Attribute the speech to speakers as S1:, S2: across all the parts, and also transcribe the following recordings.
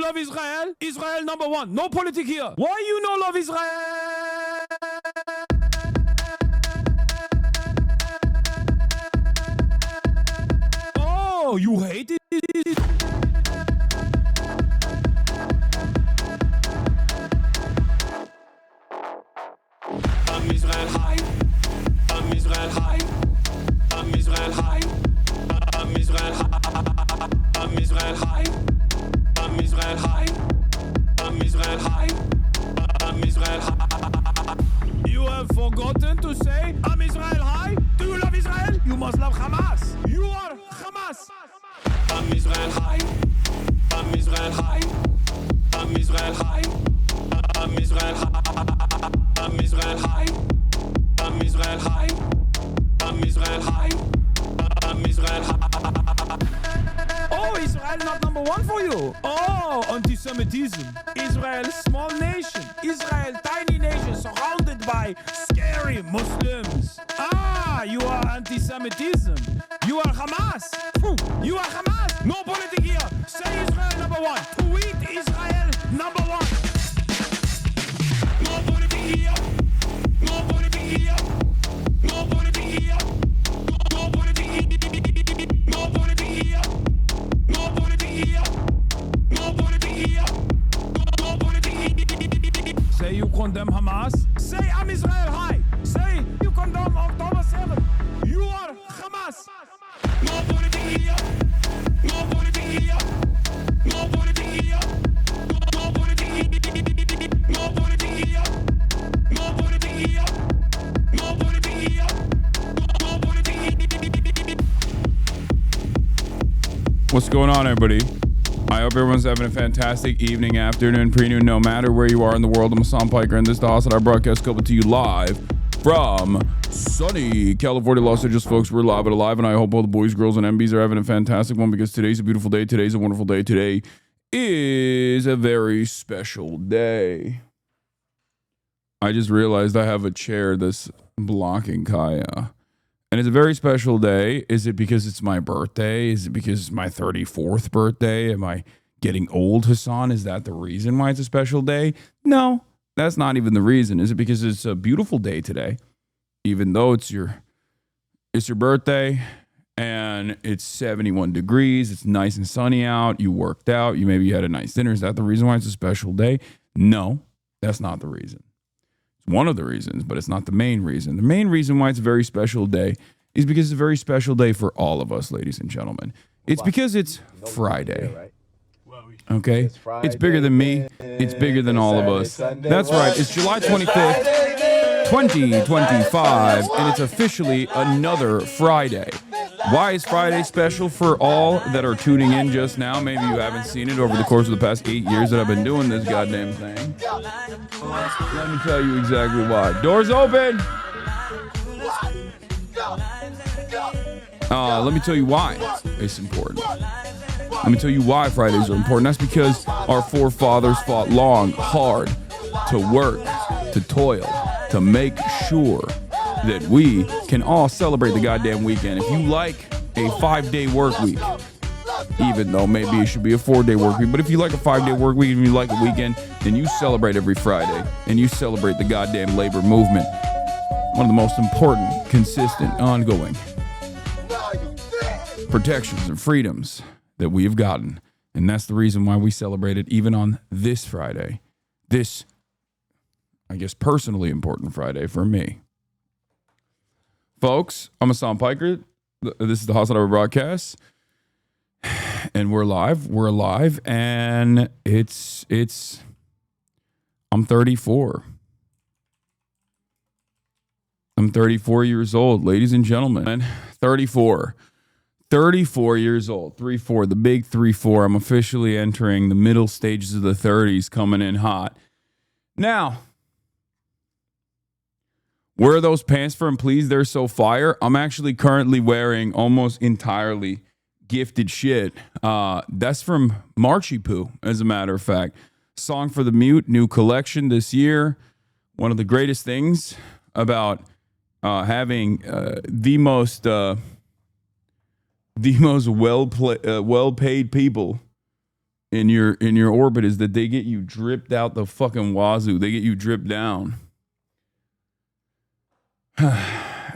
S1: love Israel? Israel number one. No politics here. Why you no love Israel? Oh, you hate it? I'm Israel high. I'm Israel high. I'm Israel high. I'm Israel high. I'm Israel high. I'm Israel high. I'm Israel high. I'm Israel high. You have forgotten to say I'm Israel high? Do you love Israel? You must love Hamas. You are Hamas. I'm Israel high. I'm Israel high. I'm Israel high. I'm Israel high. I'm Israel high. I'm Israel high. I'm Israel high. I'm Israel high. Oh, Israel not number one for you. Oh, anti-Semitism. Israel, small nation. Israel, tiny nation surrounded by scary Muslims. Ah, you are anti-Semitism. You are Hamas. You are Hamas. No politics here. Say Israel number one. Tweet Israel number one. No politics here. No politics here. No politics here. No politics here. No politics here. No politics here. No politics here. No politics here. Say you condemn Hamas. Say I'm Israel high. Say you condemn October 7th. You are Hamas. No politics here. No politics here. No politics here. No politics here. No politics here. No politics here. No politics here. No politics here. What's going on, everybody? I hope everyone's having a fantastic evening, afternoon, pre-noon, no matter where you are in the world. I'm Hasan Piker, and this is the HasanAbi Broadcast coming to you live from sunny California, Los Angeles, folks. We're live and alive, and I hope all the boys, girls, and MBs are having a fantastic one because today's a beautiful day. Today's a wonderful day. Today is a very special day. I just realized I have a chair that's blocking Kaya. And it's a very special day. Is it because it's my birthday? Is it because it's my 34th birthday? Am I getting old, Hasan? Is that the reason why it's a special day? No, that's not even the reason. Is it because it's a beautiful day today? Even though it's your birthday and it's 71 degrees, it's nice and sunny out, you worked out, maybe you had a nice dinner. Is that the reason why it's a special day? No, that's not the reason. One of the reasons, but it's not the main reason. The main reason why it's a very special day is because it's a very special day for all of us, ladies and gentlemen. It's because it's Friday. Okay? It's bigger than me. It's bigger than all of us. That's right. It's July 25th, 2025, and it's officially another Friday. Why is Friday special for all that are tuning in just now? Maybe you haven't seen it over the course of the past 8 years that I've been doing this goddamn thing. Let me tell you exactly why. Doors open! Let me tell you why it's important. Let me tell you why Fridays are important. That's because our forefathers fought long, hard, to work, to toil, to make sure that we can all celebrate the goddamn weekend. If you like a 5-day work week, even though maybe it should be a 4-day work week, but if you like a 5-day work week and you like a weekend, then you celebrate every Friday and you celebrate the goddamn labor movement. One of the most important, consistent, ongoing protections and freedoms that we have gotten. And that's the reason why we celebrate it even on this Friday. This, I guess, personally important Friday for me. Folks, I'm Hasan Piker. This is the HasanAbi Broadcast. And we're live. We're alive. And I'm 34. I'm 34 years old, ladies and gentlemen. 34. 34 years old. 3-4. The big 3-4. I'm officially entering the middle stages of the 30s, coming in hot. Now, where are those pants from? Please, they're so fire. I'm actually currently wearing almost entirely gifted shit. That's from Marshy Poo, as a matter of fact. Song for the Mute, new collection this year. One of the greatest things about having the most well-paid people in your orbit is that they get you dripped out the fucking wazoo. They get you dripped down.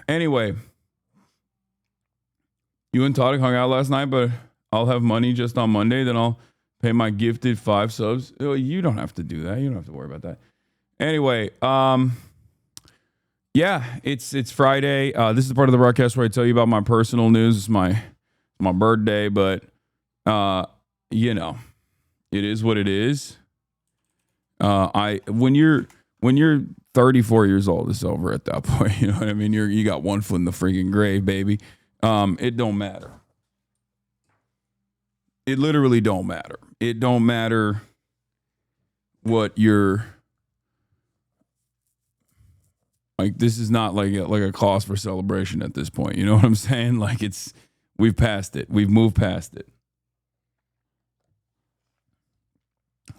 S1: Anyway, you and Todd hung out last night, but I'll have money just on Monday. Then I'll pay my gifted 5 subs. Oh, you don't have to do that. You don't have to worry about that. Anyway, yeah, it's Friday. This is the part of the broadcast where I tell you about my personal news. It's my birthday, but you know, it is what it is. When you're 34 years old, it's over at that point. You know what I mean? You got one foot in the freaking grave, baby. It don't matter. It literally don't matter. It don't matter what you're like. This is not like a cause for celebration at this point. You know what I'm saying? Like we've passed it. We've moved past it.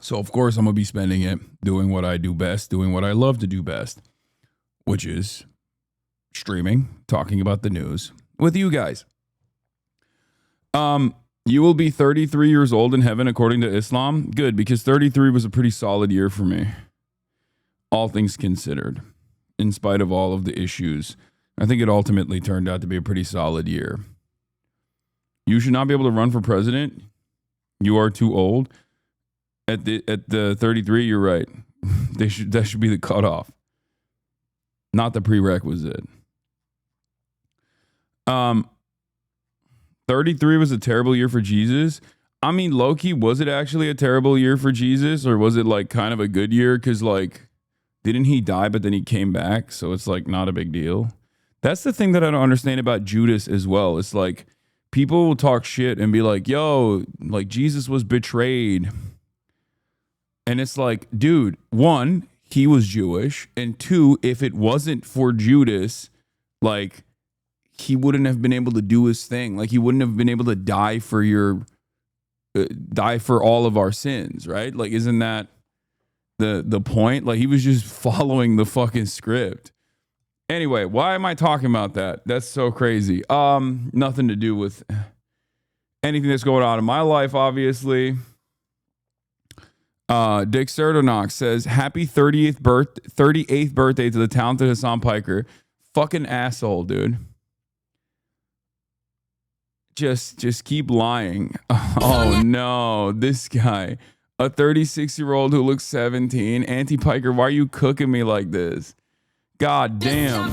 S1: So of course I'm gonna be spending it doing what I do best, doing what I love to do best, which is streaming, talking about the news with you guys. You will be 33 years old in heaven according to Islam. Good, because 33 was a pretty solid year for me. All things considered, in spite of all of the issues, I think it ultimately turned out to be a pretty solid year. You should not be able to run for president. You are too old. At the 33, you're right. That should be the cutoff, not the prerequisite. 33 was a terrible year for Jesus. I mean, low-key, was it actually a terrible year for Jesus, or was it like kind of a good year? Because like, didn't he die, but then he came back? So it's like not a big deal. That's the thing that I don't understand about Judas as well. It's like people will talk shit and be like, yo, like Jesus was betrayed. And it's like, dude, one, he was Jewish. And two, if it wasn't for Judas, like, he wouldn't have been able to do his thing. Like, he wouldn't have been able to die for all of our sins, right? Like, isn't that the point? Like, he was just following the fucking script. Anyway, why am I talking about that? That's so crazy. Nothing to do with anything that's going on in my life, obviously. Dick Sertonox says, happy 38th birthday to the talented Hasan Piker. Fucking asshole, dude. Just keep lying. Oh no, this guy. A 36-year-old who looks 17. Auntie Piker, why are you cooking me like this? God damn.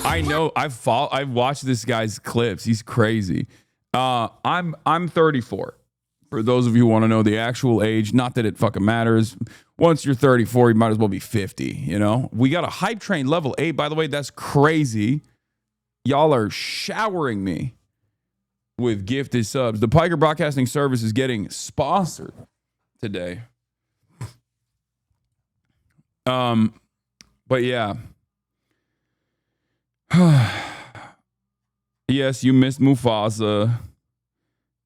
S1: I know. I've watched this guy's clips. He's crazy. I'm 34. For those of you who want to know the actual age, not that it fucking matters. Once you're 34, you might as well be 50, you know? We got a hype train level 8, by the way. That's crazy. Y'all are showering me with gifted subs. The Piker Broadcasting Service is getting sponsored today. But yeah. Yes, you missed Mufasa.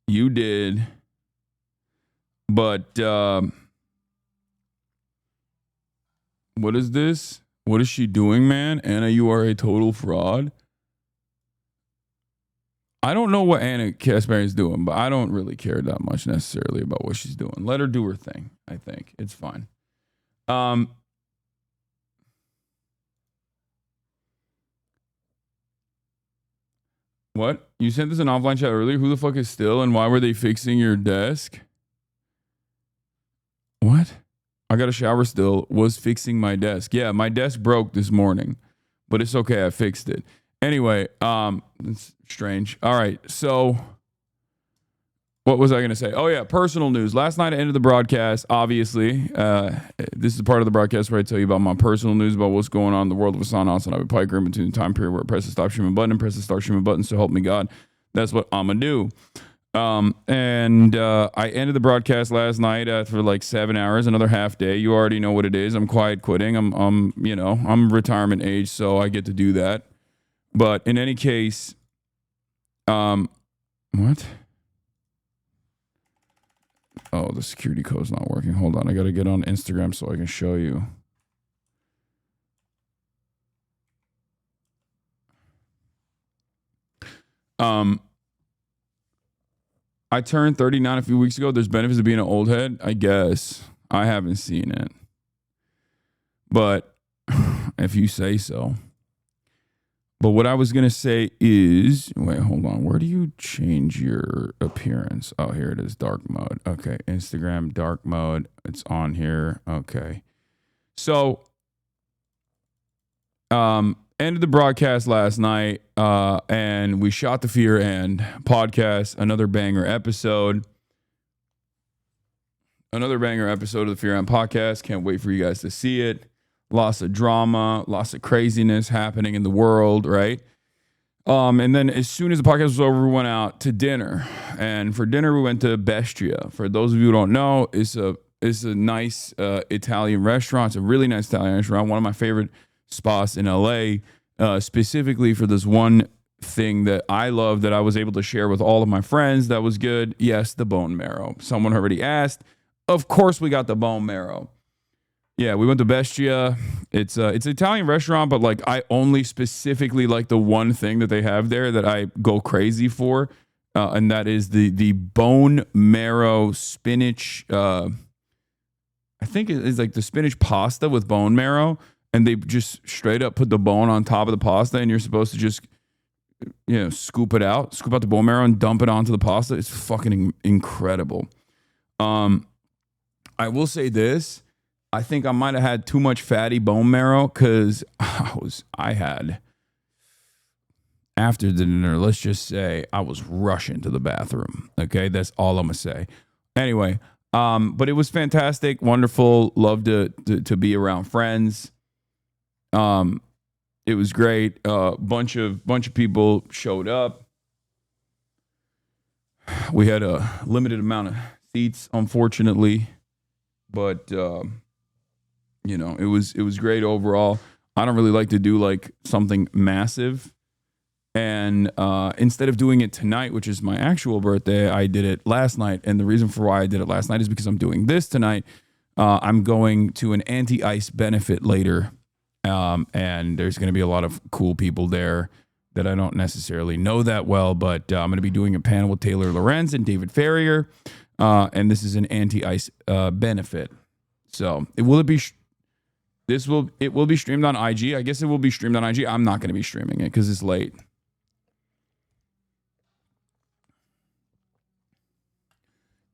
S1: You did. But what is this? What is she doing, man? Anna, you are a total fraud. I don't know what Anna Kasparian is doing, but I don't really care that much necessarily about what she's doing. Let her do her thing, I think. It's fine. What? You sent this in offline chat earlier? Who the fuck is still, and why were they fixing your desk? What? I got a shower still. Was fixing my desk. Yeah, my desk broke this morning, but it's okay. I fixed it. Anyway, it's strange. All right, so what was I going to say? Oh, yeah, personal news. Last night I ended the broadcast, obviously. This is the part of the broadcast where I tell you about my personal news, about what's going on in the world of HasanAbi Piker in between the time period where I press the stop streaming button and press the start streaming button, so help me God. That's what I'm going to do. I ended the broadcast last night for like 7 hours, another half day. You already know what it is. I'm quiet quitting. I'm retirement age, so I get to do that. But in any case, what? Oh, the security code's not working. Hold on. I got to get on Instagram so I can show you. I turned 39 a few weeks ago. There's benefits of being an old head, I guess. I haven't seen it. But if you say so. But what I was going to say is, wait, hold on. Where do you change your appearance? Oh, here it is, dark mode. Okay, Instagram dark mode. It's on here. Okay. So, ended the broadcast last night, and we shot the Fear and podcast, another banger episode. Another banger episode of the Fear and podcast. Can't wait for you guys to see it. Lots of drama, lots of craziness happening in the world, right? And then as soon as the podcast was over, we went out to dinner. And for dinner, we went to Bday. For those of you who don't know, it's a nice Italian restaurant. It's a really nice Italian restaurant. One of my favorite spots in LA, specifically for this one thing that I love that I was able to share with all of my friends that was good. Yes, the bone marrow. Someone already asked. Of course, we got the bone marrow. Yeah, we went to Bday. It's an Italian restaurant, but like I only specifically like the one thing that they have there that I go crazy for, and that is the bone marrow spinach. I think it's like the spinach pasta with bone marrow, and they just straight up put the bone on top of the pasta, and you're supposed to just scoop out the bone marrow and dump it onto the pasta. It's fucking incredible. I will say this. I think I might have had too much fatty bone marrow because I had, after the dinner, let's just say I was rushing to the bathroom. Okay, that's all I'm going to say. Anyway, but it was fantastic, wonderful. Loved to be around friends. It was great. Bunch of people showed up. We had a limited amount of seats, unfortunately, but it was great overall. I don't really like to do like something massive. And instead of doing it tonight, which is my actual birthday, I did it last night. And the reason for why I did it last night is because I'm doing this tonight. I'm going to an anti-ice benefit later. And there's going to be a lot of cool people there that I don't necessarily know that well. But I'm going to be doing a panel with Taylor Lorenz and David Farrier. And this is an anti-ice benefit. So it will be streamed on IG. I guess it will be streamed on IG. I'm not going to be streaming it because it's late.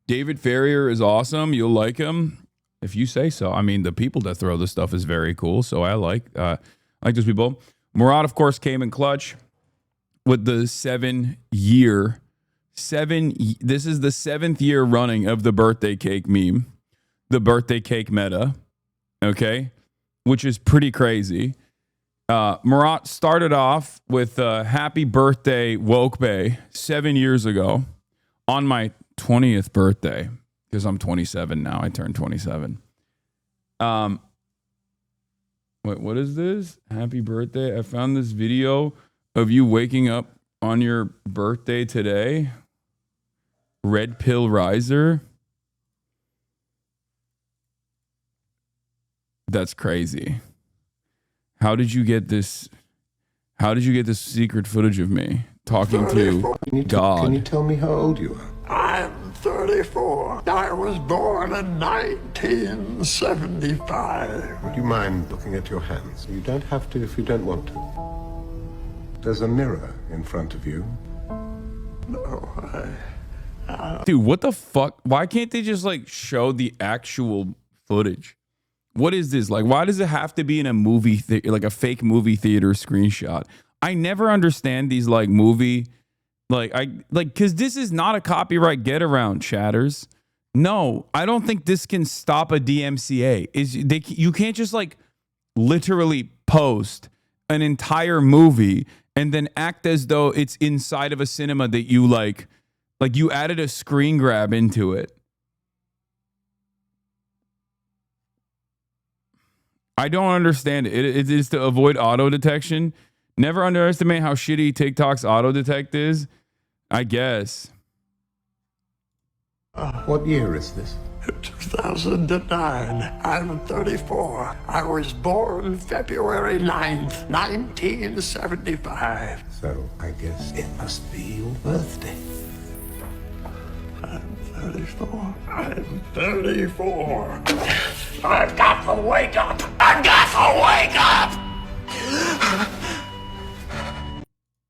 S1: David Farrier is awesome. You'll like him if you say so. I mean, the people that throw this stuff is very cool. So I like those people. Murat, of course, came in clutch with the 7 year. This is the 7th year running of the birthday cake meme, the birthday cake meta. Okay. Which is pretty crazy. Murat started off with happy birthday woke bay 7 years ago on my 20th birthday, because I'm 27 now. I turned 27. Wait, what is this? Happy birthday. I found this video of you waking up on your birthday today. Red pill riser. That's crazy. How did you get this? How did you get this secret footage of me talking to God?
S2: Can you tell me how old you are?
S3: I'm 34. I was born in 1975.
S2: Would you mind looking at your hands? You don't have to if you don't want to. There's a mirror in front of you.
S3: No,
S1: Dude, what the fuck? Why can't they just like show the actual footage? What is this? Like, why does it have to be in a movie, like a fake movie theater screenshot? I never understand these like movie, because this is not a copyright get around, chatters. No, I don't think this can stop a DMCA. You can't just like literally post an entire movie and then act as though it's inside of a cinema that you like you added a screen grab into it. I don't understand it. It is to avoid auto detection. Never underestimate how shitty TikTok's auto detect is. I guess.
S2: What year is this?
S3: 2009. I'm 34. I was born February 9th, 1975.
S2: So I guess it must be your birthday.
S3: 34. I'm 34. I've got to wake up. I've got to wake up.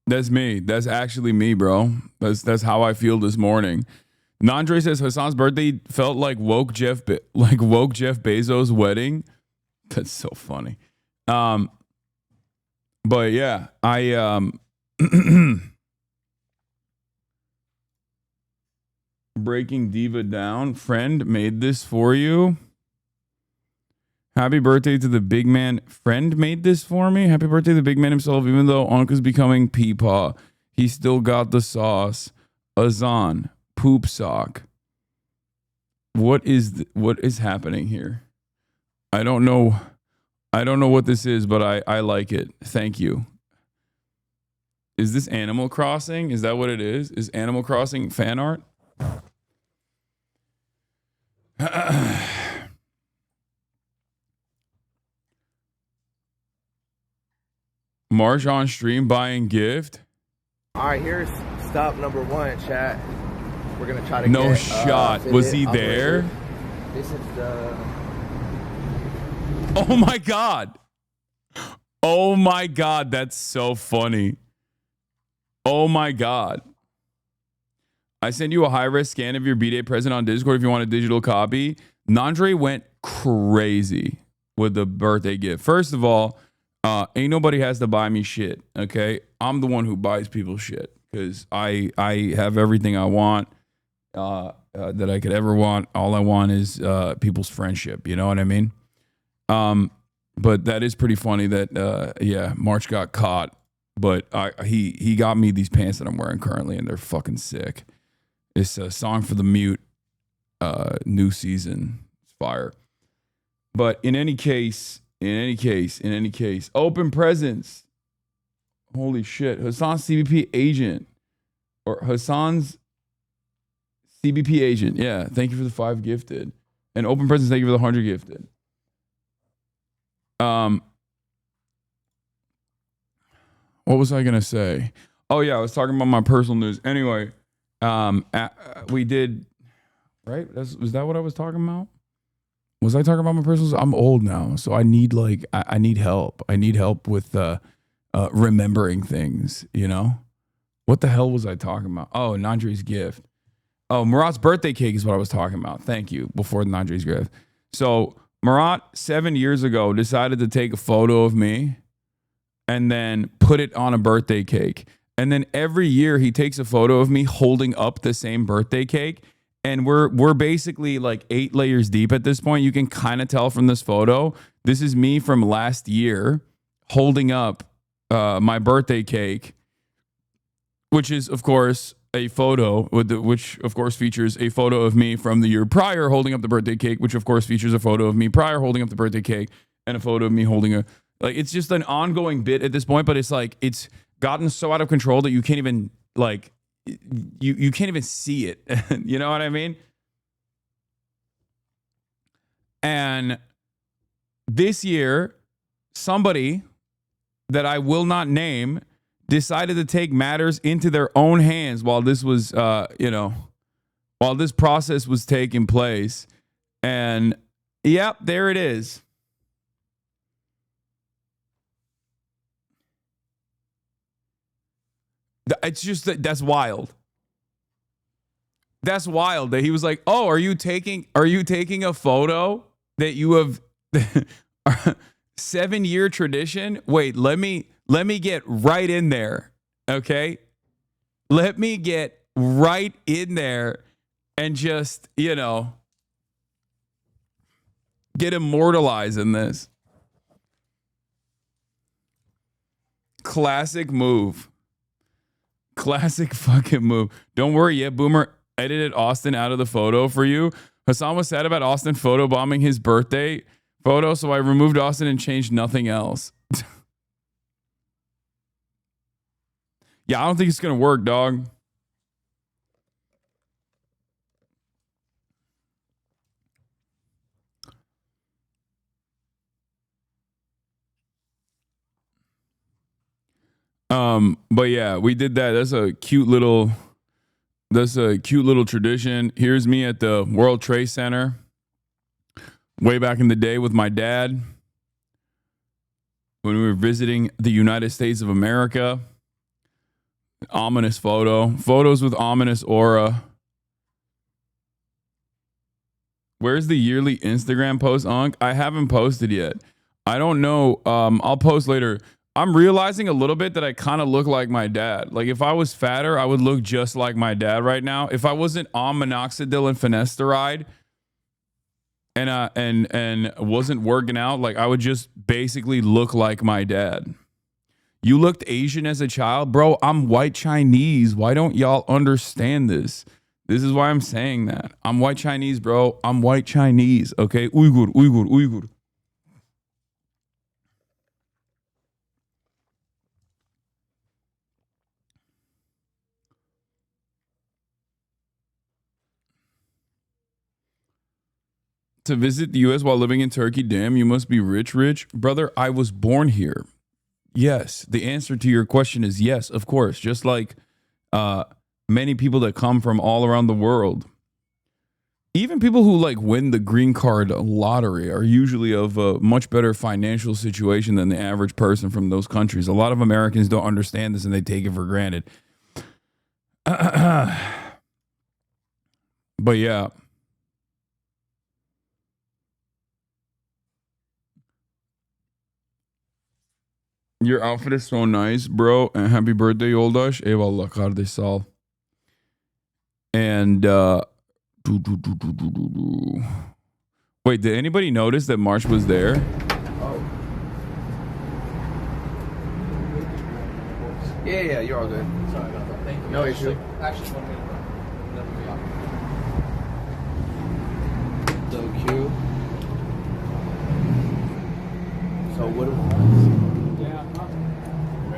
S1: That's me. That's actually me, bro. That's how I feel this morning. Nandre says Hasan's birthday felt like woke Jeff Bezos' wedding. That's so funny. But yeah, I breaking diva down. Friend made this for you. Happy birthday to the big man. Friend made this for me. Happy birthday to the big man himself. Even though Uncle's becoming peepaw, he still got the sauce. Hasan, poop sock. What is happening here? I don't know. I don't know what this is, but I like it. Thank you. Is this Animal Crossing? Is that what it is? Is Animal Crossing fan art? Marsh on stream buying gift.
S4: All right, here's stop number 1, chat. We're gonna try to
S1: no
S4: get,
S1: shot. Was he there?
S4: This is the.
S1: Oh my god. Oh my god, that's so funny. Oh my god. I send you a high-res scan of your Bday present on Discord if you want a digital copy. Nandre went crazy with the birthday gift. First of all, ain't nobody has to buy me shit, okay? I'm the one who buys people shit because I have everything I want that I could ever want. All I want is people's friendship, you know what I mean? But that is pretty funny that, March got caught, but he got me these pants that I'm wearing currently, and they're fucking sick. It's a Song for the Mute, new season. It's fire. But in any case, open presents. Holy shit. Hasan's CBP agent. Or Hasan's CBP agent. Yeah. Thank you for the 5 gifted. And open presents, thank you for the 100 gifted. What was I gonna say? Oh yeah, I was talking about my personal news. Anyway, we did, right? Was that what I was talking about? Was I talking about my personal? I'm old now, so I need I need help. I need help with remembering things. You know, what the hell was I talking about? Oh, Nandre's gift. Oh, Murat's birthday cake is what I was talking about. Thank you. Before Nandre's gift. So Murat 7 years ago decided to take a photo of me and then put it on a birthday cake. And then every year he takes a photo of me holding up the same birthday cake. And we're basically like 8 layers deep at this point. You can kind of tell from this photo. This is me from last year holding up my birthday cake, which is, of course, a photo which, of course, features a photo of me from the year prior holding up the birthday cake, which, of course, features a photo of me prior holding up the birthday cake and a photo of me holding it's just an ongoing bit at this point. But it's like it's gotten so out of control that you can't even you can't even see it. You know what I mean? And this year, somebody that I will not name decided to take matters into their own hands while this was, while this process was taking place. And yep, there it is. It's just that's wild. That's wild that he was like, "Oh, are you taking a photo that you have 7-year tradition? Wait, let me get right in there. Okay? Let me get right in there and just, get immortalized in this." Classic move. Classic fucking move. Don't worry yet, Boomer edited Austin out of the photo for you. Hasan was sad about Austin photobombing his birthday photo, so I removed Austin and changed nothing else. Yeah, I don't think it's gonna work, dog. But yeah, we did that. That's a cute little That's a cute little tradition. Here's me at the World Trade Center way back in the day with my dad when we were visiting the United States of America. Ominous photos with ominous aura. Where's the yearly Instagram post, Unc? I haven't posted yet. I don't know. I'll post later. I'm realizing a little bit that I kind of look like my dad. Like if I was fatter, I would look just like my dad right now. If I wasn't on minoxidil and finasteride and wasn't working out, like I would just basically look like my dad. You looked Asian as a child, bro. I'm white Chinese. Why don't y'all understand this? This is why I'm saying that. I'm white Chinese, bro. I'm white Chinese. Okay, Uyghur. To visit the U.S. while living in Turkey, damn, you must be rich. Brother, I was born here. Yes, the answer to your question is yes, of course. Just like many people that come from all around the world. Even people who like win the green card lottery are usually of a much better financial situation than the average person from those countries. A lot of Americans don't understand this and they take it for granted. But yeah. Your outfit is so nice, bro. And happy birthday, Yoldaş. Eyvallah kardeş sağ ol. And wait, did anybody notice that March was there?
S4: Oh. Yeah, you're all good.
S5: Sorry about that. Thank you.
S4: No issue.
S5: Actually, 1 minute. Then we'll be off.
S4: So cute. So what?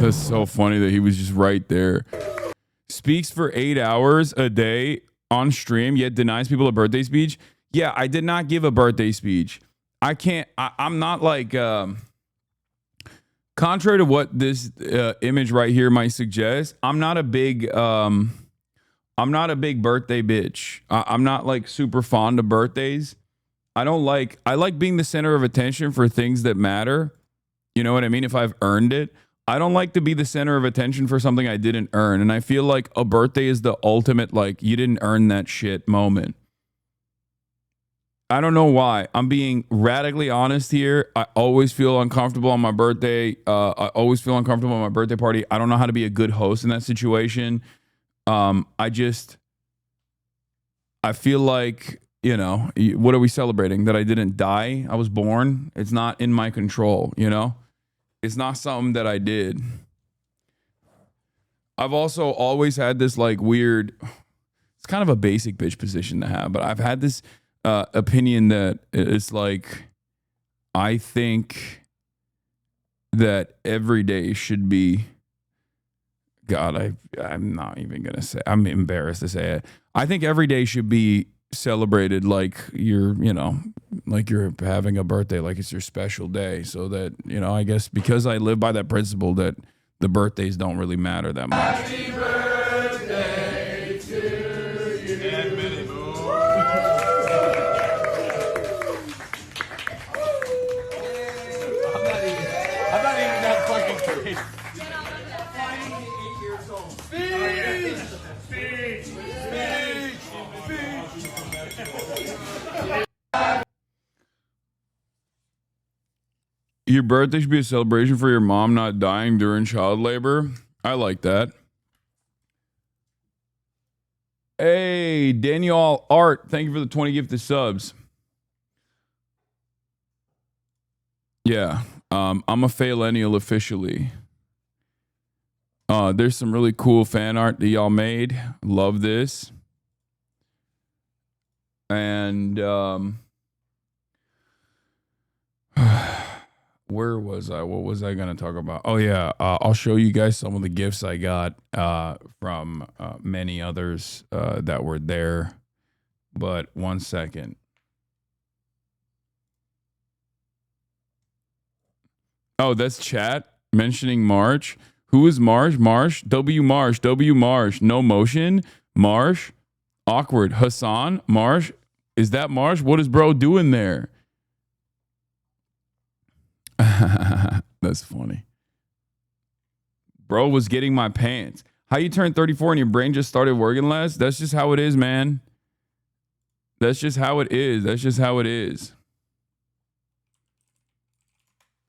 S1: That's so funny that he was just right there. Speaks for 8 hours a day on stream, yet denies people a birthday speech. Yeah, I did not give a birthday speech. I'm not like, contrary to what this image right here might suggest, I'm not a big birthday bitch. I'm not like super fond of birthdays. I like being the center of attention for things that matter. You know what I mean? If I've earned it. I don't like to be the center of attention for something I didn't earn. And I feel like a birthday is the ultimate, like, you didn't earn that shit moment. I don't know why. I'm being radically honest here. I always feel uncomfortable on my birthday. I always feel uncomfortable on my birthday party. I don't know how to be a good host in that situation. I feel like, you know, what are we celebrating? That I didn't die? I was born. It's not in my control, you know? It's not something that I did. I've also always had this like weird, it's kind of a basic bitch position to have, but I've had this opinion that it's like, I think that every day should be, God, I'm not even going to say, I'm embarrassed to say it. I think every day should be celebrated like you're, you know, like you're having a birthday, like it's your special day. So that, you know, I guess because I live by that principle that the birthdays don't really matter that much. Happy birthday to you. And many more.
S5: I'm not even that fucking crazy.
S1: Your birthday should be a celebration for your mom not dying during child labor. I like that. Hey, Daniel Art, thank you for the 20 gifted subs. Yeah, I'm a Faillennial officially. There's some really cool fan art that y'all made. Love this. And where was I? What was I going to talk about? Oh, yeah. I'll show you guys some of the gifts I got from many others that were there. But 1 second. Oh, that's chat mentioning March. Who is Marsh? Marsh? W Marsh. W Marsh. No motion. Marsh, awkward. Hasan, Marsh, is that Marsh? What is bro doing there? That's funny. Bro was getting my pants. How you turn 34 and your brain just started working less? That's just how it is, man. That's just how it is. That's just how it is.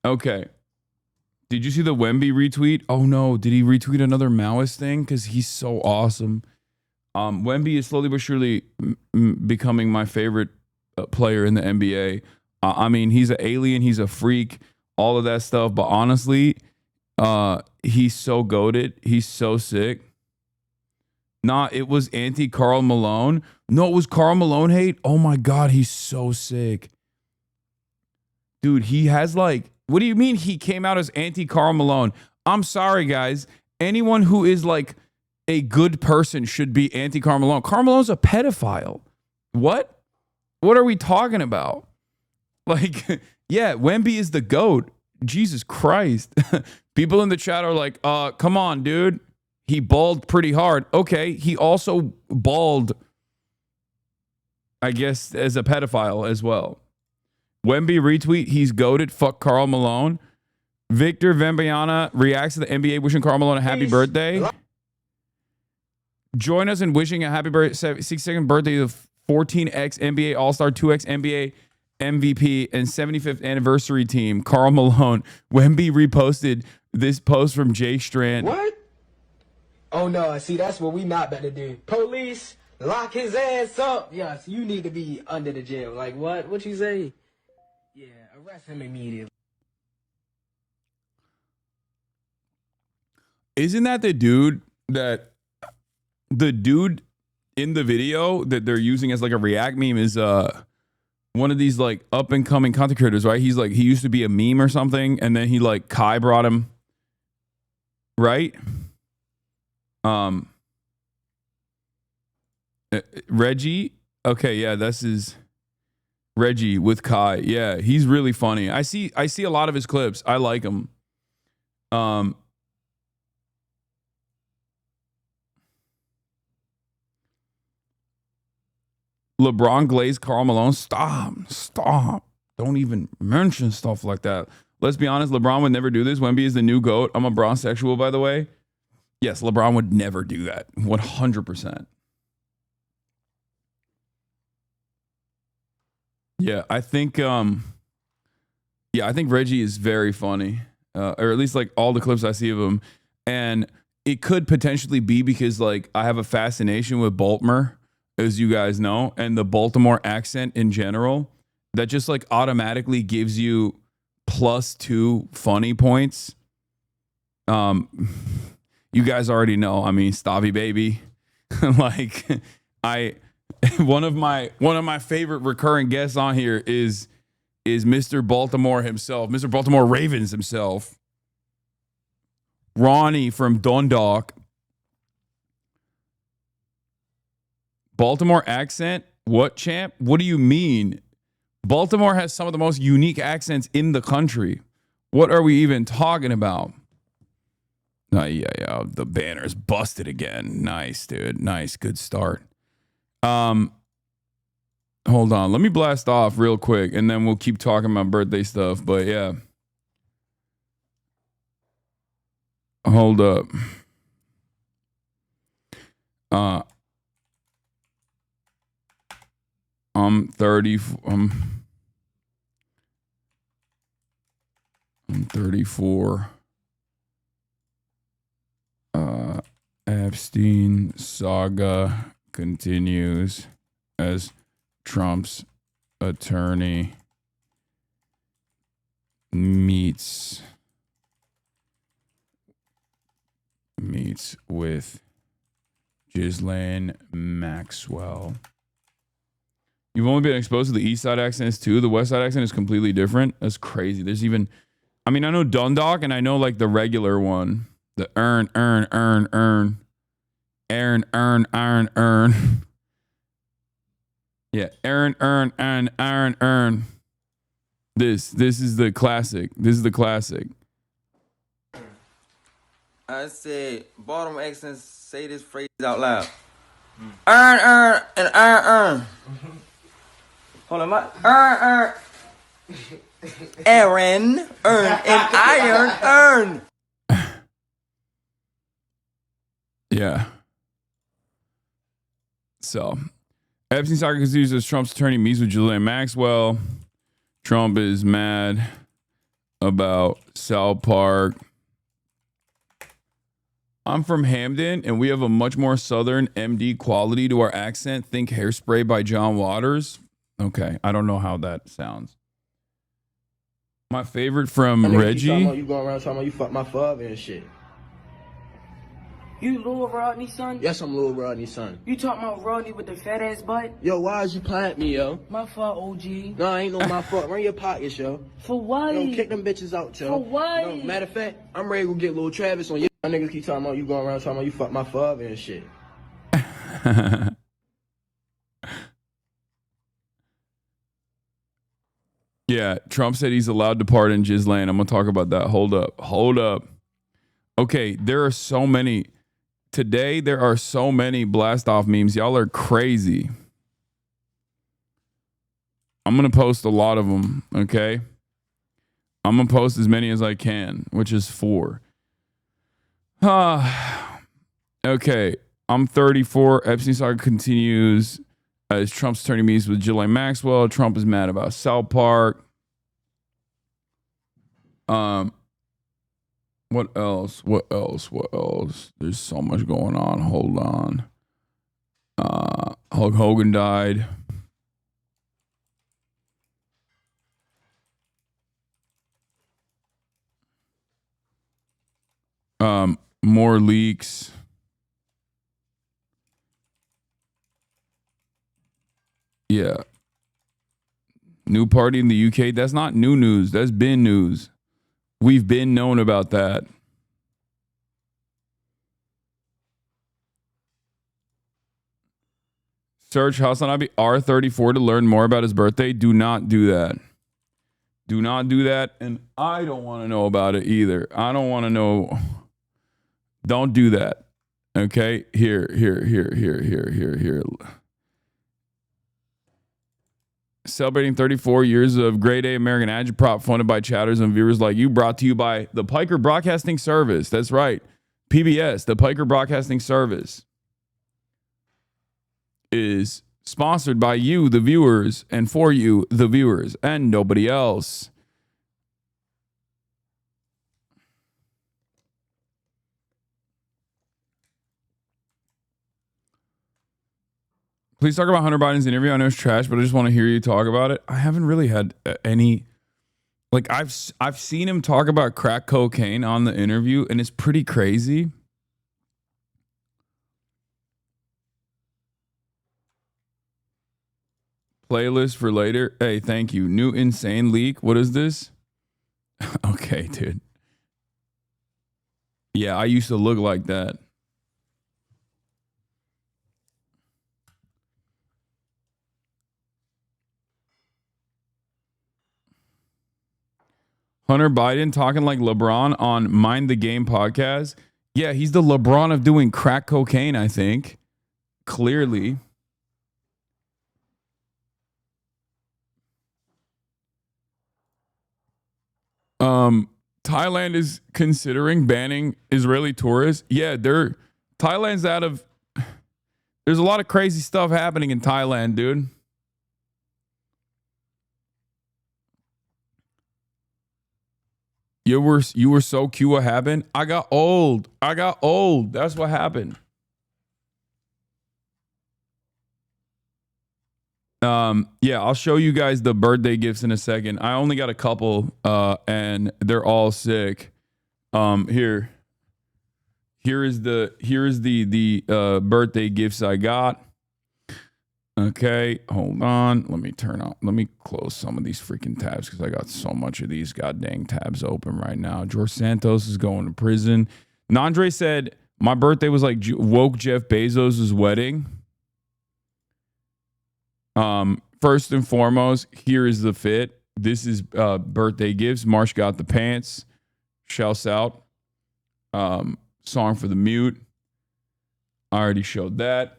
S1: Okay. Did you see the Wemby retweet? Oh no, did he retweet another Maoist thing? Because he's so awesome. Wemby is slowly but surely becoming my favorite player in the NBA. I mean, he's an alien. He's a freak. All of that stuff. But honestly, he's so goated. He's so sick. Nah, it was anti-Karl Malone. No, it was Karl Malone hate. Oh my God, he's so sick. Dude, he has like, what do you mean he came out as anti-Karl Malone? I'm sorry, guys. Anyone who is like a good person should be anti-Karl Malone. Karl Malone's a pedophile. What? What are we talking about? Like, yeah, Wemby is the GOAT. Jesus Christ. People in the chat are like, come on, dude. He balled pretty hard. Okay, he also balled, I guess, as a pedophile as well. Wemby retweet, he's goated. Fuck Karl Malone. Victor Vembayana reacts to the NBA wishing Karl Malone a happy birthday. Join us in wishing a happy birthday, 62nd birthday to the 14X NBA All-Star, 2X NBA MVP, and 75th anniversary team, Karl Malone. Wemby reposted this post from Jay Strand.
S6: What? Oh no, see, that's what we not about to do. Police, lock his ass up. Yes, you need to be under the jail. Like what? What you say? Yeah, arrest him immediately.
S1: Isn't that the dude in the video that they're using as like a react meme is one of these like up and coming content creators, right? He's like, he used to be a meme or something, and then he like Kai brought him, right? Reggie. Okay, yeah, this is Reggie with Kai. Yeah, he's really funny. I see a lot of his clips. I like him. LeBron glazed Karl Malone. Stop. Don't even mention stuff like that. Let's be honest, LeBron would never do this. Wemby is the new GOAT. I'm a bronsexual, by the way. Yes, LeBron would never do that. 100%. Yeah, I think Reggie is very funny. Or at least like all the clips I see of him. And it could potentially be because like I have a fascination with Baltimore, as you guys know, and the Baltimore accent in general that just like automatically gives you +2 funny points. You guys already know. I mean, Stabby baby. Like one of my favorite recurring guests on here is Mr. Baltimore himself, Mr. Baltimore Ravens himself. Ronnie from Dundalk. Baltimore accent? What, champ? What do you mean? Baltimore has some of the most unique accents in the country. What are we even talking about? Yeah. The banner's busted again. Nice, dude. Nice. Good start. Hold on. Let me blast off real quick, and then we'll keep talking about birthday stuff. But yeah. Hold up. I'm 30. I'm 34. Epstein saga continues as Trump's attorney meets with GHISLAINE Maxwell. You've only been exposed to the East Side accents too. The West Side accent is completely different. That's crazy. There's even, I mean, I know Dundalk and I know like the regular one. The earn. Yeah, earn. This is the classic. This is the classic.
S7: I said, Baltimore accents, say this phrase out loud.
S6: and earn. Hold on, my Aaron, earn, and iron, earn.
S1: Yeah. So, Epstein soccer continues as Trump's attorney meets with Ghislaine Maxwell. Trump is mad about South Park. I'm from Hamden, and we have a much more Southern MD quality to our accent. Think Hairspray by John Waters. Okay, I don't know how that sounds. My favorite from Reggie.
S6: You going around talking about you fuck my father and shit.
S7: You Lil Rodney's son?
S6: Yes, I'm Lil Rodney's son.
S7: You talking about Rodney with the fat ass butt?
S6: Yo, why is you playing at me, yo?
S7: My fault, OG.
S6: No, ain't no my fault. Run your pockets, yo.
S7: For what?
S6: Yo, kick them bitches out, yo.
S7: For what?
S6: No, matter of fact, I'm ready to go get Lil Travis on you. My niggas keep talking about you going around talking about you fuck my father and shit.
S1: Yeah, Trump said he's allowed to pardon GHISLAINE. I'm going to talk about that. Hold up. Okay, there are so many. Today, there are so many blast off memes. Y'all are crazy. I'm going to post a lot of them, okay? I'm going to post as many as I can, which is 4. Okay, I'm 34. Epstein saga continues as Trump's attorney meets with Ghislaine Maxwell. Trump is mad about South Park. What else? There's so much going on. Hold on. Hulk Hogan died. More leaks. Yeah. New party in the UK. That's not new news. That's been news. We've been known about that. Search HasanAbi R34 to learn more about his birthday. Do not do that. Do not do that. And I don't want to know about it either. I don't want to know. Don't do that. Okay? Here. Celebrating 34 years of grade A American agitprop funded by chatters and viewers like you, brought to you by the Piker Broadcasting Service. That's right. PBS, the Piker Broadcasting Service, is sponsored by you, the viewers, and for you, the viewers, and nobody else. Please talk about Hunter Biden's interview. I know it's trash, but I just want to hear you talk about it. I haven't really had any, like I've seen him talk about crack cocaine on the interview, and it's pretty crazy. Playlist for later. Hey, thank you. New insane leak. What is this? Okay, dude. Yeah, I used to look like that. Hunter Biden talking like LeBron on Mind the Game podcast. Yeah, he's the LeBron of doing crack cocaine, I think. Clearly. Thailand is considering banning Israeli tourists. Yeah, Thailand's out of. There's a lot of crazy stuff happening in Thailand, dude. You were so cute. What happened? I got old. That's what happened. Yeah, I'll show you guys the birthday gifts in a second. I only got a couple, and they're all sick. Here is the birthday gifts I got. Okay, hold on. Let me close some of these freaking tabs because I got so much of these goddamn tabs open right now. George Santos is going to prison. Nandre said my birthday was like woke Jeff Bezos' wedding. First and foremost, here is the fit. This is birthday gifts. Marsh got the pants. Shouts out. Song for the mute. I already showed that.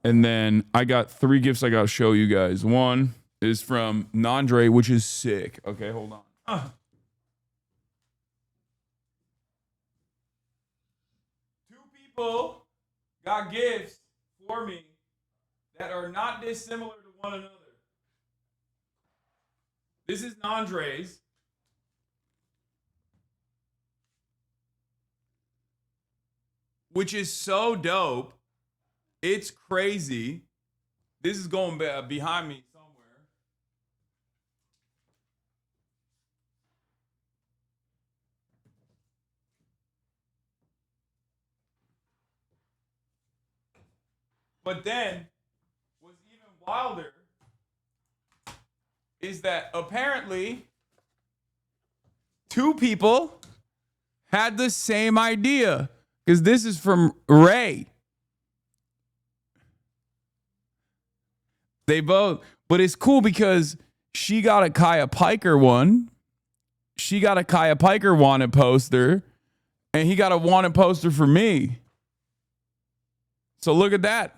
S1: And then I got 3 gifts I got to show you guys. One is from Nandre, which is sick. Okay, hold on. 2 people got gifts for me that are not dissimilar to one another. This is Nandre's. Which is so dope. It's crazy. This is going behind me somewhere. But then, what's even wilder is that apparently 2 people had the same idea. Because this is from Ray. They both, but it's cool because she got a Kaya Piker one. She got a Kaya Piker wanted poster, and he got a wanted poster for me. So look at that.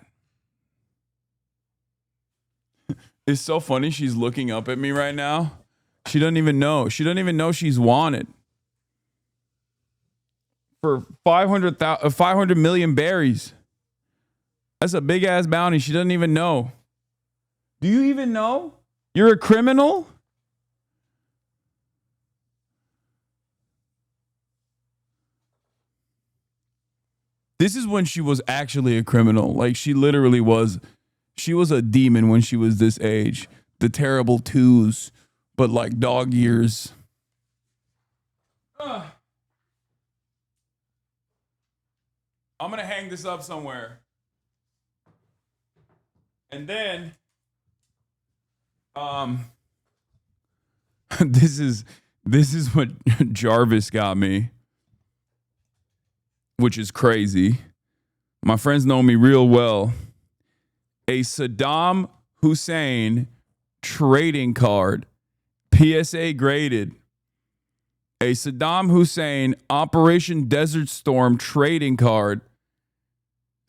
S1: It's so funny. She's looking up at me right now. She doesn't even know. She doesn't even know she's wanted. For 500 million berries. That's a big ass bounty. She doesn't even know. Do you even know? You're a criminal? This is when she was actually a criminal. Like she literally was. She was a demon when she was this age. The terrible 2s, but like dog years. I'm going to hang this up somewhere. And then, this is what Jarvis got me, which is crazy. My friends know me real well. A Saddam Hussein trading card, PSA graded. A Saddam Hussein Operation Desert Storm trading card.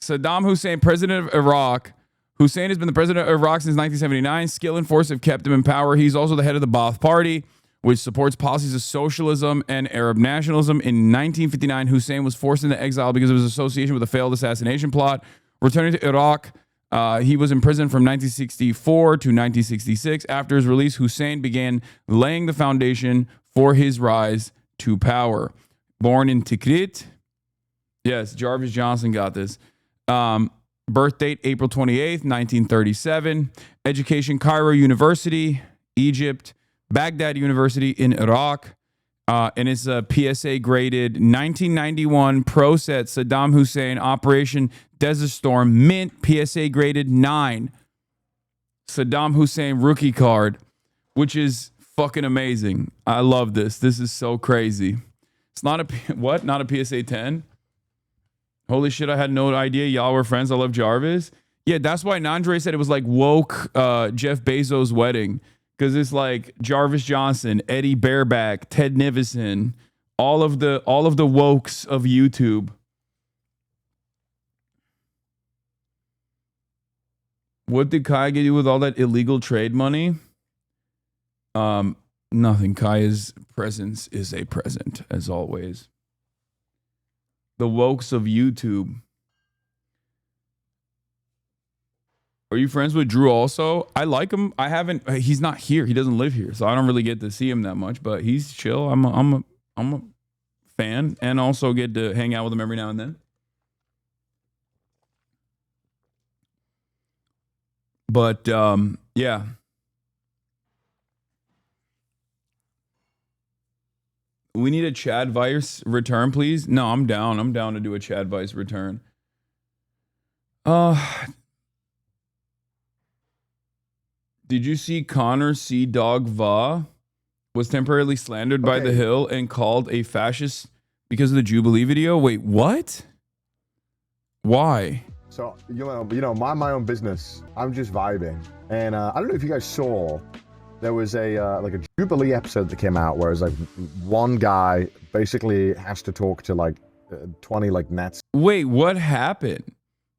S1: Saddam Hussein, president of Iraq. Hussein has been the president of Iraq since 1979. Skill and force have kept him in power. He's also the head of the Ba'ath Party, which supports policies of socialism and Arab nationalism. In 1959, Hussein was forced into exile because of his association with a failed assassination plot. Returning to Iraq, he was in prison from 1964 to 1966. After his release, Hussein began laying the foundation for his rise to power. Born in Tikrit. Yes, Jarvis Johnson got this. Birth date, April 28th, 1937. Education, Cairo University, Egypt. Baghdad University in Iraq. And it's a PSA graded 1991 Pro Set Saddam Hussein Operation Desert Storm Mint PSA graded 9. Saddam Hussein rookie card, which is fucking amazing. I love this. This is so crazy. It's not a what? Not a PSA 10? Holy shit, I had no idea y'all were friends. I love Jarvis. Yeah, that's why Nandre said it was like woke Jeff Bezos' wedding. Because it's like Jarvis Johnson, Eddie Bareback, Ted Nivison, all of the wokes of YouTube. What did Kai get you with all that illegal trade money? Nothing. Kai's presence is a present, as always. The wokes of YouTube. Are you friends with Drew also? I like him. I haven't. He's not here. He doesn't live here, so I don't really get to see him that much. But he's chill. I'm a fan, and also get to hang out with him every now and then. But yeah. We need a Chad Vice return, please. No, I'm down. I'm down to do a Chad Vice return. Did you see Connor C. Dog Va was temporarily slandered by The Hill and called a fascist because of the Jubilee video? Wait, what? Why?
S8: So, you know, mind my own business. I'm just vibing. And I don't know if you guys saw, there was a like a Jubilee episode that came out where it's like one guy basically has to talk to like 20 like nets.
S1: Wait, what happened?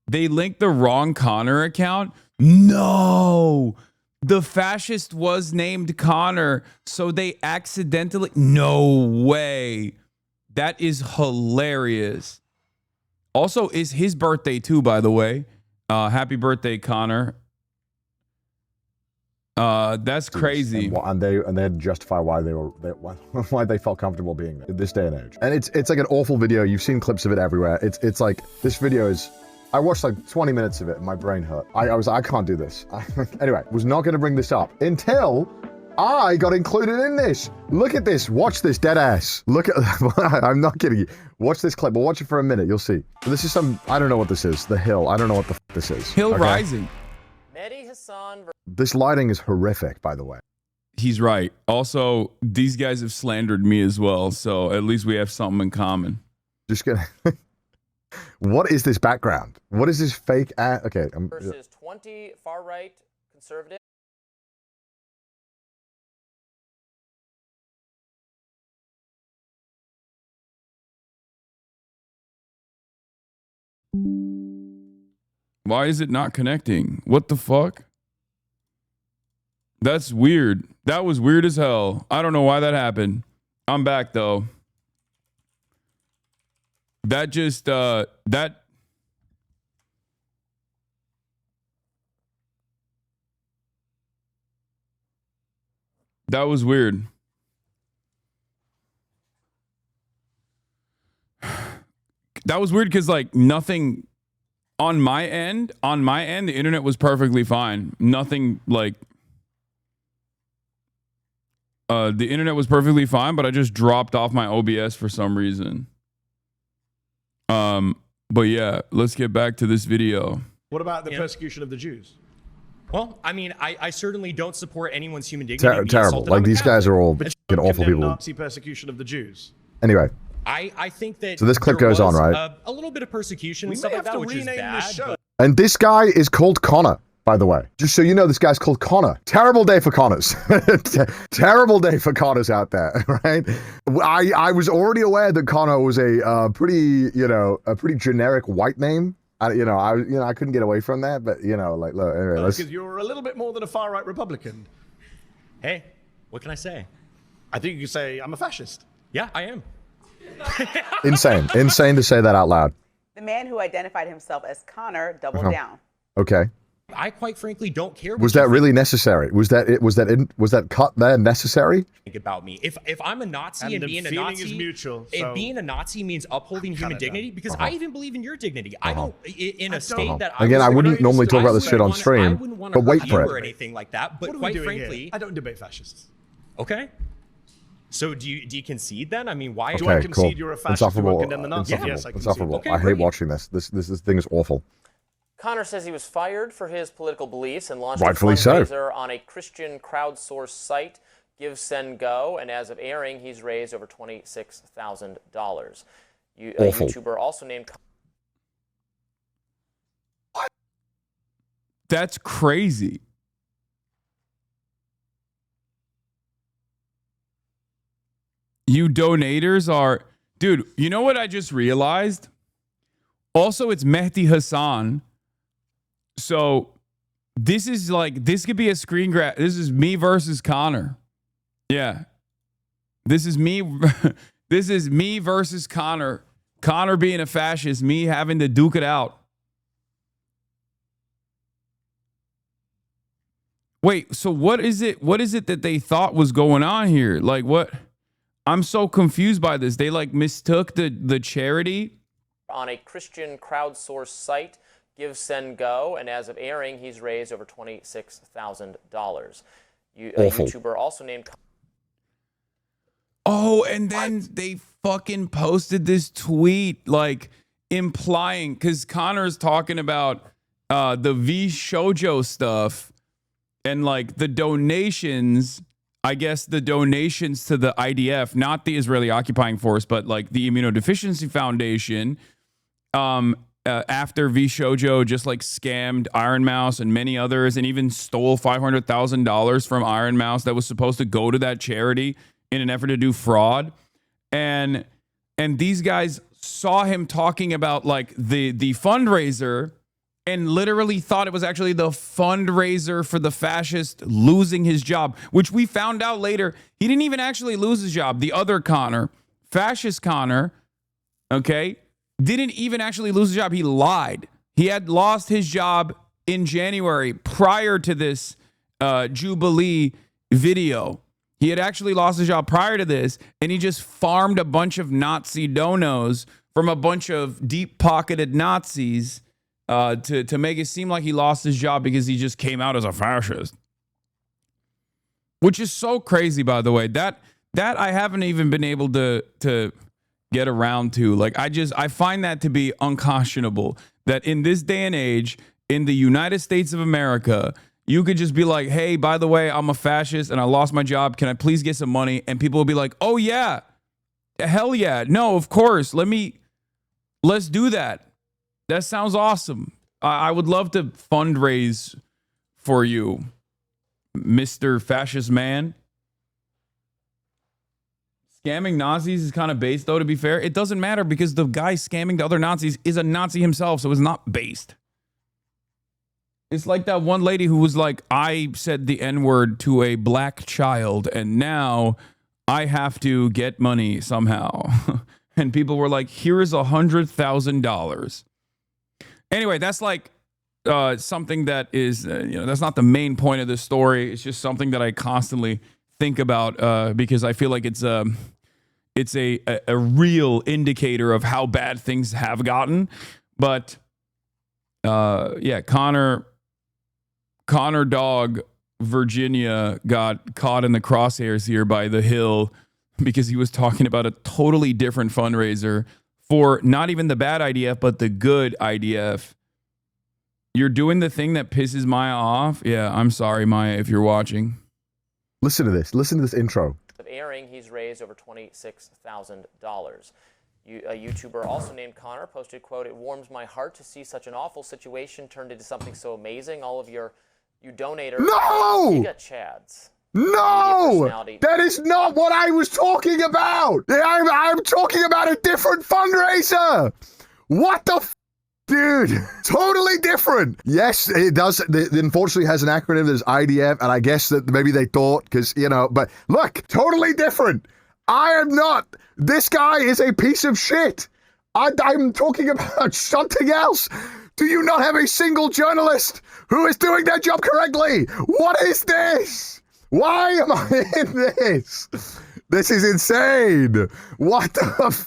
S1: They linked the wrong Connor account. No, the fascist was named Connor, so they accidentally. No way. That is hilarious. Also, is his birthday too, by the way. Happy birthday, Connor. That's crazy.
S8: And they had to justify why why they felt comfortable being there in this day and age. And it's like an awful video. You've seen clips of it everywhere. It's like this video is. I watched like 20 minutes of it and my brain hurt. I was like, I can't do this. Anyway, was not going to bring this up until I got included in this. Look at this. Watch this, dead ass. Look at. I'm not kidding you. Watch this clip. We'll watch it for a minute. You'll see. This is some. I don't know what this is. The Hill. I don't know what the f this is.
S1: Hill Rising.
S9: Hasan.
S8: This lighting is horrific, by the way.
S1: He's right. Also, these guys have slandered me as well, so at least we have something in common.
S8: Just gonna. What is this background? What is this fake ad? Okay.
S9: Versus 20 far-right conservative.
S1: Why is it not connecting? What the fuck? That's weird. That was weird as hell. I don't know why that happened. I'm back though. That just that was weird. That was weird because like nothing on my end, the internet was perfectly fine. Nothing like the internet was perfectly fine, but I just dropped off my OBS for some reason. But yeah, let's get back to this video.
S10: What about the persecution of the Jews?
S11: Well, I mean, I certainly don't support anyone's human dignity.
S8: Terrible. Like these guys are all fucking awful people.
S10: Nazi persecution of the Jews.
S8: Anyway.
S11: I think that.
S8: So this clip goes on, right?
S11: A little bit of persecution and stuff like that, which is bad.
S8: And this guy is called Connor, by the way. Just so you know, this guy's called Connor. Terrible day for Connors. Terrible day for Connors out there, right? I was already aware that Connor was a pretty generic white name. I couldn't get away from that, but like, look, anyway,
S10: because you're a little bit more than a far right Republican.
S11: Hey, what can I say?
S10: I think you could say I'm a fascist.
S11: Yeah, I am.
S8: Insane to say that out loud.
S12: The man who identified himself as Connor doubled down.
S8: Okay.
S11: I quite frankly don't care.
S8: Was that really necessary? Was that cut there necessary?
S11: Think about me. If I'm a Nazi and being a Nazi,
S10: is mutual,
S11: so being a Nazi means upholding human dignity, because I even believe in your dignity. I don't in a state that
S8: I wouldn't normally talk about this shit on stream, but wait for it.
S11: Or anything like that. But quite frankly,
S10: I don't debate fascists.
S11: Okay. So do you concede then? I mean, why?
S10: Do I concede you're a fascist who condemn the Nazis? Yes, I concede.
S8: Okay, I hate watching this. This thing is awful.
S9: Connor says he was fired for his political beliefs and launched
S8: Rightfully
S9: a fundraiser on a Christian crowdsourced site, Give, Send, Go, and as of airing, he's raised over $26,000. A YouTuber also named.
S1: What? That's crazy. You donators are, dude. You know what I just realized? Also, it's Mehdi Hasan. So this is like, this could be a screen grab. This is me versus Connor. Yeah. This is me. This is me versus Connor. Connor being a fascist, me having to duke it out. Wait, so what is it? What is it that they thought was going on here? Like what? I'm so confused by this. They like mistook the charity.
S9: On a Christian crowdsourced site, Give, Send, Go, and as of airing, he's raised over $26,000. A YouTuber also named.
S1: Oh, and then they fucking posted this tweet like implying, because Connor's talking about the V Shoujo stuff and like the donations. I guess the donations to the IDF, not the Israeli occupying force, but like the Immunodeficiency Foundation. After V Shoujo just like scammed Iron Mouse and many others, and even stole $500,000 from Iron Mouse that was supposed to go to that charity in an effort to do fraud, and these guys saw him talking about like the fundraiser and literally thought it was actually the fundraiser for the fascist losing his job, which we found out later. He didn't even actually lose his job. The other Connor, fascist Connor, okay, didn't even actually lose his job. He lied. He had lost his job in January prior to this Jubilee video. He had actually lost his job prior to this, and he just farmed a bunch of Nazi donos from a bunch of deep-pocketed Nazis to make it seem like he lost his job because he just came out as a fascist. Which is so crazy, by the way. That I haven't even been able to get around to. Like, I find that to be unconscionable. That in this day and age, in the United States of America, you could just be like, hey, by the way, I'm a fascist and I lost my job. Can I please get some money? And people will be like, oh, yeah. Hell yeah. No, of course. Let's do that. That sounds awesome. I would love to fundraise for you, Mr. Fascist Man. Scamming Nazis is kind of based, though, to be fair. It doesn't matter because the guy scamming the other Nazis is a Nazi himself, so it's not based. It's like that one lady who was like, I said the N-word to a black child, and now I have to get money somehow. And people were like, here is $100,000. Anyway, that's like something that is, that's not the main point of this story. It's just something that I constantly think about because I feel like it's a real indicator of how bad things have gotten. But yeah, Connor Dog, Virginia got caught in the crosshairs here by The Hill because he was talking about a totally different fundraiser for not even the bad IDF, but the good IDF. You're doing the thing that pisses Maya off. Yeah, I'm sorry, Maya, if you're watching.
S8: Listen to this. Listen to this intro.
S9: Of airing, he's raised over $26,000. A YouTuber also named Connor posted, quote, "It warms my heart to see such an awful situation turned into something so amazing. All of you donators.
S8: No!
S9: You got Chads.
S8: No! That is not what I was talking about! I'm talking about a different fundraiser! What the f***? Dude, totally different. Yes, it does. It unfortunately has an acronym. There's IDF, and I guess that maybe they thought, because, but look, totally different. I am not. This guy is a piece of shit. I'm talking about something else. Do you not have a single journalist who is doing their job correctly? What is this? Why am I in this? This is insane. What the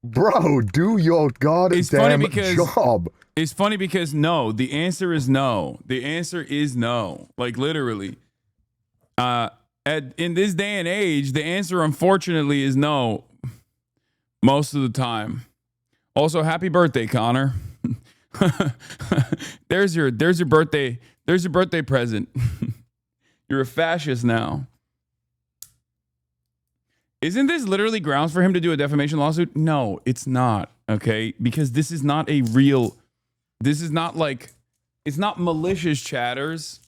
S8: Bro, do your goddamn job.
S1: It's funny because no, the answer is no. The answer is no. Like literally. In this day and age, the answer unfortunately is no. Most of the time. Also, happy birthday, Connor. There's your birthday. There's your birthday present. You're a fascist now. Isn't this literally grounds for him to do a defamation lawsuit? No, it's not. Okay, because this is not a real. This is not like. It's not malicious chatters,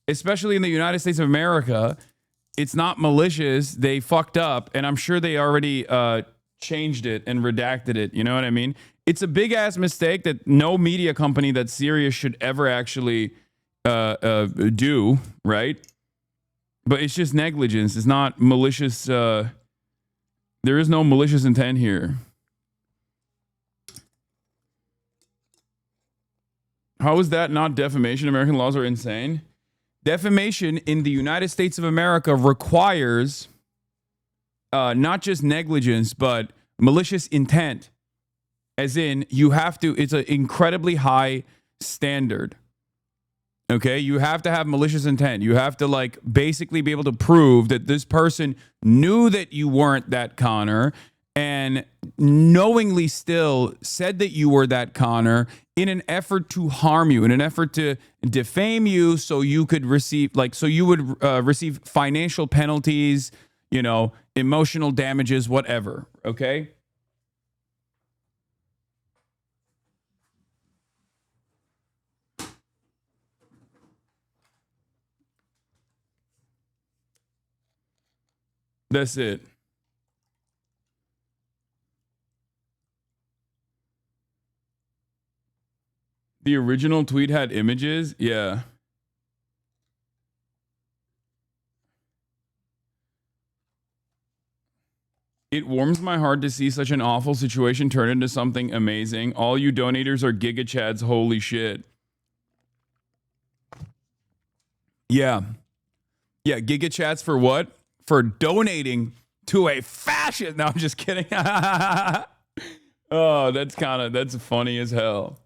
S1: especially in the United States of America. It's not malicious. They fucked up, and I'm sure they already changed it and redacted it. You know what I mean? It's a big ass mistake that no media company that's serious should ever actually do, right? But it's just negligence. It's not malicious. There is no malicious intent here. How is that not defamation? American laws are insane. Defamation in the United States of America requires not just negligence, but malicious intent. As in, you have to, it's an incredibly high standard. Okay, you have to have malicious intent. You have to like basically be able to prove that this person knew that you weren't that Connor and knowingly still said that you were that Connor in an effort to harm you, in an effort to defame you so you could receive, like, so you would receive financial penalties, you know, emotional damages, whatever. Okay. That's it. The original tweet had images? Yeah. It warms my heart to see such an awful situation turn into something amazing. All you donators are Giga Chads. Holy shit. Yeah. Yeah, Giga Chats for what? For donating to a fascist. No, I'm just kidding. Oh, that's funny as hell.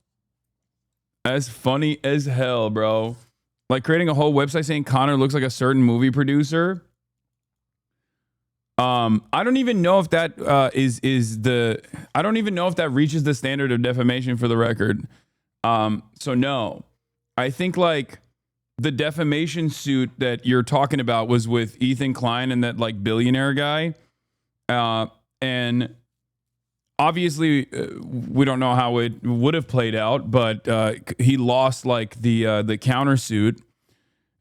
S1: That's funny as hell, bro. Like creating a whole website saying Connor looks like a certain movie producer. I don't even know if that I don't even know if that reaches the standard of defamation for the record. So no. I think like the defamation suit that you're talking about was with Ethan Klein and that like billionaire guy. And obviously we don't know how it would have played out, but he lost like the countersuit.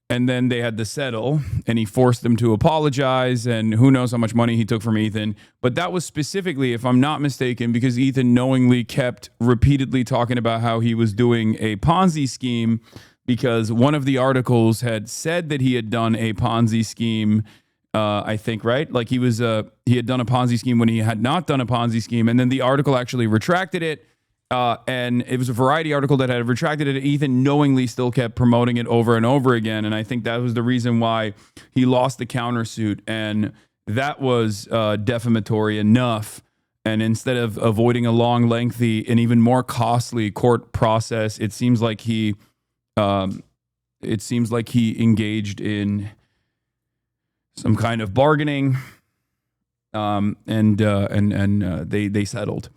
S1: And then they had to settle, and he forced them to apologize, and who knows how much money he took from Ethan. But that was specifically, if I'm not mistaken, because Ethan knowingly kept repeatedly talking about how he was doing a Ponzi scheme, because one of the articles had said that he had done a Ponzi scheme, I think, right? Like he had done a Ponzi scheme when he had not done a Ponzi scheme, and then the article actually retracted it. And it was a Variety article that had retracted it. Ethan knowingly still kept promoting it over and over again. And I think that was the reason why he lost the countersuit. And that was defamatory enough. And instead of avoiding a long, lengthy, and even more costly court process, it seems like he engaged in some kind of bargaining. And they settled.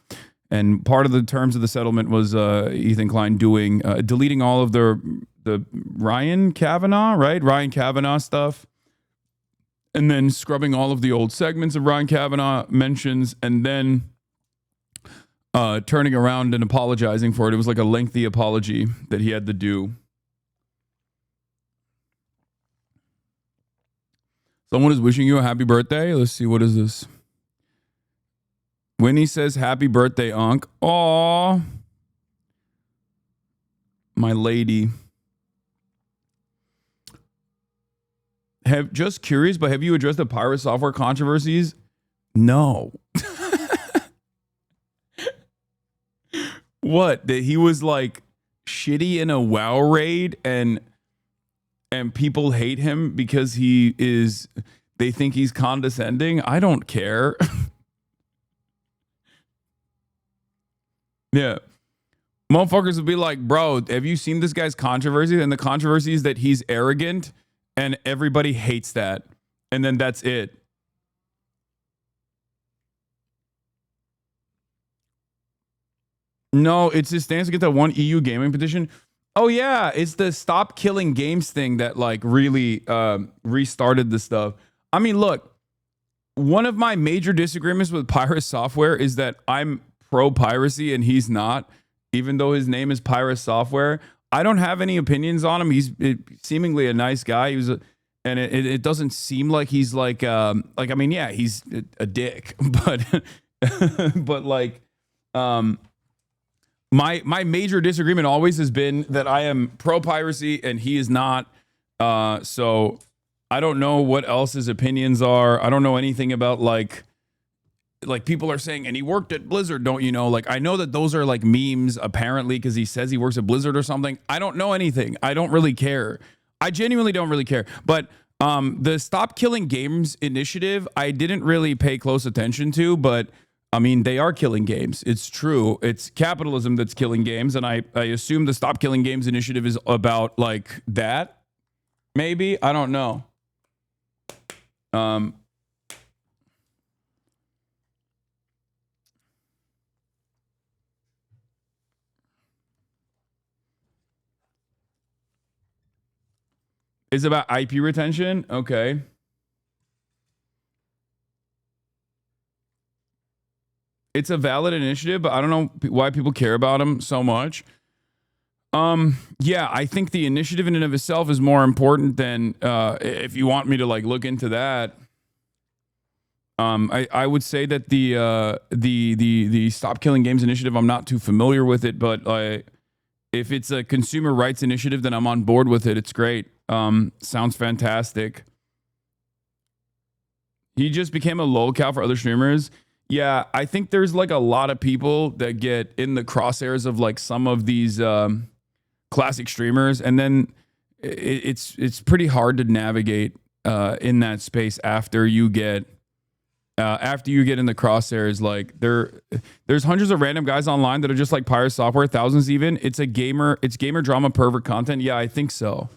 S1: And part of the terms of the settlement was Ethan Klein deleting all of the Ryan Kavanaugh, right? Ryan Kavanaugh stuff. And then scrubbing all of the old segments of Ryan Kavanaugh mentions, and then turning around and apologizing for it. It was like a lengthy apology that he had to do. Someone is wishing you a happy birthday. Let's see, what is this? Winnie says, happy birthday, Unc. Aw. My lady. Just curious, but have you addressed the pirate software controversies? No. What? That he was like shitty in a WoW raid and people hate him because they think he's condescending? I don't care. Yeah. Motherfuckers would be like, bro, have you seen this guy's controversy? And the controversy is that he's arrogant and everybody hates that. And then that's it. No, it's his stance to get that one EU gaming petition. Oh, yeah. It's the stop killing games thing that like really restarted the stuff. I mean, look, one of my major disagreements with Pirate Software is that I'm pro piracy and he's not, even though his name is Pirate Software. I don't have any opinions on him. He's seemingly a nice guy. And it doesn't seem like he's like I mean, yeah, he's a dick, but but like my major disagreement always has been that I am pro piracy and he is not. So I don't know what else his opinions are. I don't know anything about like people are saying, and he worked at Blizzard, don't you know? Like, I know that those are like memes, apparently, because he says he works at Blizzard or something. I don't know anything. I don't really care. I genuinely don't really care. But the Stop Killing Games initiative, I didn't really pay close attention to, but I mean, they are killing games. It's true. It's capitalism that's killing games. And I assume the Stop Killing Games initiative is about like that. Maybe. I don't know. It's about IP retention? Okay. It's a valid initiative, but I don't know why people care about them so much. Yeah, I think the initiative in and of itself is more important than if you want me to like look into that. I would say that the Stop Killing Games initiative, I'm not too familiar with it, but If it's a consumer rights initiative, then I'm on board with it. It's great. Sounds fantastic. He just became a lolcow for other streamers. Yeah, I think there's like a lot of people that get in the crosshairs of like some of these classic streamers, and then it's pretty hard to navigate in that space after you get in the crosshairs. Like there's hundreds of random guys online that are just like pirate software, thousands even. It's gamer drama pervert content. Yeah, I think so.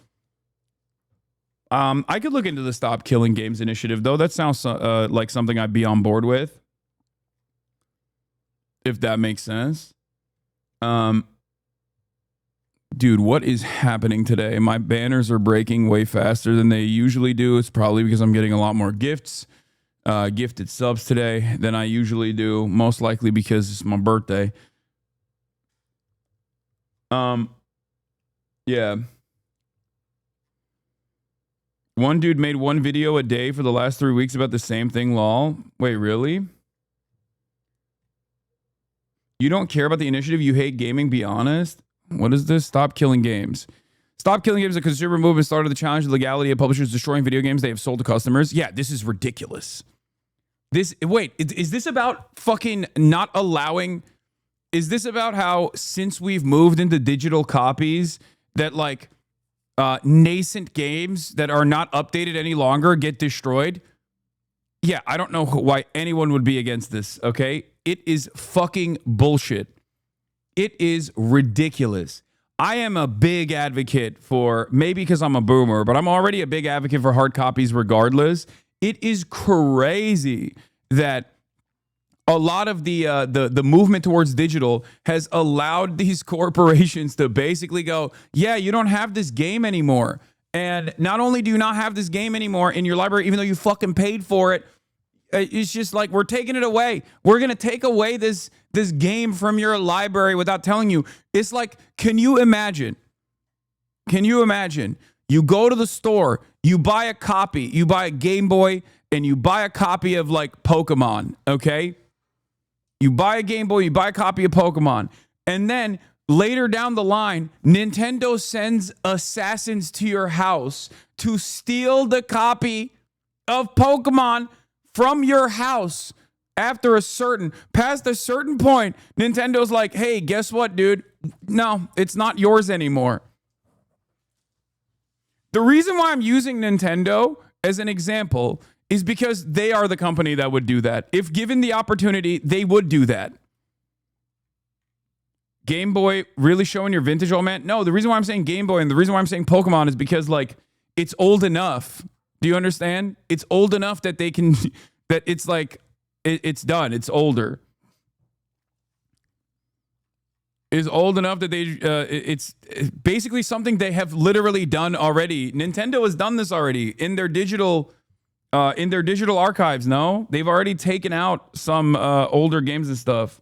S1: I could look into the Stop Killing Games initiative though. That sounds like something I'd be on board with, if that makes sense. Dude, what is happening today? My banners are breaking way faster than they usually do. It's probably because I'm getting a lot more gifted subs today than I usually do. Most likely because it's my birthday. Yeah. One dude made one video a day for the last 3 weeks about the same thing, lol. Wait, really? You don't care about the initiative? You hate gaming? Be honest. What is this? Stop Killing Games. Stop Killing Games, a consumer movement started the challenge of legality of publishers destroying video games they have sold to customers. Yeah, this is ridiculous. Wait, is this about fucking not allowing... Is this about how since we've moved into digital copies that like nascent games that are not updated any longer get destroyed? Yeah, I don't know why anyone would be against this, okay? It is fucking bullshit. It is ridiculous. I am a big advocate for, maybe because I'm a boomer, but I'm already a big advocate for hard copies regardless. It is crazy that a lot of the movement towards digital has allowed these corporations to basically go, yeah, you don't have this game anymore. And not only do you not have this game anymore in your library, even though you fucking paid for it, it's just like, we're taking it away. We're going to take away this game from your library without telling you. It's like, can you imagine? You go to the store, you buy a copy, you buy a Game Boy, and you buy a copy of like Pokemon, okay? You buy a Game Boy, you buy a copy of Pokemon, and then later down the line, Nintendo sends assassins to your house to steal the copy of Pokemon from your house. Past a certain point, Nintendo's like, hey, guess what, dude? No, it's not yours anymore. The reason why I'm using Nintendo as an example is because they are the company that would do that. If given the opportunity, they would do that. Game Boy, really showing your vintage, old man? No, the reason why I'm saying Game Boy and the reason why I'm saying Pokemon is because, like, it's old enough. Do you understand? It's old enough that they can, that it's like, it's done. It's older. Is old enough that they, it's basically something they have literally done already. Nintendo has done this already in their digital archives. No, they've already taken out some older games and stuff.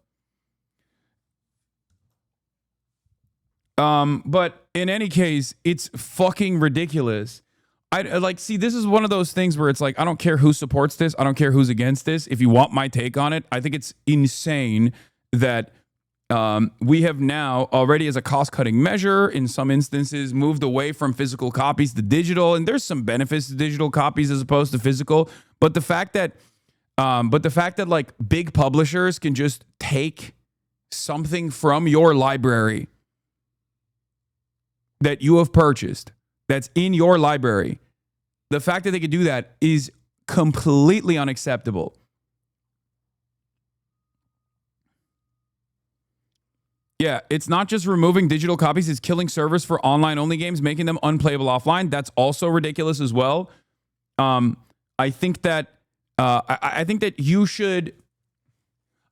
S1: But in any case, it's fucking ridiculous. See, this is one of those things where it's like, I don't care who supports this. I don't care who's against this. If you want my take on it, I think it's insane that we have now already, as a cost-cutting measure, in some instances, moved away from physical copies to digital. And there's some benefits to digital copies as opposed to physical. But the fact that like big publishers can just take something from your library that you have purchased, that's in your library, the fact that they could do that is completely unacceptable. Yeah, it's not just removing digital copies, it's killing servers for online-only games, making them unplayable offline. That's also ridiculous as well. I think that you should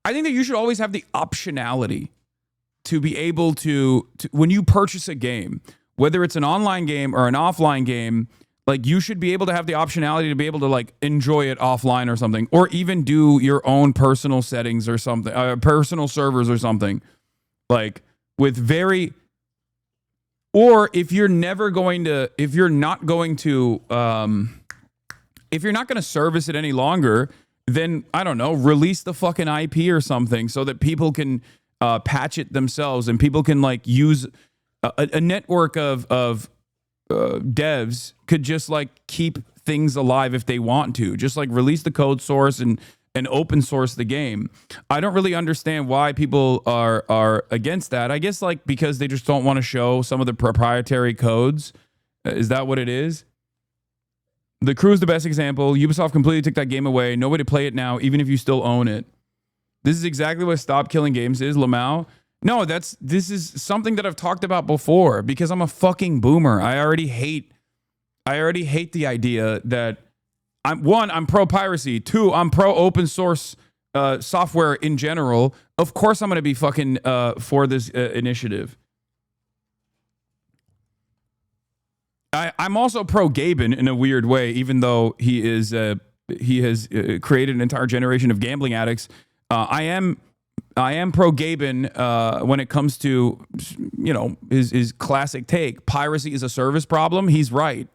S1: always have the optionality to be able to when you purchase a game, whether it's an online game or an offline game, like you should be able to have the optionality to be able to like enjoy it offline or something, or even do your own personal settings or something, personal servers or something, like with very, or if you're not going to service it any longer, then I don't know, release the fucking IP or something so that people can patch it themselves and people can like use a network of devs could just like keep things alive if they want to, just like release the code source and open source the game. I don't really understand why people are against that. I guess like because they just don't want to show some of the proprietary codes. Is that what it is? The Crew is the best example. Ubisoft completely took that game away. Nobody play it now, even if you still own it. This is exactly what Stop Killing Games is, Lamau. No, this is something that I've talked about before because I'm a fucking boomer. I already hate the idea that I'm pro piracy. 2, I'm pro open source software in general. Of course, I'm going to be fucking for this initiative. I'm also pro Gaben in a weird way, even though he has created an entire generation of gambling addicts. I am pro Gaben when it comes to, you know, his classic take. Piracy is a service problem. He's right.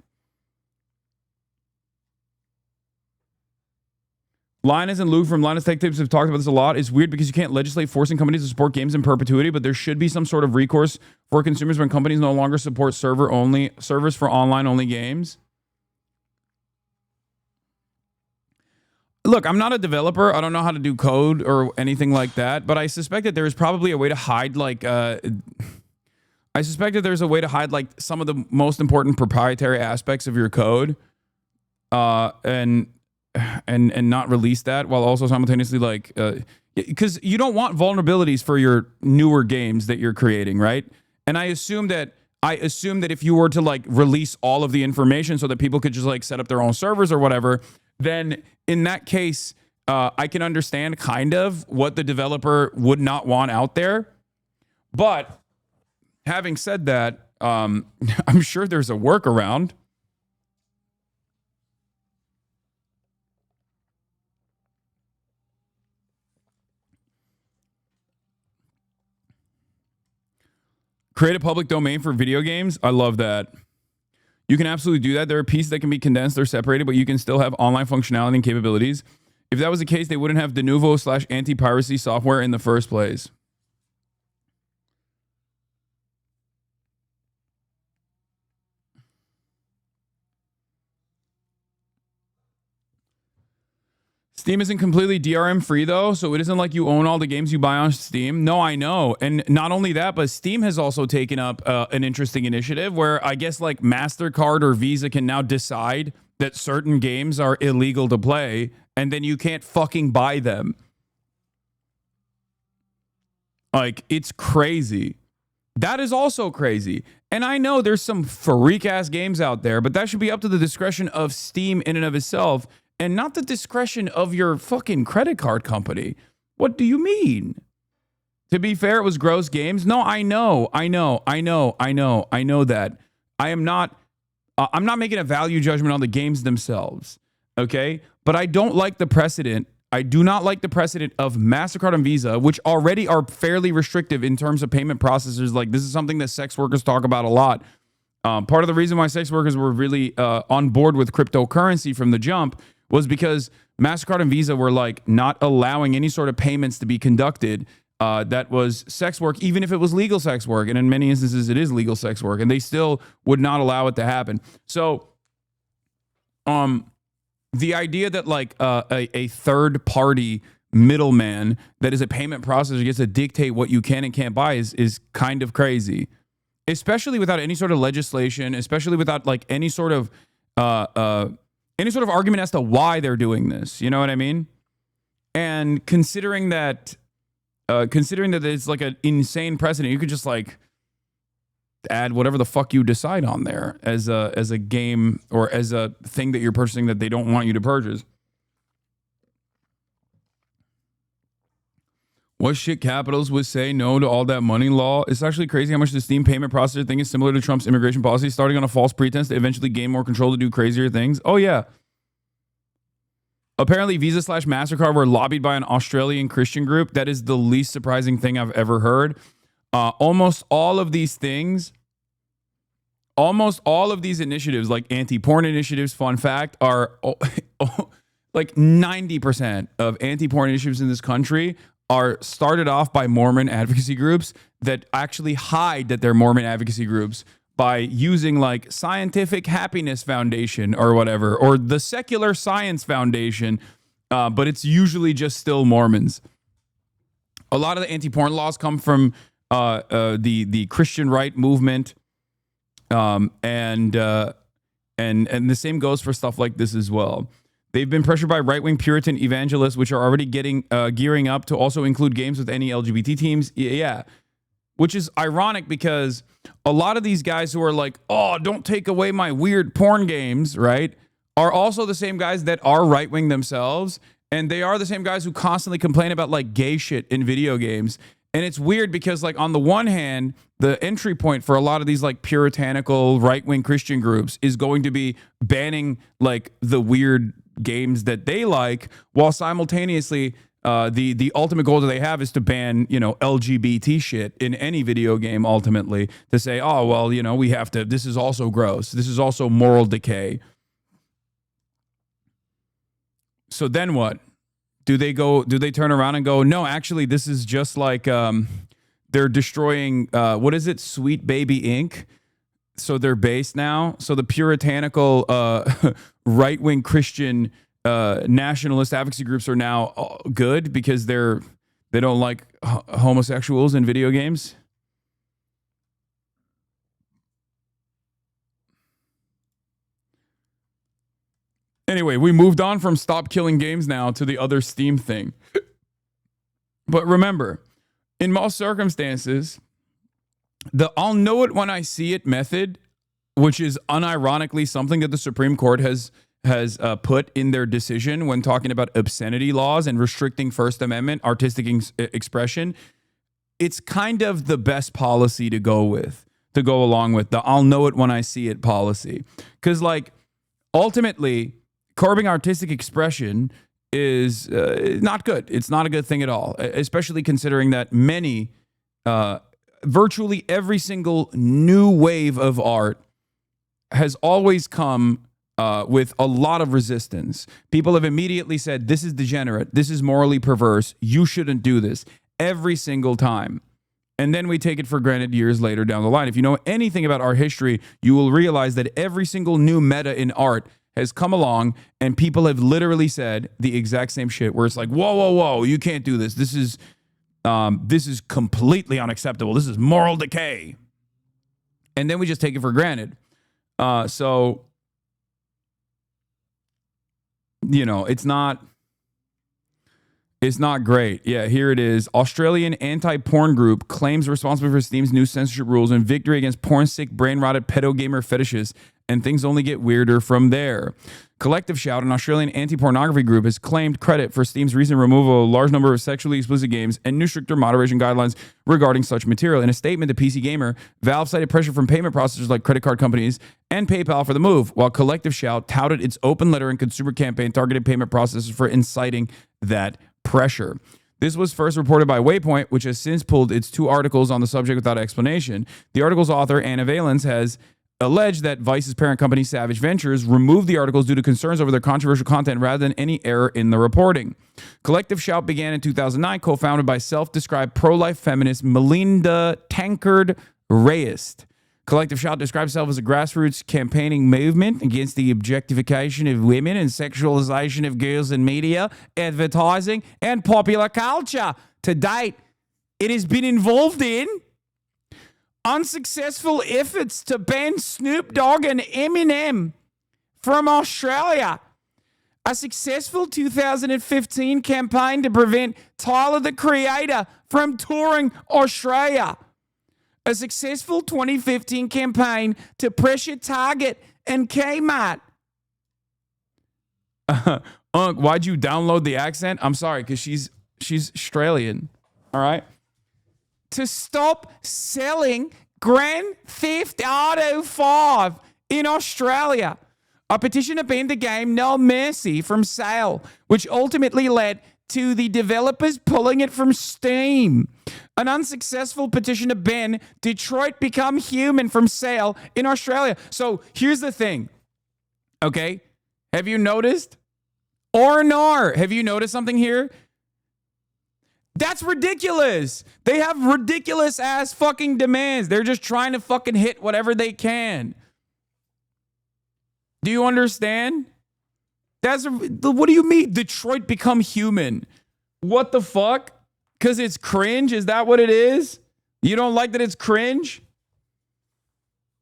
S1: Linus and Luke from Linus Tech Tips have talked about this a lot. It's weird because you can't legislate forcing companies to support games in perpetuity, but there should be some sort of recourse for consumers when companies no longer support servers for online-only games. Look, I'm not a developer. I don't know how to do code or anything like that, but I suspect that there is probably a way to hide like some of the most important proprietary aspects of your code, and not release that while also simultaneously like because you don't want vulnerabilities for your newer games that you're creating, right? And I assume that if you were to like release all of the information so that people could just like set up their own servers or whatever, then in that case, I can understand kind of what the developer would not want out there. But having said that, I'm sure there's a workaround. Create a public domain for video games. I love that. You can absolutely do that. There are pieces that can be condensed or separated, but you can still have online functionality and capabilities. If that was the case, they wouldn't have Denuvo/anti-piracy software in the first place. Steam isn't completely DRM free though, so it isn't like you own all the games you buy on Steam. No, I know. And not only that, but Steam has also taken up an interesting initiative where I guess like MasterCard or Visa can now decide that certain games are illegal to play and then you can't fucking buy them. Like, it's crazy. That is also crazy. And I know there's some freak ass games out there, but that should be up to the discretion of Steam in and of itself. And not the discretion of your fucking credit card company. What do you mean? To be fair, it was gross games. No, I know that. I'm not making a value judgment on the games themselves. Okay? But I don't like the precedent. I do not like the precedent of MasterCard and Visa, which already are fairly restrictive in terms of payment processors. Like, this is something that sex workers talk about a lot. Part of the reason why sex workers were really on board with cryptocurrency from the jump was because MasterCard and Visa were like not allowing any sort of payments to be conducted that was sex work, even if it was legal sex work. And in many instances, it is legal sex work, and they still would not allow it to happen. So the idea that like a third party middleman that is a payment processor gets to dictate what you can and can't buy is kind of crazy, especially without any sort of legislation, especially without like any sort of argument as to why they're doing this. You know what I mean? And considering that it's like an insane precedent, you could just like add whatever the fuck you decide on there as a game or as a thing that you're purchasing that they don't want you to purchase. What shit capitals would say no to all that money law? It's actually crazy how much the Steam payment processor thing is similar to Trump's immigration policy, starting on a false pretense to eventually gain more control to do crazier things. Oh, yeah. Apparently, Visa/MasterCard were lobbied by an Australian Christian group. That is the least surprising thing I've ever heard. Almost all of these initiatives, like anti-porn initiatives, fun fact, are like 90% of anti-porn initiatives in this country are started off by Mormon advocacy groups that actually hide that they're Mormon advocacy groups by using like Scientific Happiness Foundation or whatever, or the Secular Science Foundation, but it's usually just still Mormons. A lot of the anti-porn laws come from the Christian right movement, and the same goes for stuff like this as well. They've been pressured by right-wing Puritan evangelists, which are already gearing up to also include games with any LGBT teams. Yeah, which is ironic because a lot of these guys who are like, oh, don't take away my weird porn games, right, are also the same guys that are right-wing themselves. And they are the same guys who constantly complain about like gay shit in video games. And it's weird because like on the one hand, the entry point for a lot of these like puritanical right-wing Christian groups is going to be banning like the weird games that they like, while simultaneously the ultimate goal that they have is to ban, you know, LGBT shit in any video game ultimately, to say, oh, well, you know, we have to, this is also gross. This is also moral decay. So then what? Do they turn around and go, no, actually, this is just like they're destroying, what is it? Sweet Baby Inc. So they're based now. So the puritanical right-wing Christian nationalist advocacy groups are now good because they don't like homosexuals in video games. Anyway, we moved on from stop killing games now to the other Steam thing. But remember, in most circumstances, the I'll know it when I see it method, which is unironically something that the Supreme Court has put in their decision when talking about obscenity laws and restricting First Amendment artistic expression, it's kind of the best policy to go along with the I'll know it when I see it policy. Because like ultimately, curbing artistic expression is not good. It's not a good thing at all, especially considering that many, virtually every single new wave of art has always come with a lot of resistance. People have immediately said, this is degenerate, this is morally perverse, you shouldn't do this, every single time. And then we take it for granted years later down the line. If you know anything about art history, you will realize that every single new meta in art has come along and people have literally said the exact same shit where it's like, whoa, whoa, whoa, you can't do this. This is completely unacceptable. This is moral decay. And then we just take it for granted. So, you know, it's not great. Yeah, here it is. Australian anti-porn group claims responsibility for Steam's new censorship rules and victory against porn-sick, brain-rotted pedo gamer fetishists. And things only get weirder from there. Collective Shout, an Australian anti-pornography group, has claimed credit for Steam's recent removal of a large number of sexually explicit games and new stricter moderation guidelines regarding such material. In a statement to PC Gamer, Valve cited pressure from payment processors like credit card companies and PayPal for the move, while Collective Shout touted its open letter and consumer campaign targeted payment processors for inciting that pressure. This was first reported by Waypoint, which has since pulled its 2 articles on the subject without explanation. The article's author, Anna Valens, has alleged that Vice's parent company, Savage Ventures, removed the articles due to concerns over their controversial content rather than any error in the reporting. Collective Shout began in 2009, co-founded by self-described pro-life feminist Melinda Tankard Reyes. Collective Shout describes itself as a grassroots campaigning movement against the objectification of women and sexualization of girls in media, advertising, and popular culture. To date, it has been involved in unsuccessful efforts to ban Snoop Dogg and Eminem from Australia, a successful 2015 campaign to prevent Tyler, the Creator, from touring Australia, a successful 2015 campaign to pressure Target and Kmart. Unc, why'd you download the accent? I'm sorry, because she's Australian, all right? To stop selling Grand Theft Auto 5 in Australia. A petition to ban the game No Mercy from sale, which ultimately led to the developers pulling it from Steam. An unsuccessful petition to ban Detroit Become Human from sale in Australia. So here's the thing, okay? Have you noticed? Or nor, have you noticed something here? That's ridiculous. They have ridiculous ass fucking demands. They're just trying to fucking hit whatever they can. Do you understand? What do you mean Detroit Become Human? What the fuck? Because it's cringe? Is that what it is? You don't like that it's cringe?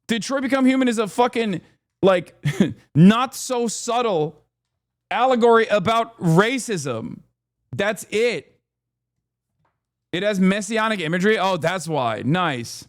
S1: Detroit Become Human is a fucking, like, not so subtle allegory about racism. That's it. It has messianic imagery. Oh, that's why. Nice.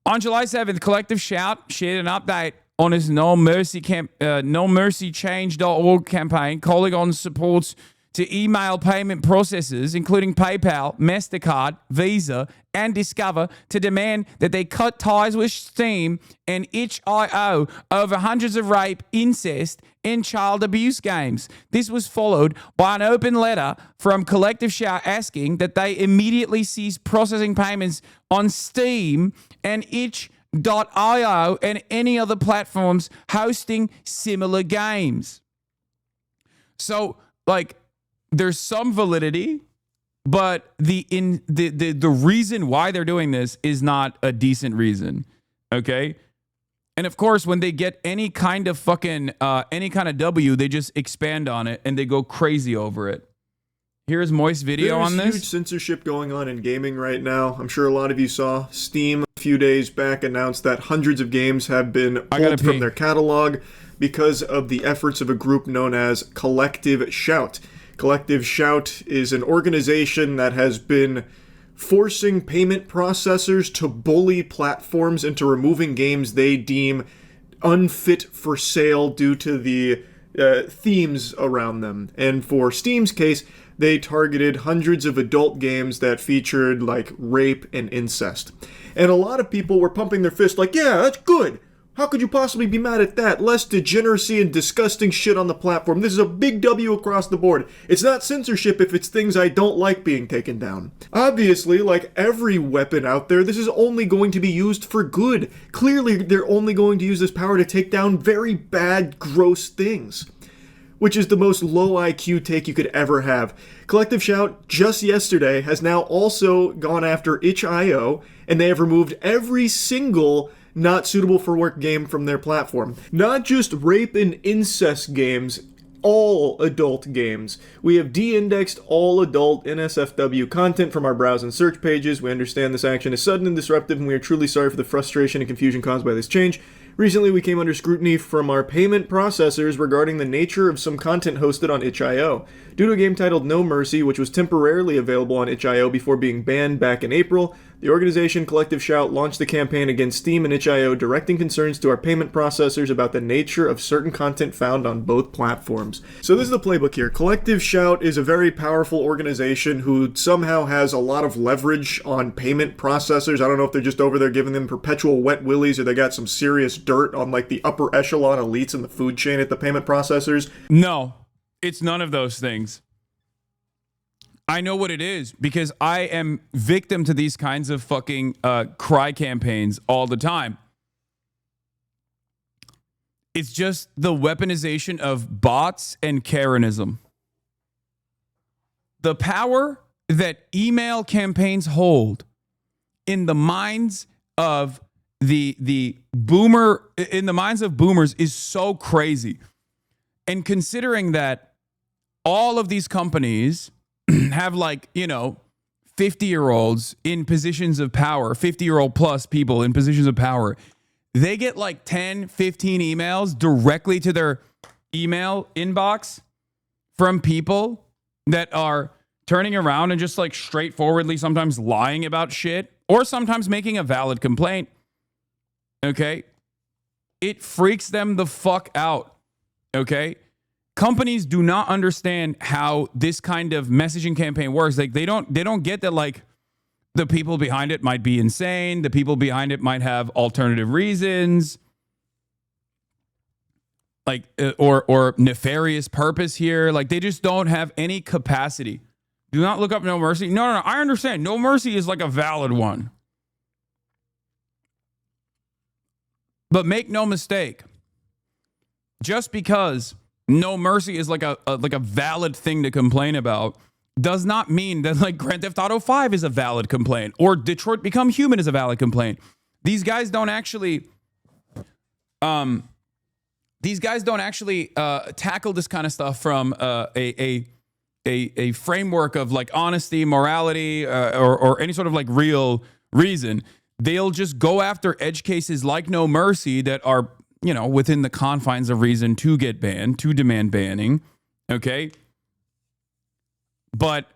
S1: On July 7th, Collective Shout shared an update on his No Mercy Change.org campaign, calling on supports to email payment processors, including PayPal, MasterCard, Visa, and Discover, to demand that they cut ties with Steam and itch.io over hundreds of rape, incest, and child abuse games. This was followed by an open letter from Collective Shout asking that they immediately cease processing payments on Steam and itch.io and any other platforms hosting similar games. So, like, there's some validity, but the reason why they're doing this is not a decent reason, okay? And of course, when they get any kind of fucking any kind of W, they just expand on it and they go crazy over it. Here's Moist video on this.
S13: There's huge censorship going on in gaming right now. I'm sure a lot of you saw Steam a few days back announced that hundreds of games have been pulled from their catalog because of the efforts of a group known as Collective Shout. Collective Shout is an organization that has been forcing payment processors to bully platforms into removing games they deem unfit for sale due to the themes around them. And for Steam's case, they targeted hundreds of adult games that featured, like, rape and incest. And a lot of people were pumping their fist like, yeah, that's good. How could you possibly be mad at that? Less degeneracy and disgusting shit on the platform. This is a big W across the board. It's not censorship if it's things I don't like being taken down. Obviously, like every weapon out there, this is only going to be used for good. Clearly, they're only going to use this power to take down very bad, gross things, which is the most low IQ take you could ever have. Collective Shout, just yesterday, has now also gone after itch.io, and they have removed every single not suitable for work game from their platform. Not just rape and incest games, all adult games. We have de-indexed all adult NSFW content from our browse and search pages. We understand this action is sudden and disruptive, and we are truly sorry for the frustration and confusion caused by this change. Recently, we came under scrutiny from our payment processors regarding the nature of some content hosted on itch.io. Due to a game titled No Mercy, which was temporarily available on itch.io before being banned back in April, the organization Collective Shout launched a campaign against Steam and itch.io, directing concerns to our payment processors about the nature of certain content found on both platforms. So this is the playbook here. Collective Shout is a very powerful organization who somehow has a lot of leverage on payment processors. I don't know if they're just over there giving them perpetual wet willies or they got some serious dirt on, like, the upper echelon elites in the food chain at the payment processors.
S1: No, it's none of those things. I know what it is because I am victim to these kinds of fucking cry campaigns all the time. It's just the weaponization of bots and Karenism. The power that email campaigns hold in the minds of the boomers is so crazy. And considering that all of these companies have, like, 50-year-olds in positions of power, 50-year-old plus people in positions of power, they get like 10, 15 emails directly to their email inbox from people that are turning around and just, like, straightforwardly sometimes lying about shit or sometimes making a valid complaint. Okay? It freaks them the fuck out. Okay? Companies do not understand how this kind of messaging campaign works. Like, they don't get that, like, the people behind it might be insane. The people behind it might have alternative reasons, like, or nefarious purpose here. Like, they just don't have any capacity. Do not look up No Mercy. No. I understand. No Mercy is, like, a valid one. But make no mistake, just because No Mercy is like a valid thing to complain about does not mean that like Grand Theft Auto 5 is a valid complaint or Detroit Become Human is a valid complaint. These guys don't actually tackle this kind of stuff from a framework of like honesty, morality, or any sort of like real reason. They'll just go after edge cases like No Mercy that are, you know, within the confines of reason to get banned, to demand banning. Okay. But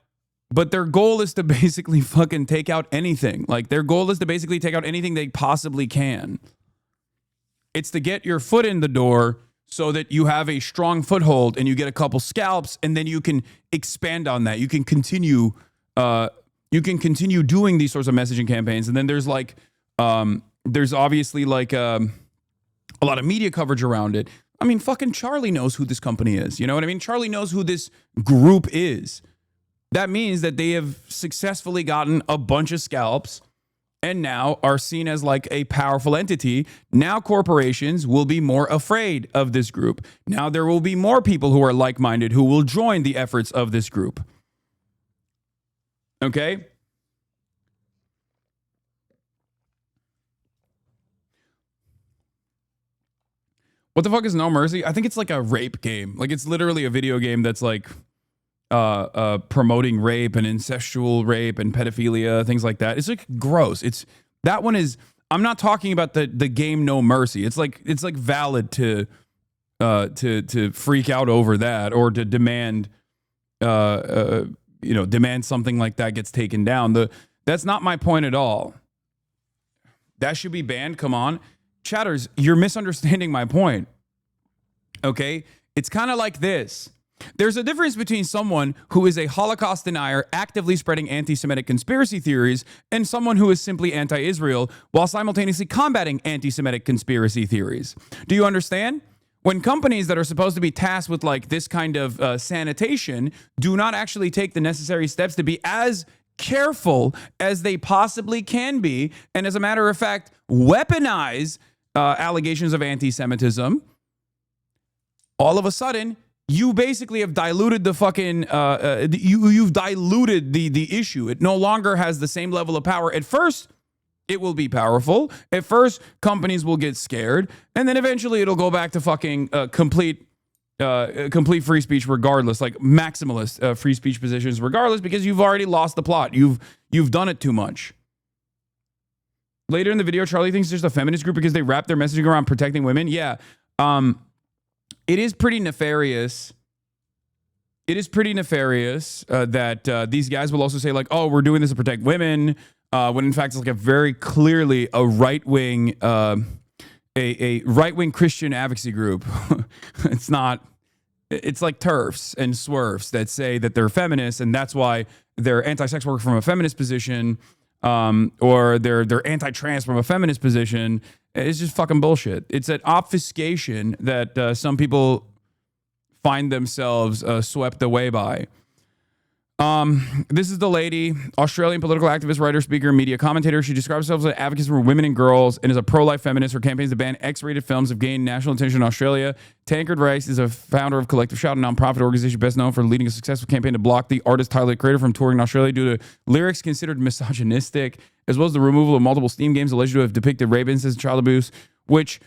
S1: their goal is to basically fucking take out anything. Like their goal is to basically take out anything they possibly can. It's to get your foot in the door so that you have a strong foothold and you get a couple scalps, and then you can expand on that. You can continue doing these sorts of messaging campaigns. And then there's like there's obviously like a lot of media coverage around it. I mean, fucking Charlie knows who this company is. You know what I mean? Charlie knows who this group is. That means that they have successfully gotten a bunch of scalps and now are seen as like a powerful entity. Now corporations will be more afraid of this group. Now there will be more people who are like-minded who will join the efforts of this group. Okay? What the fuck is No Mercy? I think it's like a rape game. Like it's literally a video game that's like promoting rape and incestual rape and pedophilia, things like that. It's like gross. That one is. I'm not talking about the game No Mercy. It's like valid to freak out over that or to demand demand something like that gets taken down. That's not my point at all. That should be banned. Come on, chatters, you're misunderstanding my point. Okay, it's kind of like this. There's a difference between someone who is a Holocaust denier actively spreading anti-Semitic conspiracy theories and someone who is simply anti-Israel while simultaneously combating anti-Semitic conspiracy theories. Do you understand? When companies that are supposed to be tasked with like this kind of sanitation do not actually take the necessary steps to be as careful as they possibly can be, and as a matter of fact, weaponize allegations of anti-Semitism, all of a sudden, you basically have diluted the fucking, you've diluted the issue. It no longer has the same level of power. At first, it will be powerful. At first, companies will get scared. And then eventually it'll go back to fucking complete free speech regardless, like maximalist free speech positions regardless, because you've already lost the plot. You've done it too much. Later in the video, Charlie thinks there's a feminist group because they wrap their messaging around protecting women. Yeah. It is pretty nefarious. It is pretty nefarious that these guys will also say like, "Oh, we're doing this to protect women," when in fact it's like a very clearly a right-wing, a right-wing Christian advocacy group. It's not. It's like TERFs and SWERFs that say that they're feminists and that's why they're anti-sex work from a feminist position, or they're anti-trans from a feminist position. It's just fucking bullshit. It's an obfuscation that some people find themselves swept away by. This is the lady, Australian political activist, writer, speaker, media commentator. She describes herself as an advocate for women and girls and is a pro-life feminist. Her campaigns to ban X-rated films have gained national attention in Australia. Tancred Rice is a founder of Collective Shout, a nonprofit organization best known for leading a successful campaign to block the artist Tyler the Creator from touring in Australia due to lyrics considered misogynistic, as well as the removal of multiple Steam games alleged to have depicted rape, incest, and child abuse, which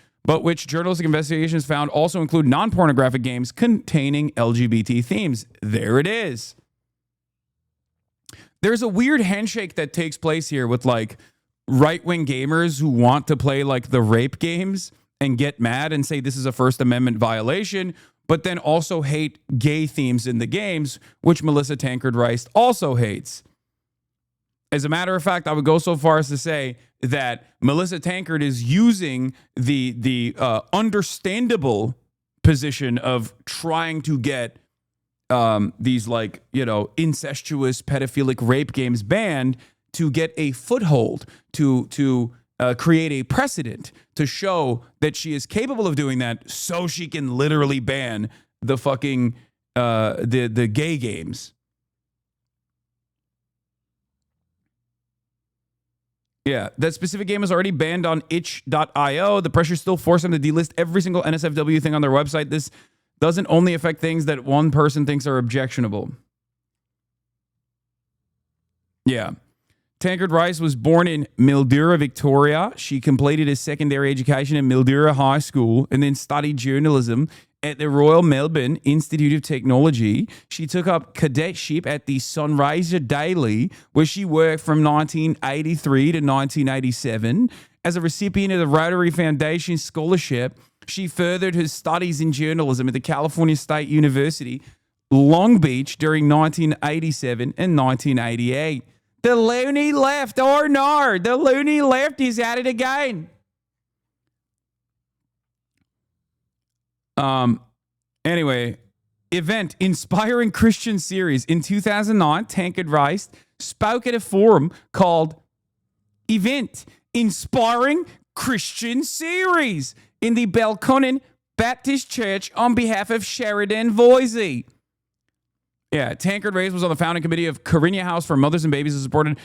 S1: journalistic investigations found also include non-pornographic games containing LGBT themes. There it is. There's a weird handshake that takes place here with like right-wing gamers who want to play like the rape games and get mad and say this is a First Amendment violation, but then also hate gay themes in the games, which Melissa Tancred Rice also hates. As a matter of fact, I would go so far as to say that Melissa Tancred is using the understandable position of trying to get these like, incestuous pedophilic rape games banned to get a foothold, to create a precedent, to show that she is capable of doing that so she can literally ban the fucking the gay games. Yeah, that specific game is already banned on itch.io. The pressure still forced them to delist every single NSFW thing on their website. This doesn't only affect things that one person thinks are objectionable. Yeah. Tancred Rice was born in Mildura, Victoria. She completed his secondary education in Mildura High School and then studied journalism at the Royal Melbourne Institute of Technology. She took up cadetship at the Sunraysia Daily, where she worked from 1983 to 1987. As a recipient of the Rotary Foundation Scholarship, she furthered her studies in journalism at the California State University, Long Beach, during 1987 and 1988. The loony left, or no, the loony left is at it again. Anyway, event Inspiring Christian Series. In 2009, Tancred Rice spoke at a forum called Event Inspiring Christian Series in the Belconnen Baptist Church on behalf of Sheridan Voisey. Yeah, Tancred Rice was on the founding committee of Carinia House for Mothers and Babies and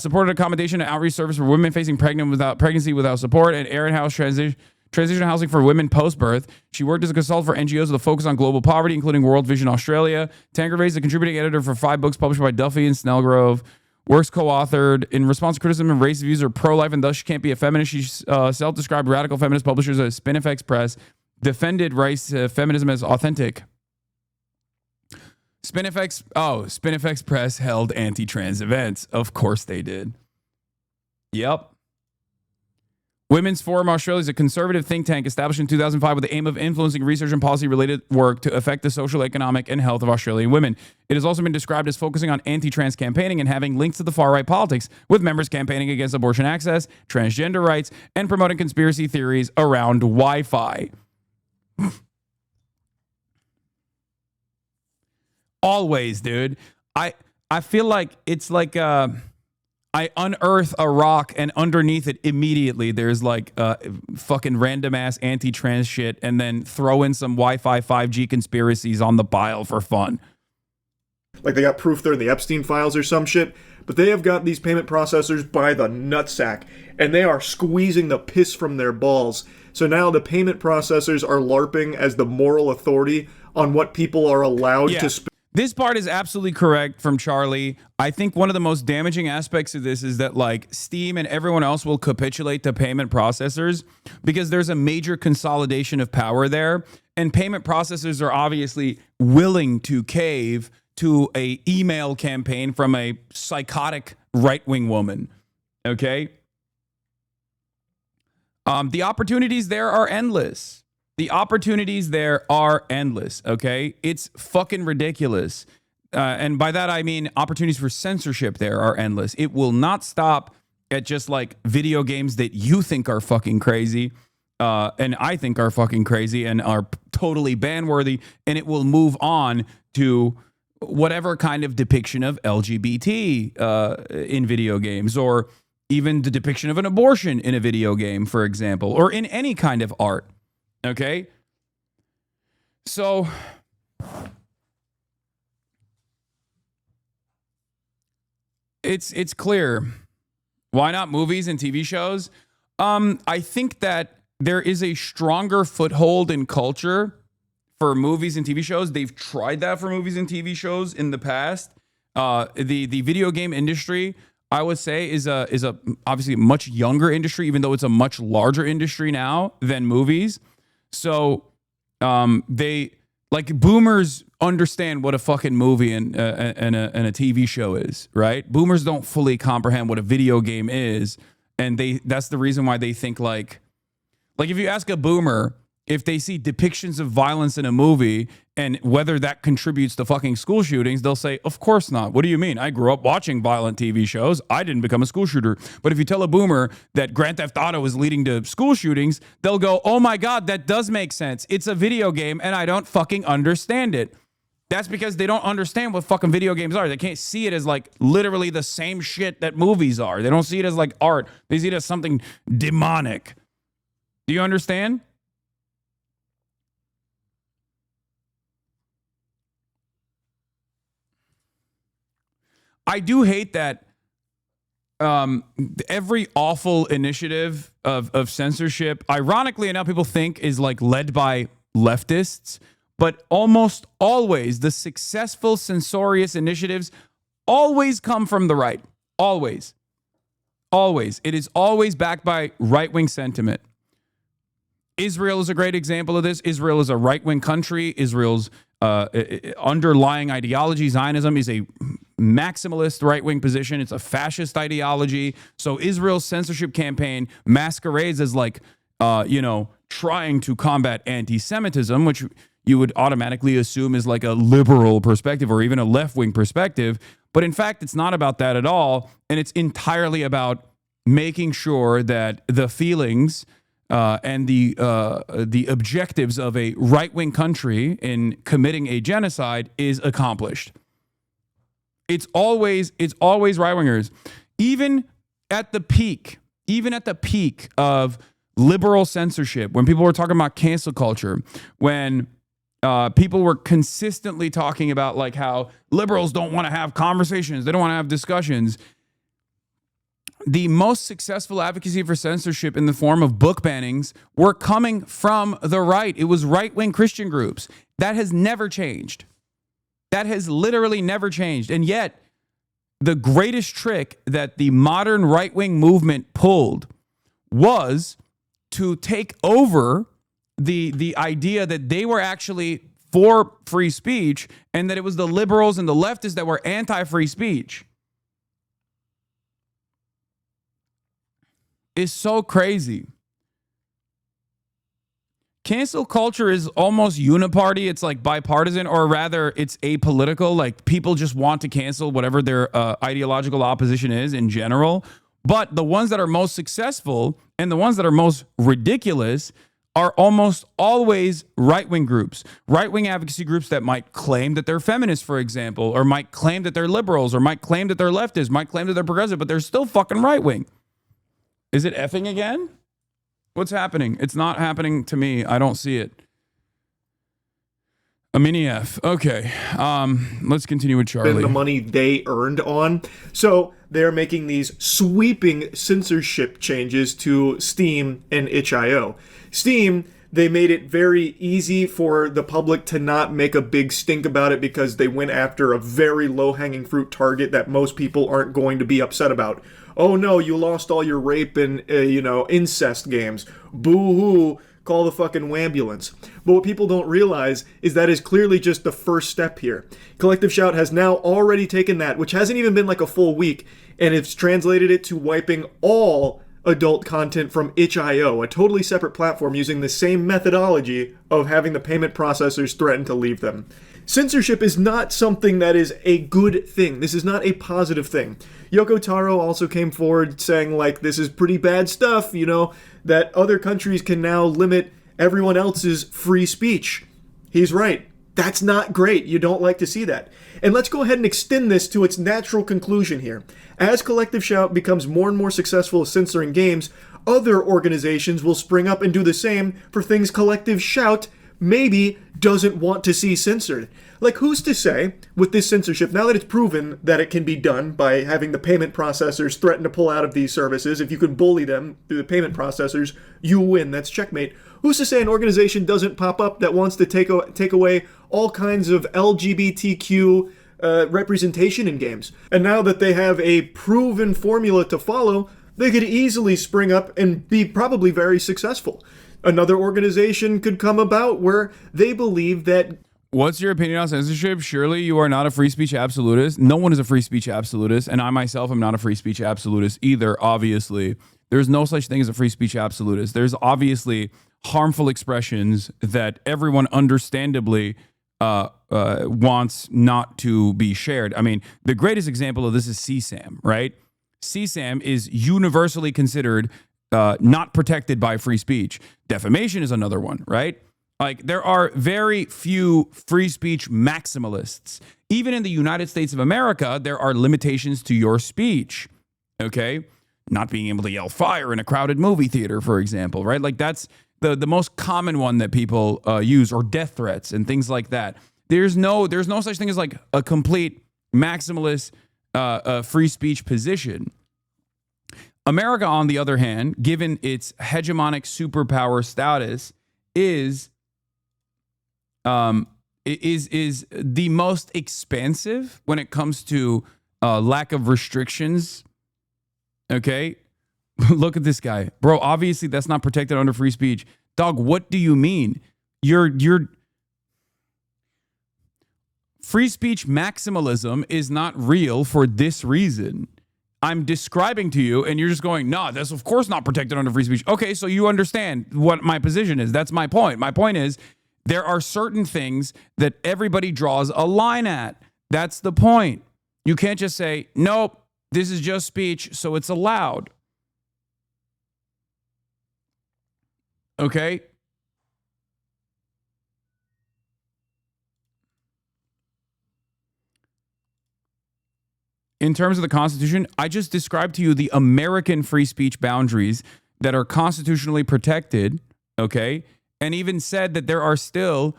S1: supported accommodation and outreach service for women facing pregnancy without support, and Erin House transition housing for women post-birth. She worked as a consultant for NGOs with a focus on global poverty, including World Vision Australia. Tancred Rice is a contributing editor for 5 books published by Duffy and Snellgrove. Works co-authored in response to criticism and race views are pro-life and thus she can't be a feminist. She self-described radical feminist publishers at SpinFX Press, defended Rice feminism as authentic. SpinFX Press held anti-trans events. Of course they did. Yep. Women's Forum Australia is a conservative think tank established in 2005 with the aim of influencing research and policy-related work to affect the social, economic, and health of Australian women. It has also been described as focusing on anti-trans campaigning and having links to the far-right politics, with members campaigning against abortion access, transgender rights, and promoting conspiracy theories around Wi-Fi. Always, dude. I feel like it's like I unearth a rock and underneath it immediately there's like fucking random ass anti-trans shit, and then throw in some Wi-Fi 5G conspiracies on the pile for fun.
S13: Like they got proof they're in the Epstein files or some shit, but they have got these payment processors by the nutsack, and they are squeezing the piss from their balls. So now the payment processors are LARPing as the moral authority on what people are allowed to spend.
S1: This part is absolutely correct from Charlie. I think one of the most damaging aspects of this is that like Steam and everyone else will capitulate to payment processors because there's a major consolidation of power there. And payment processors are obviously willing to cave to a email campaign from a psychotic right-wing woman. Okay? The opportunities there are endless. The opportunities there are endless, okay? It's fucking ridiculous. And by that, I mean opportunities for censorship there are endless. It will not stop at just like video games that you think are fucking crazy and I think are fucking crazy and are totally ban-worthy, and it will move on to whatever kind of depiction of LGBT in video games, or even the depiction of an abortion in a video game, for example, or in any kind of art. Okay, so it's clear. Why not movies and TV shows? I think that there is a stronger foothold in culture for movies and TV shows. They've tried that for movies and TV shows in the past. The video game industry, I would say, is a obviously a much younger industry, even though it's a much larger industry now than movies. So they, like, boomers understand what a fucking movie and a TV show is, right? Boomers don't fully comprehend what a video game is, and that's the reason why they think like if you ask a boomer if they see depictions of violence in a movie and whether that contributes to fucking school shootings, they'll say, of course not. What do you mean? I grew up watching violent TV shows. I didn't become a school shooter. But if you tell a boomer that Grand Theft Auto is leading to school shootings, they'll go, oh my God, that does make sense. It's a video game and I don't fucking understand it. That's because they don't understand what fucking video games are. They can't see it as like literally the same shit that movies are. They don't see it as like art. They see it as something demonic. Do you understand? I do hate that every awful initiative of censorship, ironically enough, people think is like led by leftists, but almost always the successful censorious initiatives always come from the right. Always. Always. It is always backed by right-wing sentiment. Israel is a great example of this. Israel is a right-wing country. Israel's underlying ideology, Zionism, is a maximalist right-wing position. It's a fascist ideology. So Israel's censorship campaign masquerades as like, trying to combat anti-Semitism, which you would automatically assume is like a liberal perspective or even a left-wing perspective. But in fact, it's not about that at all. And it's entirely about making sure that the feelings and the objectives of a right-wing country in committing a genocide is accomplished. It's always right-wingers. Even at the peak of liberal censorship, when people were talking about cancel culture, when people were consistently talking about like how liberals don't want to have conversations, they don't want to have discussions. The most successful advocacy for censorship in the form of book bannings were coming from the right. It was right-wing Christian groups. That has never changed. That has literally never changed. And yet, the greatest trick that the modern right-wing movement pulled was to take over the idea that they were actually for free speech and that it was the liberals and the leftists that were anti-free speech. Is so crazy. Cancel culture is almost uniparty. It's like bipartisan, or rather it's apolitical. Like people just want to cancel whatever their ideological opposition is in general. But the ones that are most successful and the ones that are most ridiculous are almost always right-wing groups, right-wing advocacy groups that might claim that they're feminists, for example, or might claim that they're liberals, or might claim that they're leftists, might claim that they're progressive, but they're still fucking right-wing. Is it effing again? What's happening? It's not happening to me. I don't see it. A mini F. Okay. Let's continue with Charlie.
S13: The money they earned on. So they're making these sweeping censorship changes to Steam and itch.io. Steam, they made it very easy for the public to not make a big stink about it because they went after a very low-hanging fruit target that most people aren't going to be upset about. Oh no, you lost all your rape and, incest games. Boo-hoo, call the fucking ambulance. But what people don't realize is that is clearly just the first step here. Collective Shout has now already taken that, which hasn't even been like a full week, and it's translated it to wiping all adult content from itch.io, a totally separate platform using the same methodology of having the payment processors threaten to leave them. Censorship is not something that is a good thing. This is not a positive thing. Yoko Taro also came forward saying, like, this is pretty bad stuff, that other countries can now limit everyone else's free speech. He's right. That's not great. You don't like to see that. And let's go ahead and extend this to its natural conclusion here. As Collective Shout becomes more and more successful at censoring games, other organizations will spring up and do the same for things Collective Shout maybe doesn't want to see censored. Like, who's to say, with this censorship, now that it's proven that it can be done by having the payment processors threaten to pull out of these services, if you can bully them through the payment processors, you win. That's checkmate. Who's to say an organization doesn't pop up that wants to take away all kinds of LGBTQ representation in games? And now that they have a proven formula to follow, they could easily spring up and be probably very successful. Another organization could come about where they believe that...
S1: What's your opinion on censorship? Surely you are not a free speech absolutist. No one is a free speech absolutist, and I myself am not a free speech absolutist either, obviously. There's no such thing as a free speech absolutist. There's obviously harmful expressions that everyone understandably wants not to be shared. I mean, the greatest example of this is CSAM, right? CSAM is universally considered not protected by free speech. Defamation is another one, right? Like, there are very few free speech maximalists. Even in the United States of America, there are limitations to your speech, okay? Not being able to yell fire in a crowded movie theater, for example, right? Like, that's the most common one that people use, or death threats and things like that. There's no such thing as like a complete maximalist free speech position. America, on the other hand, given its hegemonic superpower status, is the most expansive when it comes to lack of restrictions. Okay, look at this guy, bro. Obviously, that's not protected under free speech. Dog, what do you mean? You're free speech maximalism is not real for this reason. I'm describing to you, and you're just going, no, that's of course not protected under free speech. Okay, so you understand what my position is. That's my point. My point is there are certain things that everybody draws a line at. That's the point. You can't just say, nope, this is just speech, so it's allowed. Okay? In terms of the Constitution, I just described to you the American free speech boundaries that are constitutionally protected, okay? And even said that there is still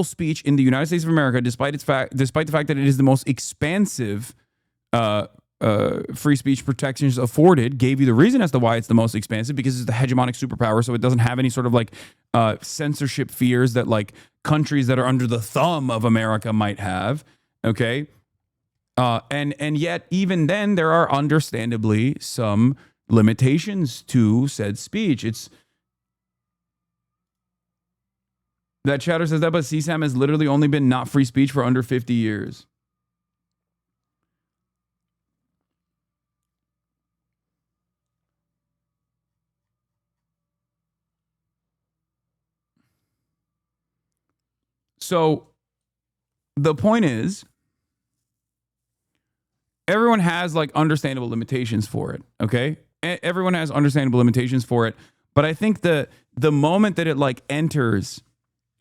S1: speech in the United States of America, despite the fact that it is the most expansive free speech protections afforded. Gave you the reason as to why it's the most expansive, because it's the hegemonic superpower, so it doesn't have any sort of like censorship fears that like countries that are under the thumb of America might have, okay? And yet, even then, there are understandably some limitations to said speech. It's that chatter says that, but CSAM has literally only been not free speech for under 50 years. So the point is, everyone has like understandable limitations for it. Okay. Everyone has understandable limitations for it. But I think the moment that it like enters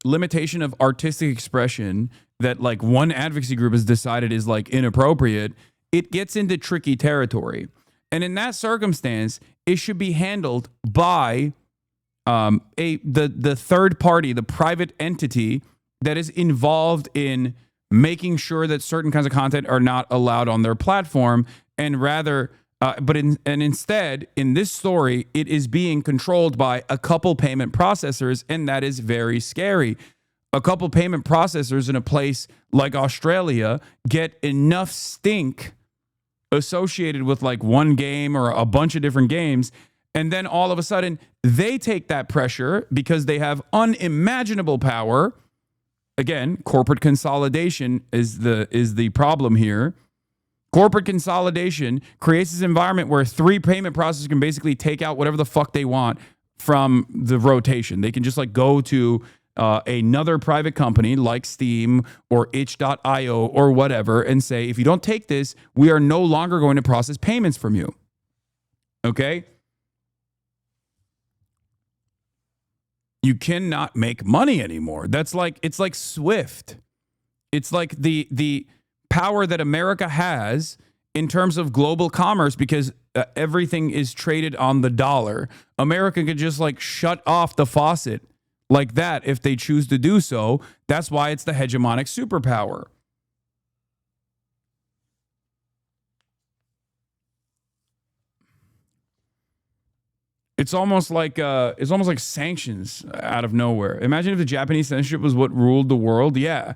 S1: limitation of artistic expression that like one advocacy group has decided is like inappropriate, it gets into tricky territory. And in that circumstance, it should be handled by the third party, the private entity that is involved in making sure that certain kinds of content are not allowed on their platform, and rather, instead, in this story, it is being controlled by a couple payment processors, and that is very scary. A couple payment processors in a place like Australia get enough stink associated with like one game or a bunch of different games, and then all of a sudden, they take that pressure because they have unimaginable power. Again, corporate consolidation is the problem here. Corporate consolidation creates this environment where three payment processors can basically take out whatever the fuck they want from the rotation. They can just like go to another private company like Steam or itch.io or whatever and say, if you don't take this, we are no longer going to process payments from you. Okay? You cannot make money anymore. That's like, it's like Swift. It's like the power that America has in terms of global commerce, because everything is traded on the dollar. America could just like shut off the faucet like that if they choose to do so. That's why it's the hegemonic superpower. It's almost like sanctions out of nowhere. Imagine if the Japanese censorship was what ruled the world. Yeah.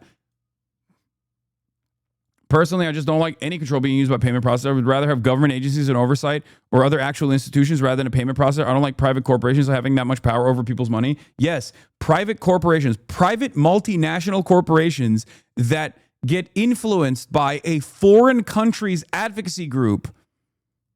S1: Personally, I just don't like any control being used by payment processors. I would rather have government agencies and oversight or other actual institutions rather than a payment processor. I don't like private corporations having that much power over people's money. Yes, private corporations, private multinational corporations that get influenced by a foreign country's advocacy group,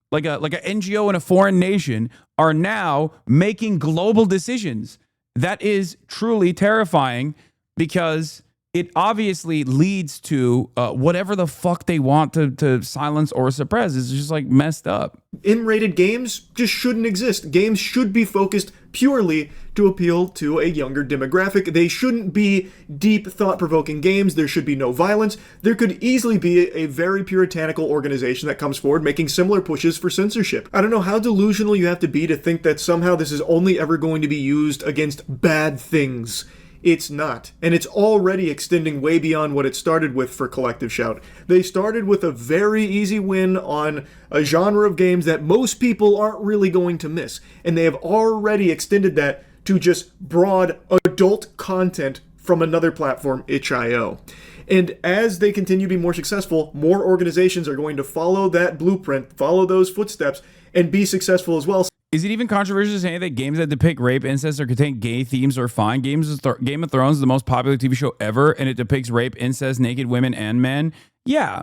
S1: like a NGO in a foreign nation, are now making global decisions. That is truly terrifying, because it obviously leads to whatever the fuck they want to silence or suppress. It's just like messed up.
S13: M-rated games just shouldn't exist. Games should be focused purely to appeal to a younger demographic. They shouldn't be deep, thought-provoking games. There should be no violence. There could easily be a very puritanical organization that comes forward making similar pushes for censorship. I don't know how delusional you have to be to think that somehow this is only ever going to be used against bad things. It's not, and it's already extending way beyond what it started with for Collective Shout. They started with a very easy win on a genre of games that most people aren't really going to miss, and they have already extended that to just broad adult content from another platform, itch.io. And as they continue to be more successful, more organizations are going to follow that blueprint, follow those footsteps, and be successful as well.
S1: Is it even controversial to say that games that depict rape, incest, or contain gay themes are fine? Game of Thrones is the most popular TV show ever, and it depicts rape, incest, naked women, and men. Yeah,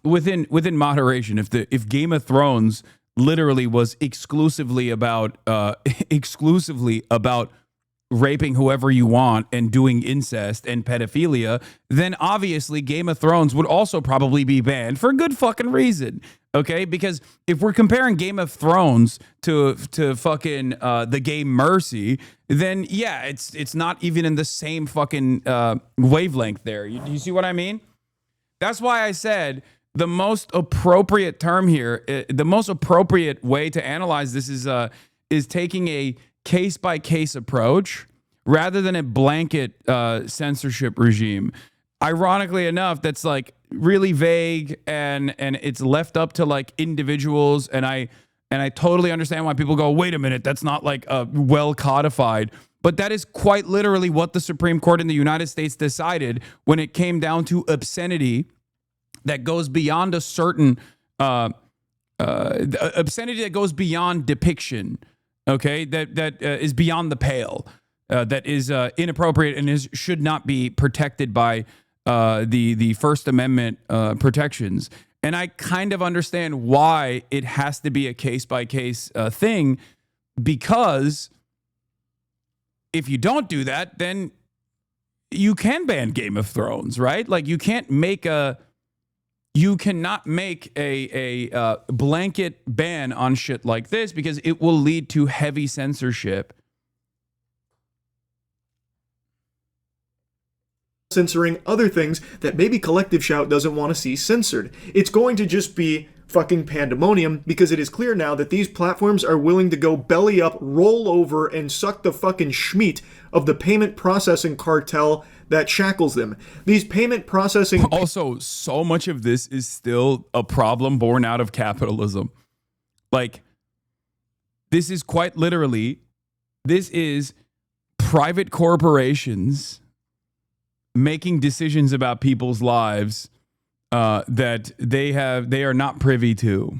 S1: within moderation. If Game of Thrones literally was exclusively about raping whoever you want and doing incest and pedophilia, then obviously Game of Thrones would also probably be banned for good fucking reason. Okay, because if we're comparing Game of Thrones to fucking the game Mercy, then yeah, it's not even in the same fucking wavelength there. You see what I mean? That's why I said the most appropriate term here, the most appropriate way to analyze this is taking a case-by-case approach rather than a blanket censorship regime. Ironically enough, that's like really vague and it's left up to like individuals, and I totally understand why people go, wait a minute, that's not like well codified. But that is quite literally what the Supreme Court in the United States decided when it came down to obscenity that goes beyond a certain obscenity that goes beyond depiction. Okay, that is beyond the pale, that is inappropriate and should not be protected by the First Amendment protections. And I kind of understand why it has to be a case-by-case thing, because if you don't do that, then you can ban Game of Thrones, right? Like you cannot make a blanket ban on shit like this, because it will lead to heavy censorship.
S13: Censoring other things that maybe Collective Shout doesn't want to see censored. It's going to just be fucking pandemonium, because it is clear now that these platforms are willing to go belly up, roll over, and suck the fucking schmeat of the payment processing cartel that shackles them. These payment processing...
S1: Also, so much of this is still a problem born out of capitalism. Like, this is quite literally, this is private corporations making decisions about people's lives that they are not privy to.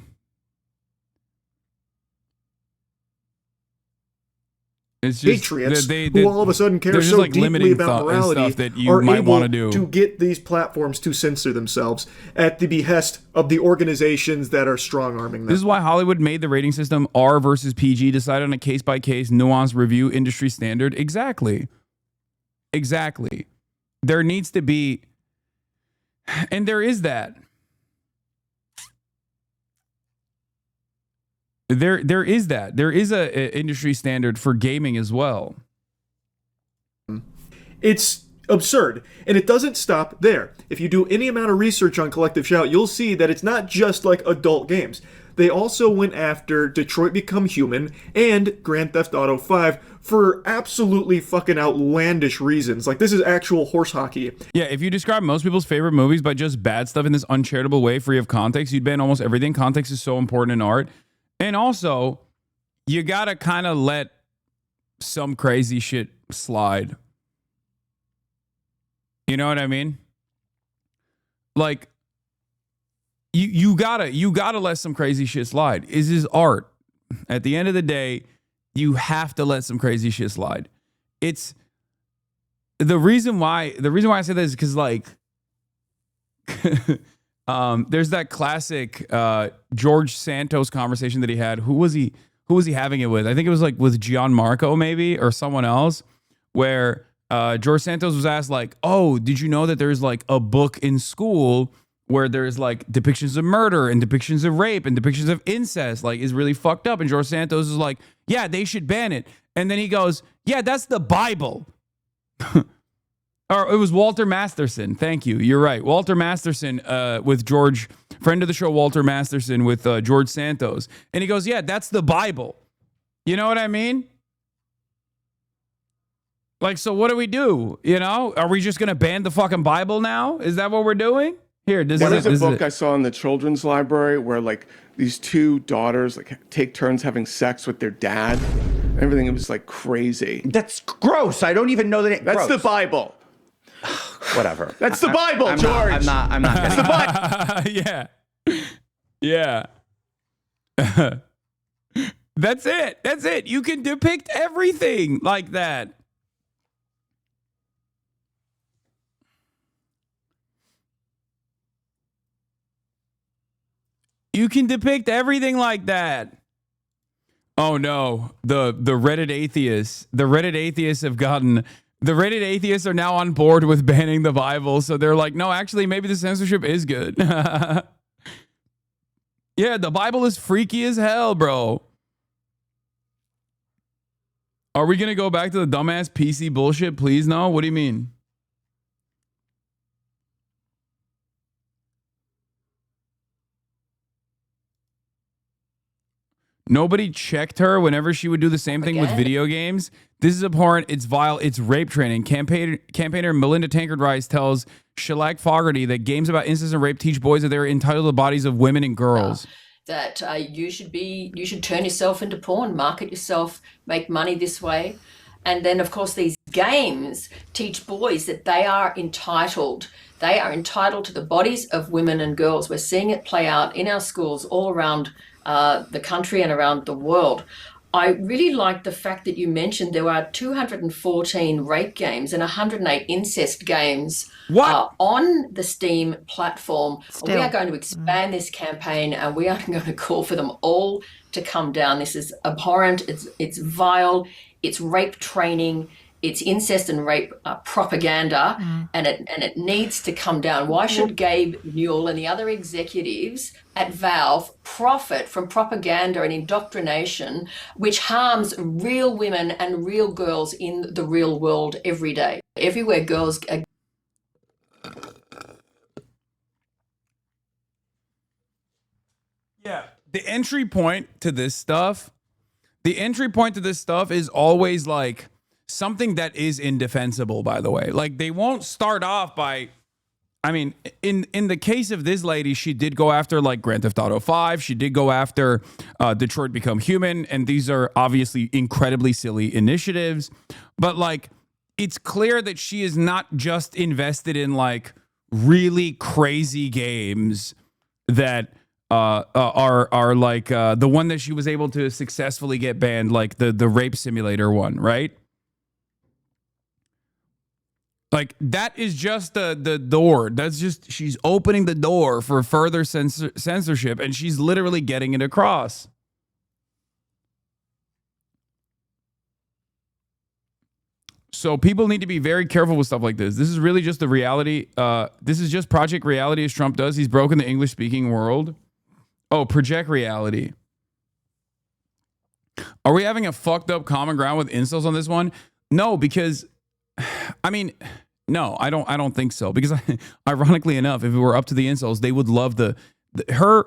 S1: It's just
S13: patriots who all of a sudden care so
S1: like
S13: deeply about morality
S1: that you
S13: are
S1: might want
S13: able
S1: to do
S13: to get these platforms to censor themselves at the behest of the organizations that are strong-arming them.
S1: This is why Hollywood made the rating system R versus PG, decided on a case-by-case, nuanced review, industry standard. Exactly. There needs to be, and there is that. There is that. There is a industry standard for gaming as well.
S13: It's absurd, and it doesn't stop there. If you do any amount of research on Collective Shout, you'll see that it's not just like adult games. They also went after Detroit Become Human and Grand Theft Auto 5 for absolutely fucking outlandish reasons. Like, this is actual horse hockey.
S1: Yeah, if you describe most people's favorite movies by just bad stuff in this uncharitable way, free of context, you'd ban almost everything. Context is so important in art. And also, you gotta kind of let some crazy shit slide. You know what I mean? Like, you gotta let some crazy shit slide. This is art. At the end of the day, you have to let some crazy shit slide. It's the reason why I say this is because, like, there's that classic George Santos conversation that he had. Who was he having it with? I think it was like with Gianmarco maybe, or someone else, where George Santos was asked like, oh, did you know that there's like a book in school where there's like depictions of murder and depictions of rape and depictions of incest, like is really fucked up? And George Santos is like, yeah, they should ban it. And then he goes, yeah, that's the Bible. Or it was Walter Masterson. Thank you. You're right. Walter Masterson with George, friend of the show, Walter Masterson with George Santos. And he goes, yeah, that's the Bible. You know what I mean? Like, so what do we do? You know, are we just going to ban the fucking Bible now? Is that what we're doing? Here,
S14: There's a book I saw in the children's library where like these two daughters like take turns having sex with their dad. Everything was like crazy.
S15: That's gross. I don't even know that.
S14: That's the Bible.
S15: Whatever.
S14: That's the Bible, George.
S15: I'm not.
S14: That's the
S1: Bible. Yeah. That's it. That's it. You can depict everything like that. You can depict everything like that. Oh no, the Reddit atheists. The Reddit atheists have gotten. The Reddit atheists are now on board with banning the Bible, so they're like, no, actually, maybe the censorship is good. Yeah, the Bible is freaky as hell, bro. Are we gonna go back to the dumbass PC bullshit? Please, no. What do you mean? Nobody checked her whenever she would do the same thing with video games. This is abhorrent. It's vile. It's rape training. Campaigner Melinda Tankard Rice tells Shellac Fogarty that games about incest and rape teach boys that they're entitled to the bodies of women and girls.
S16: That you should turn yourself into porn, market yourself, make money this way. And then, of course, these games teach boys that they are entitled. They are entitled to the bodies of women and girls. We're seeing it play out in our schools all around the country and around the world. I really like the fact that you mentioned there are 214 rape games and 108 incest games on the Steam platform. We are going to expand this campaign and we are going to call for them all to come down. This is abhorrent. It's vile. It's rape training. It's incest and rape propaganda, and it needs to come down. Why should Gabe Newell and the other executives at Valve profit from propaganda and indoctrination which harms real women and real girls in the real world every day? Everywhere girls are.
S1: Yeah, the entry point to this stuff is always like something that is indefensible, by the way. Like, they won't start off by, I mean, in the case of this lady, she did go after like Grand Theft Auto 5. She did go after Detroit Become Human. And these are obviously incredibly silly initiatives. But like, it's clear that she is not just invested in like really crazy games that are like the one that she was able to successfully get banned, like the rape simulator one, right? Like, that is just the door. That's just, she's opening the door for further censorship, and she's literally getting it across. So people need to be very careful with stuff like this. This is really just the reality. This is just Project Reality, as Trump does. He's broken the English-speaking world. Oh, Project Reality. Are we having a fucked up common ground with incels on this one? No, because... I mean, no, I don't think so, because ironically enough, if it were up to the incels, they would love her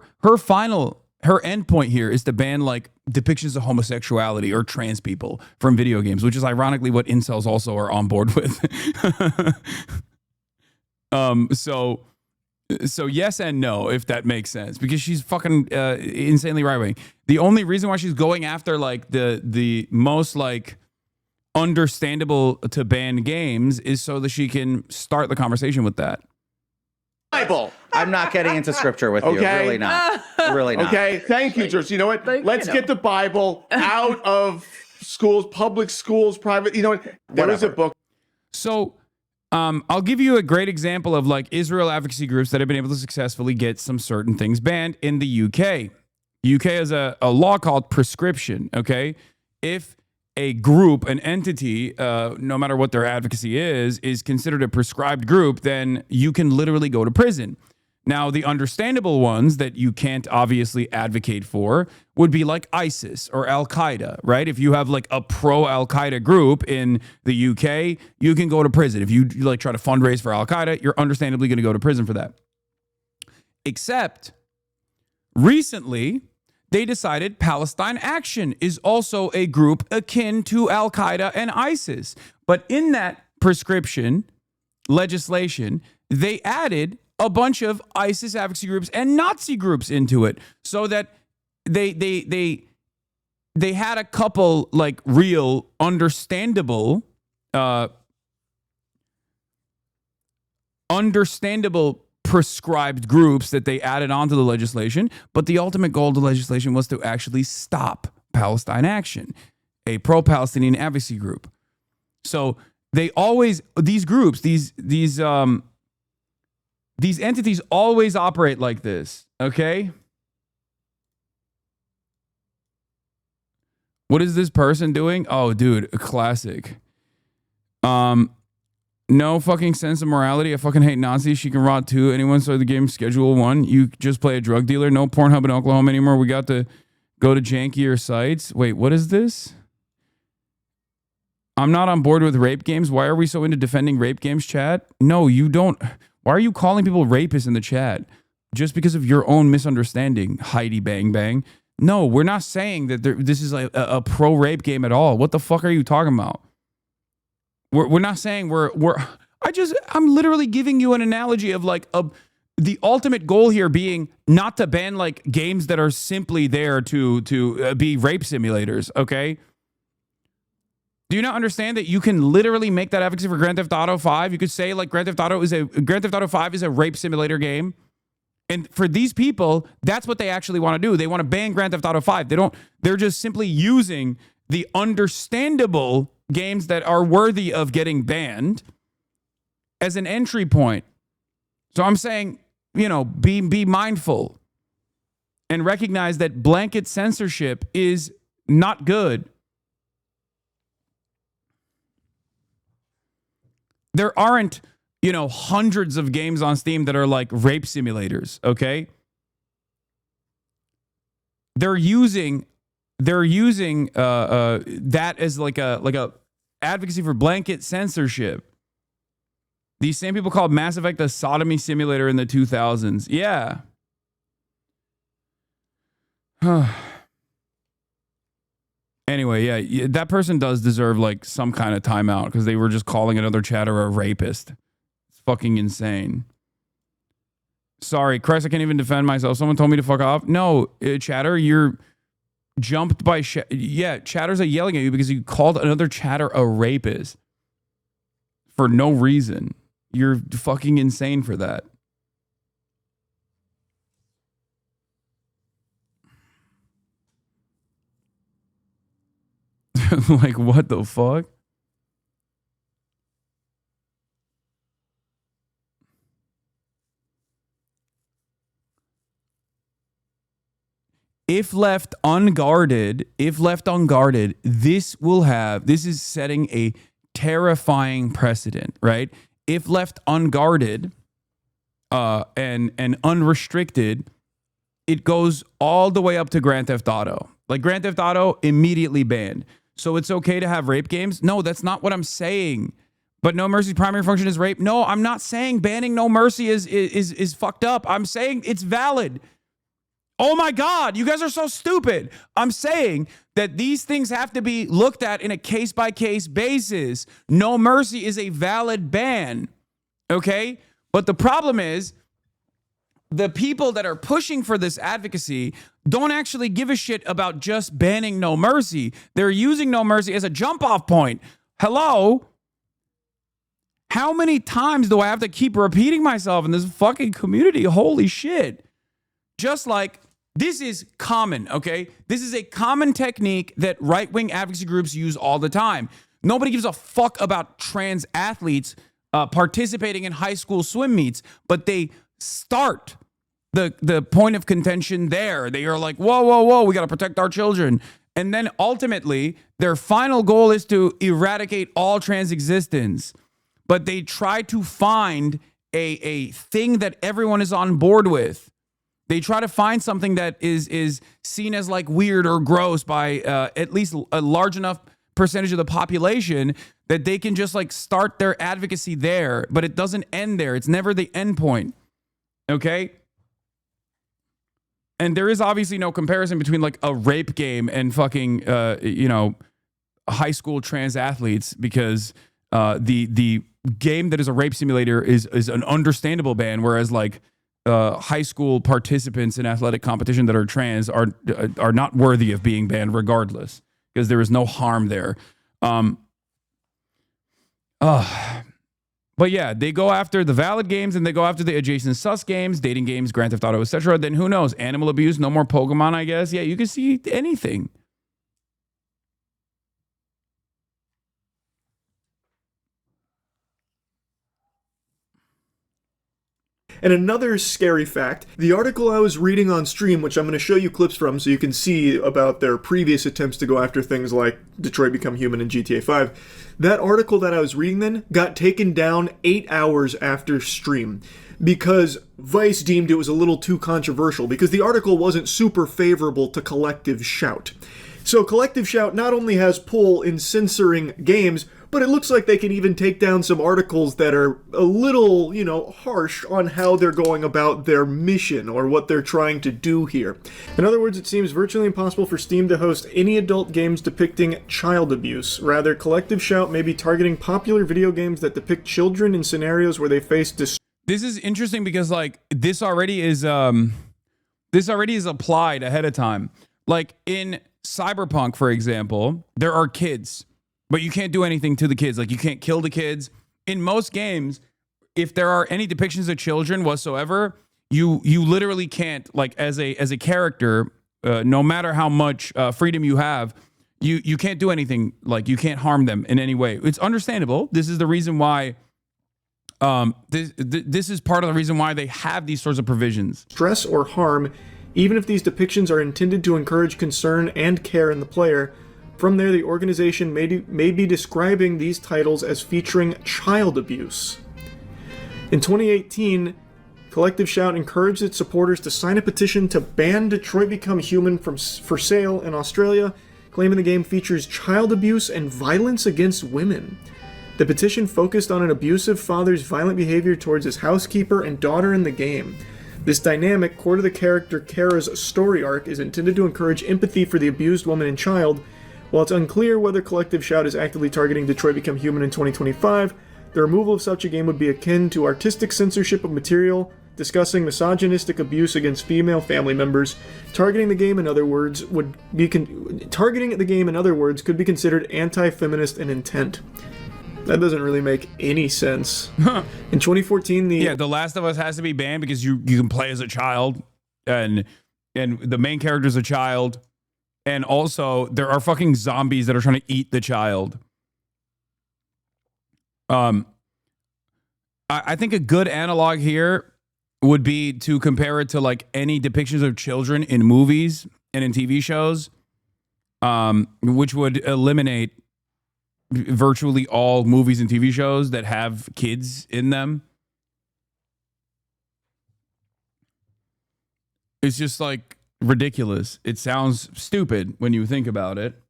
S1: end point here is to ban like depictions of homosexuality or trans people from video games, which is ironically what incels also are on board with. So yes and no, if that makes sense, because she's fucking insanely right wing. The only reason why she's going after like the most like understandable to ban games is so that she can start the conversation with that.
S14: Bible.
S15: I'm not getting into scripture with you. Really not. Really not.
S14: Okay. Thank you, George. You know what? Let's get the Bible out of schools, public schools, private. You know what? There is a book.
S1: So I'll give you a great example of like Israel advocacy groups that have been able to successfully get some certain things banned in the UK. UK has a law called prescription. Okay. If a group, an entity, no matter what their advocacy is considered a prescribed group, then you can literally go to prison. Now, the understandable ones that you can't obviously advocate for would be like ISIS or Al-Qaeda, right? If you have like a pro-Al-Qaeda group in the UK, you can go to prison. If you like try to fundraise for Al-Qaeda, you're understandably going to go to prison for that. Except recently, they decided Palestine Action is also a group akin to Al-Qaeda and ISIS. But in that prescription legislation, they added a bunch of ISIS advocacy groups and Nazi groups into it so that they they had a couple like real understandable prescribed groups that they added onto the legislation, but the ultimate goal of the legislation was to actually stop Palestine Action, a pro-Palestinian advocacy group. So they always, these groups, these entities always operate like this, okay? What is this person doing? Oh, dude, a classic. No fucking sense of morality. I fucking hate Nazis. She can rot too. Anyone started the game Schedule 1? You just play a drug dealer. No Pornhub in Oklahoma anymore. We got to go to jankier sites. Wait, what is this? I'm not on board with rape games. Why are we so into defending rape games, chat? No, you don't. Why are you calling people rapists in the chat? Just because of your own misunderstanding, Heidi Bang Bang. No, we're not saying that this is like a pro-rape game at all. What the fuck are you talking about? We're not saying I'm literally giving you an analogy of like the ultimate goal here being not to ban like games that are simply there to be rape simulators, okay? Do you not understand that you can literally make that advocacy for Grand Theft Auto 5? You could say like Grand Theft Auto 5 is a rape simulator game. And for these people, that's what they actually want to do. They want to ban Grand Theft Auto 5. They're just simply using the understandable games that are worthy of getting banned as an entry point. So I'm saying, you know, be mindful and recognize that blanket censorship is not good. There aren't, you know, hundreds of games on Steam that are like rape simulators, okay? They're using that as like a advocacy for blanket censorship. These same people called Mass Effect a sodomy simulator in the 2000s. Yeah. Anyway, yeah, that person does deserve like some kind of timeout because they were just calling another chatter a rapist. It's fucking insane. Sorry, Christ, I can't even defend myself. Someone told me to fuck off. No, chatter, you're jumped by chatters are yelling at you because you called another chatter a rapist for no reason. You're fucking insane for that. Like, what the fuck? If left unguarded, this is setting a terrifying precedent, right? If left unguarded and unrestricted, it goes all the way up to Grand Theft Auto. Like Grand Theft Auto immediately banned. So it's okay to have rape games? No, that's not what I'm saying. But No Mercy's primary function is rape. No, I'm not saying banning No Mercy is fucked up. I'm saying it's valid. Oh my God, you guys are so stupid. I'm saying that these things have to be looked at in a case-by-case basis. No Mercy is a valid ban, okay? But the problem is the people that are pushing for this advocacy don't actually give a shit about just banning No Mercy. They're using No Mercy as a jump-off point. Hello? How many times do I have to keep repeating myself in this fucking community? Holy shit. Just like, this is common, okay? This is a common technique that right-wing advocacy groups use all the time. Nobody gives a fuck about trans athletes participating in high school swim meets, but they start the point of contention there. They are like, whoa, we got to protect our children. And then ultimately, their final goal is to eradicate all trans existence. But they try to find a thing that everyone is on board with. They try to find something that is seen as like weird or gross by at least a large enough percentage of the population that they can just like start their advocacy there, but it doesn't end there. It's never the end point. Okay? And there is obviously no comparison between like a rape game and fucking high school trans athletes, because the game that is a rape simulator is an understandable ban, whereas like high school participants in athletic competition that are trans are not worthy of being banned regardless, because there is no harm there. But yeah, they go after the valid games and they go after the adjacent sus games, dating games, Grand Theft Auto, etc. Then who knows? Animal abuse, no more Pokemon, I guess. Yeah, you can see anything.
S13: And another scary fact, the article I was reading on stream, which I'm going to show you clips from so you can see about their previous attempts to go after things like Detroit Become Human and GTA 5, that article that I was reading then got taken down 8 hours after stream because Vice deemed it was a little too controversial, because the article wasn't super favorable to Collective Shout. So Collective Shout not only has pull in censoring games, but it looks like they can even take down some articles that are a little, harsh on how they're going about their mission or what they're trying to do here. In other words, it seems virtually impossible for Steam to host any adult games depicting child abuse. Rather, Collective Shout may be targeting popular video games that depict children in scenarios where they face
S1: This is interesting because, like, this already is applied ahead of time. Like, in Cyberpunk, for example, there are kids, but you can't do anything to the kids. Like, you can't kill the kids. In most games, if there are any depictions of children whatsoever, you literally can't, like, as a character, no matter how much freedom you have, you can't do anything. Like, you can't harm them in any way. It's understandable. This is the reason why this is part of the reason why they have these sorts of provisions.
S13: Stress or harm, even if these depictions are intended to encourage concern and care in the player. From there, the organization may be describing these titles as featuring child abuse. In 2018, Collective Shout encouraged its supporters to sign a petition to ban Detroit Become Human for sale in Australia, claiming the game features child abuse and violence against women. The petition focused on an abusive father's violent behavior towards his housekeeper and daughter in the game. This dynamic, core to the character Kara's story arc, is intended to encourage empathy for the abused woman and child. While it's unclear whether Collective Shout is actively targeting Detroit Become Human in 2025, the removal of such a game would be akin to artistic censorship of material discussing misogynistic abuse against female family members. Targeting the game, in other words, could be considered anti-feminist in intent. That doesn't really make any sense. In 2014,
S1: The Last of Us has to be banned because you can play as a child, and the main character is a child, and also there are fucking zombies that are trying to eat the child. I think a good analog here would be to compare it to, like, any depictions of children in movies and in TV shows, which would eliminate virtually all movies and TV shows that have kids in them. It's just, like, ridiculous. It sounds stupid when you think about it.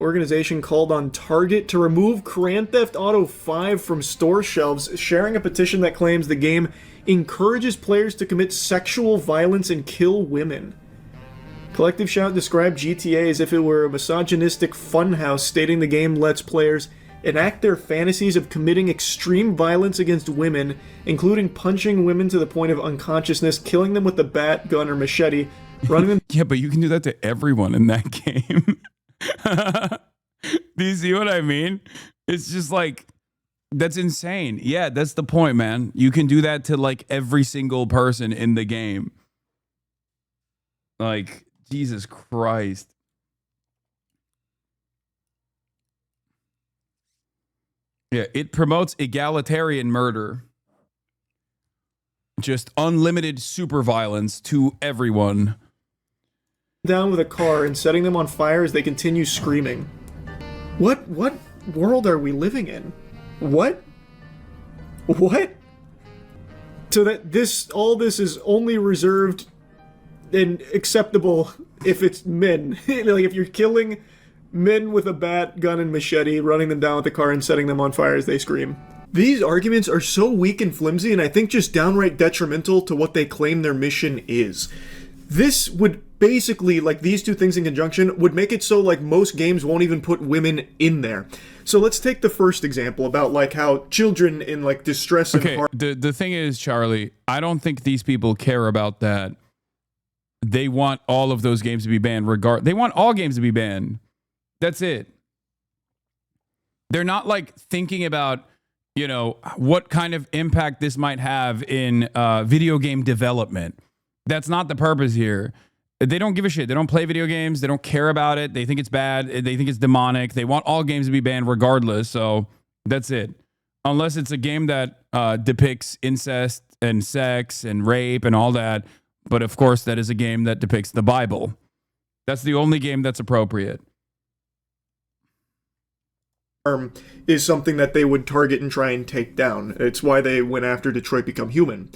S13: Organization called on Target to remove Grand Theft Auto 5 from store shelves, sharing a petition that claims the game encourages players to commit sexual violence and kill women. Collective Shout described GTA as if it were a misogynistic funhouse, stating the game lets players enact their fantasies of committing extreme violence against women, including punching women to the point of unconsciousness, killing them with a bat, gun, or machete, running them...
S1: Yeah, but you can do that to everyone in that game. Do you see what I mean? It's just like, that's insane. Yeah, that's the point, man. You can do that to, like, every single person in the game. Like, Jesus Christ. Yeah, it promotes egalitarian murder. Just unlimited super violence to everyone.
S13: Down with a car and setting them on fire as they continue screaming. What world are we living in? What? So that all this is only reserved and acceptable if it's men. Like, if you're killing men with a bat, gun, and machete, running them down with a car and setting them on fire as they scream. These arguments are so weak and flimsy, and I think just downright detrimental to what they claim their mission is. This would basically, like these two things in conjunction, would make it so like most games won't even put women in there. So let's take the first example about like how children in like distress and harm.
S1: The thing is, Charlie, I don't think these people care about that. They want all of those games to be banned. They want all games to be banned. That's it. They're not like thinking about, you know, what kind of impact this might have in video game development. That's not the purpose here. They don't give a shit. They don't play video games. They don't care about it. They think it's bad. They think it's demonic. They want all games to be banned regardless. So that's it. Unless it's a game that depicts incest and sex and rape and all that. But of course, that is a game that depicts the Bible. That's the only game that's appropriate.
S13: Is something that they would target and try and take down. It's why they went after Detroit Become Human.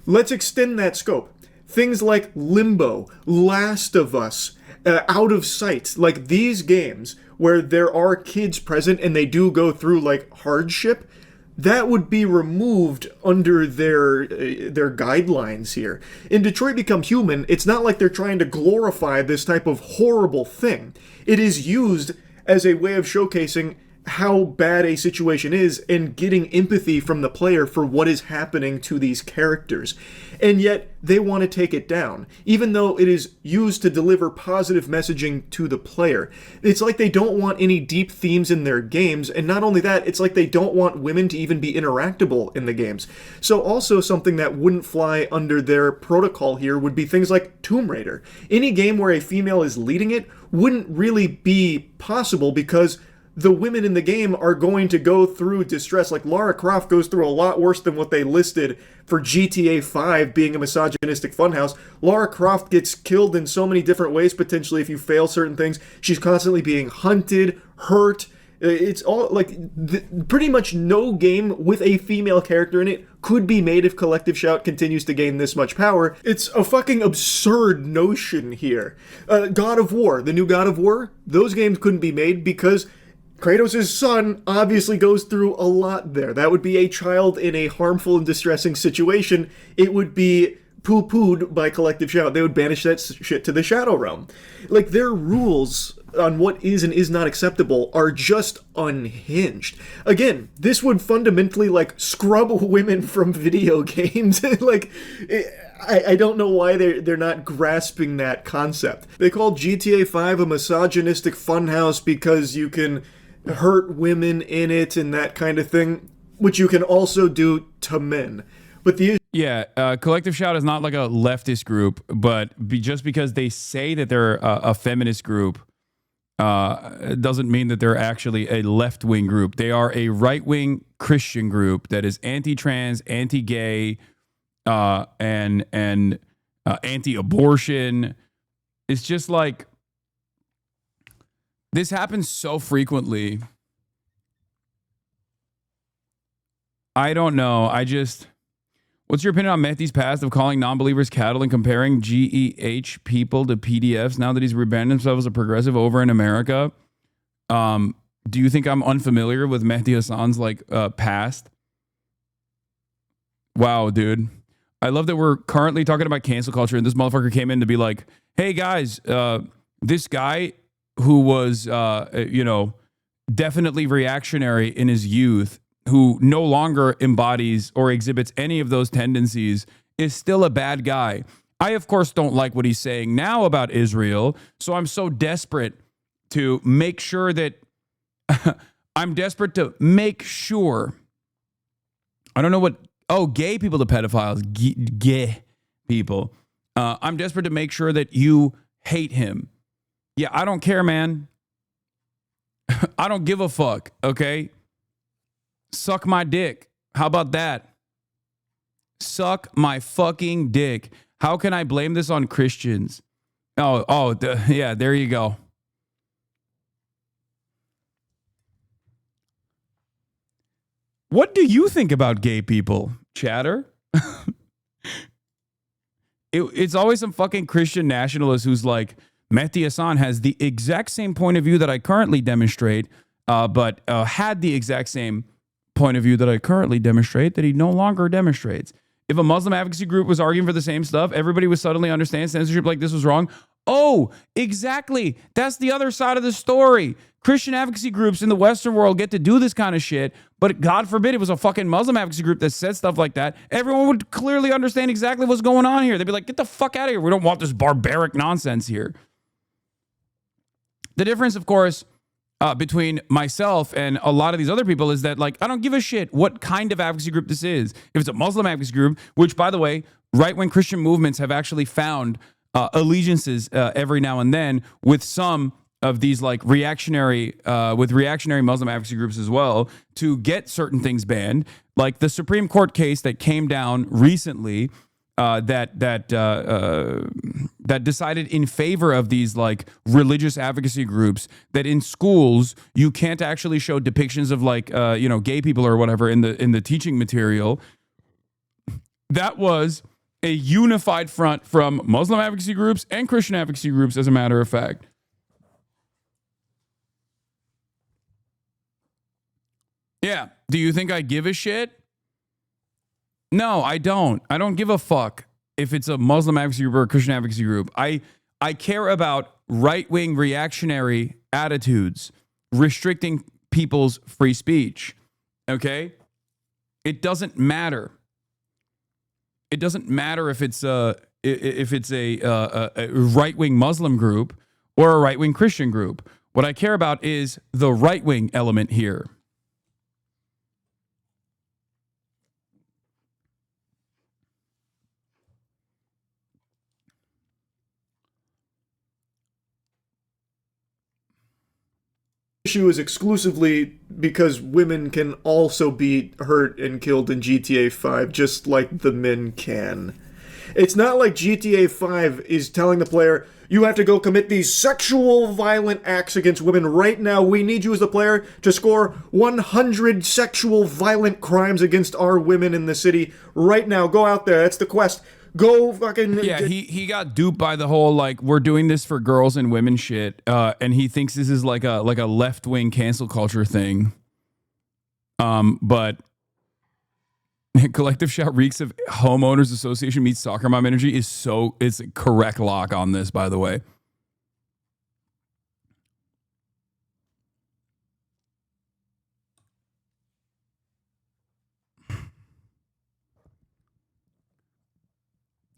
S13: Let's extend that scope. Things like Limbo, Last of Us, Out of Sight, like these games where there are kids present and they do go through like hardship, that would be removed under their guidelines here. In Detroit Become Human, it's not like they're trying to glorify this type of horrible thing. It is used as a way of showcasing how bad a situation is and getting empathy from the player for what is happening to these characters. And yet, they want to take it down, even though it is used to deliver positive messaging to the player. It's like they don't want any deep themes in their games, and not only that, it's like they don't want women to even be interactable in the games. So also something that wouldn't fly under their protocol here would be things like Tomb Raider. Any game where a female is leading it wouldn't really be possible because the women in the game are going to go through distress. Like Lara Croft goes through a lot worse than what they listed for GTA 5 being a misogynistic funhouse. Lara Croft gets killed in so many different ways, potentially if you fail certain things. She's constantly being hunted, hurt. It's all like pretty much no game with a female character in it could be made if Collective Shout continues to gain this much power. It's a fucking absurd notion here. God of War, the new God of War, those games couldn't be made because Kratos' son obviously goes through a lot there. That would be a child in a harmful and distressing situation. It would be poo-pooed by Collective Shout. They would banish that shit to the Shadow Realm. Like, their rules on what is and is not acceptable are just unhinged. Again, this would fundamentally, like, scrub women from video games. Like, I don't know why they're not grasping that concept. They call GTA 5 a misogynistic funhouse because you can hurt women in it and that kind of thing, which you can also do to men. But the
S1: Collective Shout is not like a leftist group, but just because they say that they're a feminist group doesn't mean that they're actually a left-wing group. They are a right-wing Christian group that is anti-trans, anti-gay, and anti-abortion. It's just like, this happens so frequently. I don't know. What's your opinion on Mehdi's past of calling non-believers cattle and comparing GEH people to PDFs now that he's rebranded himself as a progressive over in America? Do you think I'm unfamiliar with Mehdi Hasan's past? Wow, dude. I love that we're currently talking about cancel culture and this motherfucker came in to be like, hey guys, this guy who was, definitely reactionary in his youth, who no longer embodies or exhibits any of those tendencies, is still a bad guy. I, of course, don't like what he's saying now about Israel, so I'm so desperate to make sure that I'm desperate to make sure. I don't know what. Oh, gay people to pedophiles. Gay people. I'm desperate to make sure that you hate him. Yeah, I don't care, man. I don't give a fuck, okay? Suck my dick. How about that? Suck my fucking dick. How can I blame this on Christians? Yeah, there you go. What do you think about gay people, chatter? It's always some fucking Christian nationalist who's like, Mehdi Hasan has the exact same point of view that I currently demonstrate, but had the exact same point of view that I currently demonstrate that he no longer demonstrates. If a Muslim advocacy group was arguing for the same stuff, everybody would suddenly understand censorship like this was wrong. Oh, exactly. That's the other side of the story. Christian advocacy groups in the Western world get to do this kind of shit, but God forbid it was a fucking Muslim advocacy group that said stuff like that. Everyone would clearly understand exactly what's going on here. They'd be like, get the fuck out of here. We don't want this barbaric nonsense here. The difference, of course, between myself and a lot of these other people is that, like, I don't give a shit what kind of advocacy group this is. If it's a Muslim advocacy group, which, by the way, right-wing Christian movements have actually found allegiances every now and then with some of these like reactionary Muslim advocacy groups as well to get certain things banned, like the Supreme Court case that came down recently that decided in favor of these like religious advocacy groups, that in schools you can't actually show depictions of like gay people or whatever in the teaching material. That was a unified front from Muslim advocacy groups and Christian advocacy groups, as a matter of fact. Yeah. Do you think I give a shit? No, I don't. I don't give a fuck if it's a Muslim advocacy group or a Christian advocacy group. I care about right-wing reactionary attitudes restricting people's free speech. Okay? It doesn't matter. It doesn't matter if it's a right-wing Muslim group or a right-wing Christian group. What I care about is the right-wing element here.
S13: Issue is exclusively because women can also be hurt and killed in GTA 5 just like the men can. It's not like GTA 5 is telling the player, you have to go commit these sexual violent acts against women right now. We need you as the player to score 100 sexual violent crimes against our women in the city right now. Go out there. That's the quest. Go fucking...
S1: Yeah, he got duped by the whole, like, we're doing this for girls and women shit, and he thinks this is like a left-wing cancel culture thing. But Collective Shout reeks of Homeowners Association meets Soccer Mom energy it's a correct lock on this, by the way.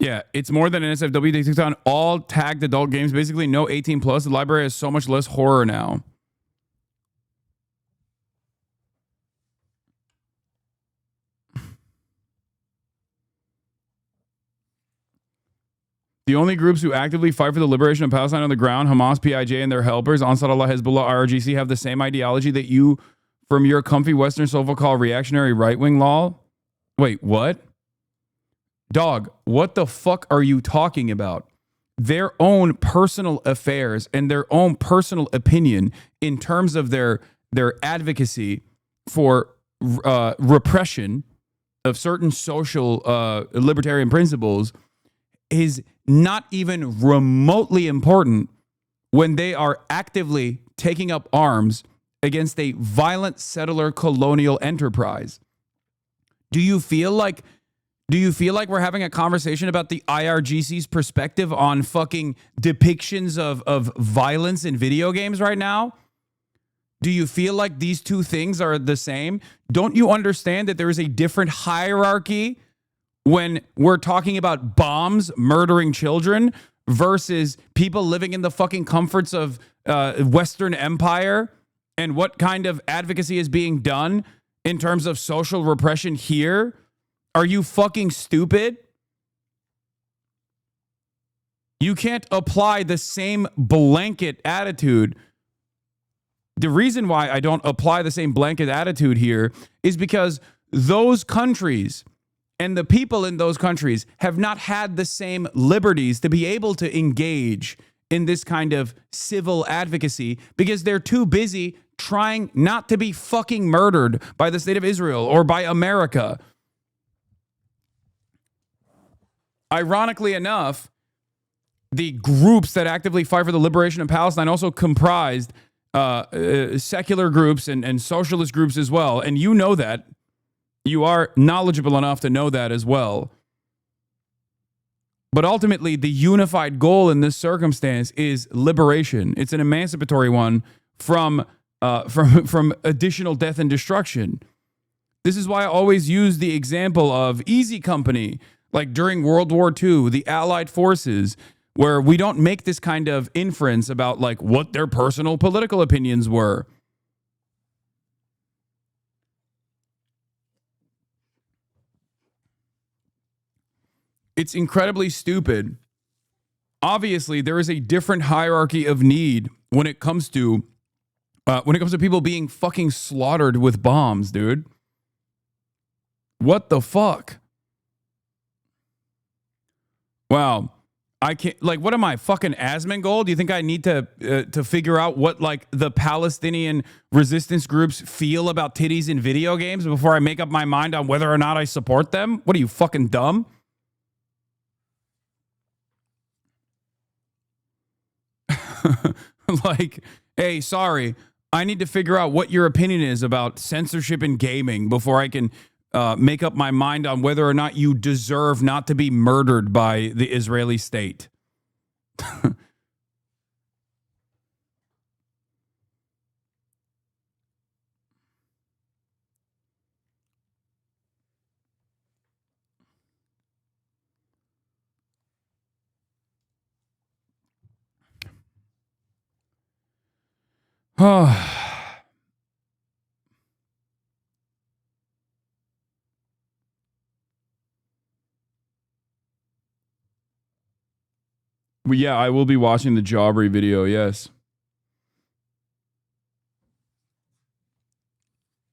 S1: Yeah, it's more than an SFW that takes on all tagged adult games. Basically, no 18 plus. The library has so much less horror now. The only groups who actively fight for the liberation of Palestine on the ground, Hamas, PIJ, and their helpers, Ansar Allah, Hezbollah, IRGC, have the same ideology that you, from your comfy Western sofa, call reactionary right-wing law. Wait, what? Dog, what the fuck are you talking about? Their own personal affairs and their own personal opinion in terms of their advocacy for repression of certain social libertarian principles is not even remotely important when they are actively taking up arms against a violent settler colonial enterprise. Do you feel like we're having a conversation about the IRGC's perspective on fucking depictions of violence in video games right now? Do you feel like these two things are the same? Don't you understand that there is a different hierarchy when we're talking about bombs murdering children versus people living in the fucking comforts of Western Empire, and what kind of advocacy is being done in terms of social repression here? Are you fucking stupid? You can't apply the same blanket attitude. The reason why I don't apply the same blanket attitude here is because those countries and the people in those countries have not had the same liberties to be able to engage in this kind of civil advocacy because they're too busy trying not to be fucking murdered by the state of Israel or by America. Ironically enough, the groups that actively fight for the liberation of Palestine also comprised secular groups and socialist groups as well. And you know that. You are knowledgeable enough to know that as well. But ultimately, the unified goal in this circumstance is liberation. It's an emancipatory one from additional death and destruction. This is why I always use the example of Easy Company, like during World War II, the Allied forces, where we don't make this kind of inference about like what their personal political opinions were. It's incredibly stupid. Obviously, there is a different hierarchy of need when it comes to people being fucking slaughtered with bombs, dude. What the fuck? Wow. I can't, like, what am I, fucking Asmongold? Do you think I need to figure out what, like, the Palestinian resistance groups feel about titties in video games before I make up my mind on whether or not I support them? What are you, fucking dumb? Like, hey, sorry, I need to figure out what your opinion is about censorship in gaming before I can make up my mind on whether or not you deserve not to be murdered by the Israeli state. Well, yeah, I will be watching the Jawbreed video, yes.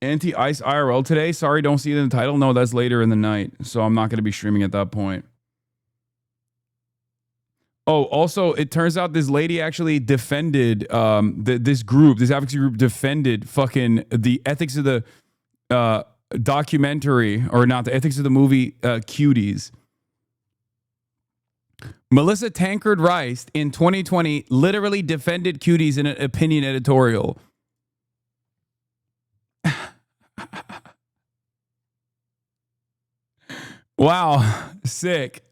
S1: Anti-Ice IRL today? Sorry, don't see it in the title. No, that's later in the night, so I'm not going to be streaming at that point. Oh, also, it turns out this lady actually defended this advocacy group defended fucking the ethics of the documentary, or not, the ethics of the movie Cuties. Melissa Tankard Rice in 2020 literally defended Cuties in an opinion editorial. Wow, sick.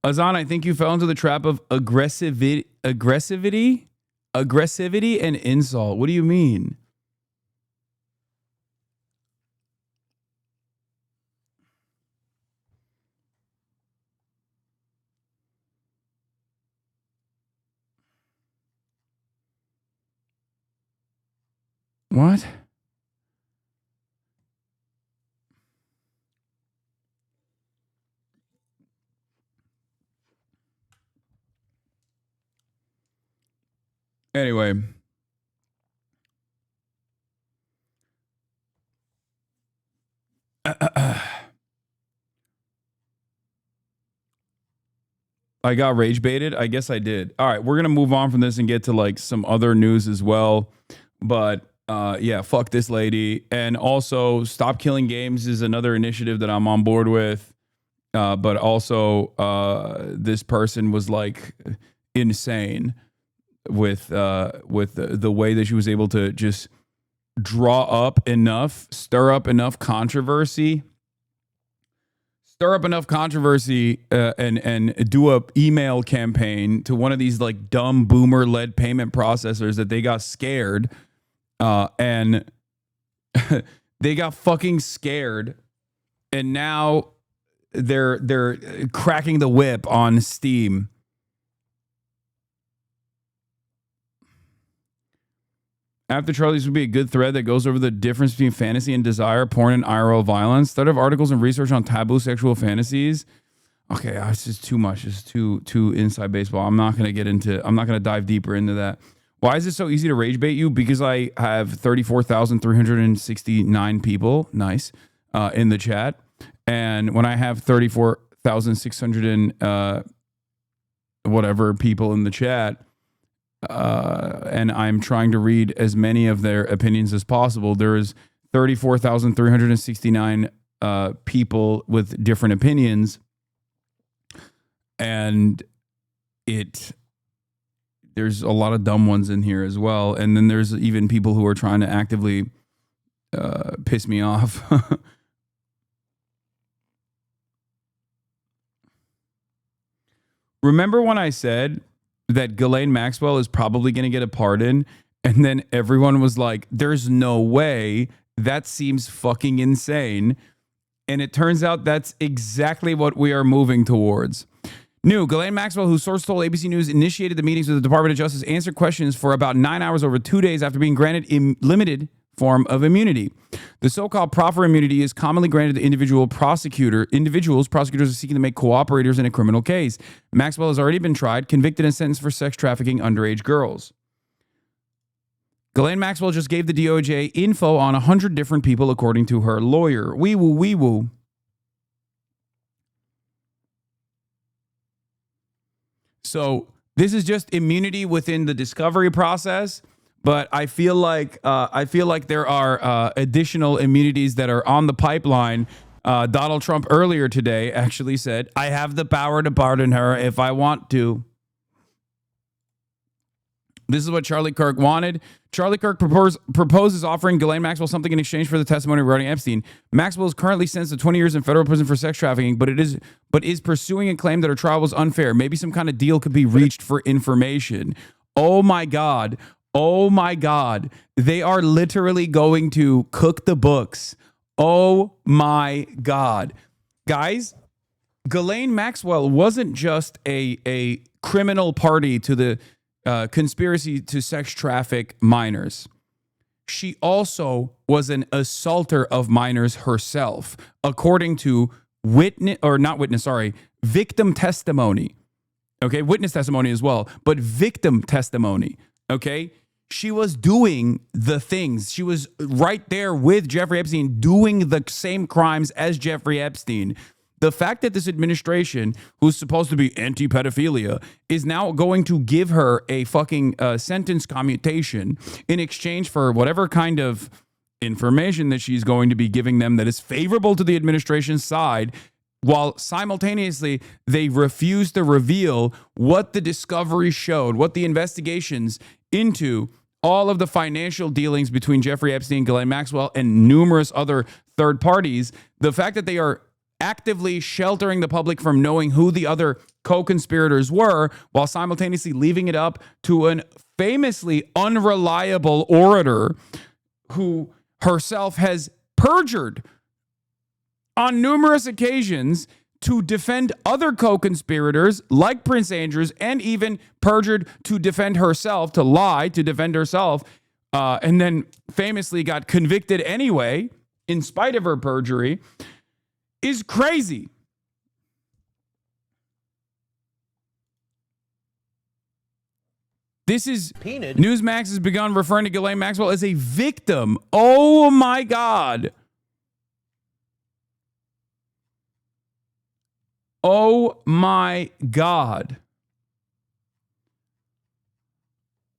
S1: Hasan, I think you fell into the trap of aggressivity and insult. What do you mean? What? Anyway. I got rage baited. I guess I did. All right, we're going to move on from this and get to like some other news as well. But yeah, fuck this lady. And also Stop Killing Games is another initiative that I'm on board with. But also this person was like insane with the way that she was able to just stir up enough controversy and do a email campaign to one of these like dumb boomer led payment processors that they got scared and they got fucking scared, and now they're cracking the whip on Steam. After Charlie's would be a good thread that goes over the difference between fantasy and desire, porn and IRL violence. Thread of articles and research on taboo sexual fantasies. Okay, it's just too much. It's too inside baseball. I'm not going to dive deeper into that. Why is it so easy to rage bait you? Because I have 34,369 people, nice, in the chat. And when I have 34,600 and whatever people in the chat, and I'm trying to read as many of their opinions as possible, there is 34,369 people with different opinions, and there's a lot of dumb ones in here as well. And then there's even people who are trying to actively piss me off. Remember when I said that Ghislaine Maxwell is probably going to get a pardon? And then everyone was like, there's no way. That seems fucking insane. And it turns out that's exactly what we are moving towards. New, Ghislaine Maxwell, whose source told ABC News, initiated the meetings with the Department of Justice, answered questions for about 9 hours over 2 days after being granted a limited form of immunity. The so-called proffer immunity is commonly granted to individuals prosecutors are seeking to make cooperators in a criminal case. Maxwell has already been tried, convicted, and sentenced for sex trafficking underage girls. Ghislaine Maxwell just gave the DOJ info on 100 different people, according to her lawyer. Wee woo, wee woo. So this is just immunity within the discovery process, but I feel like there are additional immunities that are on the pipeline. Donald Trump earlier today actually said, "I have the power to pardon her if I want to." This is what Charlie Kirk wanted. Charlie Kirk proposes offering Ghislaine Maxwell something in exchange for the testimony regarding Epstein. Maxwell is currently sentenced to 20 years in federal prison for sex trafficking, but is pursuing a claim that her trial was unfair. Maybe some kind of deal could be reached for information. Oh my God. Oh my God. They are literally going to cook the books. Oh my God. Guys, Ghislaine Maxwell wasn't just a criminal party to the conspiracy to sex traffic minors. She also was an assaulter of minors herself, according to victim testimony. Okay, witness testimony as well, but victim testimony. Okay, she was doing the things. She was right there with Jeffrey Epstein doing the same crimes as Jeffrey Epstein. The fact that this administration, who's supposed to be anti-pedophilia, is now going to give her a fucking sentence commutation in exchange for whatever kind of information that she's going to be giving them that is favorable to the administration's side, while simultaneously they refuse to reveal what the discovery showed, what the investigations into all of the financial dealings between Jeffrey Epstein, Ghislaine Maxwell, and numerous other third parties. The fact that they are actively sheltering the public from knowing who the other co-conspirators were, while simultaneously leaving it up to an famously unreliable orator who herself has perjured on numerous occasions to defend other co-conspirators like Prince Andrews, and even perjured to defend herself, to lie to defend herself, and then famously got convicted anyway in spite of her perjury, is crazy. This is Newsmax has begun referring to Ghislaine Maxwell as a victim. Oh my God. Oh my God.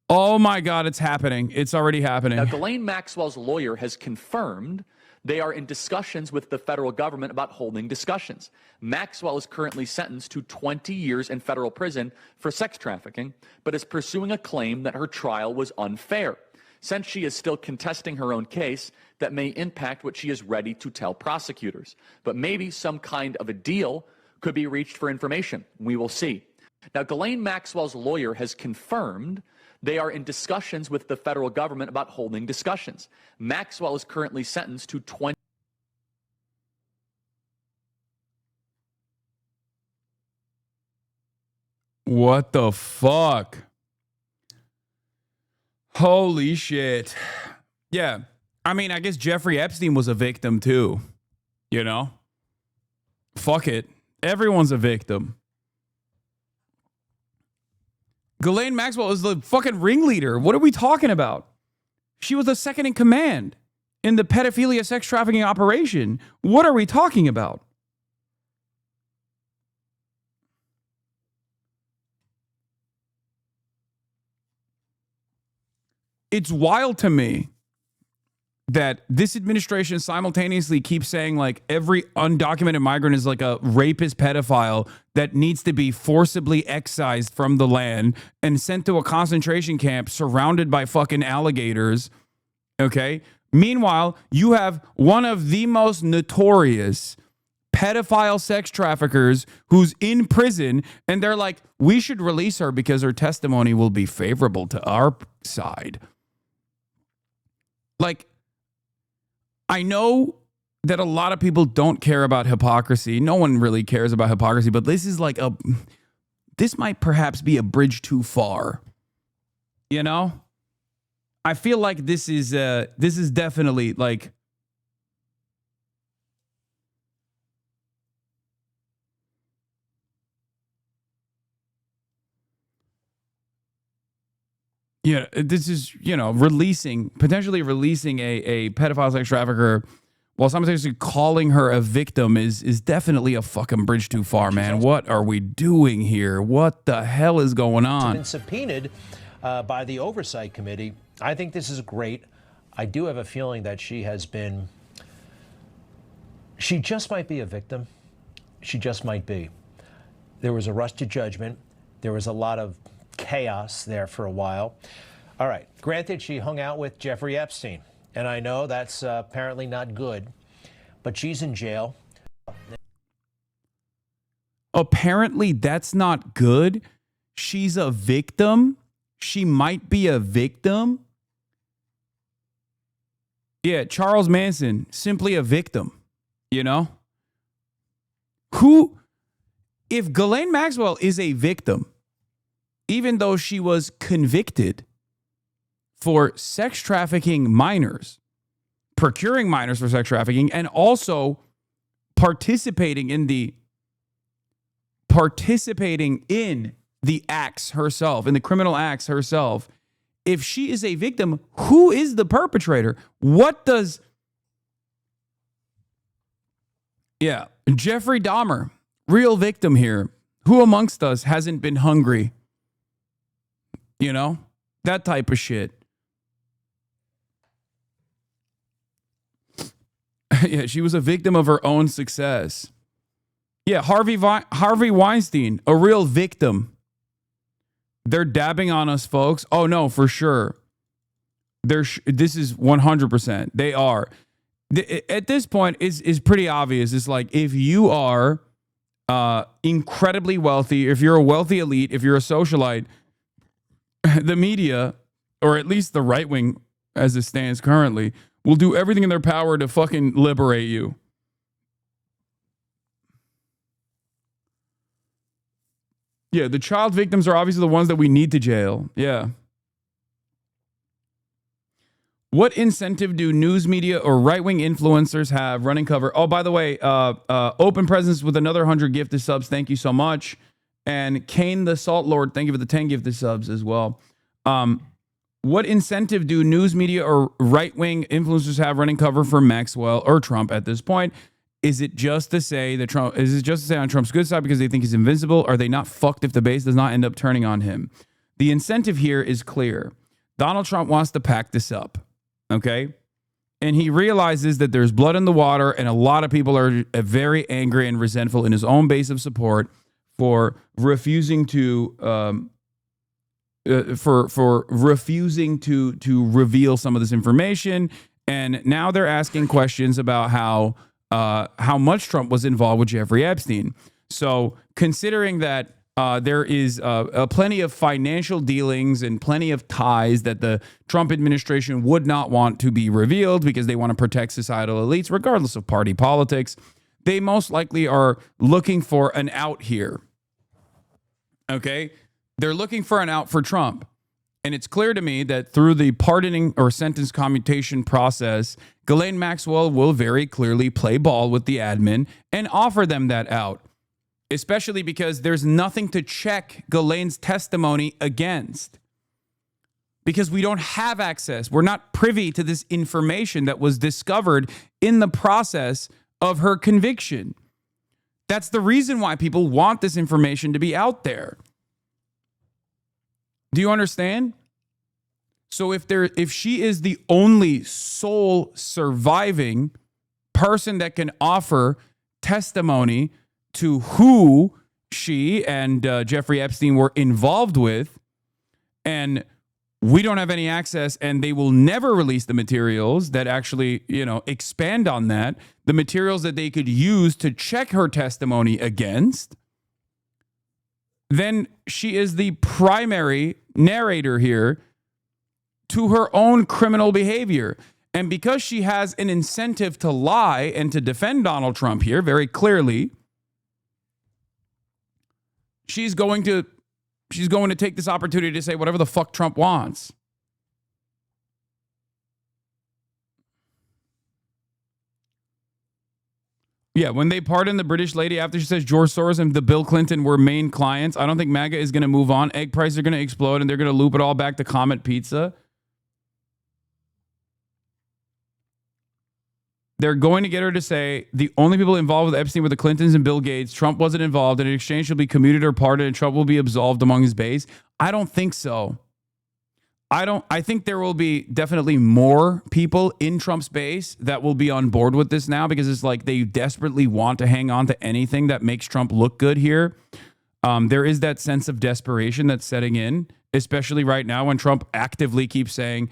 S1: Oh my God, it's happening. It's already happening.
S17: Now, Ghislaine Maxwell's lawyer has confirmed they are in discussions with the federal government about holding discussions. Maxwell is currently sentenced to 20 years in federal prison for sex trafficking, but is pursuing a claim that her trial was unfair. Since she is still contesting her own case, that may impact what she is ready to tell prosecutors. But maybe some kind of a deal could be reached for information. We will see. Now, Ghislaine Maxwell's lawyer has confirmed they are in discussions with the federal government about holding discussions. Maxwell is currently sentenced to 20.
S1: What the fuck? Holy shit. Yeah. I mean, I guess Jeffrey Epstein was a victim too. You know? Fuck it. Everyone's a victim. Ghislaine Maxwell is the fucking ringleader. What are we talking about? She was the second in command in the pedophilia sex trafficking operation. What are we talking about? It's wild to me that this administration simultaneously keeps saying like every undocumented migrant is like a rapist pedophile that needs to be forcibly excised from the land and sent to a concentration camp surrounded by fucking alligators Okay. Meanwhile, you have one of the most notorious pedophile sex traffickers who's in prison, and they're like, we should release her because her testimony will be favorable to our side. Like, I know that a lot of people don't care about hypocrisy. No one really cares about hypocrisy, but this is like this might perhaps be a bridge too far. You know? I feel like this is definitely like, yeah, this is, potentially releasing a pedophile sex trafficker while simultaneously calling her a victim is definitely a fucking bridge too far, man. What are we doing here? What the hell is going on?
S18: Been subpoenaed by the Oversight Committee. I think this is great. I do have a feeling that she just might be a victim. She just might be. There was a rush to judgment. There was a lot of chaos there for a while. All right, granted, she hung out with Jeffrey Epstein, and I know that's apparently not good, but she's in jail.
S1: Apparently that's not good. She's a victim. She might be a victim. Yeah, Charles Manson, simply a victim, you know? If Ghislaine Maxwell is a victim, even though she was convicted for sex trafficking minors, procuring minors for sex trafficking, and also participating in the acts herself, in the criminal acts herself, if she is a victim, who is the perpetrator? Jeffrey Dahmer, real victim here. Who amongst us hasn't been hungry? You know, that type of shit. Yeah, she was a victim of her own success. Yeah, Harvey Weinstein, a real victim. They're dabbing on us, folks. Oh, no, for sure. This is 100%. They are. At this point, is pretty obvious. It's like, if you are incredibly wealthy, if you're a wealthy elite, if you're a socialite, the media, or at least the right wing as it stands currently, will do everything in their power to fucking liberate you. Yeah, the child victims are obviously the ones that we need to jail. Yeah. What incentive do news media or right-wing influencers have running cover? Oh, by the way, Open Presence with another 100 gifted subs. Thank you so much. And Kane the Salt Lord, thank you for the 10 gifted subs as well. What incentive do news media or right-wing influencers have running cover for Maxwell or Trump at this point? Is it just to say that Trump? Is it just to say on Trump's good side because they think he's invincible? Are they not fucked if the base does not end up turning on him? The incentive here is clear. Donald Trump wants to pack this up, okay? And he realizes that there's blood in the water, and a lot of people are very angry and resentful in his own base of support for refusing to for refusing to reveal some of this information. And now they're asking questions about how much Trump was involved with Jeffrey Epstein. So considering that there is plenty of financial dealings and plenty of ties that the Trump administration would not want to be revealed because they want to protect societal elites, regardless of party politics, they most likely are looking for an out here. Okay? They're looking for an out for Trump. And it's clear to me that through the pardoning or sentence commutation process, Ghislaine Maxwell will very clearly play ball with the admin and offer them that out, especially because there's nothing to check Ghislaine's testimony against. Because we don't have access. We're not privy to this information that was discovered in the process of her conviction. That's the reason why people want this information to be out there. Do you understand? So if she is the only sole surviving person that can offer testimony to who she and Jeffrey Epstein were involved with, and we don't have any access, and they will never release the materials that actually, expand on that, the materials that they could use to check her testimony against, then she is the primary narrator here to her own criminal behavior. And because she has an incentive to lie and to defend Donald Trump here very clearly, she's going to take this opportunity to say whatever the fuck Trump wants. Yeah, when they pardon the British lady after she says George Soros and the Bill Clinton were main clients, I don't think MAGA is going to move on. Egg prices are going to explode, and they're going to loop it all back to Comet Pizza. They're going to get her to say the only people involved with Epstein were the Clintons and Bill Gates. Trump wasn't involved, and in exchange she'll be commuted or pardoned, and Trump will be absolved among his base. I don't think so. I think there will be definitely more people in Trump's base that will be on board with this now, because it's like they desperately want to hang on to anything that makes Trump look good here. There is that sense of desperation that's setting in, especially right now when Trump actively keeps saying,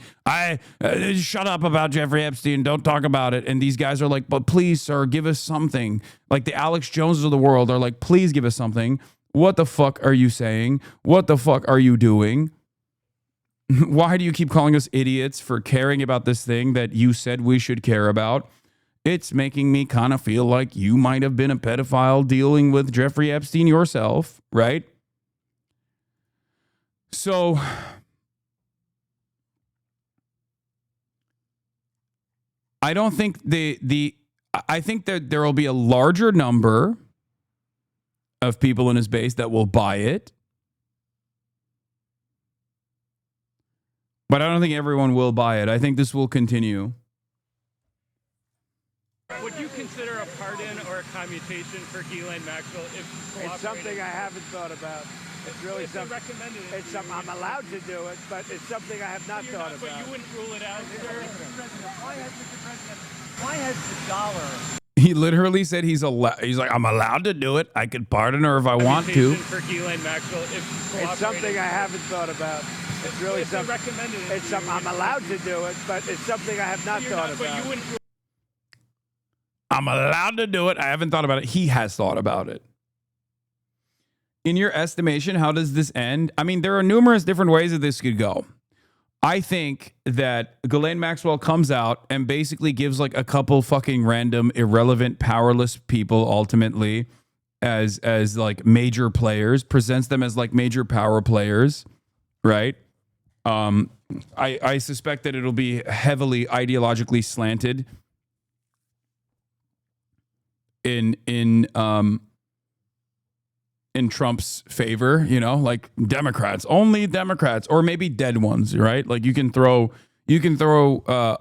S1: shut up about Jeffrey Epstein, don't talk about it. And these guys are like, but please, sir, give us something. Like the Alex Joneses of the world are like, please give us something. What the fuck are you saying? What the fuck are you doing? Why do you keep calling us idiots for caring about this thing that you said we should care about? It's making me kind of feel like you might have been a pedophile dealing with Jeffrey Epstein yourself, right? So I don't think I think that there will be a larger number of people in his base that will buy it. But I don't think everyone will buy it. I think this will continue.
S19: Would you consider a pardon or a commutation for GHISLAINE Maxwell if
S20: It's something I haven't thought about. It's really something.
S19: Recommended it.
S20: It's something I'm allowed to do it, but it's something I have not thought about.
S19: But you wouldn't rule it out, sir?
S20: Why has the dollar?
S1: He literally said he's like, I'm allowed to do it. I could pardon her if I want to.
S19: For GHISLAINE Maxwell if
S20: it's something I haven't thought about. It's really something.
S19: Recommended it.
S20: It's something I'm allowed to do it, but it's something I have not thought about.
S19: But you wouldn't.
S1: I'm allowed to do it. I haven't thought about it. He has thought about it. In your estimation, how does this end? I mean, there are numerous different ways that this could go. I think that Ghislaine Maxwell comes out and basically gives like a couple fucking random, irrelevant, powerless people ultimately as like major players, presents them as like major power players, right? I suspect that it'll be heavily ideologically slanted in Trump's favor, like Democrats, only Democrats, or maybe dead ones, right? Like you can throw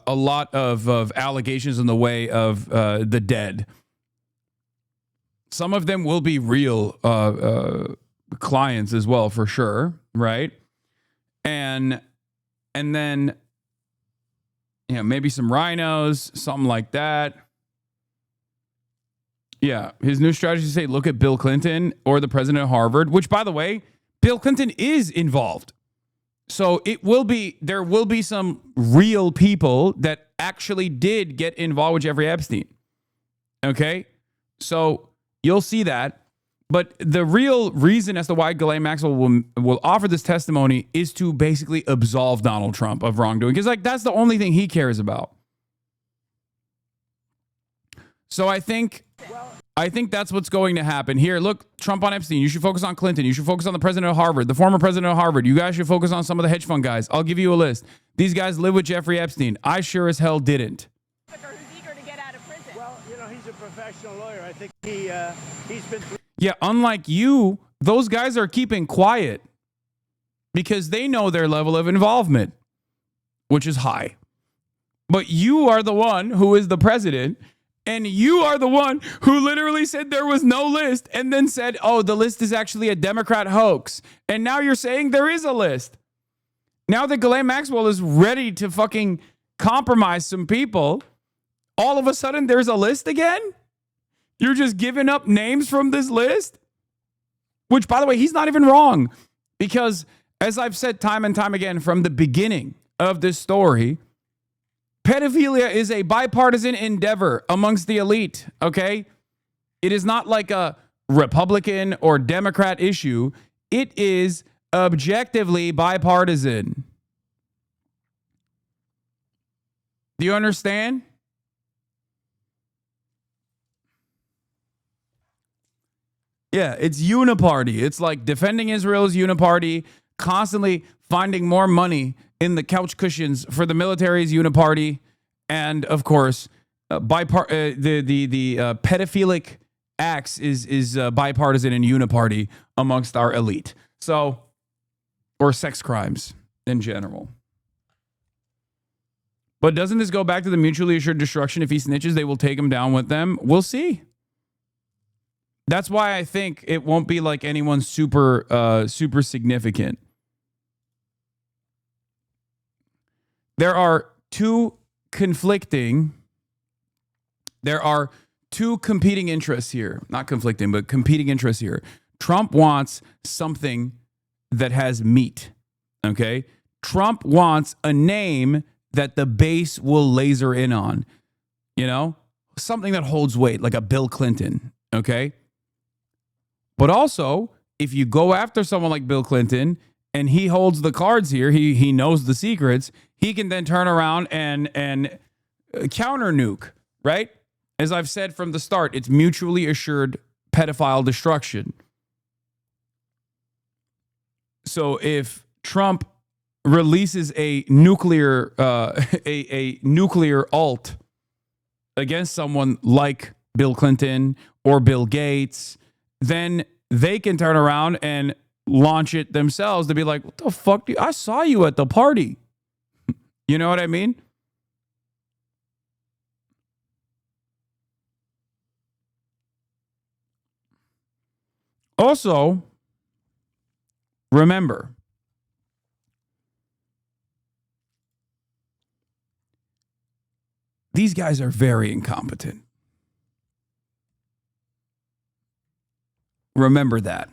S1: a lot of allegations in the way of the dead. Some of them will be real clients as well, for sure, right? And then maybe some rhinos, something like that. Yeah, his new strategy is to say, look at Bill Clinton or the president of Harvard, which, by the way, Bill Clinton is involved. So there will be some real people that actually did get involved with Jeffrey Epstein. Okay? So you'll see that. But the real reason as to why Ghislaine Maxwell will offer this testimony is to basically absolve Donald Trump of wrongdoing. Because that's the only thing he cares about. So I think that's what's going to happen here. Look, Trump on Epstein. You should focus on Clinton. You should focus on the president of Harvard, the former president of Harvard. You guys should focus on some of the hedge fund guys. I'll give you a list. These guys live with Jeffrey Epstein. I sure as hell didn't.
S20: Well, he's a professional lawyer. I think he's been.
S1: Yeah, unlike you, those guys are keeping quiet because they know their level of involvement, which is high. But you are the one who is the president. And you are the one who literally said there was no list and then said, oh, the list is actually a Democrat hoax. And now you're saying there is a list. Now that Ghislaine Maxwell is ready to fucking compromise some people, all of a sudden there's a list again? You're just giving up names from this list? Which, by the way, he's not even wrong. Because As I've said time and time again from the beginning of this story, pedophilia is a bipartisan endeavor amongst the elite, okay? It is not like a Republican or Democrat issue. It is objectively bipartisan. Do you understand? Yeah, it's uniparty. It's like defending Israel's uniparty, constantly finding more money in the couch cushions for the military's uniparty, and of course, the pedophilic acts is bipartisan and uniparty amongst our elite. So, or sex crimes in general. But doesn't this go back to the mutually assured destruction? If he snitches, they will take him down with them. We'll see. That's why I think it won't be like anyone super significant. There are two competing interests here. Not conflicting, but competing interests here. Trump wants something that has meat, okay? Trump wants a name that the base will laser in on, you know? Something that holds weight, like a Bill Clinton, okay? But also, if you go after someone like Bill Clinton and he holds the cards here, he knows the secrets, he can then turn around and counter nuke, right? As I've said from the start, it's mutually assured pedophile destruction. So if Trump releases a nuclear alt against someone like Bill Clinton or Bill Gates, then they can turn around and launch it themselves to be like, what the fuck? I saw you at the party. You know what I mean? Also, remember, these guys are very incompetent. Remember that.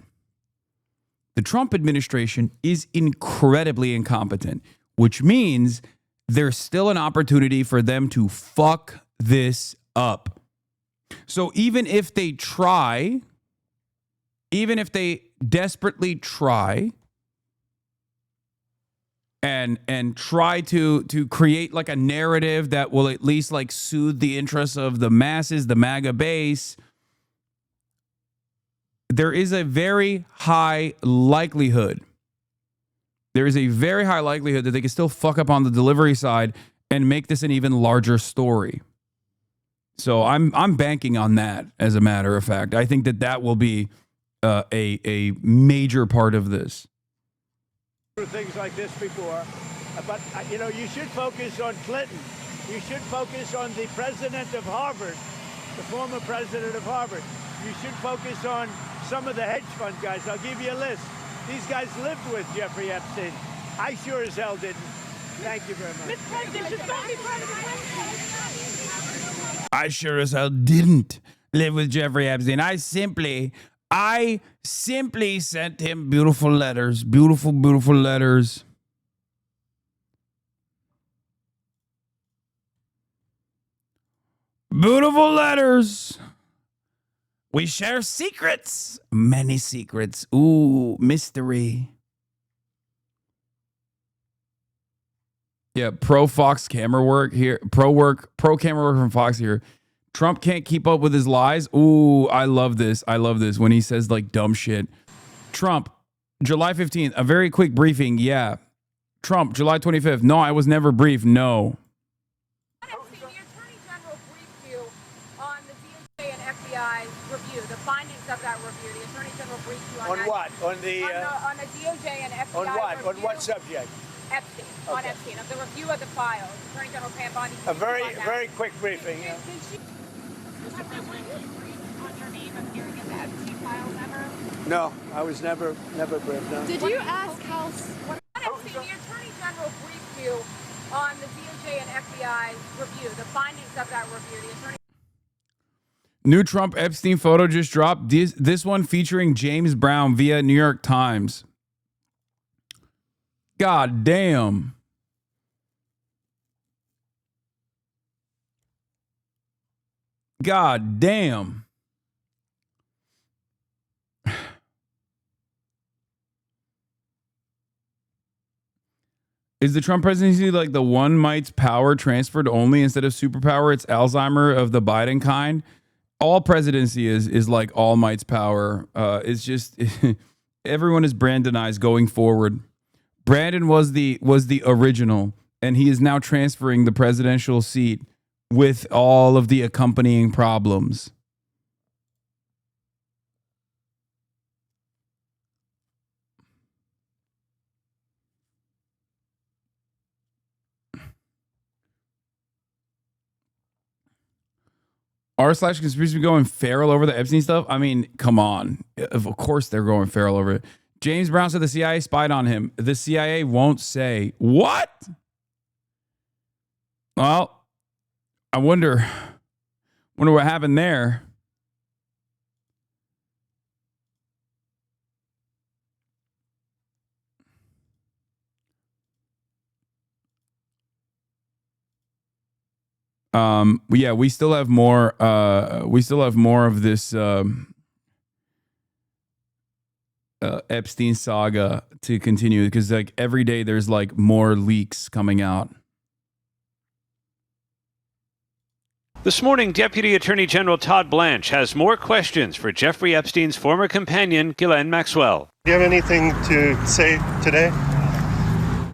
S1: The Trump administration is incredibly incompetent, which means there's still an opportunity for them to fuck this up. So even if they try, even if they desperately try and try to create like a narrative that will at least like soothe the interests of the masses, the MAGA base, there is a very high likelihood. There is a very high likelihood that they can still fuck up on the delivery side and make this an even larger story. So I'm banking on that, as a matter of fact. I think that will be a major part of this.
S20: Things like this before, but you know, you should focus on Clinton. You should focus on the president of Harvard, the former president of Harvard. You should focus on some of the hedge fund guys. I'll give you a list. These guys lived with Jeffrey Epstein. I sure as hell didn't. Thank you very much.
S1: I sure as hell didn't live with Jeffrey Epstein. I simply sent him beautiful letters. Beautiful, beautiful letters. Beautiful letters. We share secrets. Many secrets. Ooh, mystery. Yeah, pro Fox camera work here. Pro camera work from Fox here. Trump can't keep up with his lies. Ooh, I love this. I love this when he says like dumb shit. Trump, July 15th, a very quick briefing. Yeah. Trump, July 25th. No, I was never briefed. No.
S21: The Attorney General briefed you on the DOJ and FBI review, the findings of that review. The Attorney General briefed you on that.
S20: What? On the
S21: DOJ and FBI
S20: on what?
S21: review.
S20: On what subject?
S21: Epstein.
S20: Okay.
S21: On Epstein, of the review of the files. Attorney General Pam Bondi.
S20: A very quick briefing.
S21: Did she on your name appearing in the Epstein files ever?
S20: No, I was never briefed. No.
S21: Did you ask how? When Epstein, the Attorney General briefed you on the DOJ and FBI review, the findings of that review. The Attorney.
S1: New Trump Epstein photo just dropped. This one featuring James Brown via New York Times. God damn. God damn. Is the Trump presidency like the one might's power transferred only instead of superpower? It's Alzheimer of the Biden kind. All presidency is like all might's power. It's just everyone is Brandonized going forward. Brandon was the original, and he is now transferring the presidential seat with all of the accompanying problems. r/conspiracy going feral over the Epstein stuff. I mean, come on. Of course they're going feral over it. James Brown said the CIA spied on him. The CIA won't say. What? Well, I wonder what happened there. Yeah, we still have more of this Epstein saga to continue, because like every day there's like more leaks coming out.
S2: This morning, Deputy Attorney General Todd Blanche has more questions for Jeffrey Epstein's former companion, Ghislaine Maxwell.
S22: Do you have anything to say today?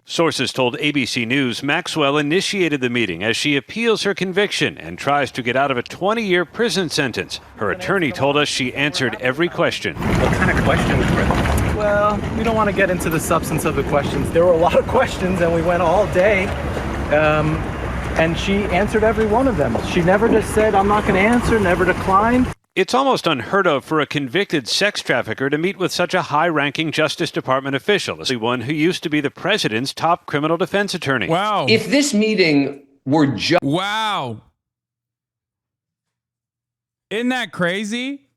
S2: Sources told ABC News Maxwell initiated the meeting as she appeals her conviction and tries to get out of a 20-year prison sentence. Her attorney told us she answered every question.
S23: What kind of questions were there? Well, we don't want to get into the substance of the questions. There were a lot of questions, and we went all day. And she answered every one of them. She never just said, I'm not going to answer, never declined.
S2: It's almost unheard of for a convicted sex trafficker to meet with such a high-ranking Justice Department official, as one who used to be the president's top criminal defense attorney.
S1: Wow.
S24: If this meeting were just...
S1: Wow. Isn't that crazy?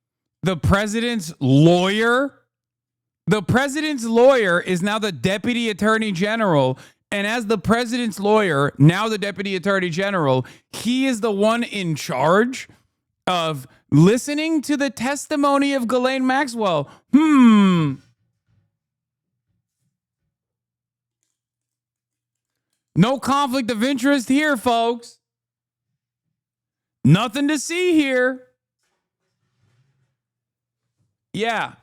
S1: The president's lawyer? The president's lawyer is now the deputy attorney general. And as the president's lawyer, now the deputy attorney general, he is the one in charge of listening to the testimony of Ghislaine Maxwell. No conflict of interest here, folks. Nothing to see here. Yeah.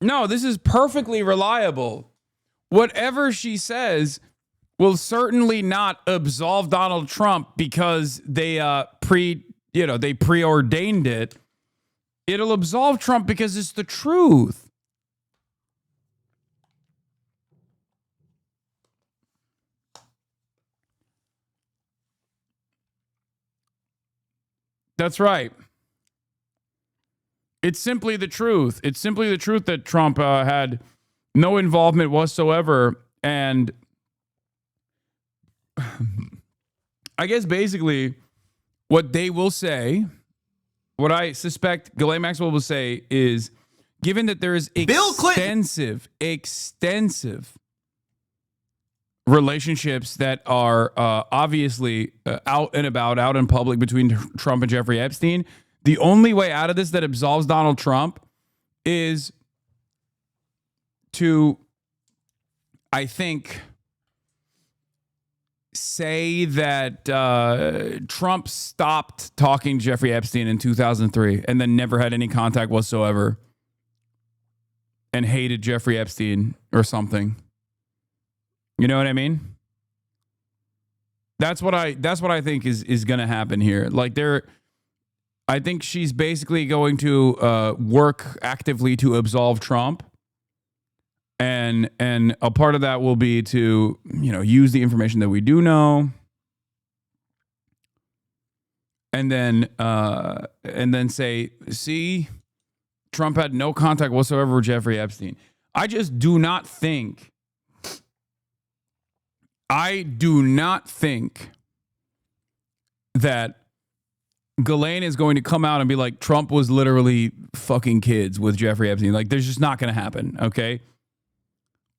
S1: No, this is perfectly reliable. Whatever she says will certainly not absolve Donald Trump because they preordained it. It'll absolve Trump because it's the truth. That's right. It's simply the truth. It's simply the truth that Trump had no involvement whatsoever. And I guess basically what they will say, what I suspect Ghislaine Maxwell will say is, given that there is extensive relationships that are obviously out and about, out in public between Trump and Jeffrey Epstein, the only way out of this that absolves Donald Trump is to, I think, say that Trump stopped talking to Jeffrey Epstein in 2003 and then never had any contact whatsoever and hated Jeffrey Epstein or something. You know what I mean? That's what I think is going to happen here. Like I think she's basically going to work actively to absolve Trump. And a part of that will be to, use the information that we do know, and then say, see, Trump had no contact whatsoever with Jeffrey Epstein. I do not think that Ghislaine is going to come out and be like, Trump was literally fucking kids with Jeffrey Epstein. Like, there's just not going to happen. Okay.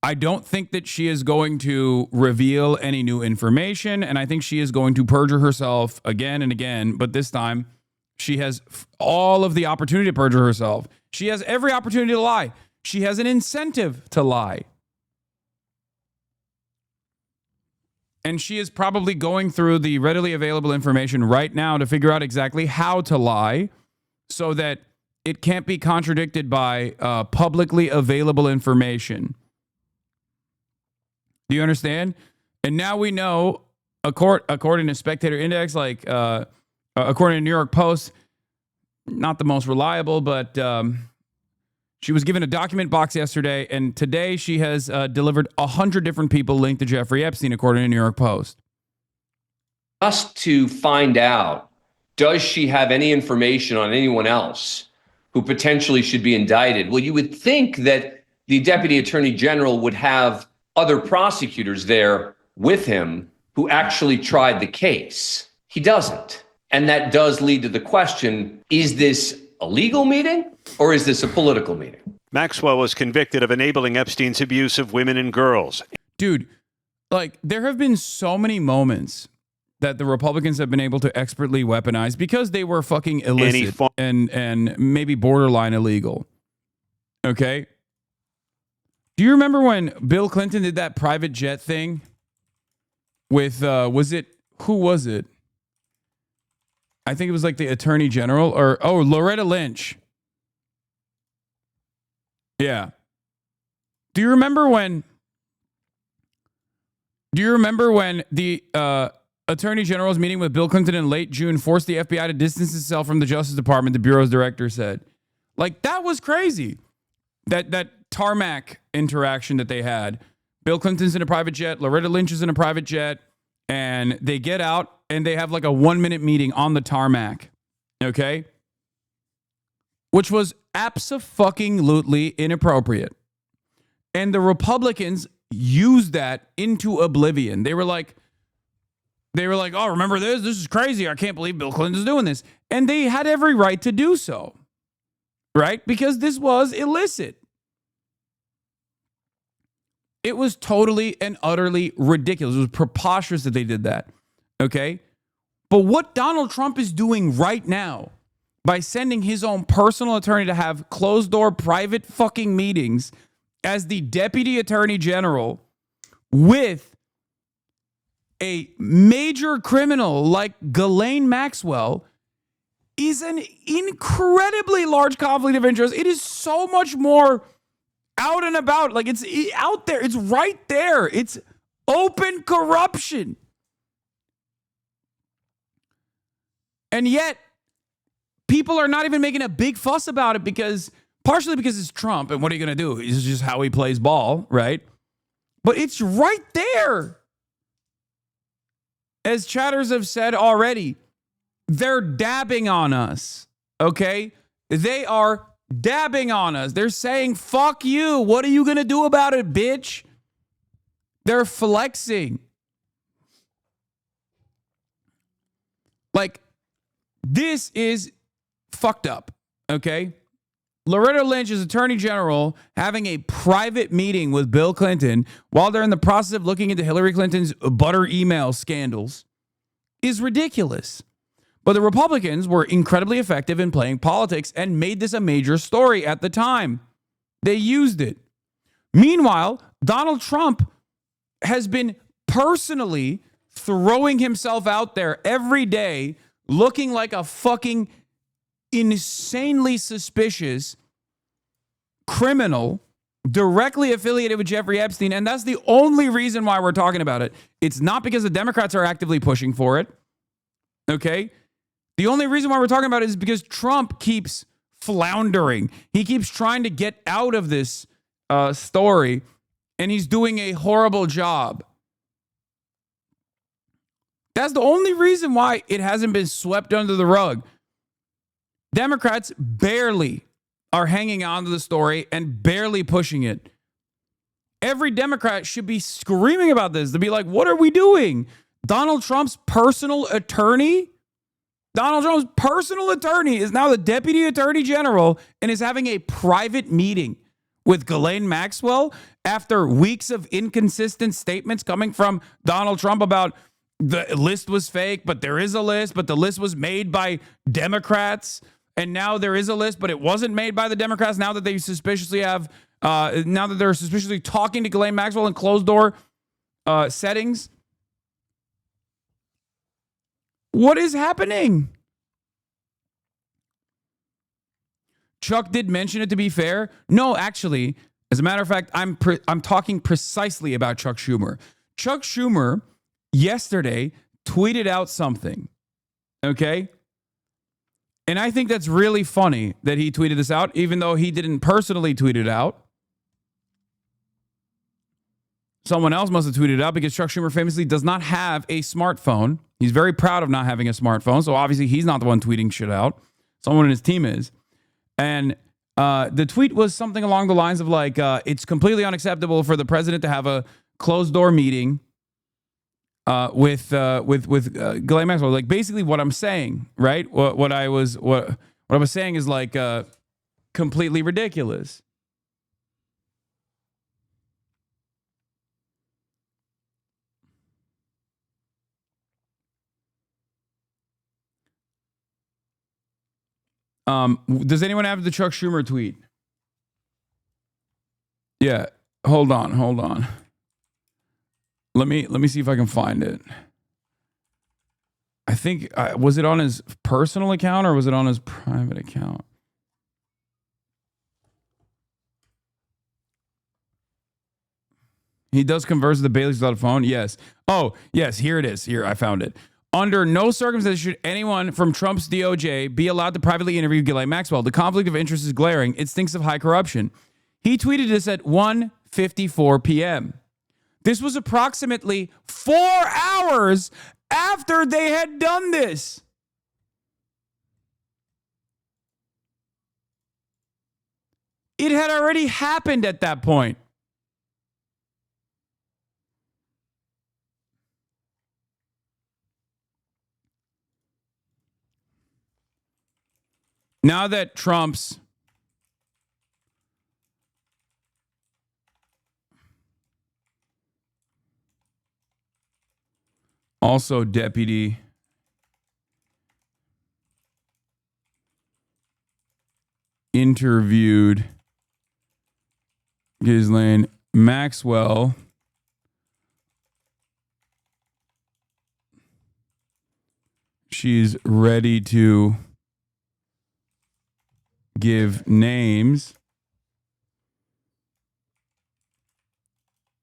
S1: I don't think that she is going to reveal any new information, and I think she is going to perjure herself again and again, but this time she has all of the opportunity to perjure herself. She has every opportunity to lie. She has an incentive to lie. And she is probably going through the readily available information right now to figure out exactly how to lie so that it can't be contradicted by publicly available information. Do you understand? And now we know, according to Spectator Index, like according to New York Post, not the most reliable, but she was given a document box yesterday, and today she has delivered 100 different people linked to Jeffrey Epstein, according to New York Post.
S24: Just to find out, does she have any information on anyone else who potentially should be indicted? Well, you would think that the Deputy Attorney General would have other prosecutors there with him who actually tried the case. He doesn't. And that does lead to the question, is this a legal meeting or is this a political meeting?
S2: Maxwell was convicted of enabling Epstein's abuse of women and girls.
S1: Dude, like, there have been so many moments that the Republicans have been able to expertly weaponize because they were fucking illicit and maybe borderline illegal. Okay? Do you remember when Bill Clinton did that private jet thing with, who was it? I think it was like the Attorney General Loretta Lynch. Yeah. Do you remember when the Attorney General's meeting with Bill Clinton in late June forced the FBI to distance itself from the Justice Department, the Bureau's director said. Like, that was crazy. That tarmac interaction that they had. Bill Clinton's in a private jet, Loretta Lynch is in a private jet, and they get out and they have like a 1-minute meeting on the tarmac. Okay? Which was abso-fucking-lutely inappropriate. And the Republicans used that into oblivion. They were like, oh, remember this? This is crazy. I can't believe Bill Clinton's doing this. And they had every right to do so. Right? Because this was illicit. It was totally and utterly ridiculous. It was preposterous that they did that. Okay? But what Donald Trump is doing right now by sending his own personal attorney to have closed-door private fucking meetings as the Deputy Attorney General with a major criminal like Ghislaine Maxwell is an incredibly large conflict of interest. It is so much more out and about. Like, it's out there. It's right there. It's open corruption. And yet, people are not even making a big fuss about it partially because it's Trump, and what are you going to do? It's just how he plays ball, right? But it's right there. As chatters have said already, they're dabbing on us, okay? They are dabbing on us. They're saying, fuck you. What are you going to do about it, bitch? They're flexing. Like, this is fucked up, okay? Loretta Lynch is Attorney General having a private meeting with Bill Clinton while they're in the process of looking into Hillary Clinton's butter email scandals is ridiculous. But the Republicans were incredibly effective in playing politics and made this a major story at the time. They used it. Meanwhile, Donald Trump has been personally throwing himself out there every day looking like a fucking insanely suspicious criminal directly affiliated with Jeffrey Epstein. And that's the only reason why we're talking about it. It's not because the Democrats are actively pushing for it. Okay? The only reason why we're talking about it is because Trump keeps floundering. He keeps trying to get out of this story, and he's doing a horrible job. That's the only reason why it hasn't been swept under the rug. Democrats barely are hanging on to the story and barely pushing it. Every Democrat should be screaming about this to be like, what are we doing? Donald Trump's personal attorney? Donald Trump's personal attorney is now the Deputy Attorney General and is having a private meeting with Ghislaine Maxwell after weeks of inconsistent statements coming from Donald Trump about the list was fake, but there is a list, but the list was made by Democrats. And now there is a list, but it wasn't made by the Democrats. Now that they suspiciously have, now that they're suspiciously talking to Ghislaine Maxwell in closed door settings. What is happening? Chuck did mention it, to be fair. No, actually, as a matter of fact, I'm talking precisely about Chuck Schumer. Chuck Schumer yesterday tweeted out something, okay? And I think that's really funny that he tweeted this out, even though he didn't personally tweet it out. Someone else must have tweeted it out because Chuck Schumer famously does not have a smartphone. He's very proud of not having a smartphone, so obviously he's not the one tweeting shit out. Someone in his team is. And the tweet was something along the lines of like, it's completely unacceptable for the president to have a closed door meeting with Ghislaine Maxwell. Like basically what I'm saying, right? What I was saying is like completely ridiculous. Does anyone have the Chuck Schumer tweet? Yeah, hold on. Let me see if I can find it. I think, was it on his personal account or was it on his private account? He does converse with the Baileys without a phone. Yes. Oh, yes. Here it is. Here, I found it. Under no circumstances should anyone from Trump's DOJ be allowed to privately interview Ghislaine Maxwell. The conflict of interest is glaring. It stinks of high corruption. He tweeted this at 1:54 p.m. This was approximately 4 hours after they had done this. It had already happened at that point. Now that Trump's also deputy interviewed Ghislaine Maxwell, she's ready to give names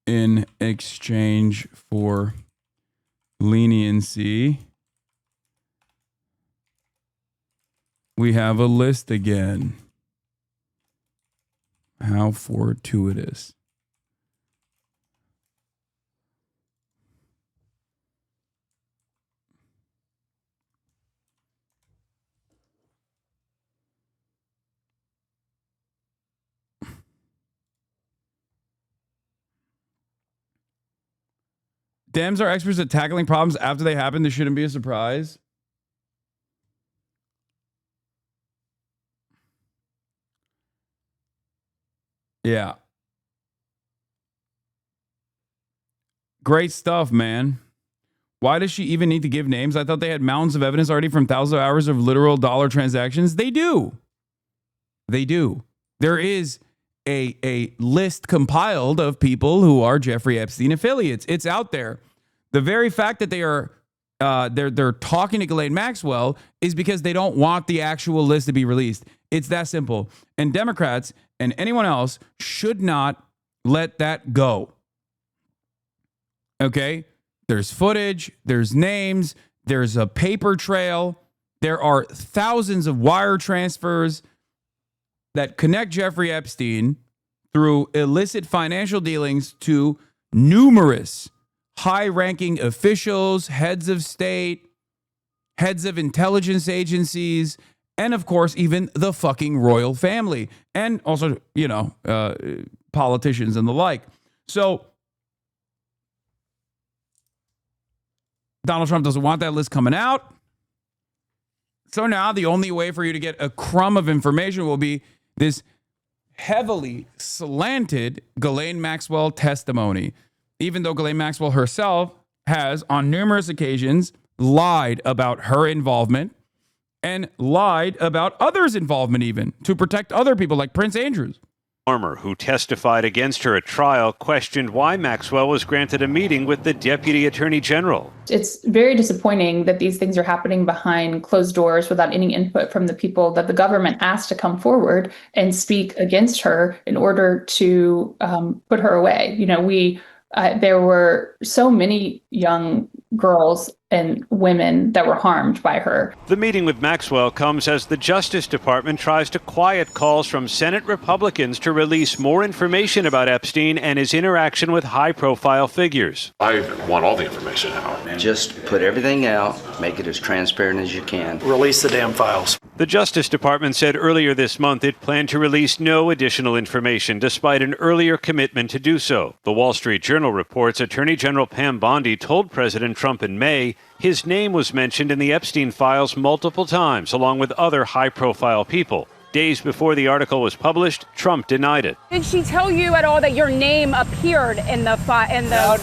S1: in exchange for leniency. We have a list again. How fortuitous. Dems are experts at tackling problems after they happen. This shouldn't be a surprise. Yeah. Great stuff, man. Why does she even need to give names? I thought they had mountains of evidence already from thousands of hours of literal dollar transactions. They do. They do. There is a list compiled of people who are Jeffrey Epstein affiliates. It's out there. The very fact that they are they're talking to Ghislaine Maxwell is because they don't want the actual list to be released. It's that simple. And Democrats and anyone else should not let that go. Okay? There's footage, there's names, there's a paper trail. There are thousands of wire transfers that connect Jeffrey Epstein through illicit financial dealings to numerous high-ranking officials, heads of state, heads of intelligence agencies, and of course, even the fucking royal family, and also, you know, politicians and the like. So Donald Trump doesn't want that list coming out. So now the only way for you to get a crumb of information will be this heavily slanted Ghislaine Maxwell testimony, even though Ghislaine Maxwell herself has on numerous occasions lied about her involvement and lied about others' involvement even to protect other people like Prince Andrews.
S2: Farmer, who testified against her at trial, questioned why Maxwell was granted a meeting with the Deputy Attorney General.
S3: It's very disappointing that these things are happening behind closed doors without any input from the people that the government asked to come forward and speak against her in order to put her away. You know, there were so many young girls and women that were harmed by her.
S2: The meeting with Maxwell comes as the Justice Department tries to quiet calls from Senate Republicans to release more information about Epstein and his interaction with high-profile figures.
S4: I want all the information out.
S5: Just put everything out, make it as transparent as you can.
S4: Release the damn files.
S2: The Justice Department said earlier this month it planned to release no additional information despite an earlier commitment to do so. The Wall Street Journal reports Attorney General Pam Bondi told President Trump in May his name was mentioned in the Epstein files multiple times, along with other high-profile people. Days before the article was published, Trump denied it.
S21: Did she tell you at all that your name appeared in the file?
S20: No,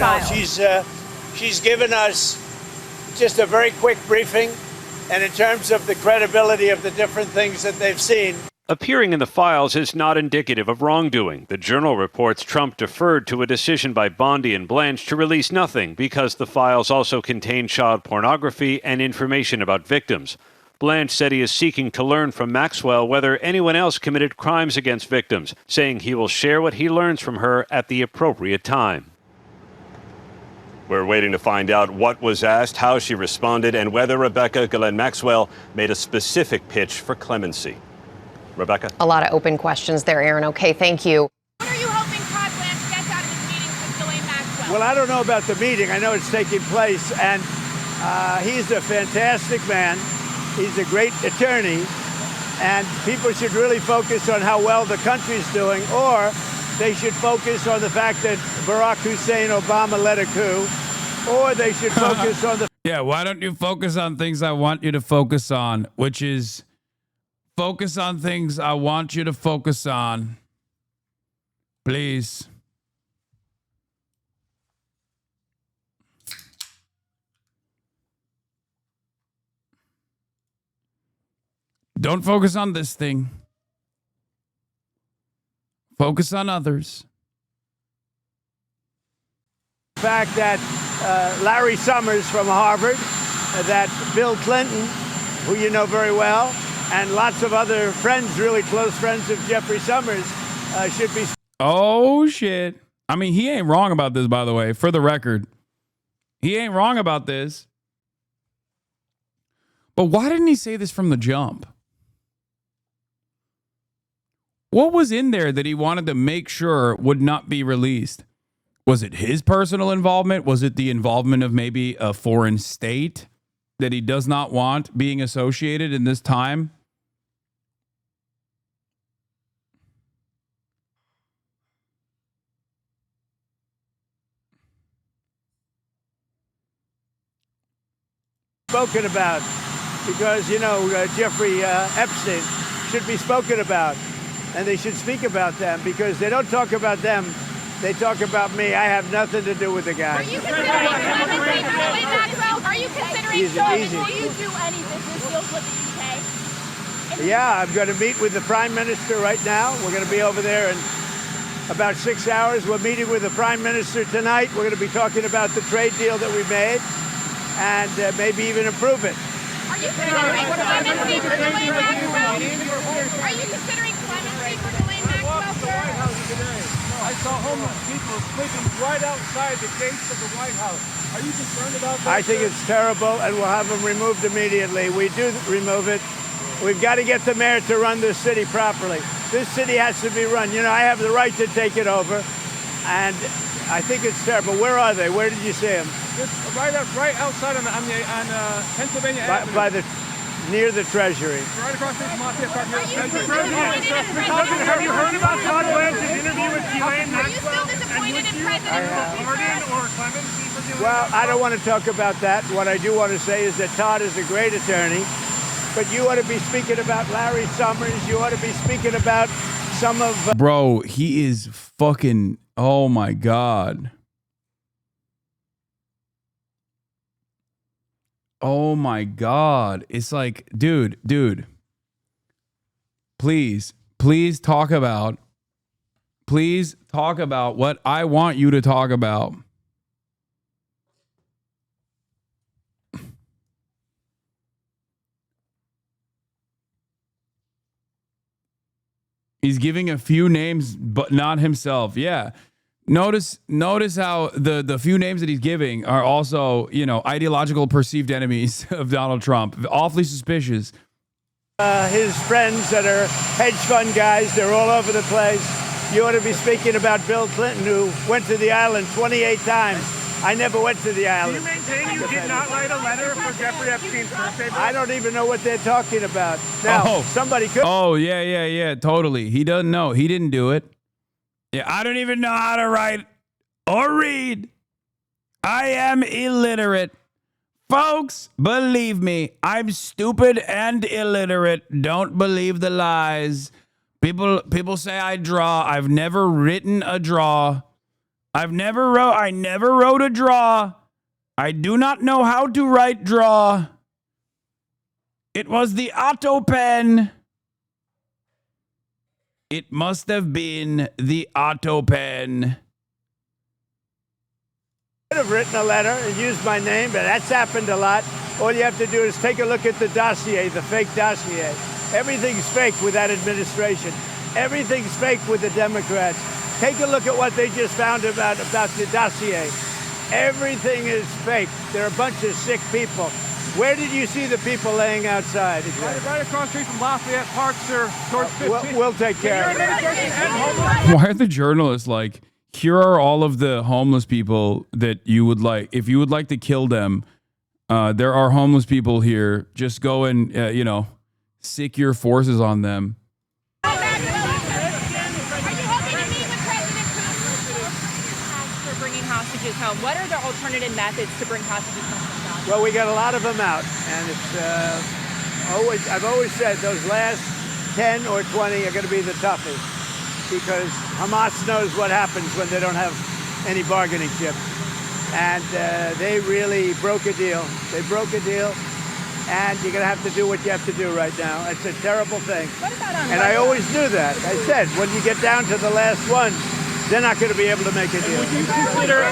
S20: she's given us just a very quick briefing, and in terms of the credibility of the different things that they've seen.
S2: Appearing in the files is not indicative of wrongdoing. The Journal reports Trump deferred to a decision by Bondi and Blanche to release nothing because the files also contain child pornography and information about victims. Blanche said he is seeking to learn from Maxwell whether anyone else committed crimes against victims, saying he will share what he learns from her at the appropriate time. We're waiting to find out what was asked, how she responded, and whether Rebecca Ghislaine Maxwell made a specific pitch for clemency. Rebecca?
S7: A lot of open questions there, Aaron. Okay, thank you.
S21: What are you hoping Todd Blanche gets out of his meetings with Ghislaine Maxwell?
S20: Well, I don't know about the meeting. I know it's taking place, and he's a fantastic man. He's a great attorney, and people should really focus on how well the country's doing, or they should focus on the fact that Barack Hussein Obama led a coup, or they should focus on the...
S1: Yeah, why don't you focus on things I want you to focus on, which is focus on things I want you to focus on. Please. Don't focus on this thing. Focus on others.
S20: The fact that Larry Summers from Harvard, that Bill Clinton, who you know very well, and lots of other friends, really close friends of Jeffrey Summers, should be...
S1: Oh, shit. I mean, he ain't wrong about this, by the way, for the record. He ain't wrong about this. But why didn't he say this from the jump? What was in there that he wanted to make sure would not be released? Was it his personal involvement? Was it the involvement of maybe a foreign state that he does not want being associated in this time?
S20: Spoken about, because, you know, Jeffrey Epstein should be spoken about, and they should speak about them, because they don't talk about them, they talk about me. I have nothing to do with the guy.
S21: Are you considering clemency for Ghislaine Maxwell? Are you considering will you do any business deals with the UK?
S20: Yeah, I'm going to meet with the Prime Minister right now. We're going to be over there in about 6 hours. We're meeting with the Prime Minister tonight. We're going to be talking about the trade deal that we made, and maybe even improve it.
S21: Are you considering clemency for Ghislaine Maxwell? Are you considering clemency for Ghislaine Maxwell, sir?
S25: I saw homeless people sleeping right outside the gates of the White House. Are you concerned about that?
S20: I think it's terrible, and we'll have them removed immediately. We do remove it. We've got to get the mayor to run this city properly. This city has to be run. You know, I have the right to take it over, and I think it's terrible. Where are they? Where did you see them?
S25: Right outside on Pennsylvania Avenue.
S20: Near the Treasury.
S25: Right across the Mafia Park near the Treasury. Have you heard about Todd Blanche's interview with Ghislaine Maxwell?
S21: Are you still disappointed in President
S25: Pardon or clemency for Ghislaine?
S20: Well, I don't want to talk about that. What I do want to say is that Todd is a great attorney, but you ought to be speaking about Larry Summers. You ought to be speaking about some of...
S1: Bro, he is fucking... Oh, my God. Oh, my God. It's like, dude. Please talk about... Please talk about what I want you to talk about. He's giving a few names, but not himself. Yeah. Notice how the few names that he's giving are also, ideological perceived enemies of Donald Trump. Awfully suspicious.
S20: His friends that are hedge fund guys, they're all over the place. You ought to be speaking about Bill Clinton, who went to the island 28 times. I never went to the island.
S25: Do you maintain you did not write a letter for Jeffrey Epstein's birthday?
S20: I don't even know what they're talking about. Now, somebody could...
S1: Oh, yeah, totally. He doesn't know. He didn't do it. Yeah, I don't even know how to write or read. I am illiterate. Folks, believe me, I'm stupid and illiterate. Don't believe the lies. People say I draw. I've never written a draw. I never wrote a draw. I do not know how to write draw. It was the Otto pen. It must have been the Otto pen.
S20: I could have written a letter and used my name, but that's happened a lot. All you have to do is take a look at the dossier, the fake dossier. Everything's fake with that administration. Everything's fake with the Democrats. Take a look at what they just found about the dossier. Everything is fake. They're a bunch of sick people. Where did you see the people laying outside? Exactly.
S25: Right across the street from Lafayette Park, sir, towards 15.
S20: We'll take care of it.
S1: Why are the journalists like, here are all of the homeless people that you would like, if you would like to kill them, there are homeless people here. Just go and, sick your forces on them.
S6: Home. What are the alternative methods to bring hostages home?
S20: Well, we got a lot of them out, and it's I've always said those last 10 or 20 are going to be the toughest, because Hamas knows what happens when they don't have any bargaining chips, and they really broke a deal. They broke a deal, and you're going to have to do what you have to do right now. It's a terrible thing.
S6: What about on
S20: and I always knew that. I said, when you get down to the last one, they're not going to be able to make a deal.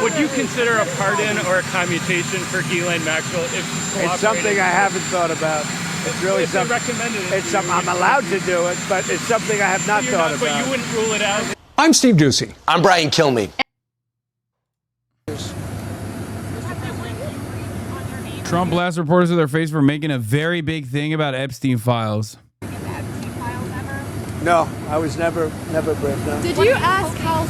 S19: Would you consider a pardon or a commutation for GHISLAINE Maxwell if she's cooperating?
S20: It's something I haven't thought about. It's really something. It's something I'm allowed to do it, but it's something I have not thought about.
S19: But you wouldn't rule it out.
S9: I'm Steve Doocy.
S10: I'm Brian Kilmeade.
S1: Trump blasts reporters with their face for making a very big thing about Epstein files.
S20: No, I was never briefed. No.
S6: Did you ask how?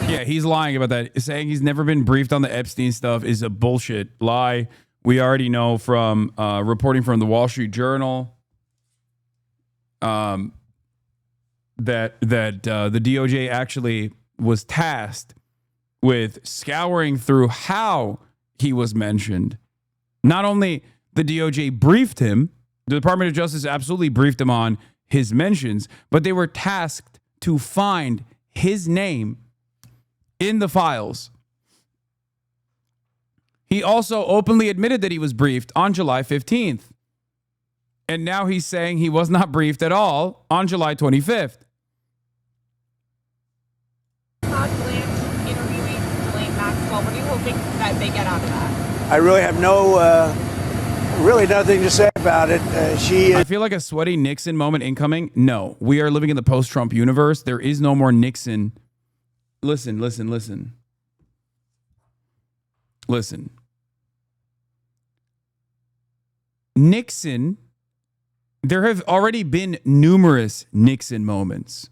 S1: Yeah, he's lying about that. Saying he's never been briefed on the Epstein stuff is a bullshit lie. We already know from reporting from the Wall Street Journal that the DOJ actually was tasked with scouring through how he was mentioned. Not only the DOJ briefed him, the Department of Justice absolutely briefed him on his mentions, but they were tasked to find his name in the files. He also openly admitted that he was briefed on July 15th. And now he's saying he was not briefed at all on July 25th.
S6: Todd Blanche interviewing GHISLAINE Maxwell. What are you hoping that they get out of that?
S20: I really have really nothing to say about it.
S1: I feel like a sweaty Nixon moment incoming. No, we are living in the post-Trump universe. There is no more Nixon. Listen. Nixon, there have already been numerous Nixon moments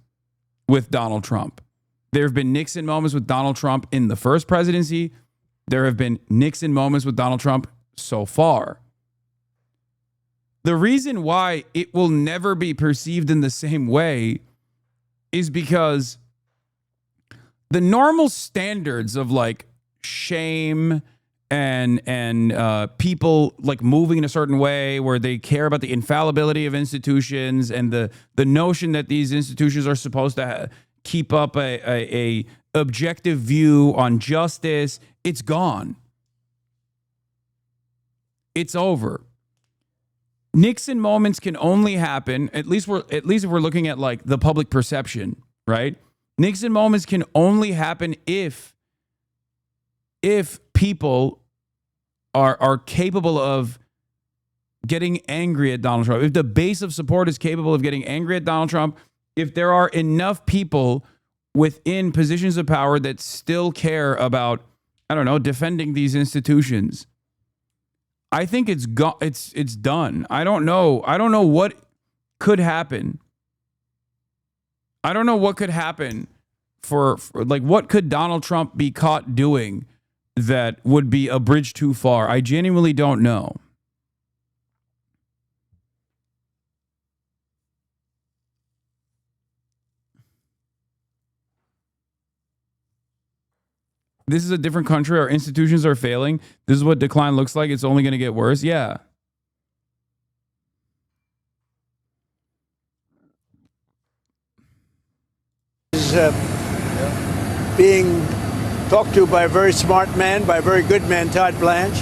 S1: with Donald Trump. There have been Nixon moments with Donald Trump in the first presidency. There have been Nixon moments with Donald Trump so far. The reason why it will never be perceived in the same way is because the normal standards of like shame and people like moving in a certain way where they care about the infallibility of institutions and the notion that these institutions are supposed to keep up a objective view on justice, it's gone. It's over. Nixon moments can only happen, at least if we're looking at like the public perception, right? Nixon moments can only happen if people are capable of getting angry at Donald Trump. If the base of support is capable of getting angry at Donald Trump, if there are enough people within positions of power that still care about, I don't know, defending these institutions, I think it's done. I don't know what could happen. I don't know what could happen for like, what could Donald Trump be caught doing that would be a bridge too far? I genuinely don't know. This is a different country. Our institutions are failing. This is what decline looks like. It's only going to get worse. Yeah.
S20: Is being talked to by a very smart man, by a very good man, Todd Blanche.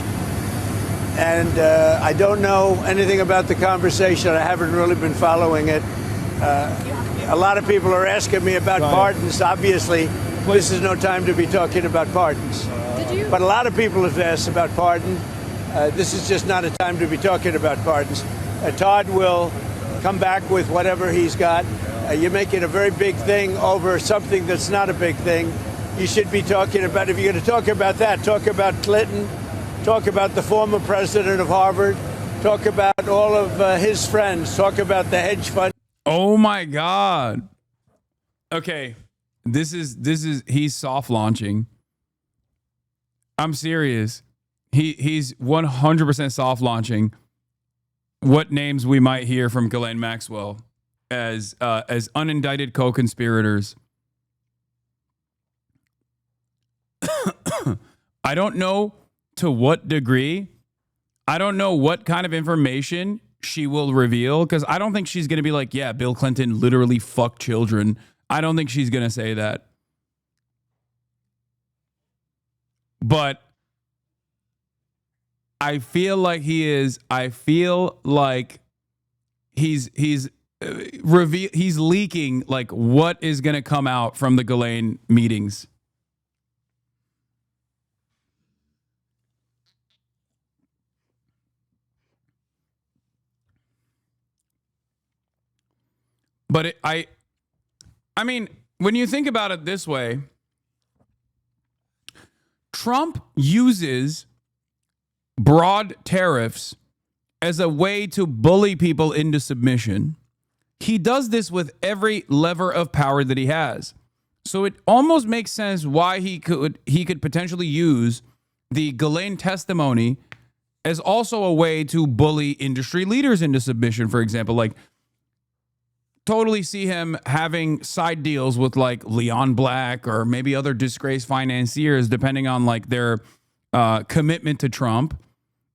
S20: And I don't know anything about the conversation. I haven't really been following it. A lot of people are asking me about pardons. Obviously, this is no time to be talking about pardons. But a lot of people have asked about pardon. This is just not a time to be talking about pardons. Todd will come back with whatever he's got. You're making a very big thing over something that's not a big thing. You should be talking about, if you're going to talk about that, talk about Clinton, talk about the former president of Harvard, talk about all of his friends, talk about the hedge fund.
S1: Oh my God. Okay. This is he's soft launching. I'm serious. He's 100% soft launching what names we might hear from Ghislaine Maxwell as unindicted co-conspirators. I don't know to what degree. I don't know what kind of information she will reveal, because I don't think she's going to be like, yeah, Bill Clinton literally fucked children. I don't think she's going to say that. But I feel like he is. I feel like he's leaking like what is going to come out from the Ghislaine meetings. But I mean, when you think about it this way, Trump uses broad tariffs as a way to bully people into submission. He does this with every lever of power that he has. So it almost makes sense why he could potentially use the Ghislaine testimony as also a way to bully industry leaders into submission, for example. Like, totally see him having side deals with like Leon Black or maybe other disgraced financiers, depending on like their commitment to Trump,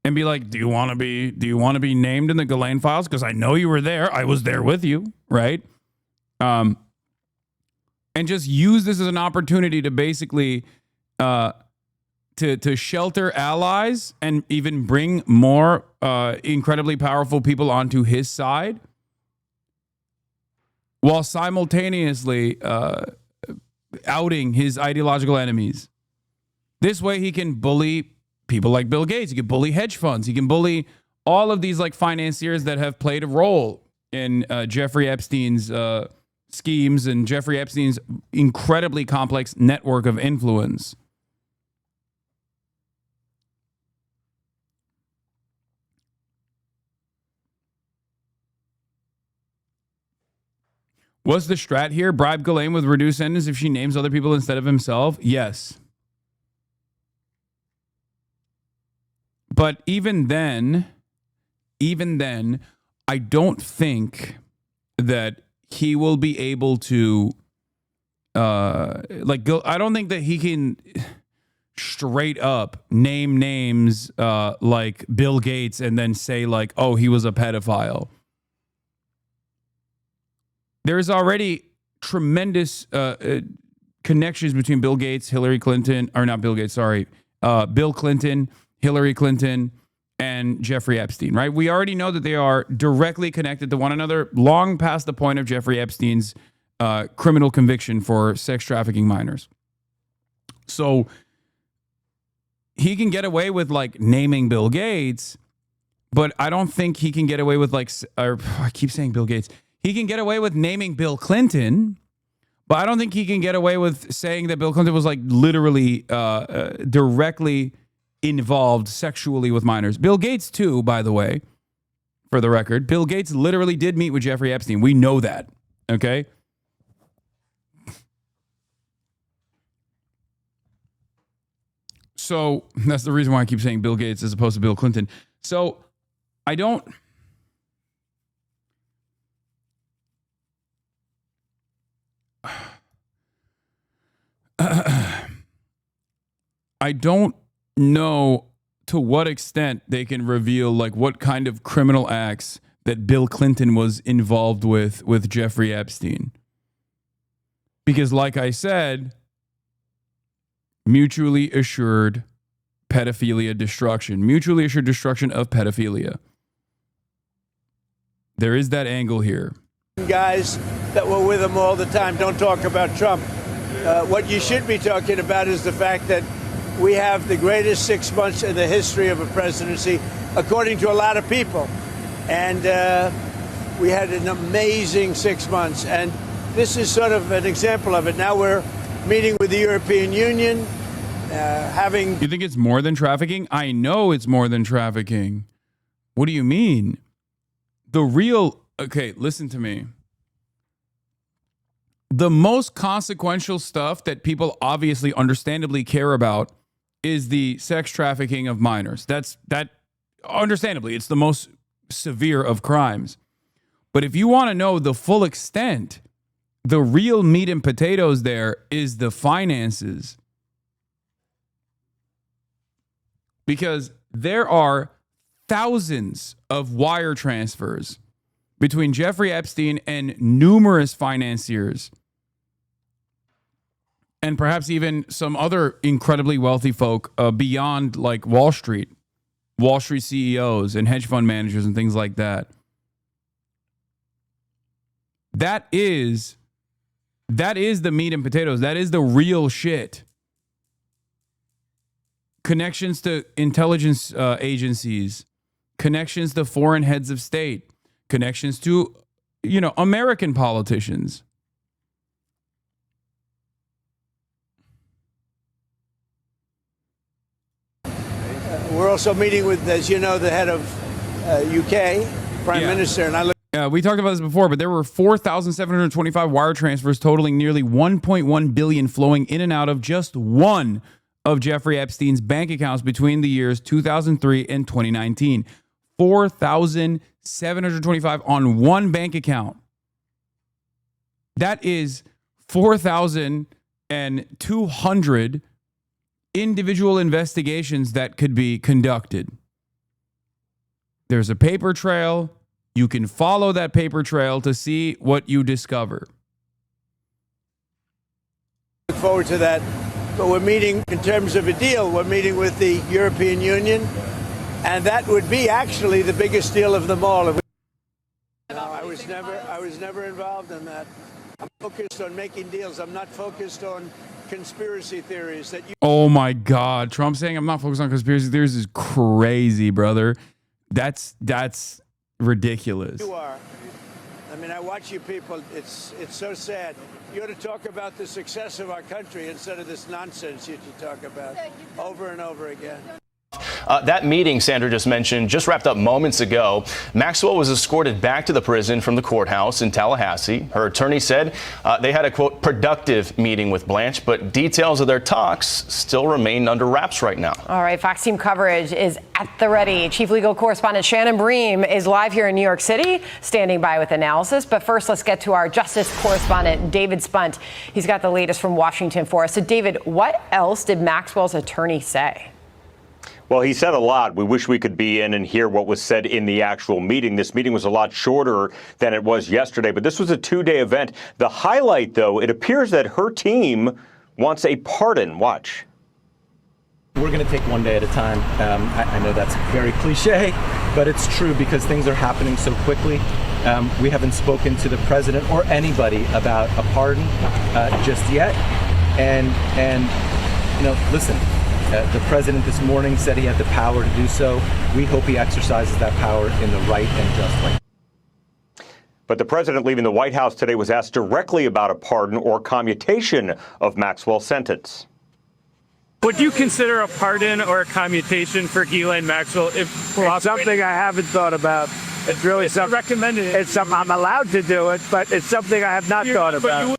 S1: and be like, do you want to be named in the Ghislaine files? Because I know you were there. I was there with you, right? And just use this as an opportunity to basically to shelter allies and even bring more incredibly powerful people onto his side, while simultaneously outing his ideological enemies. This way he can bully people like Bill Gates. He can bully hedge funds. He can bully all of these like financiers that have played a role in Jeffrey Epstein's schemes and Jeffrey Epstein's incredibly complex network of influence. What's the strat here? Bribe Ghislaine with reduced sentence if she names other people instead of himself? Yes. But even then, I don't think that he will be able to, I don't think that he can straight up name names like Bill Gates and then say like, oh, he was a pedophile. There's already tremendous connections between Bill Gates, Hillary Clinton, or not Bill Gates, sorry, Bill Clinton, Hillary Clinton, and Jeffrey Epstein, right? We already know that they are directly connected to one another long past the point of Jeffrey Epstein's criminal conviction for sex trafficking minors. So he can get away with like naming Bill Gates, but I don't think he can get away with like, or I keep saying Bill Gates. He can get away with naming Bill Clinton, but I don't think he can get away with saying that Bill Clinton was like literally directly involved sexually with minors. Bill Gates too, by the way, for the record. Bill Gates literally did meet with Jeffrey Epstein. We know that, okay? So that's the reason why I keep saying Bill Gates as opposed to Bill Clinton. So I don't... I don't know to what extent they can reveal like what kind of criminal acts that Bill Clinton was involved with Jeffrey Epstein. Because like I said, mutually assured pedophilia destruction, mutually assured destruction of pedophilia. There is that angle here.
S20: Guys that were with him all the time don't talk about Trump. What you should be talking about is the fact that we have the greatest 6 months in the history of a presidency, according to a lot of people. And we had an amazing 6 months. And this is sort of an example of it. Now we're meeting with the European Union, having...
S1: You think it's more than trafficking? I know it's more than trafficking. What do you mean? The real... Okay, listen to me. The most consequential stuff that people obviously understandably care about is the sex trafficking of minors. That understandably, it's the most severe of crimes. But if you want to know the full extent, the real meat and potatoes there is the finances. Because there are thousands of wire transfers between Jeffrey Epstein and numerous financiers, and perhaps even some other incredibly wealthy folk beyond like Wall Street CEOs and hedge fund managers and things like that. That is the meat and potatoes. That is the real shit. Connections to intelligence agencies, connections to foreign heads of state, connections to, American politicians.
S20: We're also meeting with, as you know, the head of UK, Prime Minister, and I look.
S1: We talked about this before, but there were 4,725 wire transfers totaling nearly $1.1 billion flowing in and out of just one of Jeffrey Epstein's bank accounts between the years 2003 and 2019. 4,725 on one bank account. That is 4,200 individual investigations that could be conducted. There's a paper trail. You can follow that paper trail to see what you discover.
S20: Look forward to that. But we're meeting in terms of a deal. We're meeting with the European Union, and that would be actually the biggest deal of them all. I was never involved in that. I'm focused on making deals. I'm not focused on conspiracy theories that you.
S1: Oh my God. Trump saying I'm not focused on conspiracy theories is crazy, brother. That's ridiculous.
S20: You are. I mean, I watch you people. It's so sad. You ought to talk about the success of our country instead of this nonsense you talk about over and over again.
S8: That meeting Sandra just mentioned just wrapped up moments ago. Maxwell was escorted back to the prison from the courthouse in Tallahassee. Her attorney said they had a, quote, productive meeting with Blanche, but details of their talks still remain under wraps right now.
S7: All right, Fox Team coverage is at the ready. Chief legal correspondent Shannon Bream is live here in New York City, standing by with analysis. But first, let's get to our justice correspondent, David Spunt. He's got the latest from Washington for us. So, David, what else did Maxwell's attorney say?
S9: Well, he said a lot. We wish we could be in and hear what was said in the actual meeting. This meeting was a lot shorter than it was yesterday, but this was a two-day event. The highlight, though, it appears that her team wants a pardon. Watch.
S23: We're going to take one day at a time. I know that's very cliche, but it's true because things are happening so quickly. We haven't spoken to the president or anybody about a pardon just yet. And listen, the president this morning said he had the power to do so. We hope he exercises that power in the right and just way.
S9: But the president leaving the White House today was asked directly about a pardon or commutation of Maxwell's sentence.
S19: Would you consider a pardon or a commutation for GHISLAINE Maxwell if
S20: it's something I haven't thought about? It's really something
S19: recommended.
S20: It's something I'm allowed to do it, but it's something I have not thought about.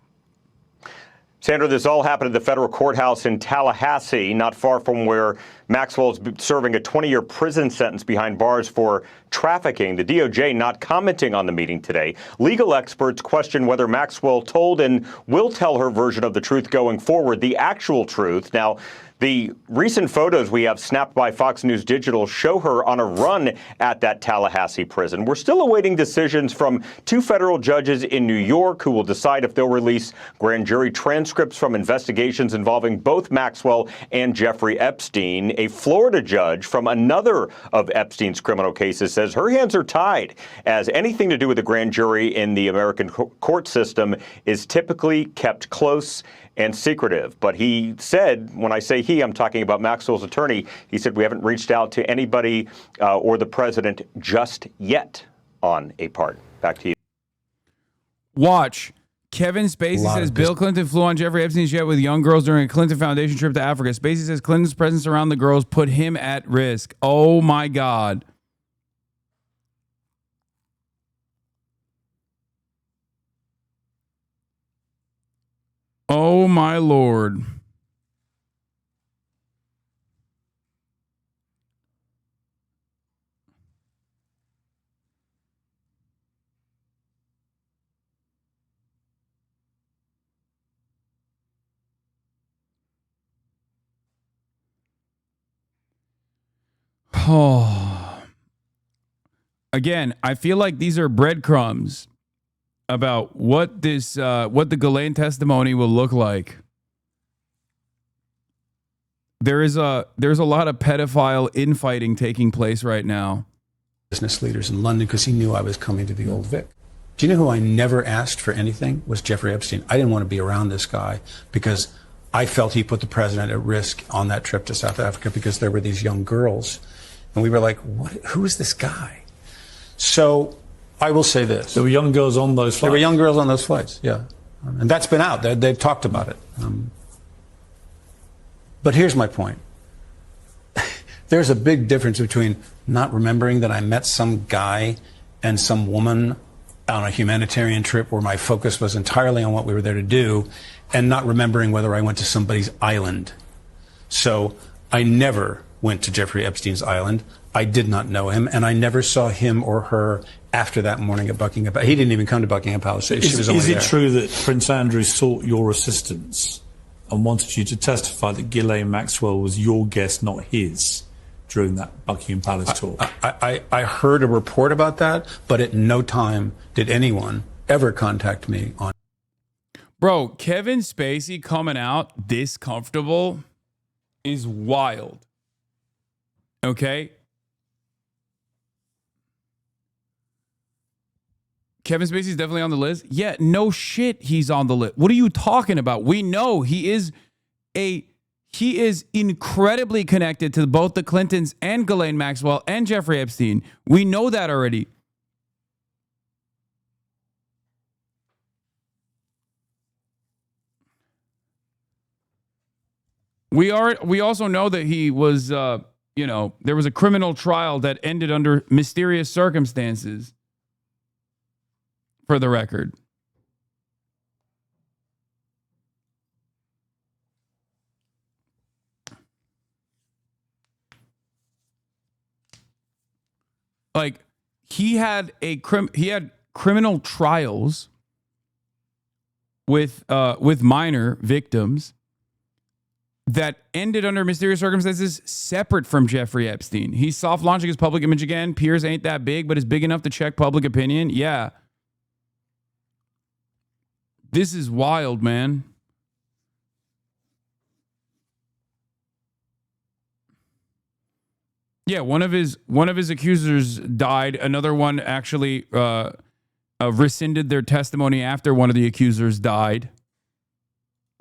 S9: Sandra, this all happened at the federal courthouse in Tallahassee, not far from where Maxwell is serving a 20-year prison sentence behind bars for trafficking. The DOJ not commenting on the meeting today. Legal experts question whether Maxwell told and will tell her version of the truth going forward, the actual truth. Now, the recent photos we have snapped by Fox News Digital show her on a run at that Tallahassee prison. We're still awaiting decisions from two federal judges in New York who will decide if they'll release grand jury transcripts from investigations involving both Maxwell and Jeffrey Epstein. A Florida judge from another of Epstein's criminal cases says her hands are tied, as anything to do with the grand jury in the American court system is typically kept close and secretive. But he said, when I say he, I'm talking about Maxwell's attorney, he said we haven't reached out to anybody or the president just yet on a pardon. Back to you.
S1: Watch. Kevin Spacey says Bill Clinton flew on Jeffrey Epstein's jet with young girls during a Clinton Foundation trip to Africa. Spacey says Clinton's presence around the girls put him at risk. Oh, my God. Oh, my Lord. Oh. Again, I feel like these are breadcrumbs about what this, what the GHISLAINE testimony will look like. There's a lot of pedophile infighting taking place right now.
S10: Business leaders in London because he knew I was coming to the Old Vic. Do you know who I never asked for anything? Was Jeffrey Epstein. I didn't want to be around this guy because I felt he put the president at risk on that trip to South Africa because there were these young girls. And we were like, what? Who is this guy? So I will say this.
S11: There were young girls on those flights?
S10: There were young girls on those flights, yeah. And that's been out. They've talked about it. But here's my point. There's a big difference between not remembering that I met some guy and some woman on a humanitarian trip where my focus was entirely on what we were there to do and not remembering whether I went to somebody's island. So I never went to Jeffrey Epstein's island. I did not know him, and I never saw him or her after that morning at Buckingham Palace. He didn't even come to Buckingham Palace.
S11: Is it true that Prince Andrew sought your assistance and wanted you to testify that GHISLAINE Maxwell was your guest, not his, during that Buckingham Palace tour?
S10: I heard a report about that, but at no time did anyone ever contact me on.
S1: Bro, Kevin Spacey coming out this comfortable is wild. Okay? Kevin Spacey's definitely on the list. Yeah, no shit he's on the list. What are you talking about? We know he is incredibly connected to both the Clintons and GHISLAINE Maxwell and Jeffrey Epstein. We know that already. We also know that he was there was a criminal trial that ended under mysterious circumstances, for the record. Like, he had criminal trials with minor victims that ended under mysterious circumstances separate from Jeffrey Epstein. He's soft launching his public image again. Piers ain't that big, but is big enough to check public opinion. Yeah. This is wild, man. Yeah, one of his accusers died. Another one actually rescinded their testimony after one of the accusers died.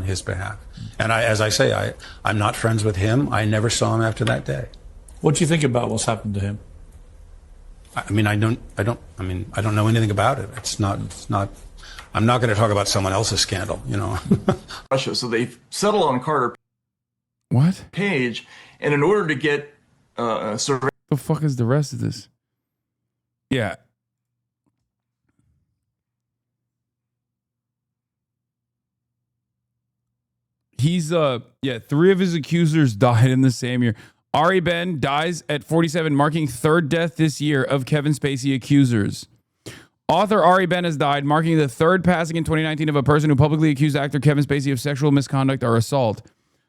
S10: On his behalf. And as I say, I'm not friends with him. I never saw him after that day.
S11: What do you think about what's happened to him?
S10: I don't know anything about it. It's not, I'm not going to talk about someone else's scandal,
S12: Russia, so they've settled on Carter
S1: What?
S12: Page, and in order to get
S1: the fuck is the rest of this? Yeah. He's 3 of his accusers died in the same year. Ari Ben dies at 47, marking 3rd death this year of Kevin Spacey accusers. Author Ari Ben has died, marking the 3rd passing in 2019 of a person who publicly accused actor Kevin Spacey of sexual misconduct or assault.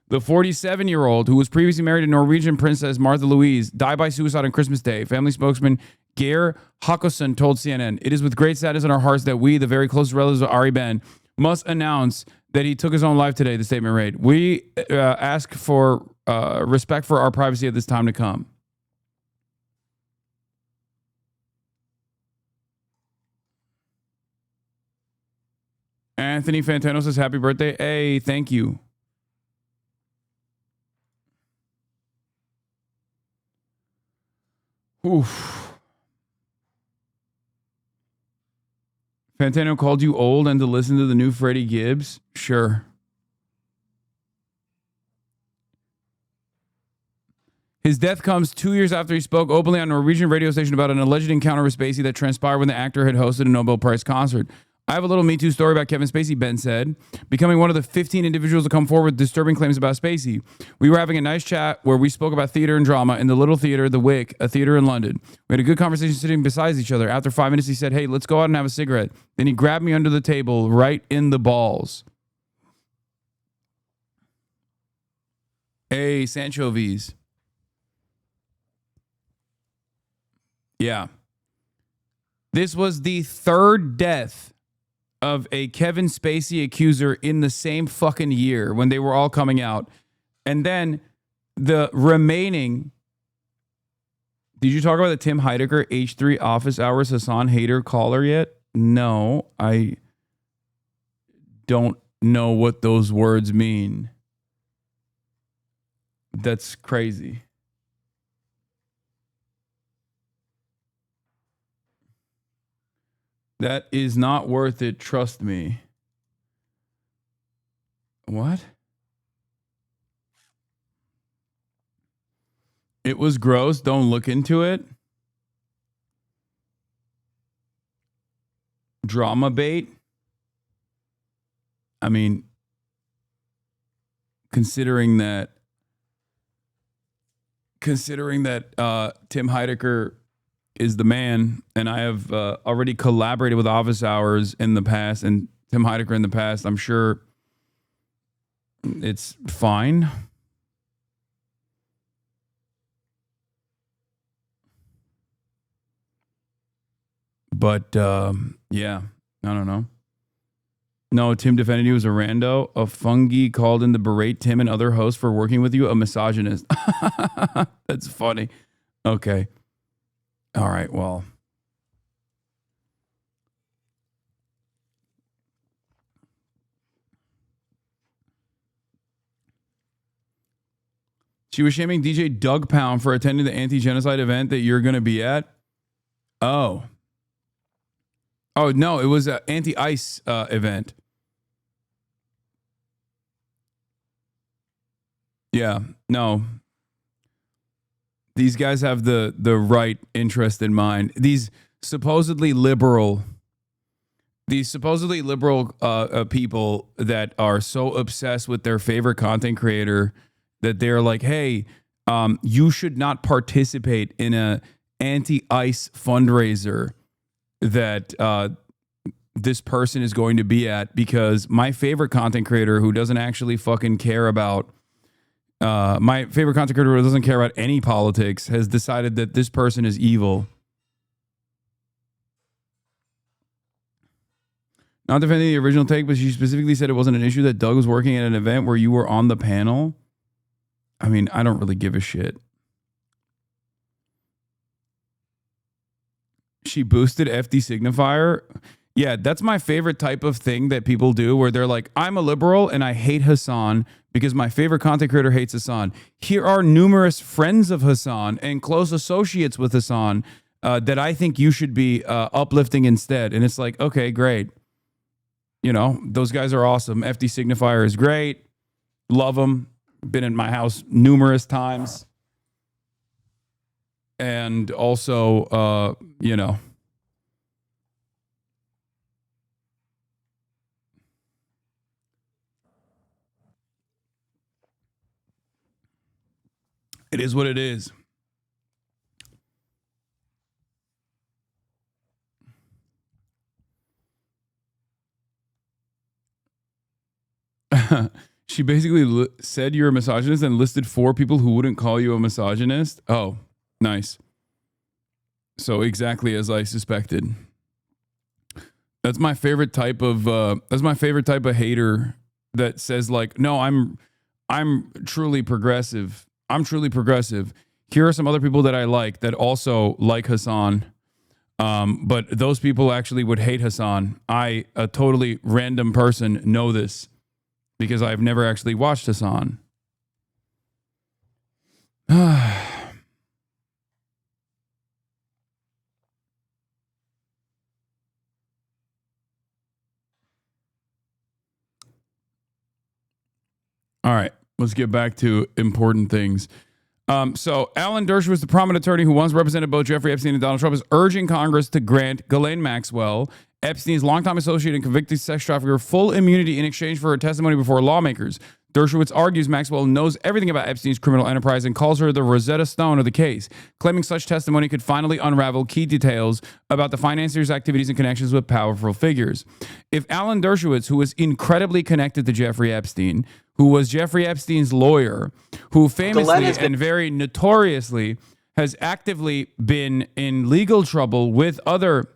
S1: The 47-year-old, who was previously married to Norwegian princess Martha Louise, died by suicide on Christmas Day. Family spokesman Geir Hakosson told CNN, "It is with great sadness in our hearts that we, the very close relatives of Ari Ben, must announce that he took his own life today," the statement read. "We ask for respect for our privacy at this time to come." Anthony Fantano says, "Happy birthday." Hey, thank you. Oof. Fantano called you old and to listen to the new Freddie Gibbs? Sure. His death comes 2 years after he spoke openly on a Norwegian radio station about an alleged encounter with Spacey that transpired when the actor had hosted a Nobel Prize concert. "I have a little Me Too story about Kevin Spacey," Ben said, becoming one of the 15 individuals to come forward with disturbing claims about Spacey. "We were having a nice chat where we spoke about theater and drama in the Little Theater, The Wick, a theater in London. We had a good conversation sitting beside each other. After 5 minutes, he said, 'Hey, let's go out and have a cigarette.' Then he grabbed me under the table right in the balls." Hey, Sanchovies. Yeah. This was the 3rd death of a Kevin Spacey accuser in the same fucking year when they were all coming out. And then the remaining... Did you talk about the Tim Heidecker H3 office hours Hasan hater caller yet? No, I don't know what those words mean. That's crazy. That is not worth it, trust me. What? It was gross, don't look into it. Drama bait. I mean, considering that Tim Heidecker is the man, and I have already collaborated with Office Hours in the past and Tim Heidecker in the past, I'm sure it's fine. But yeah, I don't know. No, Tim defended you as a rando. A fungi called in to berate Tim and other hosts for working with you, a misogynist. That's funny. Okay. All right, well. She was shaming DJ Doug Pound for attending the anti-genocide event that you're going to be at. Oh. Oh, no, it was an anti-ICE event. Yeah, no. These guys have the right interest in mind. These supposedly liberal people that are so obsessed with their favorite content creator that they're like, hey, you should not participate in a anti-ICE fundraiser that this person is going to be at, because my favorite content creator who doesn't actually fucking care about my favorite content creator who doesn't care about any politics has decided that this person is evil. Not defending the original take, but she specifically said it wasn't an issue that Doug was working at an event where you were on the panel. I mean, I don't really give a shit. She boosted FD signifier. Yeah, that's my favorite type of thing that people do, where they're like, I'm a liberal and I hate Hasan because my favorite content creator hates Hasan. Here are numerous friends of Hasan and close associates with Hasan that I think you should be uplifting instead. And it's like, okay, great. You know, those guys are awesome. FD signifier is great. Love them. Been in my house numerous times. And also, you know, it is what it is. She basically said you're a misogynist and listed 4 people who wouldn't call you a misogynist. Oh, nice. So exactly as I suspected. That's my favorite type of hater that says like, no, I'm truly progressive. I'm truly progressive. Here are some other people that I like that also like Hasan. But those people actually would hate Hasan. I, a totally random person, know this because I've never actually watched Hasan. All right, let's get back to important things. So Alan Dershowitz, the prominent attorney who once represented both Jeffrey Epstein and Donald Trump, is urging Congress to grant Ghislaine Maxwell, Epstein's longtime associate and convicted sex trafficker, full immunity in exchange for her testimony before lawmakers. Dershowitz argues Maxwell knows everything about Epstein's criminal enterprise and calls her the Rosetta Stone of the case, claiming such testimony could finally unravel key details about the financier's activities and connections with powerful figures. If Alan Dershowitz, who was incredibly connected to Jeffrey Epstein, who was Jeffrey Epstein's lawyer, who famously and very notoriously has actively been in legal trouble with other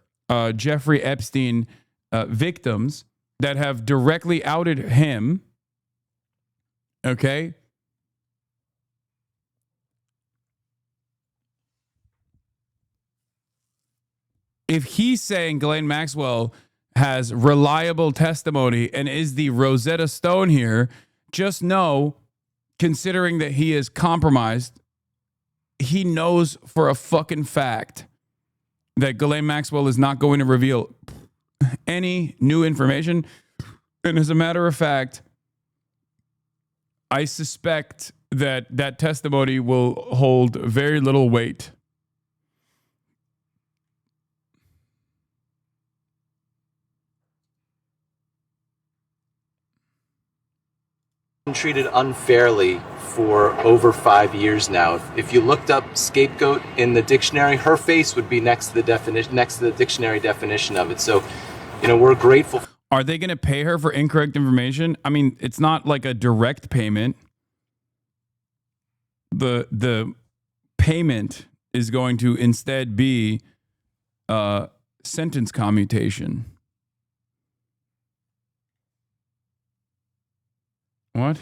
S1: Jeffrey Epstein victims that have directly outed him, okay? If he's saying Ghislaine Maxwell has reliable testimony and is the Rosetta Stone here, just know, considering that he is compromised, he knows for a fucking fact that Ghislaine Maxwell is not going to reveal any new information. And as a matter of fact, I suspect that that testimony will hold very little weight.
S23: Treated unfairly for over 5 years now. If you looked up scapegoat in the dictionary, her face would be next to the definition, next to the dictionary definition of it. So, you know, we're grateful.
S1: Are they going to pay her for incorrect information? I mean, it's not like a direct payment. The payment is going to instead be sentence commutation. What?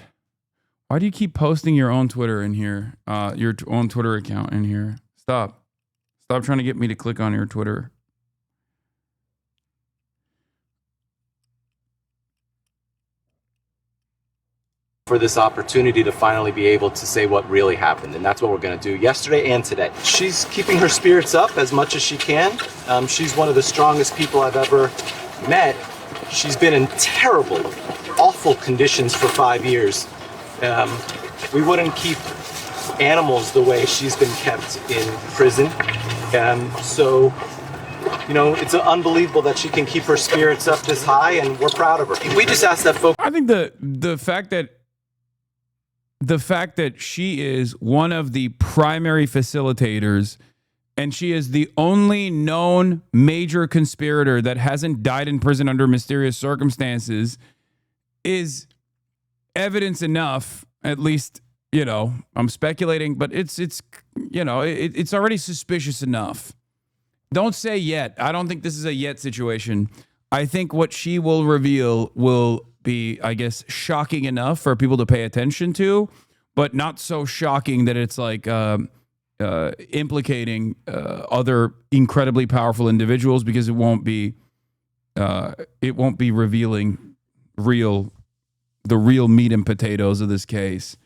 S1: Why do you keep posting your own Twitter in here? Your own Twitter account in here? Stop. Stop trying to get me to click on your Twitter.
S23: For this opportunity to finally be able to say what really happened. And that's what we're going to do yesterday and today. She's keeping her spirits up as much as she can. She's one of the strongest people I've ever met. She's been in terrible, awful conditions for 5 years. We wouldn't keep animals the way she's been kept in prison. So, you know, it's unbelievable that she can keep her spirits up this high, and we're proud of her. We just ask that folks.
S1: I think the fact that she is one of the primary facilitators and she is the only known major conspirator that hasn't died in prison under mysterious circumstances is evidence enough, at least, you know, I'm speculating, but it's already suspicious enough. Don't say yet. I don't think this is a yet situation. I think what she will reveal will be, I guess, shocking enough for people to pay attention to, but not so shocking that it's like implicating other incredibly powerful individuals, because it won't be revealing the real meat and potatoes of this case.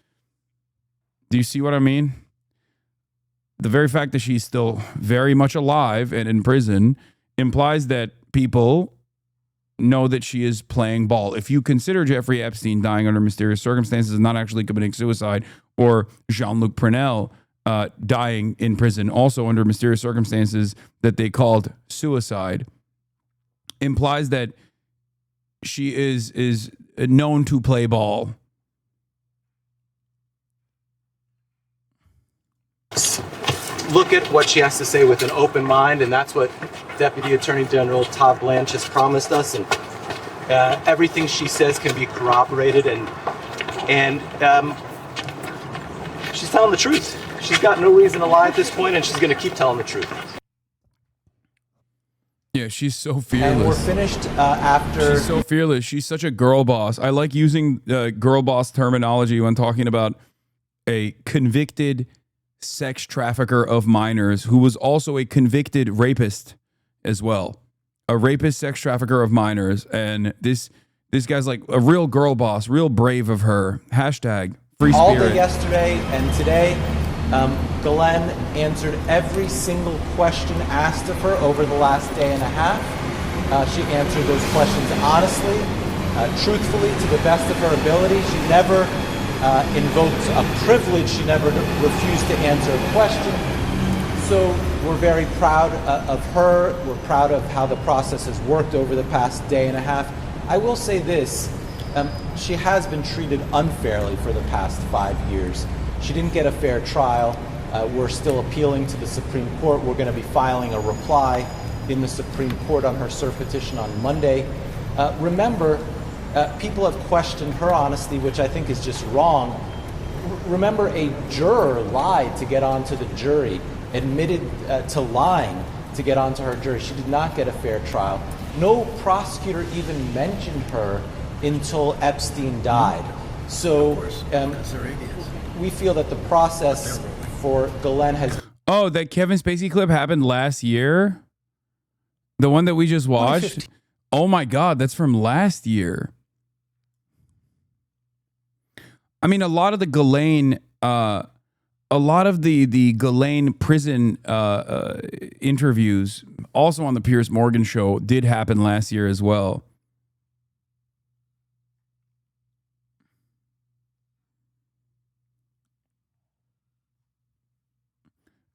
S1: Do you see what I mean? The very fact that she's still very much alive and in prison implies that people know that she is playing ball. If you consider Jeffrey Epstein dying under mysterious circumstances and not actually committing suicide, or Jean-Luc Purnell dying in prison also under mysterious circumstances that they called suicide, implies that she is known to play ball.
S23: Look at what she has to say with an open mind, and that's what Deputy Attorney General Todd Blanche has promised us, and everything she says can be corroborated, and she's telling the truth. She's got no reason to lie at this point, and she's going to keep telling the truth.
S1: Yeah, she's so fearless.
S23: And we're finished after...
S1: She's so fearless. She's such a girl boss. I like using girl boss terminology when talking about a convicted sex trafficker of minors who was also a convicted rapist as well. A rapist, sex trafficker of minors. And this guy's like a real girl boss, real brave of her. Hashtag free spirit.
S23: All day yesterday and today, Ghislaine answered every single question asked of her over the last day and a half. She answered those questions honestly, truthfully, to the best of her ability. She never invoked a privilege. She never refused to answer a question. So we're very proud of her. We're proud of how the process has worked over the past day and a half. I will say this, she has been treated unfairly for the past 5 years. She didn't get a fair trial. We're still appealing to the Supreme Court. We're going to be filing a reply in the Supreme Court on her cert petition on Monday. Remember, people have questioned her honesty, which I think is just wrong. Remember, a juror lied to get onto the jury, admitted to lying to get onto her jury. She did not get a fair trial. No prosecutor even mentioned her until Epstein died. So we feel that the process for Ghislaine has...
S1: Oh, that Kevin Spacey clip happened last year? The one that we just watched? Oh my God, that's from last year. I mean, a lot of the Ghislaine, the Ghislaine prison interviews, also on the Piers Morgan show, did happen last year as well.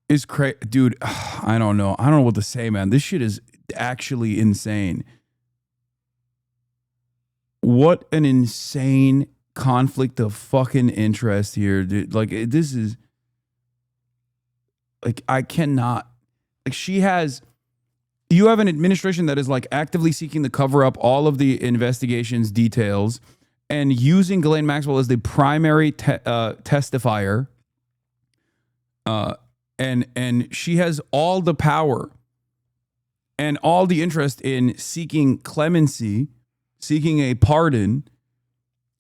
S1: Is dude, I don't know what to say, man. This shit is actually insane. What an insane conflict of fucking interest here, dude. Like, this is like, I cannot, like, you have an administration that is like actively seeking to cover up all of the investigation's details and using Ghislaine Maxwell as the primary testifier. And she has all the power and all the interest in seeking clemency, seeking a pardon,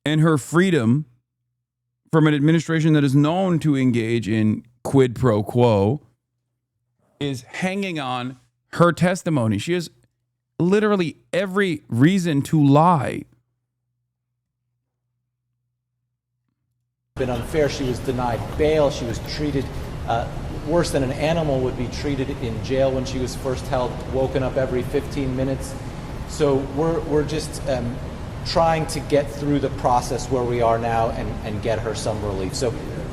S1: and her freedom from an administration that is known to engage in quid pro quo is hanging on her testimony. She has literally every reason to lie.
S23: Been unfair. She was denied bail. She was treated worse than an animal would be treated in jail when she was first held, woken up every 15 minutes. So we're just trying to get through the process where we are now and get her some relief. So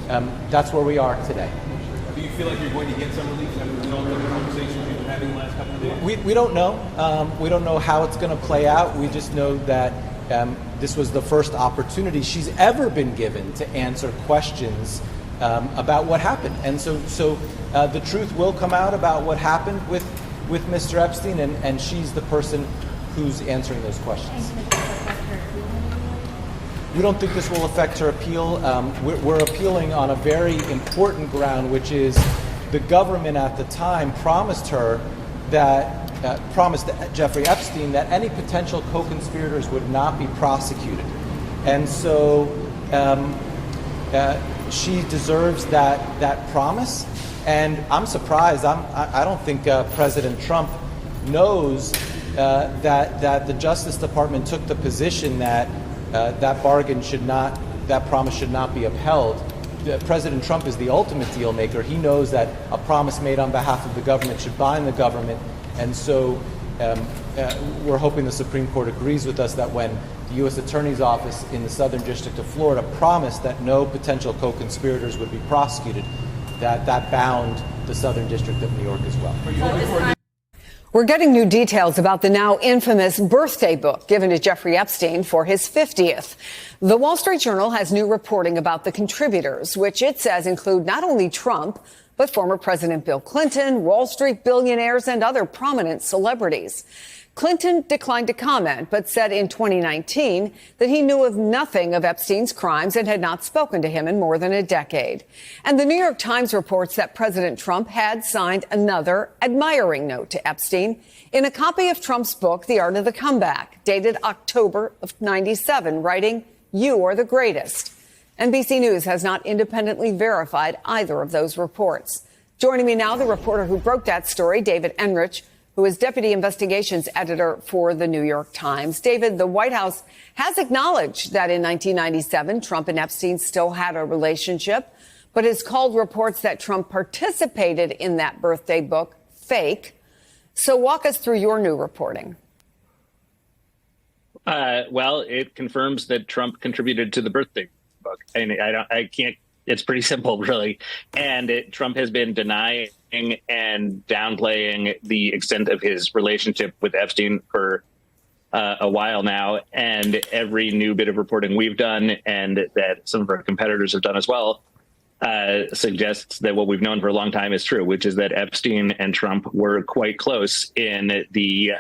S23: that's where we are today.
S1: Do you feel like you're going to get some relief after all the conversations we've been having the last couple of days?
S23: We don't know. We don't know how it's going to play out. We just know that this was the first opportunity she's ever been given to answer questions about what happened. And so the truth will come out about what happened with Mr. Epstein, and she's the person who's answering those questions. We don't think this will affect her appeal. We're appealing on a very important ground, which is the government at the time promised Jeffrey Epstein that any potential co-conspirators would not be prosecuted. And so she deserves that promise. And I'm surprised. I don't think President Trump knows that the Justice Department took the position that that promise should not be upheld. President Trump is the ultimate deal maker. He knows that a promise made on behalf of the government should bind the government. And so we're hoping the Supreme Court agrees with us that when the U.S. Attorney's Office in the Southern District of Florida promised that no potential co-conspirators would be prosecuted, that bound the Southern District of New York as well.
S13: We're getting new details about the now infamous birthday book given to Jeffrey Epstein for his 50th. The Wall Street Journal has new reporting about the contributors, which it says include not only Trump, but former President Bill Clinton, Wall Street billionaires, and other prominent celebrities. Clinton declined to comment, but said in 2019 that he knew of nothing of Epstein's crimes and had not spoken to him in more than a decade. And the New York Times reports that President Trump had signed another admiring note to Epstein in a copy of Trump's book, The Art of the Comeback, dated October of '97, writing, "You are the greatest." NBC News has not independently verified either of those reports. Joining me now, the reporter who broke that story, David Enrich, who is deputy investigations editor for the New York Times. David, the White House has acknowledged that in 1997, Trump and Epstein still had a relationship, but has called reports that Trump participated in that birthday book fake. So walk us through your new reporting.
S14: Well, it confirms that Trump contributed to the birthday book. And I can't. It's pretty simple, really. And Trump has been denying and downplaying the extent of his relationship with Epstein for a while now. And every new bit of reporting we've done and that some of our competitors have done as well suggests that what we've known for a long time is true, which is that Epstein and Trump were quite close in the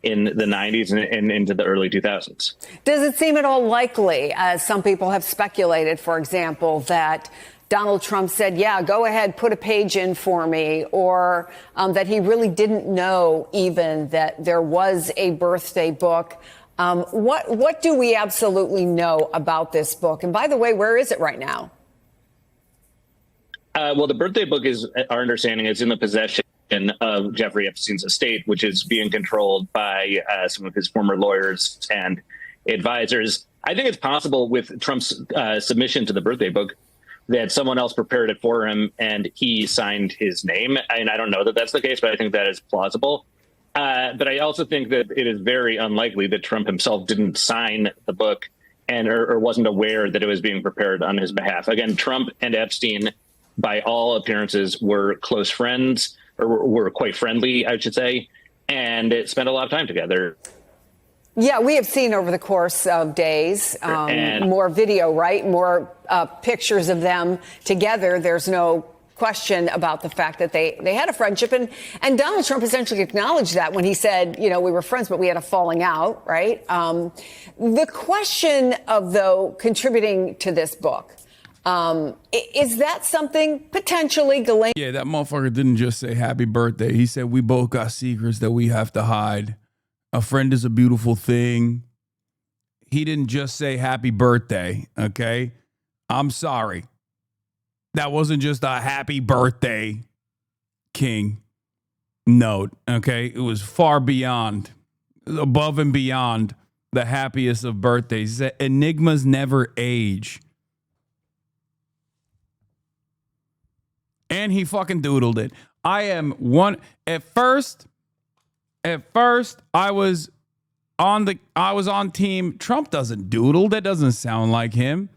S14: 90s and into the early 2000s.
S13: Does it seem at all likely, as some people have speculated, for example, that Donald Trump said, yeah, go ahead, put a page in for me, or that he really didn't know even that there was a birthday book? What do we absolutely know about this book? And by the way, where is it right now?
S14: Well, the birthday book is, our understanding, is in the possession of Jeffrey Epstein's estate, which is being controlled by some of his former lawyers and advisors. I think it's possible with Trump's submission to the birthday book that someone else prepared it for him and he signed his name. And I don't know that that's the case, but I think that is plausible. But I also think that it is very unlikely that Trump himself didn't sign the book and or wasn't aware that it was being prepared on his behalf. Again, Trump and Epstein, by all appearances, were close friends, or were quite friendly, I should say, and spent a lot of time together.
S13: Yeah, we have seen over the course of days more video, right? More pictures of them together. There's no question about the fact that they had a friendship. And Donald Trump essentially acknowledged that when he said, you know, we were friends, but we had a falling out, right? The question of, though, contributing to this book, is that something potentially Ghislaine?
S1: Yeah, that motherfucker didn't just say happy birthday. He said we both got secrets that we have to hide. A friend is a beautiful thing. He didn't just say happy birthday, okay? I'm sorry. That wasn't just a happy birthday, King note, okay? It was far beyond, above and beyond the happiest of birthdays. He said enigmas never age. And he fucking doodled it. At first I was on team Trump doesn't doodle. That doesn't sound like him.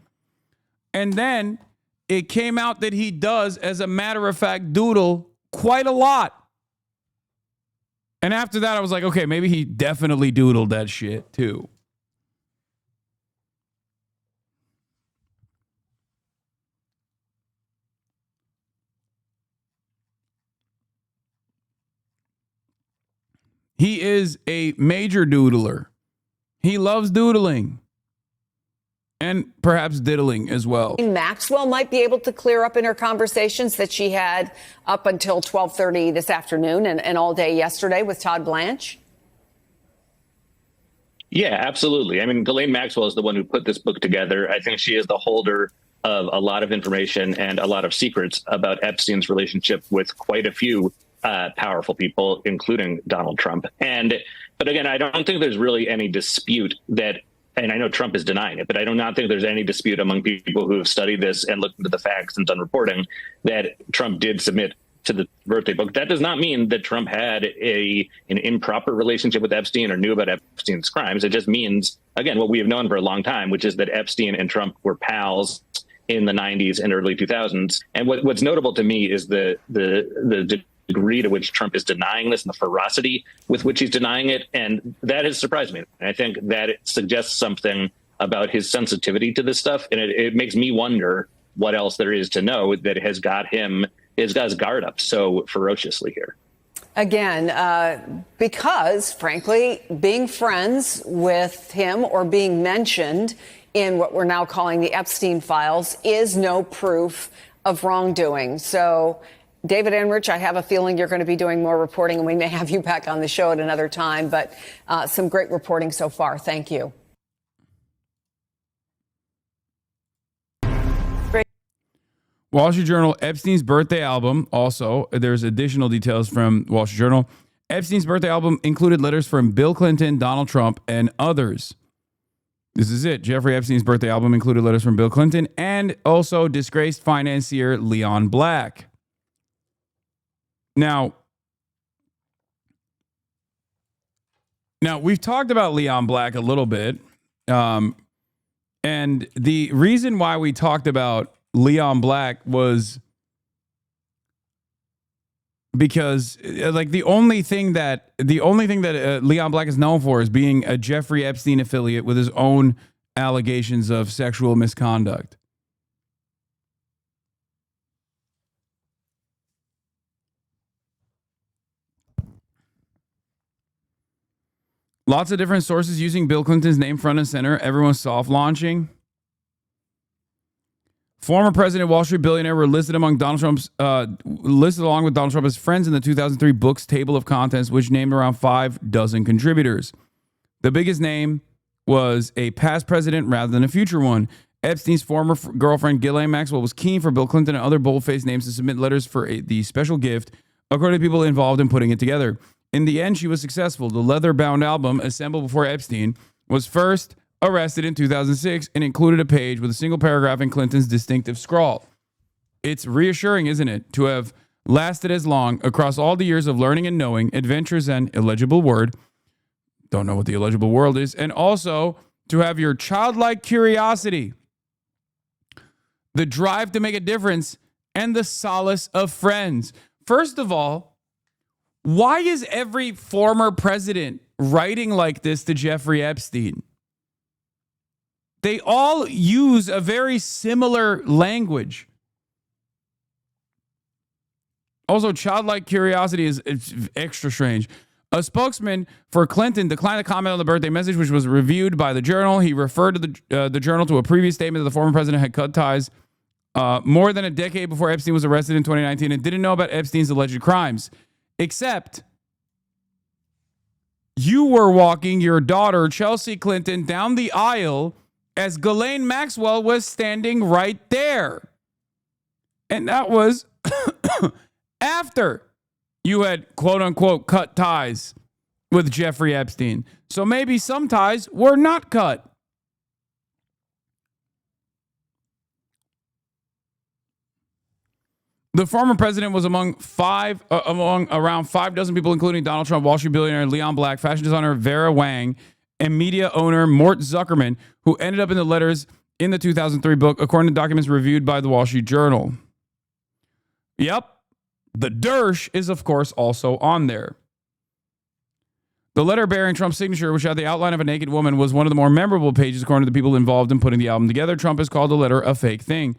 S1: And then it came out that he does, as a matter of fact, doodle quite a lot. And after that, I was like, okay, maybe he definitely doodled that shit too. He is a major doodler. He loves doodling. And perhaps diddling as well.
S13: Maxwell might be able to clear up in her conversations that she had up until 12:30 this afternoon and all day yesterday with Todd Blanche.
S14: Yeah, absolutely. I mean, Ghislaine Maxwell is the one who put this book together. I think she is the holder of a lot of information and a lot of secrets about Epstein's relationship with quite a few powerful people, including Donald Trump. But again, I don't think there's really any dispute that, and I know Trump is denying it, but I do not think there's any dispute among people who have studied this and looked into the facts and done reporting that Trump did submit to the birthday book. That does not mean that Trump had an improper relationship with Epstein or knew about Epstein's crimes. It just means, again, what we have known for a long time, which is that Epstein and Trump were pals in the 90s and early 2000s. And what's notable to me is the degree to which Trump is denying this and the ferocity with which he's denying it. And that has surprised me. And I think that it suggests something about his sensitivity to this stuff. And it makes me wonder what else there is to know that has got his guard up so ferociously here.
S13: Again, because, frankly, being friends with him or being mentioned in what we're now calling the Epstein files is no proof of wrongdoing. So, David Enrich, I have a feeling you're going to be doing more reporting, and we may have you back on the show at another time. But some great reporting so far. Thank you.
S1: Wall Street Journal, Epstein's birthday album. Also, there's additional details from Wall Street Journal. Epstein's birthday album included letters from Bill Clinton, Donald Trump, and others. This is it. Jeffrey Epstein's birthday album included letters from Bill Clinton and also disgraced financier Leon Black. Now, we've talked about Leon Black a little bit. And the reason why we talked about Leon Black was because the only thing that Leon Black is known for is being a Jeffrey Epstein affiliate with his own allegations of sexual misconduct. Lots of different sources using Bill Clinton's name front and center. Everyone's soft launching. Former President Wall Street billionaire were listed along with Donald Trump as friends in the 2003 book's table of contents, which named around 6 contributors. The biggest name was a past president rather than a future one. Epstein's former girlfriend Ghislaine Maxwell was keen for Bill Clinton and other bold-faced names to submit letters for the special gift, according to people involved in putting it together. In the end, she was successful. The leather-bound album, assembled before Epstein, was first arrested in 2006 and included a page with a single paragraph in Clinton's distinctive scrawl. It's reassuring, isn't it, to have lasted as long across all the years of learning and knowing, adventures and illegible word. Don't know what the illegible word is. And also to have your childlike curiosity, the drive to make a difference, and the solace of friends. First of all, why is every former president writing like this to Jeffrey Epstein? They all use a very similar language. Also, childlike curiosity is extra strange. A spokesman for Clinton declined to comment on the birthday message, which was reviewed by the Journal. He referred to the Journal to a previous statement that the former president had cut ties more than a decade before Epstein was arrested in 2019 and didn't know about Epstein's alleged crimes. Except you were walking your daughter, Chelsea Clinton, down the aisle as Ghislaine Maxwell was standing right there. And that was after you had, quote unquote, cut ties with Jeffrey Epstein. So maybe some ties were not cut. The former president was among around 6 people, including Donald Trump, Wall Street billionaire Leon Black, fashion designer Vera Wang, and media owner Mort Zuckerman, who ended up in the letters in the 2003 book, according to documents reviewed by the Wall Street Journal. Yep. The Dersh is, of course, also on there. The letter bearing Trump's signature, which had the outline of a naked woman, was one of the more memorable pages according to the people involved in putting the album together. Trump has called the letter a fake thing.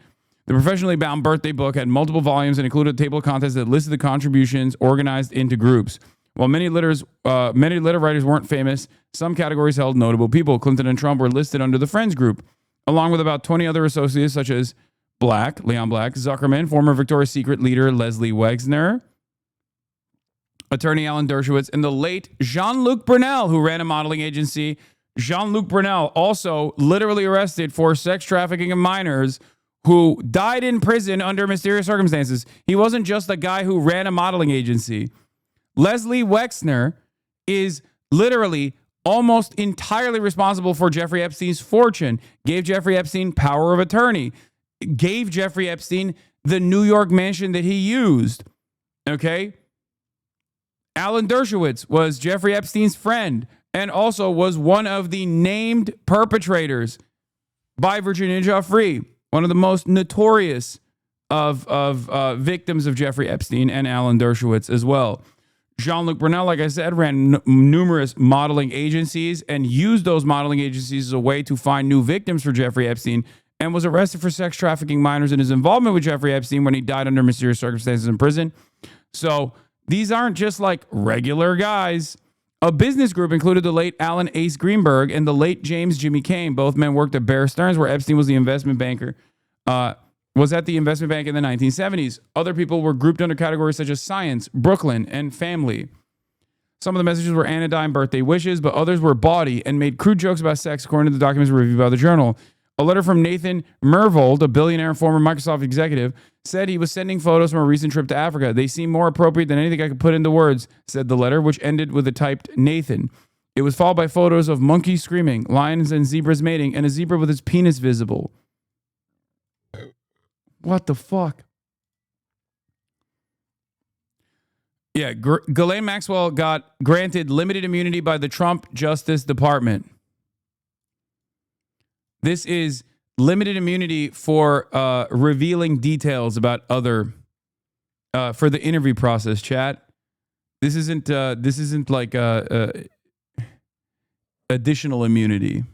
S1: The professionally bound birthday book had multiple volumes and included a table of contents that listed the contributions organized into groups. While many letter writers weren't famous, some categories held notable people. Clinton and Trump were listed under the Friends group, along with about 20 other associates such as Leon Black, Zuckerman, former Victoria's Secret leader Leslie Wexner, attorney Alan Dershowitz, and the late Jean-Luc Brunel, who ran a modeling agency. Jean-Luc Brunel, also literally arrested for sex trafficking of minors, who died in prison under mysterious circumstances. He wasn't just a guy who ran a modeling agency. Leslie Wexner is literally almost entirely responsible for Jeffrey Epstein's fortune, gave Jeffrey Epstein power of attorney, gave Jeffrey Epstein the New York mansion that he used. Okay? Alan Dershowitz was Jeffrey Epstein's friend and also was one of the named perpetrators by Virginia Giuffre, one of the most notorious of victims of Jeffrey Epstein, and Alan Dershowitz as well. Jean-Luc Brunel, like I said, ran numerous modeling agencies and used those modeling agencies as a way to find new victims for Jeffrey Epstein, and was arrested for sex trafficking minors in his involvement with Jeffrey Epstein when he died under mysterious circumstances in prison. So these aren't just like regular guys. A business group included the late Alan Ace Greenberg and the late James Jimmy Kane. Both men worked at Bear Stearns, where Epstein was the investment banker, was at the investment bank in the 1970s. Other people were grouped under categories such as science, Brooklyn, and family. Some of the messages were anodyne birthday wishes, but others were bawdy and made crude jokes about sex, according to the documents reviewed by the Journal. A letter from Nathan Myhrvold, a billionaire and former Microsoft executive, said he was sending photos from a recent trip to Africa. They seem more appropriate than anything I could put into words, said the letter, which ended with a typed Nathan. It was followed by photos of monkeys screaming, lions and zebras mating, and a zebra with its penis visible. What the fuck? Yeah, Ghislaine Maxwell got granted limited immunity by the Trump Justice Department. This is limited immunity for revealing details about other for the interview process. Chat. This isn't like additional immunity.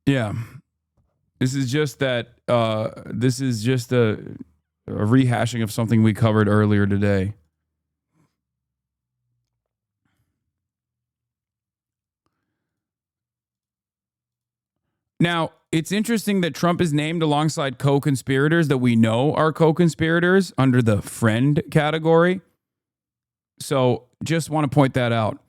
S1: Yeah, this is just that. This is just a rehashing of something we covered earlier today. Now, it's interesting that Trump is named alongside co-conspirators that we know are co-conspirators under the friend category. So just want to point that out.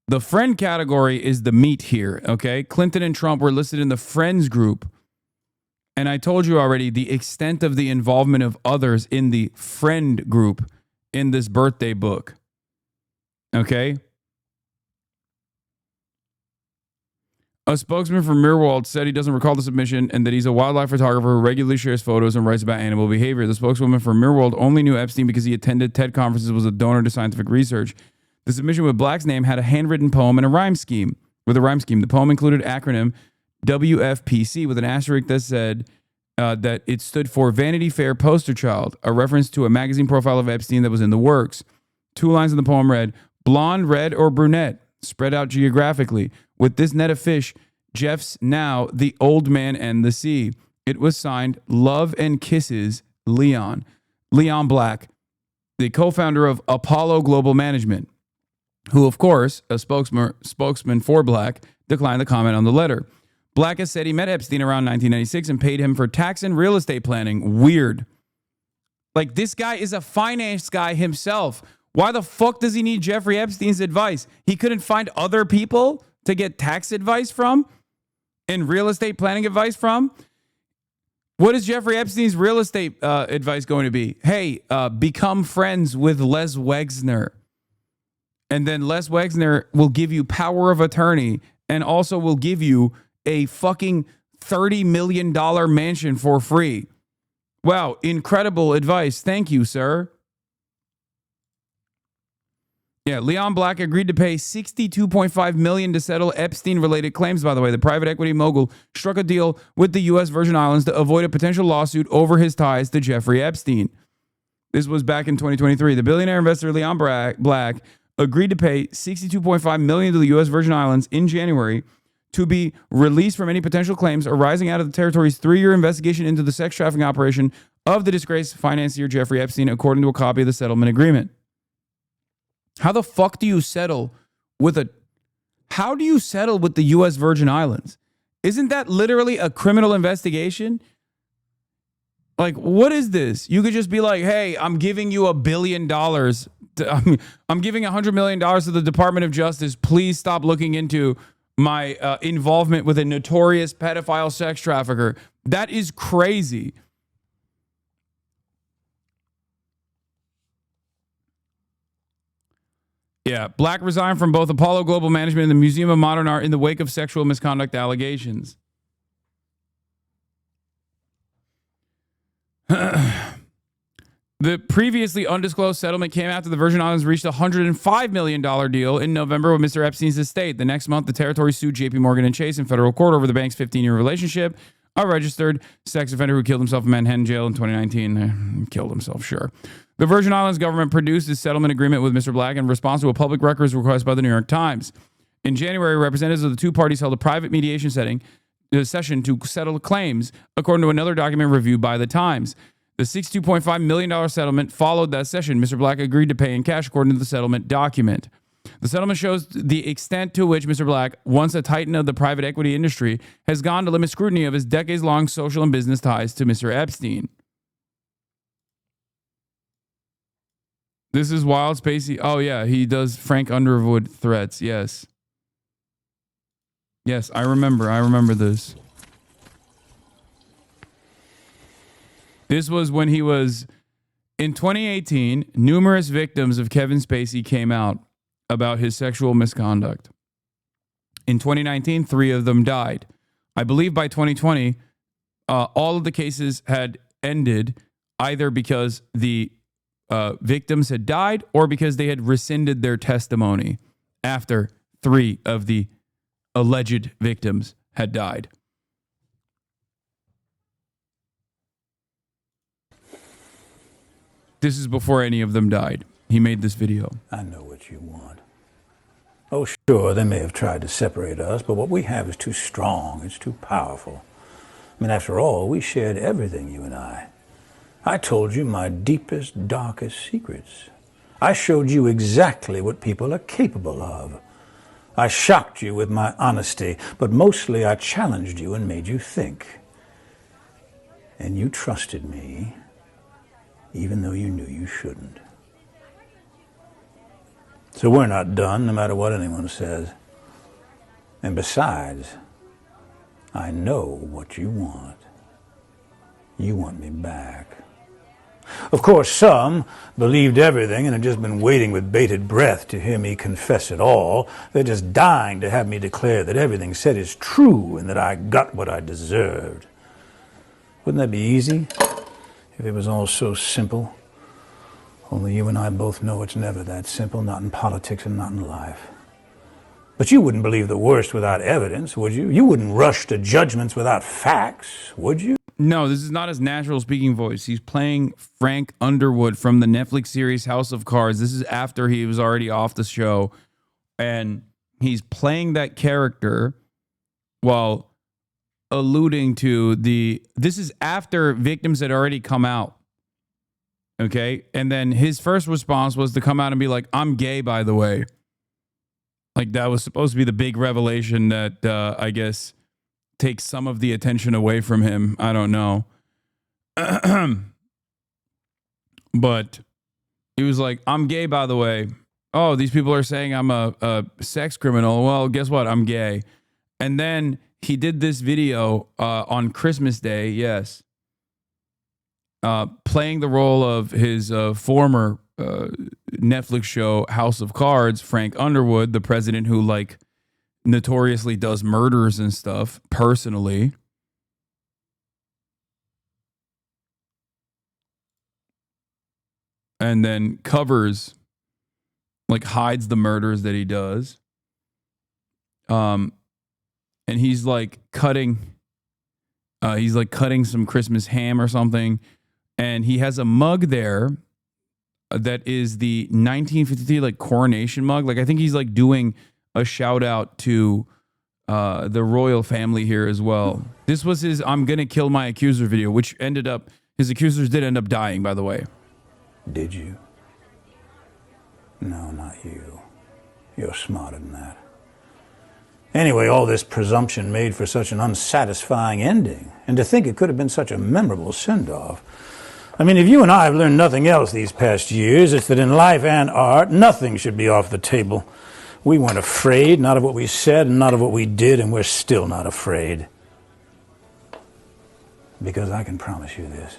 S1: The friend category is the meat here, okay? Clinton and Trump were listed in the friends group. And I told you already the extent of the involvement of others in the friend group in this birthday book. Okay? A spokesman for Myhrvold said he doesn't recall the submission and that he's a wildlife photographer who regularly shares photos and writes about animal behavior. The spokeswoman for Myhrvold only knew Epstein because he attended TED conferences and was a donor to scientific research. The submission with Black's name had a handwritten poem and a rhyme scheme. The poem included acronym WFPC with an asterisk that said that it stood for Vanity Fair Poster Child, a reference to a magazine profile of Epstein that was in the works. 2 lines in the poem read, blonde, red, or brunette, spread out geographically. With this net of fish, Jeff's now the old man and the sea. It was signed Love and Kisses, Leon. Leon Black, the co-founder of Apollo Global Management, who, of course, a spokesman for Black, declined the comment on the letter. Black has said he met Epstein around 1996 and paid him for tax and real estate planning. Weird. Like, this guy is a finance guy himself. Why the fuck does he need Jeffrey Epstein's advice? He couldn't find other people to get tax advice from and real estate planning advice from? What is Jeffrey Epstein's real estate advice going to be? Hey, become friends with Les Wexner. And then Les Wexner will give you power of attorney and also will give you a fucking $30 million mansion for free. Wow, incredible advice. Thank you, sir. Yeah, Leon Black agreed to pay $62.5 million to settle Epstein-related claims, by the way. The private equity mogul struck a deal with the U.S. Virgin Islands to avoid a potential lawsuit over his ties to Jeffrey Epstein. This was back in 2023. The billionaire investor Leon Black agreed to pay $62.5 million to the U.S. Virgin Islands in January to be released from any potential claims arising out of the territory's 3-year investigation into the sex trafficking operation of the disgraced financier Jeffrey Epstein, according to a copy of the settlement agreement. How the fuck do you settle with the U.S. Virgin Islands? Isn't that literally a criminal investigation? Like, what is this? You could just be like, hey, I'm giving you $1 billion. I'm giving $100 million to the Department of Justice. Please stop looking into my involvement with a notorious pedophile sex trafficker. That is crazy. Yeah, Black resigned from both Apollo Global Management and the Museum of Modern Art in the wake of sexual misconduct allegations. The previously undisclosed settlement came after the Virgin Islands reached a $105 million deal in November with Mr. Epstein's estate. The next month, the territory sued JP Morgan and Chase in federal court over the bank's 15-year relationship. A registered sex offender who killed himself in Manhattan jail in 2019. Killed himself, sure. The Virgin Islands government produced a settlement agreement with Mr. Black in response to a public records request by the New York Times. In January, representatives of the two parties held a private mediation session to settle claims, according to another document reviewed by the Times. The $62.5 million settlement followed that session. Mr. Black agreed to pay in cash, according to the settlement document. The settlement shows the extent to which Mr. Black, once a titan of the private equity industry, has gone to limit scrutiny of his decades-long social and business ties to Mr. Epstein. This is Wild Spacey. Oh, yeah, he does Frank Underwood threats. Yes. Yes, I remember this. This was when he was, in 2018, numerous victims of Kevin Spacey came out about his sexual misconduct. In 2019, 3 of them died. I believe by 2020, all of the cases had ended either because the victims had died or because they had rescinded their testimony after 3 of the alleged victims had died. This is before any of them died. He made this video.
S10: I know what you want. Oh, sure, they may have tried to separate us, but what we have is too strong. It's too powerful. I mean, after all, we shared everything, you and I. I told you my deepest, darkest secrets. I showed you exactly what people are capable of. I shocked you with my honesty, but mostly I challenged you and made you think. And you trusted me, even though you knew you shouldn't. So we're not done, no matter what anyone says. And besides, I know what you want. You want me back. Of course, some believed everything and have just been waiting with bated breath to hear me confess it all. They're just dying to have me declare that everything said is true and that I got what I deserved. Wouldn't that be easy if it was all so simple? Only you and I both know it's never that simple, not in politics and not in life. But you wouldn't believe the worst without evidence, would you? You wouldn't rush to judgments without facts, would you?
S1: No, this is not his natural speaking voice. He's playing Frank Underwood from the Netflix series House of Cards. This is after he was already off the show. And he's playing that character while alluding to this is after victims had already come out. Okay. And then his first response was to come out and be like, I'm gay, by the way. Like that was supposed to be the big revelation that I guess takes some of the attention away from him. I don't know. But he was like, I'm gay, by the way. Oh, these people are saying I'm a sex criminal. Well, guess what? I'm gay. And then he did this video on Christmas Day. Yes. Playing the role of his former Netflix show, House of Cards, Frank Underwood, the president who notoriously does murders and stuff personally. And then covers, like hides the murders that he does. And he's like cutting some Christmas ham or something. And he has a mug there that is the 1953 like coronation mug. Like I think he's like doing a shout out to the royal family here as well. This was his "I'm gonna kill my accuser" video, which ended up, his accusers did end up dying, by the way.
S10: Did you? No, not you. You're smarter than that. Anyway, all this presumption made for such an unsatisfying ending, and to think it could have been such a memorable send-off. I mean, if you and I have learned nothing else these past years, it's that in life and art, nothing should be off the table. We weren't afraid, not of what we said and not of what we did, and we're still not afraid. Because I can promise you this.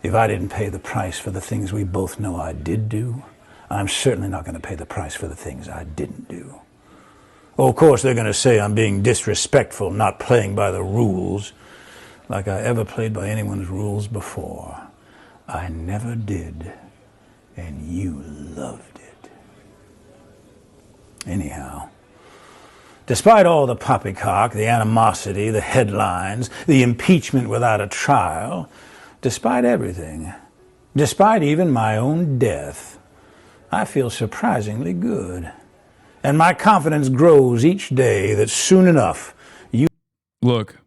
S10: If I didn't pay the price for the things we both know I did do, I'm certainly not going to pay the price for the things I didn't do. Oh, of course, they're going to say I'm being disrespectful, not playing by the rules, like I ever played by anyone's rules before. I never did, and you loved it. Anyhow, despite all the poppycock, the animosity, the headlines, the impeachment without a trial, despite everything, despite even my own death, I feel surprisingly good. And my confidence grows each day that soon enough you...
S1: Look.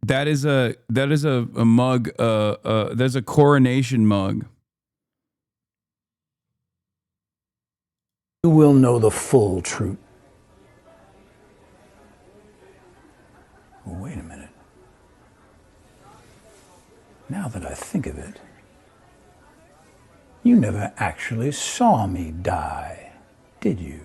S1: That is a mug, there's a coronation mug.
S10: You will know the full truth. Oh, wait a minute. Now that I think of it, you never actually saw me die, did you?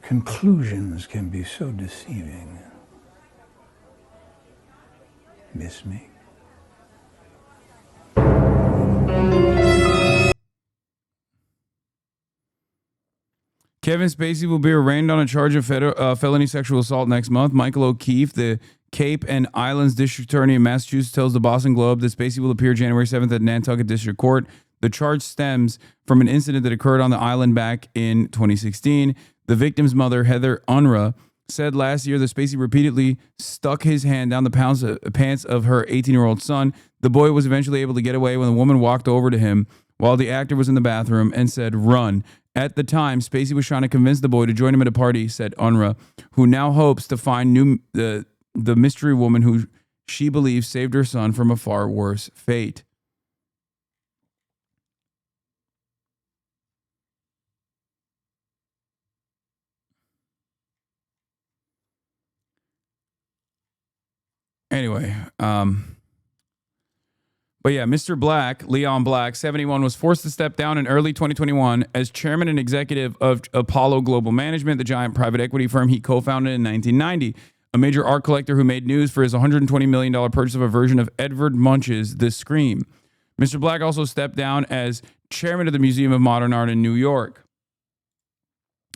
S10: Conclusions can be so deceiving. Miss me?
S1: Kevin Spacey will be arraigned on a charge of felony sexual assault next month. Michael O'Keefe, the Cape and Islands District Attorney in Massachusetts, tells the Boston Globe that Spacey will appear January 7th at Nantucket District Court. The charge stems from an incident that occurred on the island back in 2016. The victim's mother, Heather Unruh, said last year that Spacey repeatedly stuck his hand down the pants of her 18-year-old son. The boy was eventually able to get away when the woman walked over to him while the actor was in the bathroom and said, "Run." At the time, Spacey was trying to convince the boy to join him at a party, said Unruh, who now hopes to find the mystery woman who she believes saved her son from a far worse fate. Anyway, but yeah, Mr. Black, Leon Black, 71, was forced to step down in early 2021 as chairman and executive of Apollo Global Management, the giant private equity firm he co-founded in 1990, a major art collector who made news for his $120 million purchase of a version of Edvard Munch's The Scream. Mr. Black also stepped down as chairman of the Museum of Modern Art in New York.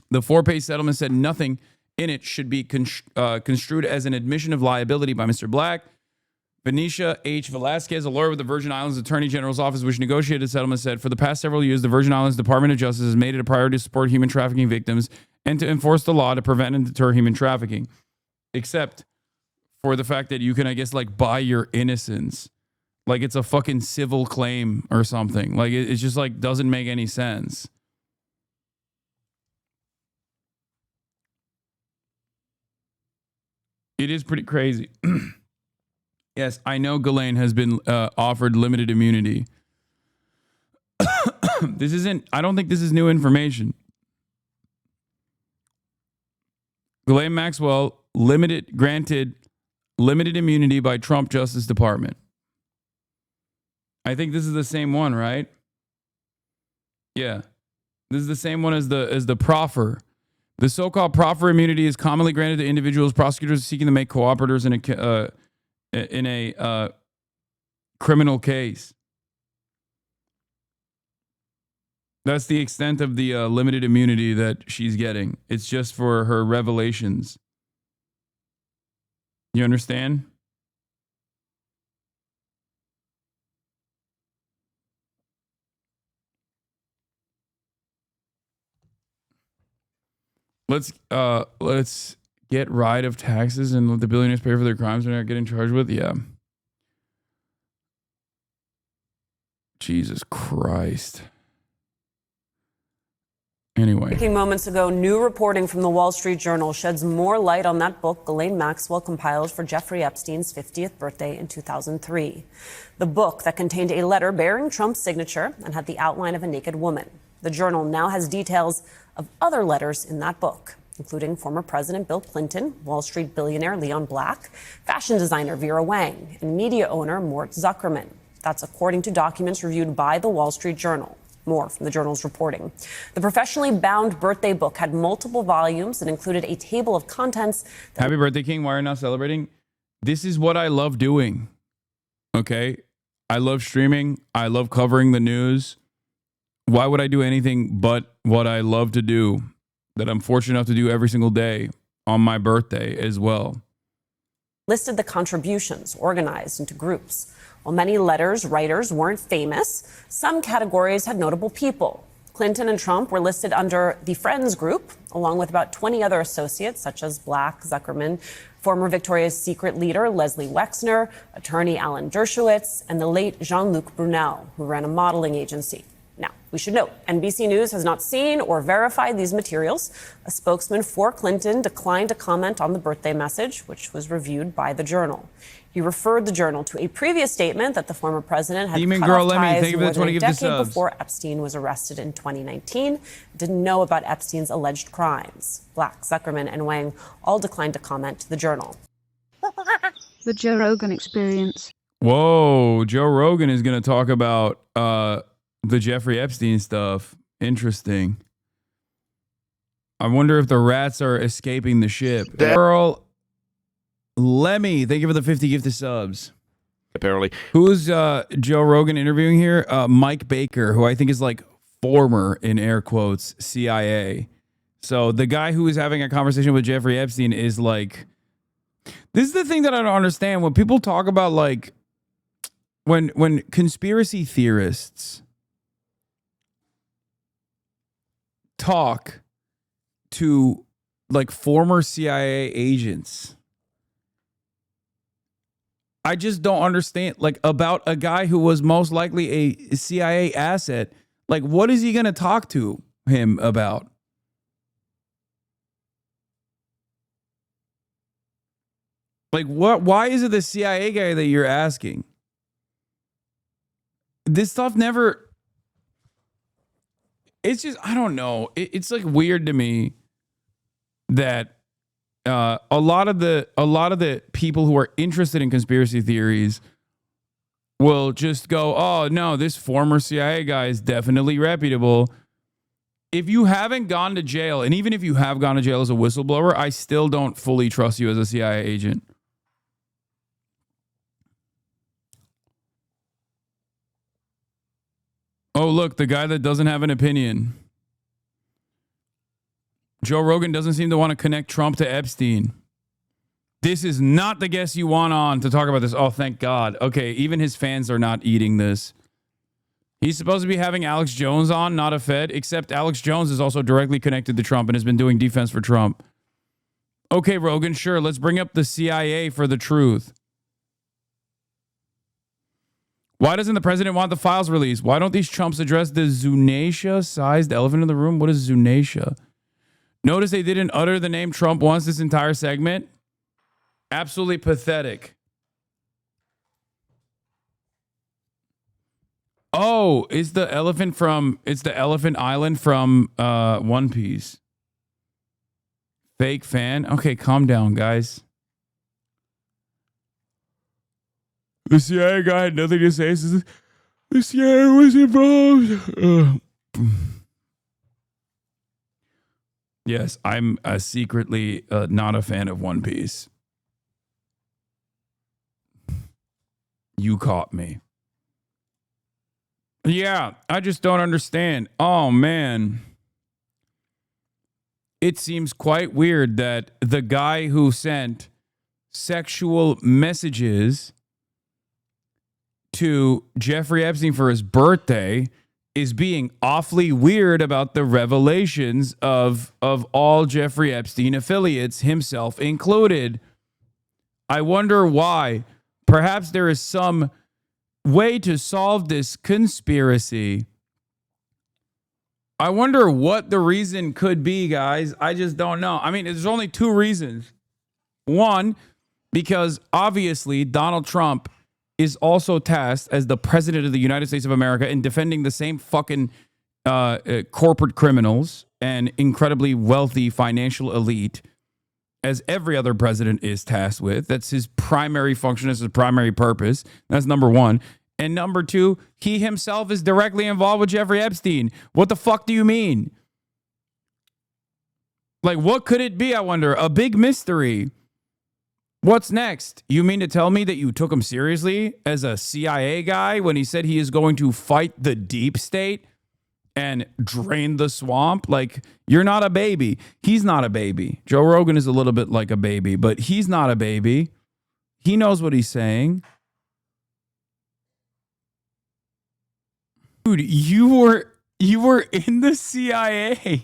S1: The 4-page settlement said nothing in it should be construed as an admission of liability by Mr. Black. Benicia H. Velasquez, a lawyer with the Virgin Islands Attorney General's office, which negotiated the settlement, said, for the past several years, the Virgin Islands Department of Justice has made it a priority to support human trafficking victims and to enforce the law to prevent and deter human trafficking. Except for the fact that you can, I guess, like buy your innocence. Like it's a fucking civil claim or something. Like it just like doesn't make any sense. It is pretty crazy. Yes, I know Ghislaine has been offered limited immunity. I don't think this is new information. Ghislaine Maxwell granted limited immunity by Trump Justice Department. I think this is the same one, right? Yeah. This is the same one as the proffer. The so-called proffer immunity is commonly granted to individuals, prosecutors seeking to make cooperators in a criminal case. That's the extent of the limited immunity that she's getting. It's just for her revelations. You understand? Let's get rid of taxes and let the billionaires pay for their crimes they're not getting charged with. Yeah. Jesus Christ. Anyway.
S15: Breaking moments ago, new reporting from the Wall Street Journal sheds more light on that book Ghislaine Maxwell compiled for Jeffrey Epstein's 50th birthday in 2003. The book that contained a letter bearing Trump's signature and had the outline of a naked woman. The Journal now has details of other letters in that book, including former President Bill Clinton, Wall Street billionaire Leon Black, fashion designer Vera Wang, and media owner Mort Zuckerman. That's according to documents reviewed by the Wall Street Journal. More from the Journal's reporting. The professionally bound birthday book had multiple volumes and included a table of contents.
S1: Happy birthday, King. Why are you not celebrating? This is what I love doing. Okay? I love streaming. I love covering the news. Why would I do anything but what I love to do, that I'm fortunate enough to do every single day on my birthday as well?
S15: Listed the contributions organized into groups. While many writers weren't famous, some categories had notable people. Clinton and Trump were listed under the Friends group, along with about 20 other associates, such as Black, Zuckerman, former Victoria's Secret leader Leslie Wexner, attorney Alan Dershowitz, and the late Jean-Luc Brunel, who ran a modeling agency. Now, we should note, NBC News has not seen or verified these materials. A spokesman for Clinton declined to comment on the birthday message, which was reviewed by the Journal. He referred the Journal to a previous statement that the former president had cut off ties more than a decade before Epstein was arrested in 2019. Didn't know about Epstein's alleged crimes. Black, Zuckerman, and Wang all declined to comment to the Journal.
S16: The Joe Rogan Experience.
S1: Whoa, Joe Rogan is going to talk about the Jeffrey Epstein stuff. Interesting. I wonder if the rats are escaping the ship. Earl Lemmy, thank you for the 50 gifted subs.
S17: Apparently.
S1: Who's Joe Rogan interviewing here? Mike Baker, who I think is like former, in air quotes, CIA. So the guy who is having a conversation with Jeffrey Epstein is like, this is the thing that I don't understand. When people talk about like, when conspiracy theorists talk to like former CIA agents, I just don't understand, like, about a guy who was most likely a CIA asset. Like, what is he going to talk to him about? Like, what? Why is it the CIA guy that you're asking? This stuff never... It's just, I don't know. It's like weird to me that a lot of the people who are interested in conspiracy theories will just go, oh no, this former CIA guy is definitely reputable. If you haven't gone to jail, and even if you have gone to jail as a whistleblower, I still don't fully trust you as a CIA agent. Oh, look, the guy that doesn't have an opinion. Joe Rogan doesn't seem to want to connect Trump to Epstein. This is not the guest you want on to talk about this. Oh, thank God. Okay, even his fans are not eating this. He's supposed to be having Alex Jones on, not a Fed, except Alex Jones is also directly connected to Trump and has been doing defense for Trump. Okay, Rogan, sure, let's bring up the CIA for the truth. Why doesn't the president want the files released? Why don't these chumps address the Zoonacia-sized elephant in the room? What is Zoonacia? Notice they didn't utter the name Trump once this entire segment. Absolutely pathetic. Oh, it's the elephant island from One Piece. Fake fan. Okay, calm down, guys. The CIA guy had nothing to say. The CIA was involved. Yes, I'm secretly not a fan of One Piece. You caught me. Yeah, I just don't understand. Oh, man. It seems quite weird that the guy who sent sexual messages to Jeffrey Epstein for his birthday is being awfully weird about the revelations of all Jeffrey Epstein affiliates, himself included. I wonder why. Perhaps there is some way to solve this conspiracy. I wonder what the reason could be, guys. I just don't know. I mean, there's only two reasons. One, because obviously Donald Trump is also tasked as the president of the United States of America in defending the same fucking corporate criminals and incredibly wealthy financial elite as every other president is tasked with. That's his primary function, as his primary purpose. That's number one. And number two, he himself is directly involved with Jeffrey Epstein. What the fuck do you mean? Like, what could it be, I wonder? A big mystery. What's next? You mean to tell me that you took him seriously as a CIA guy when he said he is going to fight the deep state and drain the swamp? Like, you're not a baby. He's not a baby. Joe Rogan is a little bit like a baby, but he's not a baby. He knows what he's saying. Dude, you were in the CIA.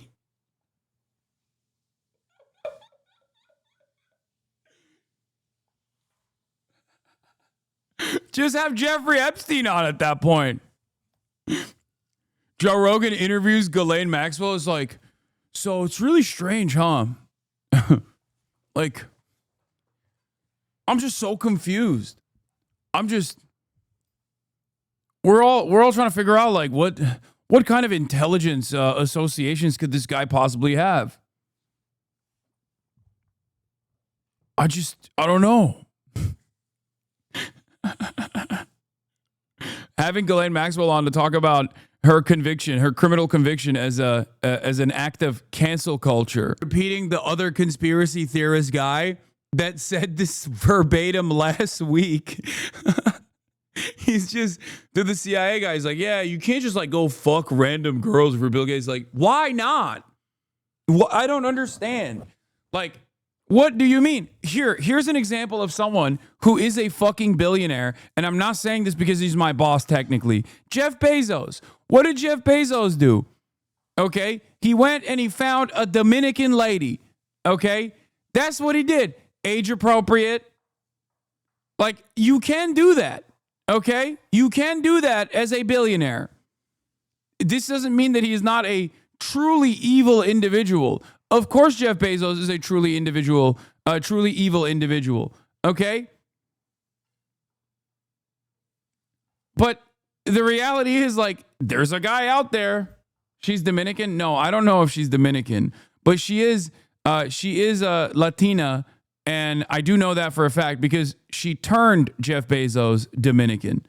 S1: Just have Jeffrey Epstein on at that point. Joe Rogan interviews Ghislaine Maxwell. Is like, so it's really strange, huh? Like, I'm just so confused. We're all trying to figure out, like, what kind of intelligence associations could this guy possibly have? I don't know. Having Ghislaine Maxwell on to talk about her conviction, her criminal conviction as an act of cancel culture. Repeating the other conspiracy theorist guy that said this verbatim last week. He's just, to the CIA guy, he's like, yeah, you can't just like go fuck random girls for Bill Gates. Like, why not? I don't understand. Like, what do you mean? Here's an example of someone who is a fucking billionaire, and I'm not saying this because he's my boss technically. Jeff Bezos. What did Jeff Bezos do? Okay? He went and he found a Dominican lady. Okay? That's what he did. Age appropriate. Like, you can do that. Okay? You can do that as a billionaire. This doesn't mean that he is not a truly evil individual. Of course, Jeff Bezos is a truly evil individual. Okay? But the reality is, like, there's a guy out there. She's Dominican. No, I don't know if she's Dominican, but she is Latina. And I do know that for a fact because she turned Jeff Bezos Dominican.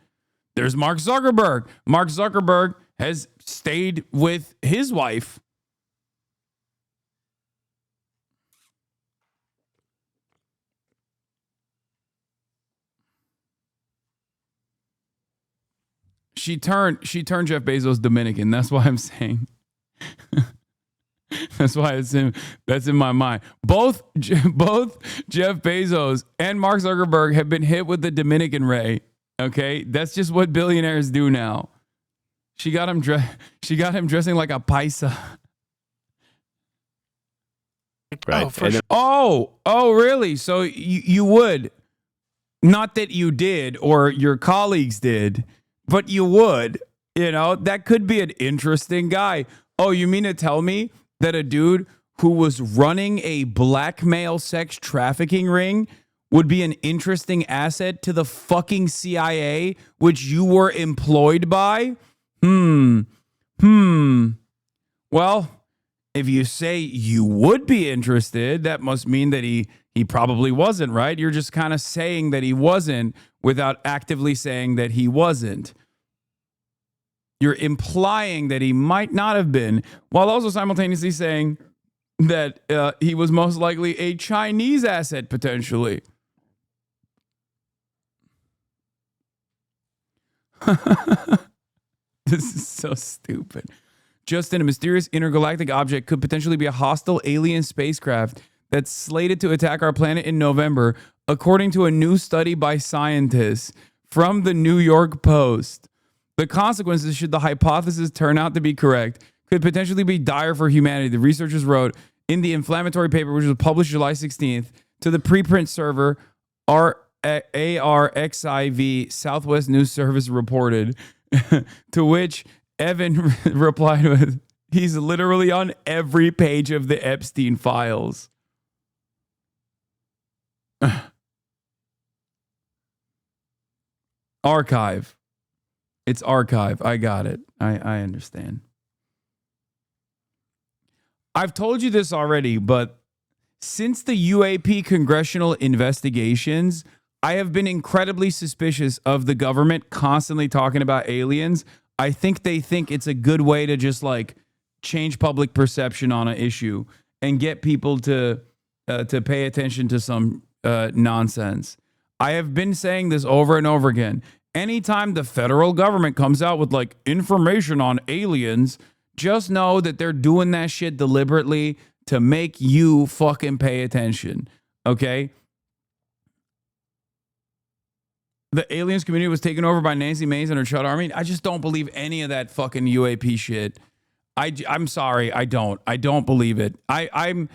S1: There's Mark Zuckerberg. Mark Zuckerberg has stayed with his wife. She turned Jeff Bezos Dominican. That's why I'm saying. That's why that's in my mind. Both Jeff Bezos and Mark Zuckerberg have been hit with the Dominican ray. Okay, that's just what billionaires do now. She got him dressing like a paisa.
S8: Right.
S1: Oh, really? So you would, not that you did or your colleagues did, but you would. You know, that could be an interesting guy. Oh, you mean to tell me that a dude who was running a blackmail sex trafficking ring would be an interesting asset to the fucking CIA, which you were employed by? Well, if you say you would be interested, that must mean that he probably wasn't, right? You're just kind of saying that he wasn't without actively saying that he wasn't. You're implying that he might not have been, while also simultaneously saying that he was most likely a Chinese asset potentially. This is so stupid. Justin, a mysterious intergalactic object could potentially be a hostile alien spacecraft that's slated to attack our planet in November, according to a new study by scientists from the New York Post. The consequences, should the hypothesis turn out to be correct, could potentially be dire for humanity, the researchers wrote in the inflammatory paper, which was published July 16th, to the preprint server ARXIV Southwest News Service reported, to which Evan replied with, he's literally on every page of the Epstein files. Archive. It's archive. I got it. I understand. I've told you this already, but since the UAP congressional investigations, I have been incredibly suspicious of the government constantly talking about aliens. I think they think it's a good way to just like change public perception on an issue and get people to pay attention to some nonsense. I have been saying this over and over again. Anytime the federal government comes out with like information on aliens, just know that they're doing that shit deliberately to make you fucking pay attention. Okay? The aliens community was taken over by Nancy Mace and her Chud Army. I just don't believe any of that fucking UAP shit. I'm sorry. I don't believe it. I'm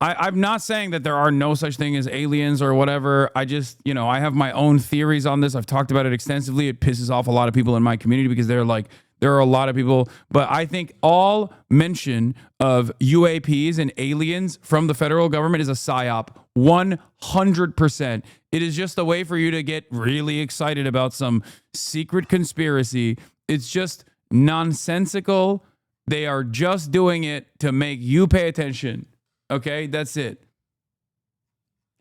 S1: not saying that there are no such thing as aliens or whatever. I just, I have my own theories on this. I've talked about it extensively. It pisses off a lot of people in my community because they're like, there are a lot of people, but I think all mention of UAPs and aliens from the federal government is a psyop. 100%. It is just a way for you to get really excited about some secret conspiracy. It's just nonsensical. They are just doing it to make you pay attention. Okay, that's it.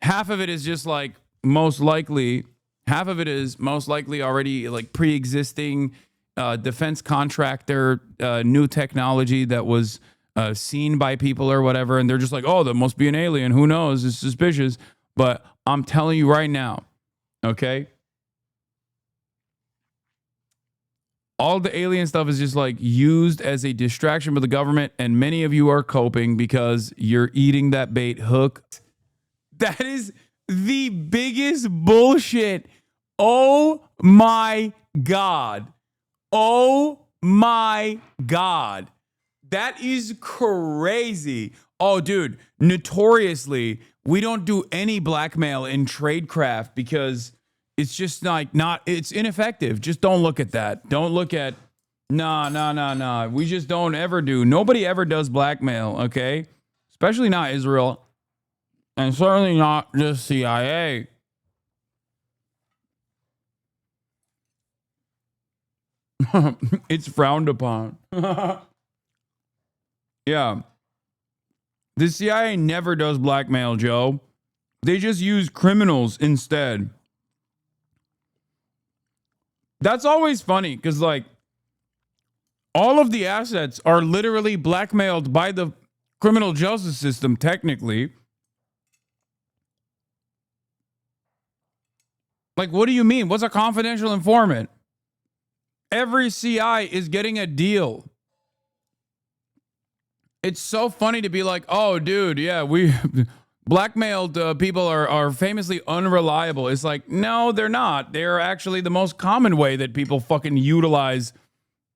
S1: Half of it is just like most likely already like pre-existing defense contractor, new technology that was seen by people or whatever. And they're just like, oh, that must be an alien. Who knows? It's suspicious. But I'm telling you right now, okay? All the alien stuff is just like used as a distraction by the government. And many of you are coping because you're eating that bait hook. That is the biggest bullshit. Oh my God. Oh my God. That is crazy. Oh, dude, notoriously, we don't do any blackmail in tradecraft because it's just like it's ineffective. Just don't look at that. Don't look at, nah. We just don't ever do. Nobody ever does blackmail, okay? Especially not Israel. And certainly not the CIA. It's frowned upon. Yeah. The CIA never does blackmail, Joe. They just use criminals instead. That's always funny because, like, all of the assets are literally blackmailed by the criminal justice system, technically. Like, what do you mean? What's a confidential informant? Every CI is getting a deal. It's so funny to be like, oh, dude, yeah, we blackmailed people are famously unreliable. It's like, no, they're not. They're actually the most common way that people fucking utilize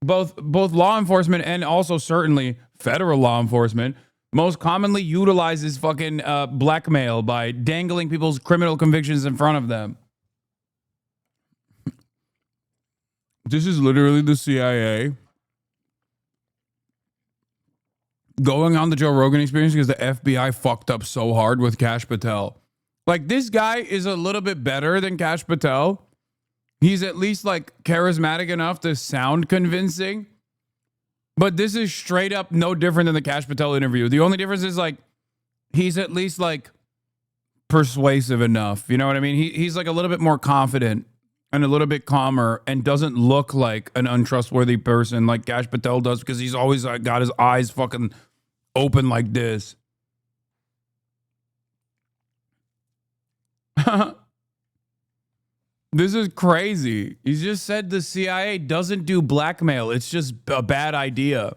S1: both law enforcement and also certainly federal law enforcement most commonly utilizes fucking blackmail by dangling people's criminal convictions in front of them. This is literally the CIA going on the Joe Rogan Experience because the FBI fucked up so hard with Kash Patel. Like, this guy is a little bit better than Kash Patel. He's at least like charismatic enough to sound convincing. But this is straight up no different than the Kash Patel interview. The only difference is like he's at least like persuasive enough. You know what I mean? He's like a little bit more confident and a little bit calmer and doesn't look like an untrustworthy person like Kash Patel does because he's always got his eyes fucking open like this. This is crazy. He just said the CIA doesn't do blackmail. It's just a bad idea.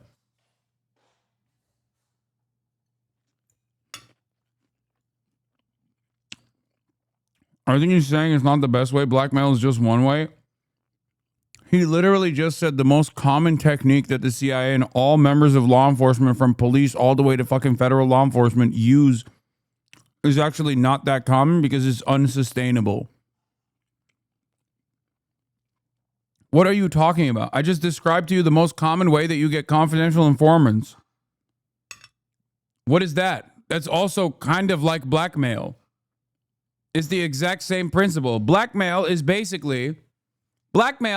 S1: I think he's saying it's not the best way. Blackmail is just one way. He literally just said the most common technique that the CIA and all members of law enforcement, from police all the way to fucking federal law enforcement, use is actually not that common because it's unsustainable. What are you talking about? I just described to you the most common way that you get confidential informants. What is that? That's also kind of like blackmail. It's the exact same principle. Blackmail is basically the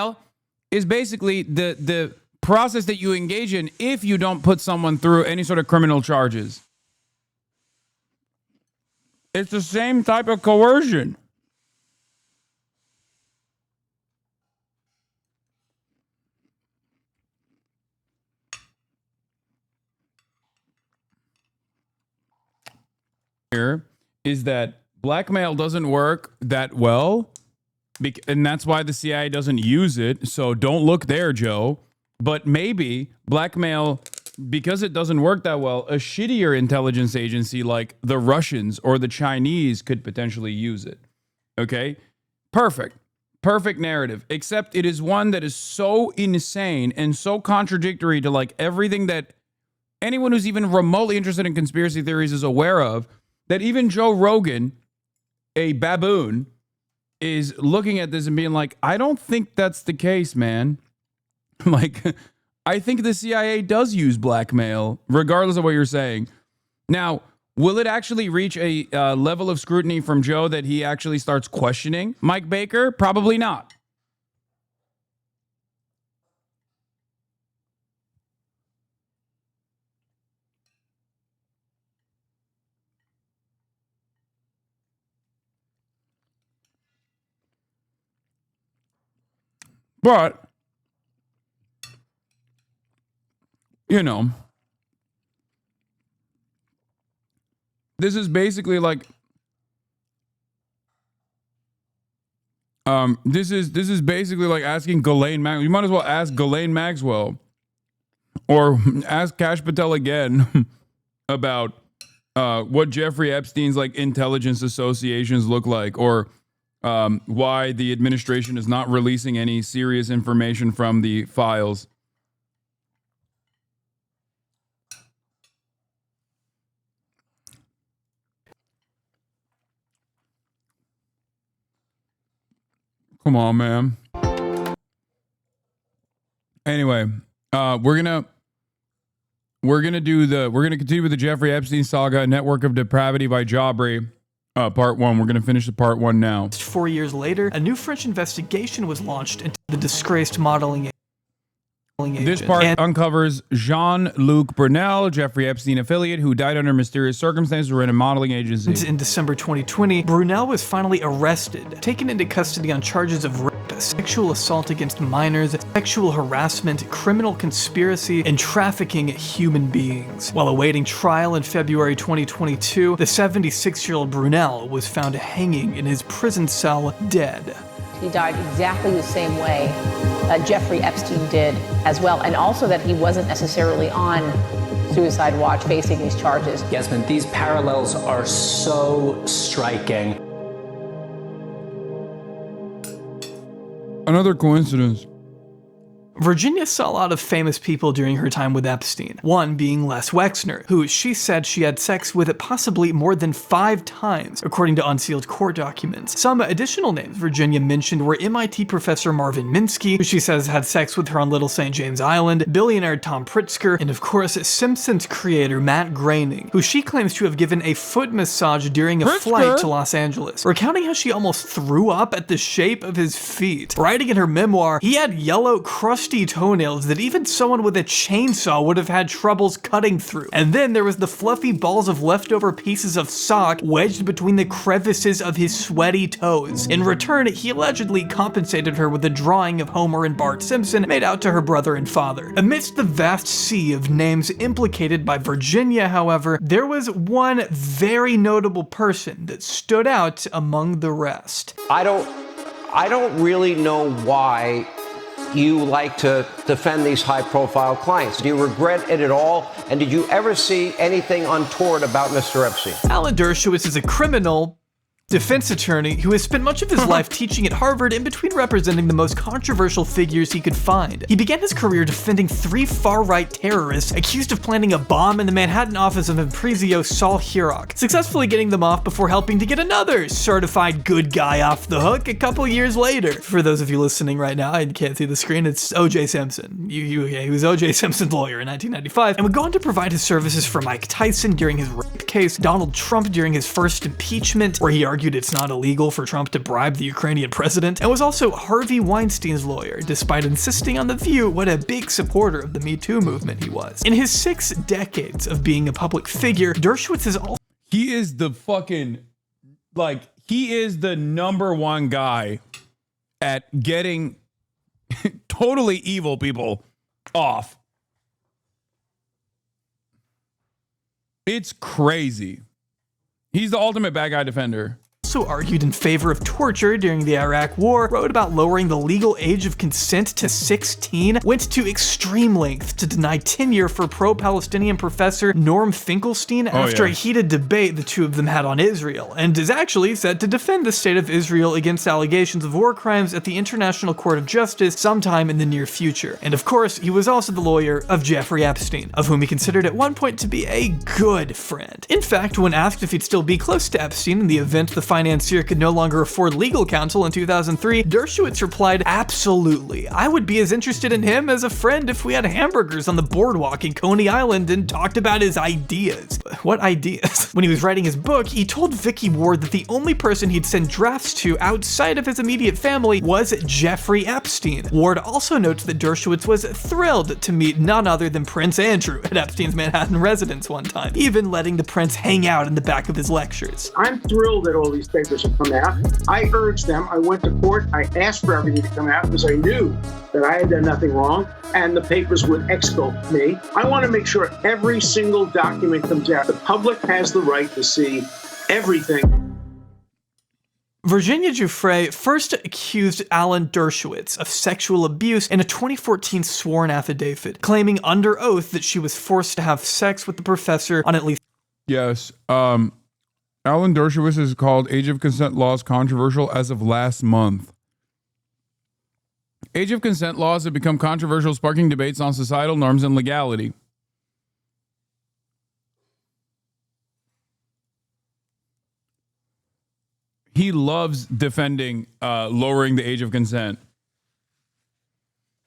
S1: process that you engage in if you don't put someone through any sort of criminal charges. It's the same type of coercion. Here is that blackmail doesn't work that well, and that's why the CIA doesn't use it. So don't look there, Joe. But maybe blackmail, because it doesn't work that well, a shittier intelligence agency like the Russians or the Chinese could potentially use it. Okay? Perfect narrative. Except it is one that is so insane and so contradictory to like everything that anyone who's even remotely interested in conspiracy theories is aware of, that even Joe Rogan, a baboon, is looking at this and being like, I don't think that's the case, man. Like, I think the CIA does use blackmail, regardless of what you're saying. Now, will it actually reach a level of scrutiny from Joe that he actually starts questioning Mike Baker? Probably not. But, you know, this is basically like, this is basically like asking Ghislaine Maxwell. You might as well ask Ghislaine Maxwell or ask Kash Patel again about what Jeffrey Epstein's like intelligence associations look like, or why the administration is not releasing any serious information from the files. Come on, man. Anyway, we're gonna continue with the Jeffrey Epstein saga, Network of Depravity by Jabri. Part 1. We're going to finish the part 1 now.
S23: 4 years later, a new French investigation was launched into the disgraced modeling agent.
S1: This part uncovers Jean-Luc Brunel, Jeffrey Epstein affiliate, who died under mysterious circumstances, were in a modeling agency.
S23: In December 2020, Brunel was finally arrested, taken into custody on charges of rape, sexual assault against minors, sexual harassment, criminal conspiracy, and trafficking human beings. While awaiting trial in February 2022, the 76-year-old Brunel was found hanging in his prison cell, dead.
S3: He died exactly the same way that Jeffrey Epstein did as well, and also that he wasn't necessarily on suicide watch facing these charges.
S17: Yasmin, these parallels are so striking.
S1: Another coincidence.
S23: Virginia saw a lot of famous people during her time with Epstein, one being Les Wexner, who she said she had sex with possibly more than 5 times, according to unsealed court documents. Some additional names Virginia mentioned were MIT professor Marvin Minsky, who she says had sex with her on Little St. James Island, billionaire Tom Pritzker, and of course Simpsons creator Matt Groening, who she claims to have given a foot massage during a flight to Los Angeles, recounting how she almost threw up at the shape of his feet. Writing in her memoir, he had yellow crushed rusty toenails that even someone with a chainsaw would have had troubles cutting through. And then there was the fluffy balls of leftover pieces of sock wedged between the crevices of his sweaty toes. In return, he allegedly compensated her with a drawing of Homer and Bart Simpson made out to her brother and father. Amidst the vast sea of names implicated by Virginia, however, there was one very notable person that stood out among the rest.
S4: I don't really know why you like to defend these high-profile clients. Do you regret it at all? And did you ever see anything untoward about Mr. Epstein?
S23: Alan Dershowitz is a criminal defense attorney who has spent much of his life teaching at Harvard in between representing the most controversial figures he could find. He began his career defending 3 far-right terrorists accused of planting a bomb in the Manhattan office of Imprizio Saul Hurok, successfully getting them off before helping to get another certified good guy off the hook a couple years later. For those of you listening right now, I can't see the screen, it's O.J. Simpson. He was O.J. Simpson's lawyer in 1995, and would go on to provide his services for Mike Tyson during his rape case, Donald Trump during his first impeachment, where he argued it's not illegal for Trump to bribe the Ukrainian president, and was also Harvey Weinstein's lawyer, despite insisting on the view what a big supporter of the Me Too movement he was. In his 6 decades of being a public figure, Dershowitz is also—
S1: He is the fucking, he is the #1 guy at getting totally evil people off. It's crazy. He's the ultimate bad guy defender.
S23: Also argued in favor of torture during the Iraq War, wrote about lowering the legal age of consent to 16, went to extreme lengths to deny tenure for pro-Palestinian professor Norm Finkelstein after a heated debate the two of them had on Israel, and is actually set to defend the state of Israel against allegations of war crimes at the International Court of Justice sometime in the near future. And of course, he was also the lawyer of Jeffrey Epstein, of whom he considered at one point to be a good friend. In fact, when asked if he'd still be close to Epstein in the event the financier could no longer afford legal counsel in 2003, Dershowitz replied, "Absolutely. I would be as interested in him as a friend if we had hamburgers on the boardwalk in Coney Island and talked about his ideas." What ideas? When he was writing his book, he told Vicky Ward that the only person he'd send drafts to outside of his immediate family was Jeffrey Epstein. Ward also notes that Dershowitz was thrilled to meet none other than Prince Andrew at Epstein's Manhattan residence one time, even letting the prince hang out in the back of his lectures.
S5: I'm thrilled that all these papers have come out. I urged them. I went to court. I asked for everything to come out because I knew that I had done nothing wrong and the papers would exculpate me. I want to make sure every single document comes out. The public has the right to see everything.
S23: Virginia Giuffre first accused Alan Dershowitz of sexual abuse in a 2014 sworn affidavit, claiming under oath that she was forced to have sex with the professor on at least—
S1: Yes, Alan Dershowitz has called age of consent laws controversial as of last month. Age of consent laws have become controversial, sparking debates on societal norms and legality. He loves defending lowering the age of consent.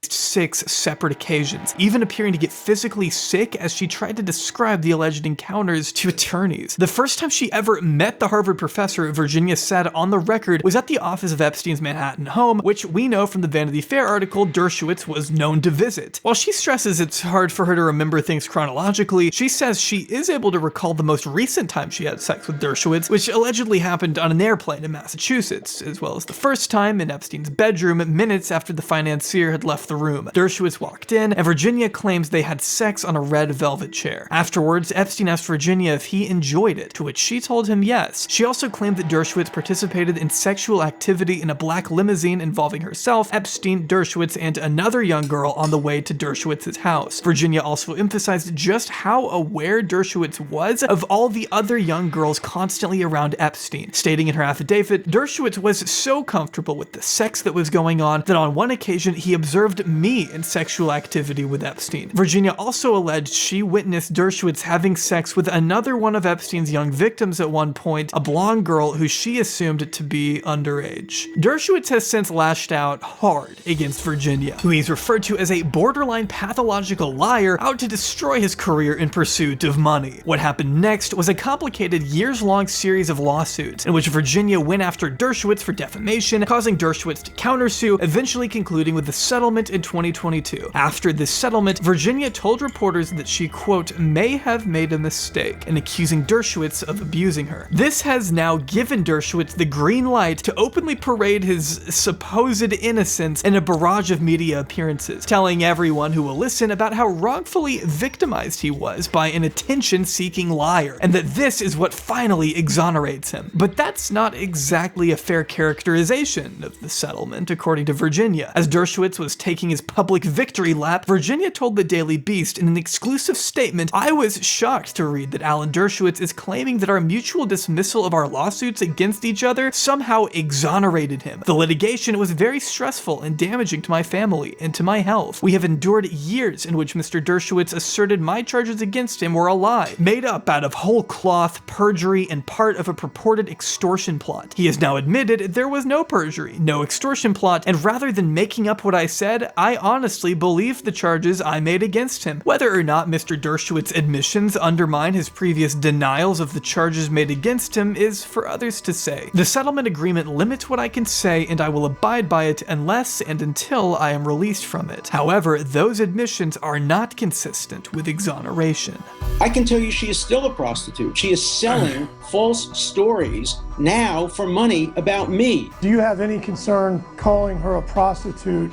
S23: 6 separate occasions, even appearing to get physically sick as she tried to describe the alleged encounters to attorneys. The first time she ever met the Harvard professor, Virginia said on the record, was at the office of Epstein's Manhattan home, which we know from the Vanity Fair article Dershowitz was known to visit. While she stresses it's hard for her to remember things chronologically, she says she is able to recall the most recent time she had sex with Dershowitz, which allegedly happened on an airplane in Massachusetts, as well as the first time in Epstein's bedroom minutes after the financier had left the room. Dershowitz walked in, and Virginia claims they had sex on a red velvet chair. Afterwards, Epstein asked Virginia if he enjoyed it, to which she told him yes. She also claimed that Dershowitz participated in sexual activity in a black limousine involving herself, Epstein, Dershowitz, and another young girl on the way to Dershowitz's house. Virginia also emphasized just how aware Dershowitz was of all the other young girls constantly around Epstein, stating in her affidavit, Dershowitz was so comfortable with the sex that was going on that on one occasion he observed me in sexual activity with Epstein. Virginia also alleged she witnessed Dershowitz having sex with another one of Epstein's young victims at one point, a blonde girl who she assumed to be underage. Dershowitz has since lashed out hard against Virginia, who he's referred to as a borderline pathological liar out to destroy his career in pursuit of money. What happened next was a complicated years-long series of lawsuits in which Virginia went after Dershowitz for defamation, causing Dershowitz to countersue, eventually concluding with a settlement in 2022. After this settlement, Virginia told reporters that she, quote, may have made a mistake in accusing Dershowitz of abusing her. This has now given Dershowitz the green light to openly parade his supposed innocence in a barrage of media appearances, telling everyone who will listen about how wrongfully victimized he was by an attention-seeking liar, and that this is what finally exonerates him. But that's not exactly a fair characterization of the settlement, according to Virginia. As Dershowitz was taking his public victory lap, Virginia told the Daily Beast in an exclusive statement, "I was shocked to read that Alan Dershowitz is claiming that our mutual dismissal of our lawsuits against each other somehow exonerated him. The litigation was very stressful and damaging to my family and to my health. We have endured years in which Mr. Dershowitz asserted my charges against him were a lie, made up out of whole cloth, perjury, and part of a purported extortion plot. He has now admitted there was no perjury, no extortion plot, and rather than making up what I said, I honestly believed the charges I made against him. Whether or not Mr. Dershowitz's admissions undermine his previous denials of the charges made against him is for others to say. The settlement agreement limits what I can say, and I will abide by it unless and until I am released from it. However, those admissions are not consistent with exoneration."
S5: I can tell you she is still a prostitute. She is selling false stories now for money about me.
S2: Do you have any concern calling her a prostitute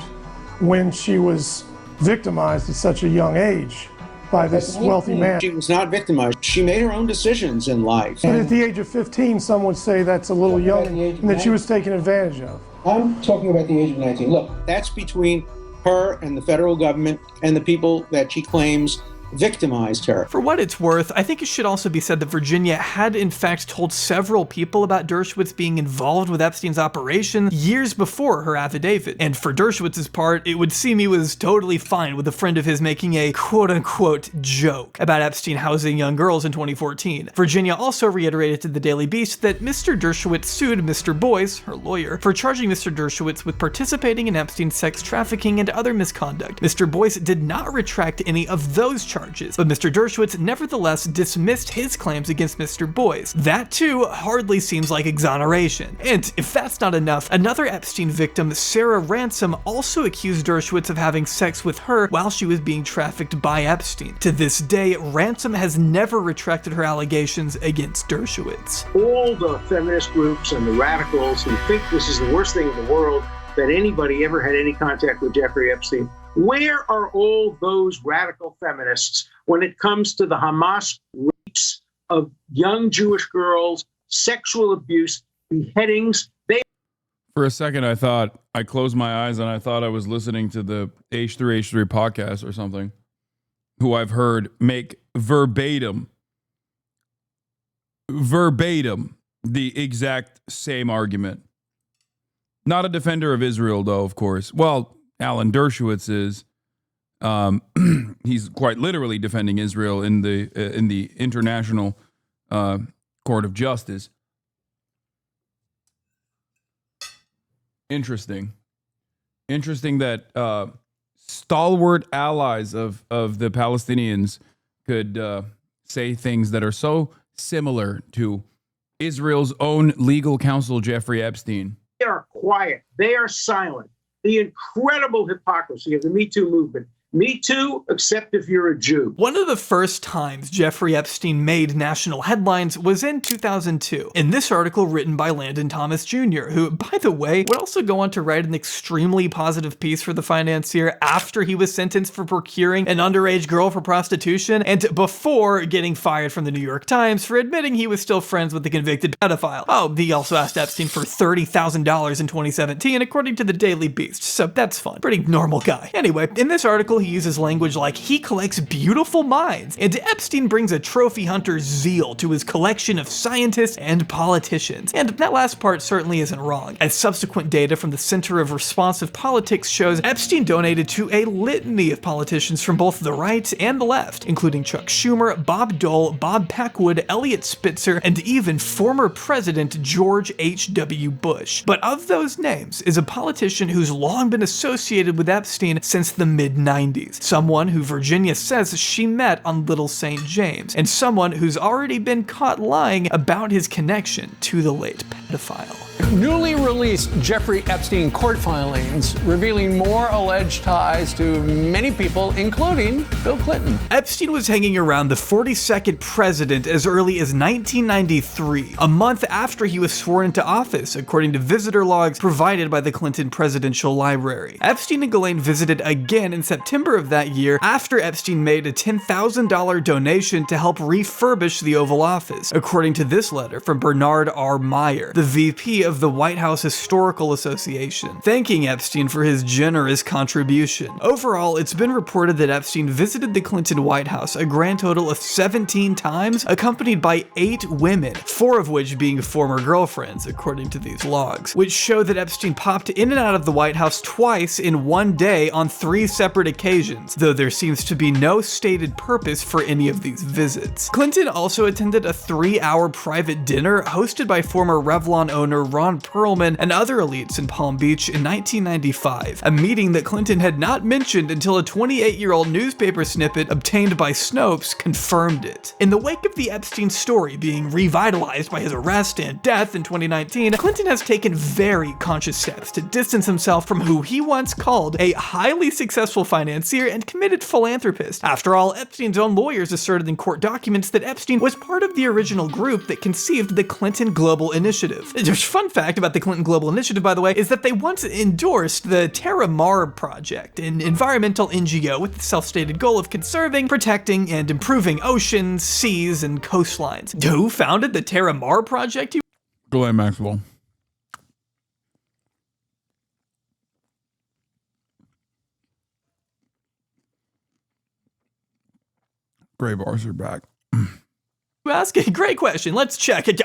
S2: when she was victimized at such a young age by this wealthy man?
S5: She was not victimized. She made her own decisions in life.
S2: But at the age of 15, some would say that's a little young and that she was taken advantage of.
S5: I'm talking about the age of 19. Look, that's between her and the federal government and the people that she claims victimized her.
S23: For what it's worth, I think it should also be said that Virginia had in fact told several people about Dershowitz being involved with Epstein's operation years before her affidavit. And for Dershowitz's part, it would seem he was totally fine with a friend of his making a quote-unquote joke about Epstein housing young girls in 2014. Virginia also reiterated to the Daily Beast that Mr. Dershowitz sued Mr. Boyce, her lawyer, for charging Mr. Dershowitz with participating in Epstein's sex trafficking and other misconduct. Mr. Boyce did not retract any of those charges, but Mr. Dershowitz nevertheless dismissed his claims against Mr. Boyce. That too hardly seems like exoneration. And if that's not enough, another Epstein victim, Sarah Ransom, also accused Dershowitz of having sex with her while she was being trafficked by Epstein. To this day, Ransom has never retracted her allegations against Dershowitz.
S5: All the feminist groups and the radicals who think this is the worst thing in the world, that anybody ever had any contact with Jeffrey Epstein, where are all those radical feminists when it comes to the Hamas rapes of young Jewish girls, sexual abuse, beheadings?
S1: For a second, I closed my eyes and I thought I was listening to the H3H3 podcast or something, who I've heard make verbatim, the exact same argument. Not a defender of Israel, though, of course. Well, Alan Dershowitz is. He's quite literally defending Israel in the International Court of Justice. Interesting that stalwart allies of the Palestinians could say things that are so similar to Israel's own legal counsel, Jeffrey Epstein.
S5: They are quiet. They are silent. The incredible hypocrisy of the Me Too movement. Me Too, except if you're a Jew.
S23: One of the first times Jeffrey Epstein made national headlines was in 2002, in this article written by Landon Thomas Jr., who, by the way, would also go on to write an extremely positive piece for the Financier after he was sentenced for procuring an underage girl for prostitution, and before getting fired from the New York Times for admitting he was still friends with the convicted pedophile. Oh, he also asked Epstein for $30,000 in 2017, according to the Daily Beast, so that's fun. Pretty normal guy. Anyway, in this article, he uses language like he collects beautiful minds, and Epstein brings a trophy hunter's zeal to his collection of scientists and politicians. And that last part certainly isn't wrong, as subsequent data from the Center of Responsive Politics shows Epstein donated to a litany of politicians from both the right and the left, including Chuck Schumer, Bob Dole, Bob Packwood, Elliot Spitzer, and even former President George H.W. Bush. But of those names is a politician who's long been associated with Epstein since the mid-90s. Someone who Virginia says she met on Little St. James, and someone who's already been caught lying about his connection to the late pedophile.
S18: Newly released Jeffrey Epstein court filings revealing more alleged ties to many people, including Bill Clinton.
S21: Epstein was hanging around the 42nd president as early as 1993, a month after he was sworn into office, according to visitor logs provided by the Clinton Presidential Library. Epstein and Ghislaine visited again in September of that year after Epstein made a $10,000 donation to help refurbish the Oval Office, according to this letter from Bernard R. Meyer, the VP of the White House Historical Association, thanking Epstein for his generous contribution. Overall, it's been reported that Epstein visited the Clinton White House a grand total of 17 times, accompanied by 8 women, 4 of which being former girlfriends, according to these logs, which show that Epstein popped in and out of the White House twice in one day on 3 separate occasions, though there seems to be no stated purpose for any of these visits. Clinton also attended a 3-hour private dinner hosted by former Revlon owner Ron Perlman and other elites in Palm Beach in 1995, a meeting that Clinton had not mentioned until a 28-year-old newspaper snippet obtained by Snopes confirmed it. In the wake of the Epstein story being revitalized by his arrest and death in 2019, Clinton has taken very conscious steps to distance himself from who he once called a highly successful financier and committed philanthropist. After all, Epstein's own lawyers asserted in court documents that Epstein was part of the original group that conceived the Clinton Global Initiative. A fun fact about the Clinton Global Initiative, by the way, is that they once endorsed the Terra Mar Project, an environmental NGO with the self-stated goal of conserving, protecting, and improving oceans, seas, and coastlines. Who founded the Terra Mar Project?
S1: Ghislaine Maxwell. Gray bars are back.
S21: Asking, great question. Let's check it.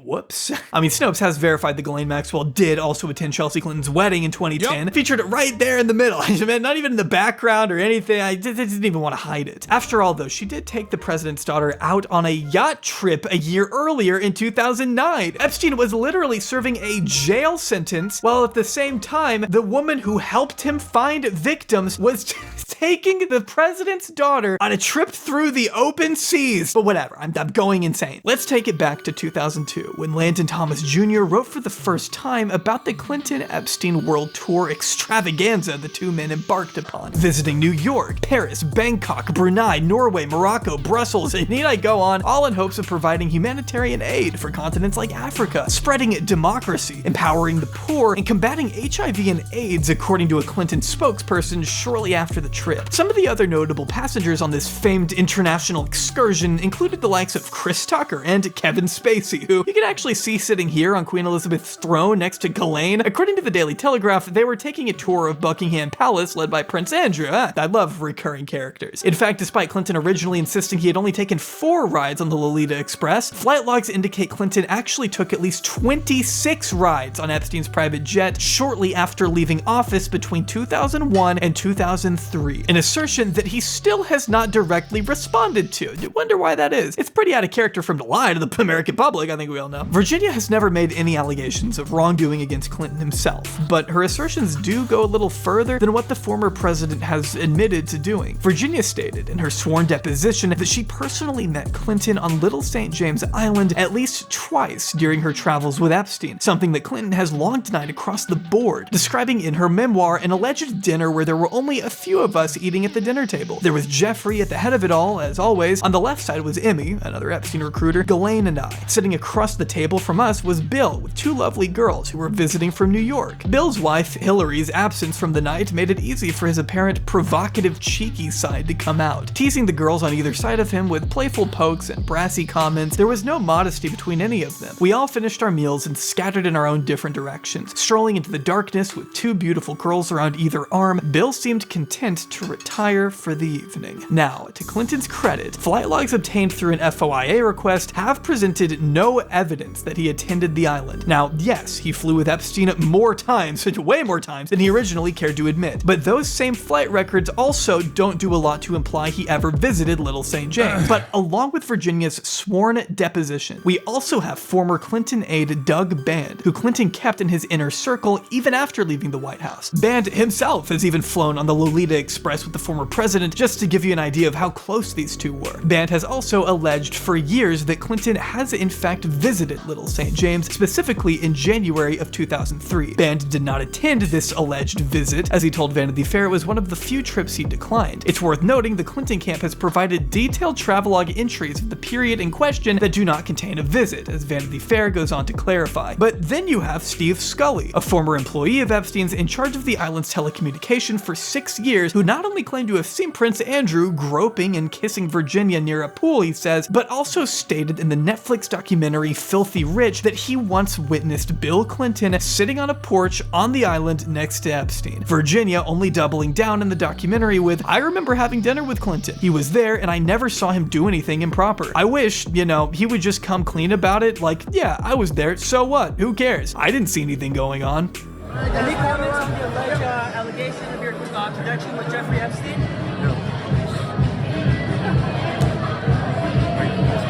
S21: Whoops. I mean, Snopes has verified that Ghislaine Maxwell did also attend Chelsea Clinton's wedding in 2010. Yep. Featured it right there in the middle. I mean, not even in the background or anything. I didn't even want to hide it. After all, though, she did take the president's daughter out on a yacht trip a year earlier in 2009. Epstein was literally serving a jail sentence, while at the same time, the woman who helped him find victims was taking the president's daughter on a trip through the open seas. But whatever, I'm going insane. Let's take it back to 2002, when Landon Thomas Jr. wrote for the first time about the Clinton-Epstein World Tour extravaganza the two men embarked upon, visiting New York, Paris, Bangkok, Brunei, Norway, Morocco, Brussels, and need I go on, all in hopes of providing humanitarian aid for continents like Africa, spreading democracy, empowering the poor, and combating HIV and AIDS, according to a Clinton spokesperson shortly after the trip. Some of the other notable passengers on this famed international excursion included the likes of Chris Tucker and Kevin Spacey, who you can actually see sitting here on Queen Elizabeth's throne next to Ghislaine. According to the Daily Telegraph, they were taking a tour of Buckingham Palace led by Prince Andrew. I love recurring characters. In fact, despite Clinton originally insisting he had only taken 4 rides on the Lolita Express, flight logs indicate Clinton actually took at least 26 rides on Epstein's private jet shortly after leaving office between 2001 and 2003, an assertion that he still has not directly responded to. You wonder why that is. It's pretty out of character for him to lie to the American public, I think we all know. Virginia has never made any allegations of wrongdoing against Clinton himself, but her assertions do go a little further than what the former president has admitted to doing. Virginia stated in her sworn deposition that she personally met Clinton on Little St. James Island at least twice during her travels with Epstein, something that Clinton has long denied across the board, describing in her memoir an alleged dinner where there were only a few of us eating at the dinner table. There was Jeffrey at the head of it all, as always. On the left side was Emmy, another Epstein recruiter, Ghislaine, and I. Sitting across the table from us was Bill, with 2 lovely girls who were visiting from New York. Bill's wife, Hillary's absence from the night made it easy for his apparent provocative, cheeky side to come out, teasing the girls on either side of him with playful pokes and brassy comments. There was no modesty between any of them. We all finished our meals and scattered in our own different directions. Strolling into the darkness with 2 beautiful girls around either arm, Bill seemed content to retire for the evening. Now, to Clinton's credit, flight logs obtained through an FOIA request have presented no evidence that he attended the island. Now, yes, he flew with Epstein more times, way more times, than he originally cared to admit, but those same flight records also don't do a lot to imply he ever visited Little St. James. But along with Virginia's sworn deposition, we also have former Clinton aide Doug Band, who Clinton kept in his inner circle even after leaving the White House. Band himself has even flown on the Lolita Express with the former president, just to give you an idea of how close these two were. Band has also also alleged for years that Clinton has in fact visited Little St. James, specifically in January of 2003. Band did not attend this alleged visit, as he told Vanity Fair it was one of the few trips he declined. It's worth noting the Clinton camp has provided detailed travelogue entries of the period in question that do not contain a visit, as Vanity Fair goes on to clarify. But then you have Steve Scully, a former employee of Epstein's in charge of the island's telecommunication for 6 years, who not only claimed to have seen Prince Andrew groping and kissing Virginia near a pool, he says, but also stated in the Netflix documentary Filthy Rich that he once witnessed Bill Clinton sitting on a porch on the island next to Epstein. Virginia only doubling down in the documentary with, "I remember having dinner with Clinton. He was there and I never saw him do anything improper. I wish, he would just come clean about it, like, yeah, I was there, so what? Who cares? I didn't see anything going on."
S6: Any comments on the alleged allegation of your connection with Jeffrey Epstein? No.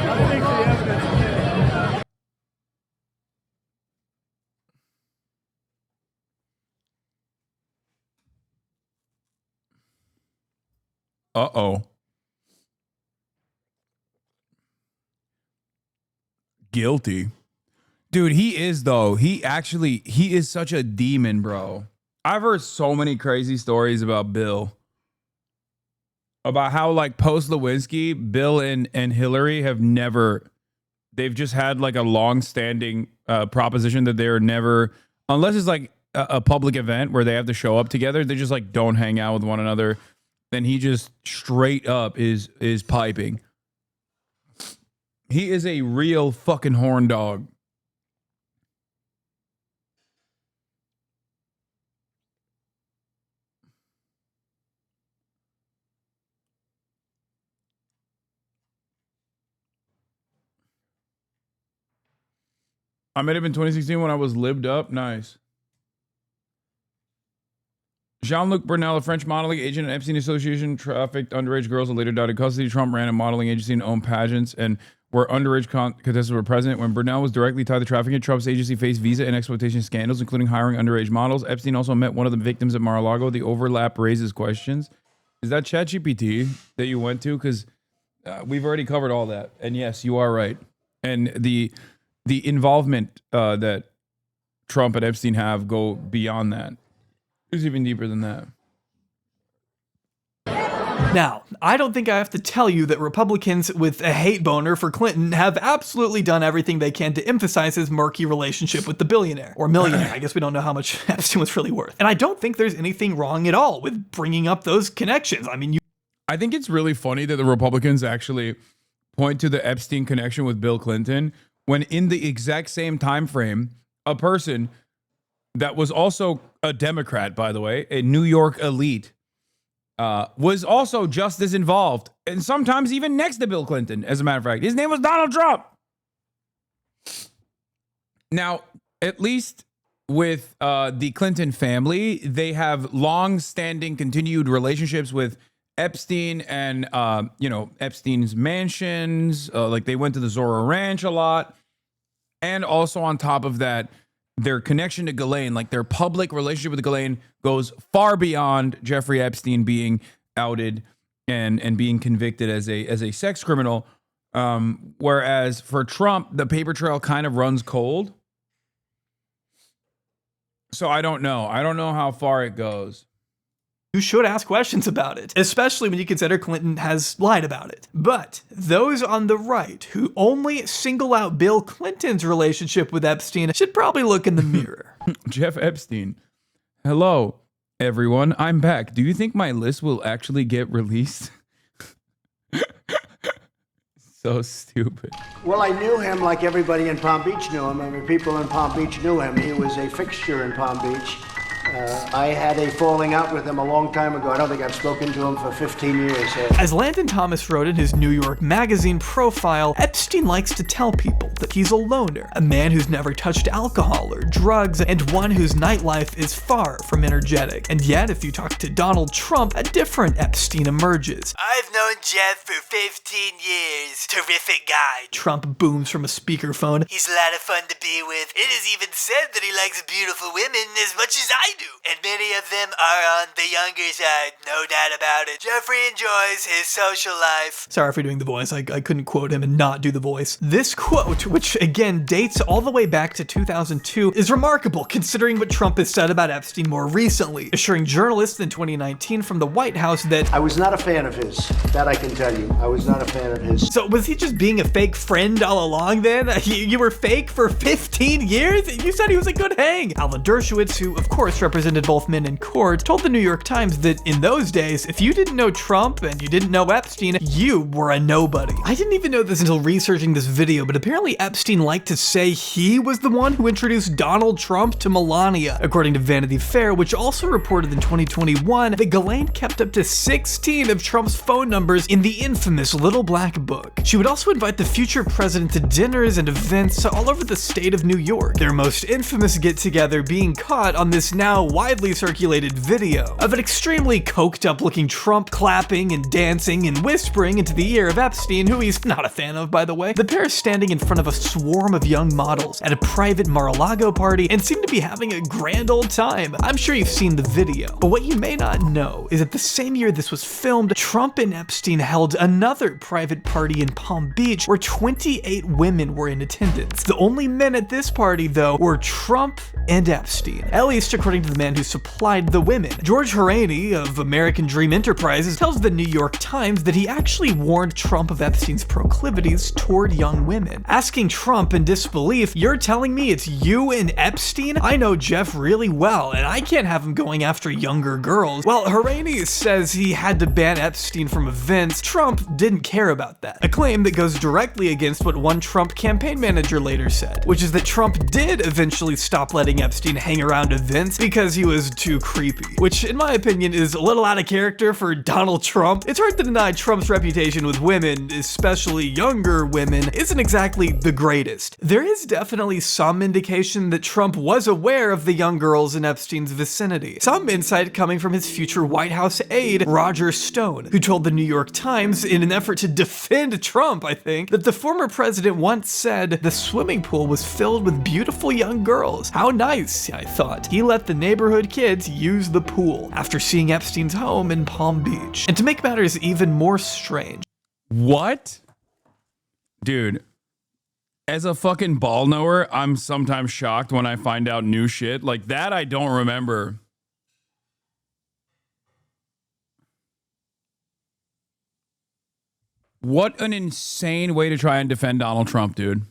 S20: I think the evidence is
S1: Uh-oh. Guilty. Dude, he is, though. He is such a demon, bro. I've heard so many crazy stories about Bill. About how, like, post-Lewinsky, Bill and Hillary have never... They've just had, like, a long-standing proposition that they're never... Unless it's, like, a public event where they have to show up together, they just, like, don't hang out with one another. Then he just straight up is piping. He is a real fucking horn dog. I met him in 2016 when I was lived up. Nice. Jean-Luc Brunel, a French modeling agent at Epstein Association, trafficked underage girls and later died in custody. Trump ran a modeling agency and owned pageants and where underage contestants were present. When Brunel was directly tied to trafficking, Trump's agency faced visa and exploitation scandals, including hiring underage models. Epstein also met one of the victims at Mar-a-Lago. The overlap raises questions. Is that ChatGPT that you went to? Because we've already covered all that. And yes, you are right. And the involvement that Trump and Epstein have go beyond that. It's even deeper than that.
S21: Now, I don't think I have to tell you that Republicans with a hate boner for Clinton have absolutely done everything they can to emphasize his murky relationship with the billionaire, or millionaire. I guess we don't know how much Epstein was really worth. And I don't think there's anything wrong at all with bringing up those connections. I mean,
S1: I think it's really funny that the Republicans actually point to the Epstein connection with Bill Clinton when in the exact same time frame, a person that was also a Democrat, by the way, a New York elite, was also just as involved, and sometimes even next to Bill Clinton, as a matter of fact. His name was Donald Trump. Now, at least with the Clinton family, they have long-standing continued relationships with Epstein and, Epstein's mansions. Like, they went to the Zorro Ranch a lot. And also on top of that, their connection to Ghislaine, like their public relationship with Ghislaine, goes far beyond Jeffrey Epstein being outed and being convicted as a sex criminal. Whereas for Trump, the paper trail kind of runs cold. So I don't know. I don't know how far it goes.
S21: You should ask questions about it, especially when you consider Clinton has lied about it. But those on the right who only single out Bill Clinton's relationship with Epstein should probably look in the mirror.
S1: Jeff Epstein. Hello, everyone. I'm back. Do you think my list will actually get released? So stupid.
S7: Well, I knew him like everybody in Palm Beach knew him. I mean, people in Palm Beach knew him. He was a fixture in Palm Beach. I had a falling out with him a long time ago. I don't think I've spoken to him for 15 years.
S21: As Landon Thomas wrote in his New York Magazine profile, Epstein likes to tell people that he's a loner, a man who's never touched alcohol or drugs, and one whose nightlife is far from energetic. And yet, if you talk to Donald Trump, a different Epstein emerges.
S22: I've known Jeff for 15 years. Terrific guy.
S21: Trump booms from a speakerphone.
S22: He's a lot of fun to be with. It is even said that he likes beautiful women as much as I do. do. And many of them are on the younger side, no doubt about it. Jeffrey enjoys his social life.
S21: Sorry for doing the voice. I couldn't quote him and not do the voice. This quote, which again dates all the way back to 2002, is remarkable considering what Trump has said about Epstein more recently, assuring journalists in 2019 from the White House that
S7: I was not a fan of his. That I can tell you. I was not a fan of his.
S21: So was he just being a fake friend all along then? You were fake for 15 years? You said he was a good hang. Alan Dershowitz, who of course represented both men in court, told the New York Times that in those days, if you didn't know Trump and you didn't know Epstein, you were a nobody. I didn't even know this until researching this video, but apparently Epstein liked to say he was the one who introduced Donald Trump to Melania. According to Vanity Fair, which also reported in 2021 that Ghislaine kept up to 16 of Trump's phone numbers in the infamous Little Black Book. She would also invite the future president to dinners and events all over the state of New York, their most infamous get-together being caught on this now widely circulated video of an extremely coked up looking Trump clapping and dancing and whispering into the ear of Epstein, who he's not a fan of, by the way. The pair standing in front of a swarm of young models at a private Mar-a-Lago party and seem to be having a grand old time. I'm sure you've seen the video, but what you may not know is that the same year this was filmed, Trump and Epstein held another private party in Palm Beach where 28 women were in attendance. The only men at this party, though, were Trump and Epstein, at least according to the man who supplied the women. George Hasanami of American Dream Enterprises tells the New York Times that he actually warned Trump of Epstein's proclivities toward young women, asking Trump in disbelief, "You're telling me it's you and Epstein? I know Jeff really well, and I can't have him going after younger girls." While Hasanami says he had to ban Epstein from events, Trump didn't care about that, a claim that goes directly against what one Trump campaign manager later said, which is that Trump did eventually stop letting Epstein hang around events because he was too creepy, which in my opinion is a little out of character for Donald Trump. It's hard to deny Trump's reputation with women, especially younger women, isn't exactly the greatest. There is definitely some indication that Trump was aware of the young girls in Epstein's vicinity. Some insight coming from his future White House aide, Roger Stone, who told the New York Times, in an effort to defend Trump, I think, that the former president once said the swimming pool was filled with beautiful young girls. How nice, I thought. He let the neighborhood kids use the pool after seeing Epstein's home in Palm Beach. And to make matters even more strange.
S1: What? Dude, as a fucking ball knower, I'm sometimes shocked when I find out new shit. Like that I don't remember. What an insane way to try and defend Donald Trump, dude.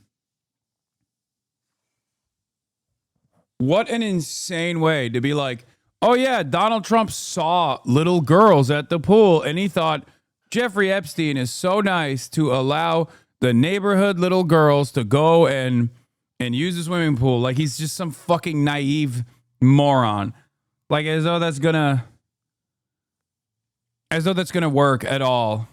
S1: What an insane way to be like, oh yeah, Donald Trump saw little girls at the pool and he thought Jeffrey Epstein is so nice to allow the neighborhood little girls to go and use the swimming pool. Like he's just some fucking naive moron. Like as though that's gonna work at all.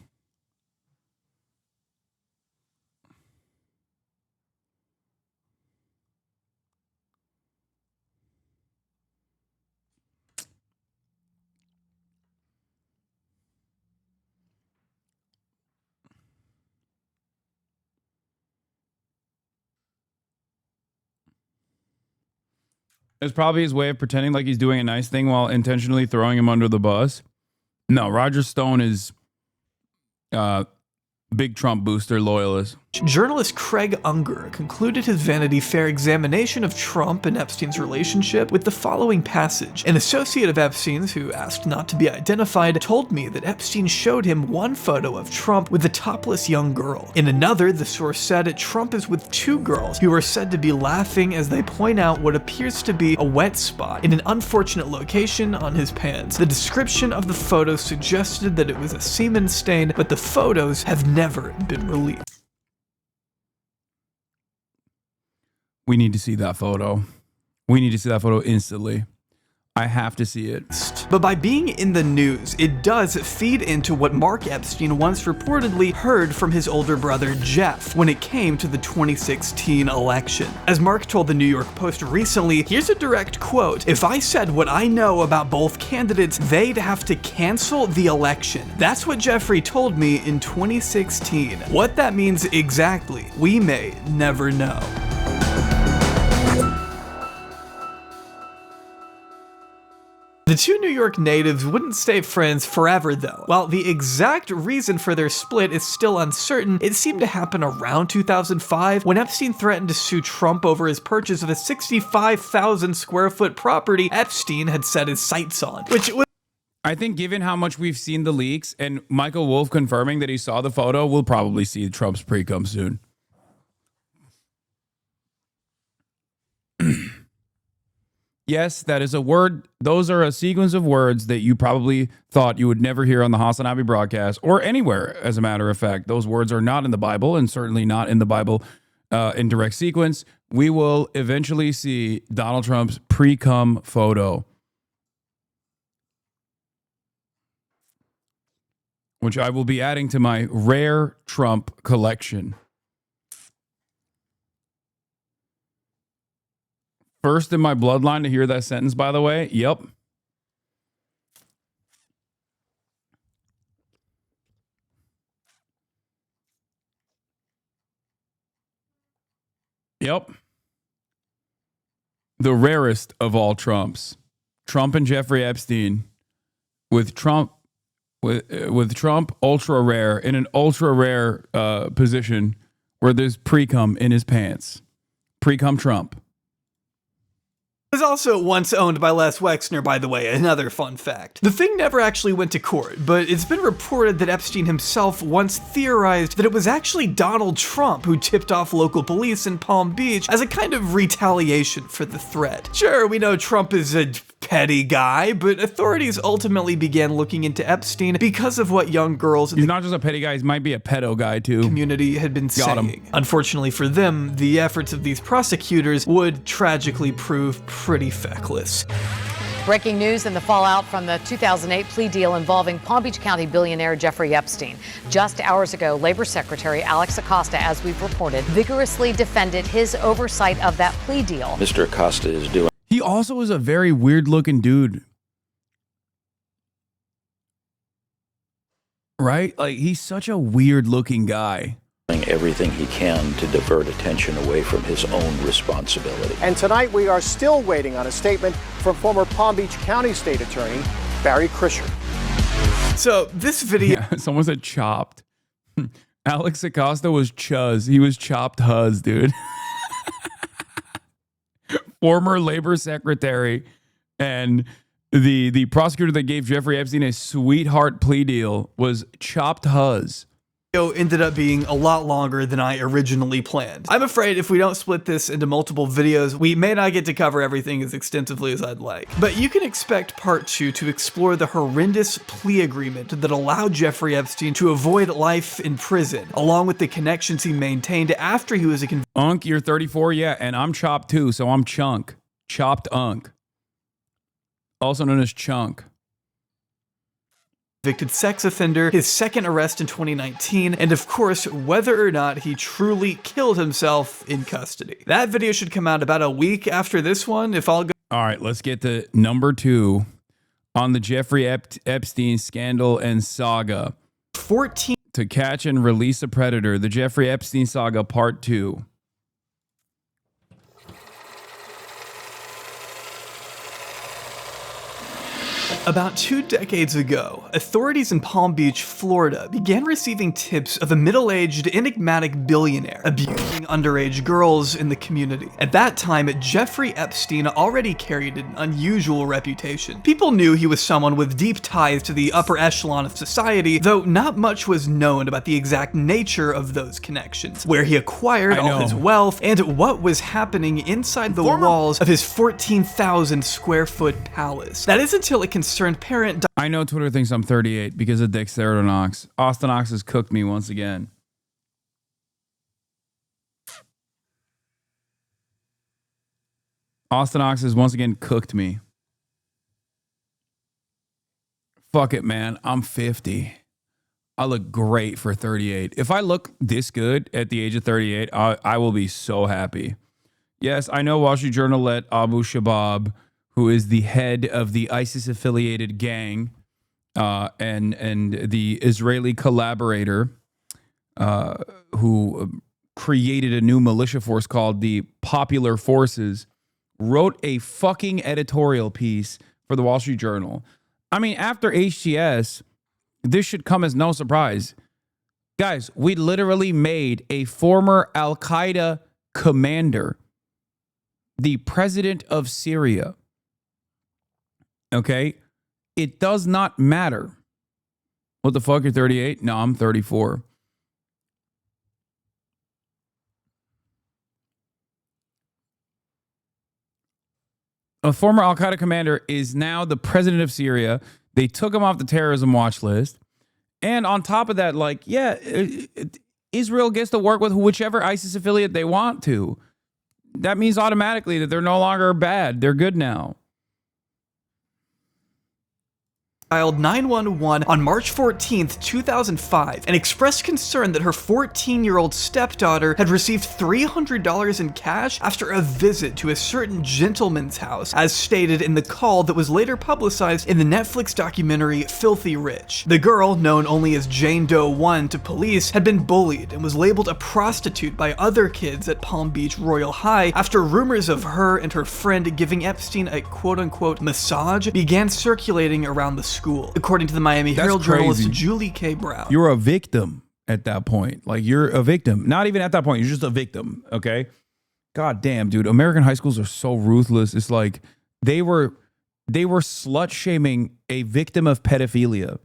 S1: It's probably his way of pretending like he's doing a nice thing while intentionally throwing him under the bus. No, Roger Stone is big Trump booster loyalist.
S21: Journalist Craig Unger concluded his Vanity Fair examination of Trump and Epstein's relationship with the following passage. An associate of Epstein's, who asked not to be identified, told me that Epstein showed him one photo of Trump with a topless young girl. In another, the source said Trump is with two girls who are said to be laughing as they point out what appears to be a wet spot in an unfortunate location on his pants. The description of the photo suggested that it was a semen stain, but the photos have never been released.
S1: We need to see that photo. We need to see that photo instantly. I have to see it.
S21: But by being in the news, it does feed into what Mark Epstein once reportedly heard from his older brother Jeff when it came to the 2016 election. As Mark told the New York Post recently, here's a direct quote: "If I said what I know about both candidates, they'd have to cancel the election. That's what Jeffrey told me in 2016. What that means exactly, we may never know." The two New York natives wouldn't stay friends forever, though. While the exact reason for their split is still uncertain, it seemed to happen around 2005 when Epstein threatened to sue Trump over his purchase of a 65,000 square foot property Epstein had set his sights on, which was
S1: I think given how much we've seen the leaks and Michael Wolff confirming that he saw the photo, we'll probably see Trump's pre-cum soon. Yes, that is a word. Those are a sequence of words that you probably thought you would never hear on the HasanAbi broadcast or anywhere, as a matter of fact. Those words are not in the Bible and certainly not in the Bible in direct sequence. We will eventually see Donald Trump's pre-cum photo, which I will be adding to my rare Trump collection. First in my bloodline to hear that sentence, by the way. Yep. Yep. The rarest of all Trumps. Trump and Jeffrey Epstein. With Trump ultra rare, in an ultra rare position where there's pre-cum in his pants. Pre-cum Trump.
S21: Was also once owned by Les Wexner, by the way, another fun fact. The thing never actually went to court, but it's been reported that Epstein himself once theorized that it was actually Donald Trump who tipped off local police in Palm Beach as a kind of retaliation for the threat. Sure, we know Trump is a petty guy, but authorities ultimately began looking into Epstein because of what young girls in
S1: He's not just a petty guy, he might be a pedo guy too.
S21: Community had been saying. Unfortunately for them, the efforts of these prosecutors would tragically prove pretty feckless.
S9: Breaking news in the fallout from the 2008 plea deal involving Palm Beach County billionaire Jeffrey Epstein. Just hours ago, Labor Secretary Alex Acosta, as we've reported, vigorously defended his oversight of that plea deal.
S11: Mr. Acosta is doing.
S1: He also is a very weird looking dude. Right? Like, he's such a weird looking guy.
S11: Everything he can to divert attention away from his own responsibility.
S19: And tonight we are still waiting on a statement from former Palm Beach County State Attorney Barry Krischer.
S21: So this video,
S1: someone said chopped. Alex Acosta was Chuz. He was chopped Huz, dude. Former labor secretary and the prosecutor that gave Jeffrey Epstein a sweetheart plea deal was chopped Huz.
S21: Ended up being a lot longer than I originally planned. I'm afraid if we don't split this into multiple videos, we may not get to cover everything as extensively as I'd like. But you can expect part 2 to explore the horrendous plea agreement that allowed Jeffrey Epstein to avoid life in prison, along with the connections he maintained after he was a
S1: Unk, you're 34, yeah, and I'm chopped too, so I'm Chunk. Chopped Unk. Also known as Chunk.
S21: Convicted sex offender, his second arrest in 2019, and of course, whether or not he truly killed himself in custody. That video should come out about a week after this one, if all goes.
S1: All right, let's get to number 2 on the Jeffrey Epstein scandal and saga.
S21: 14.
S1: To catch and release a predator, the Jeffrey Epstein saga part 2.
S21: About 2 decades ago, authorities in Palm Beach, Florida began receiving tips of a middle-aged, enigmatic billionaire abusing underage girls in the community. At that time, Jeffrey Epstein already carried an unusual reputation. People knew he was someone with deep ties to the upper echelon of society, though not much was known about the exact nature of those connections, where he acquired all his wealth, and what was happening inside the walls of his 14,000 square foot palace. That is until it concerned parent.
S1: I know Twitter thinks I'm 38 because of Dexteranox. Austin Ox has cooked me once again. Austin Ox has once again cooked me. Fuck it, man. I'm 50. I look great for 38. If I look this good at the age of 38, I will be so happy. Yes, I know Wall Street Journal let Abu Shabab, who is the head of the ISIS-affiliated gang, and the Israeli collaborator who created a new militia force called the Popular Forces, wrote a fucking editorial piece for the Wall Street Journal. I mean, after HTS, this should come as no surprise. Guys, we literally made a former Al-Qaeda commander the president of Syria. Okay? It does not matter. What the fuck, you're 38? No, I'm 34. A former Al-Qaeda commander is now the president of Syria. They took him off the terrorism watch list. And on top of that, like, yeah, Israel gets to work with whichever ISIS affiliate they want to. That means automatically that they're no longer bad. They're good now.
S21: Dialed 911 on March 14th, 2005, and expressed concern that her 14-year-old stepdaughter had received $300 in cash after a visit to a certain gentleman's house, as stated in the call that was later publicized in the Netflix documentary Filthy Rich. The girl, known only as Jane Doe 1 to police, had been bullied and was labeled a prostitute by other kids at Palm Beach Royal High after rumors of her and her friend giving Epstein a quote-unquote massage began circulating around the school, according to the Miami Herald journalist Julie K. Brown.
S1: You're a victim at that point. Like, you're a victim. Not even at that point. You're just a victim, okay? God damn, dude. American high schools are so ruthless. It's like they were slut-shaming a victim of pedophilia.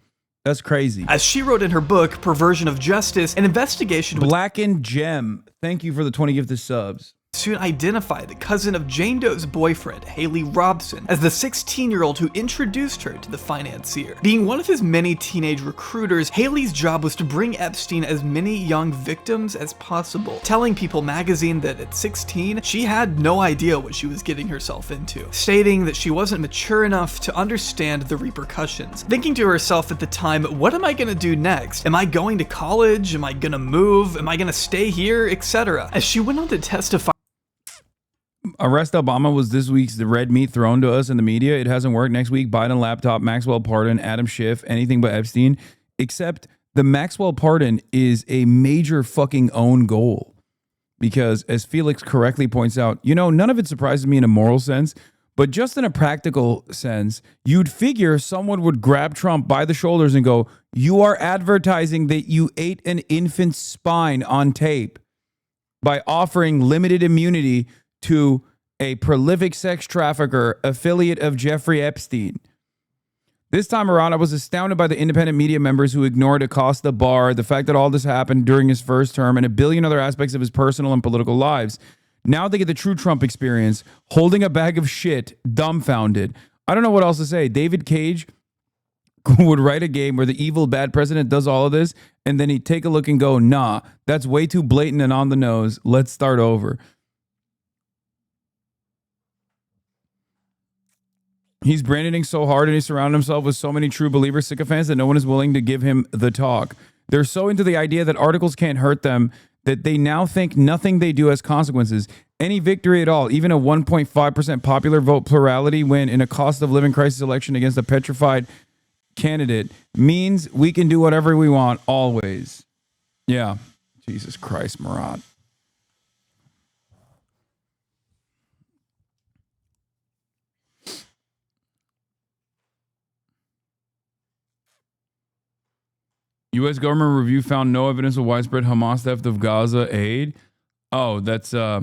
S1: That's crazy.
S21: As she wrote in her book, Perversion of Justice, an investigation...
S1: Blackened Gem. Thank you for the 20 gifted subs.
S21: Soon identified the cousin of Jane Doe's boyfriend, Haley Robson, as the 16-year-old who introduced her to the financier. Being one of his many teenage recruiters, Haley's job was to bring Epstein as many young victims as possible, telling People magazine that at 16, she had no idea what she was getting herself into, stating that she wasn't mature enough to understand the repercussions. Thinking to herself at the time, what am I gonna do next? Am I going to college? Am I gonna move? Am I gonna stay here? Etc. As she went on to testify,
S1: Arrest Obama was this week's the red meat thrown to us in the media. It hasn't worked. Next week, Biden laptop, Maxwell pardon, Adam Schiff, anything but Epstein. Except the Maxwell pardon is a major fucking own goal. Because as Felix correctly points out, you know, none of it surprises me in a moral sense, but just in a practical sense, you'd figure someone would grab Trump by the shoulders and go, you are advertising that you ate an infant's spine on tape by offering limited immunity to a prolific sex trafficker, affiliate of Jeffrey Epstein. This time around, I was astounded by the independent media members who ignored Acosta Barr, the fact that all this happened during his first term, and a billion other aspects of his personal and political lives. Now they get the true Trump experience, holding a bag of shit, dumbfounded. I don't know what else to say. David Cage would write a game where the evil bad president does all of this, and then he'd take a look and go, nah, that's way too blatant and on the nose. Let's start over. He's branding so hard and he's surrounded himself with so many true believer sycophants that no one is willing to give him the talk. They're so into the idea that articles can't hurt them that they now think nothing they do has consequences. Any victory at all, even a 1.5% popular vote plurality win in a cost of living crisis election against a petrified candidate, means we can do whatever we want always. Yeah. Jesus Christ, Murat. U.S. government review found no evidence of widespread Hamas theft of Gaza aid. Oh, that's yeah.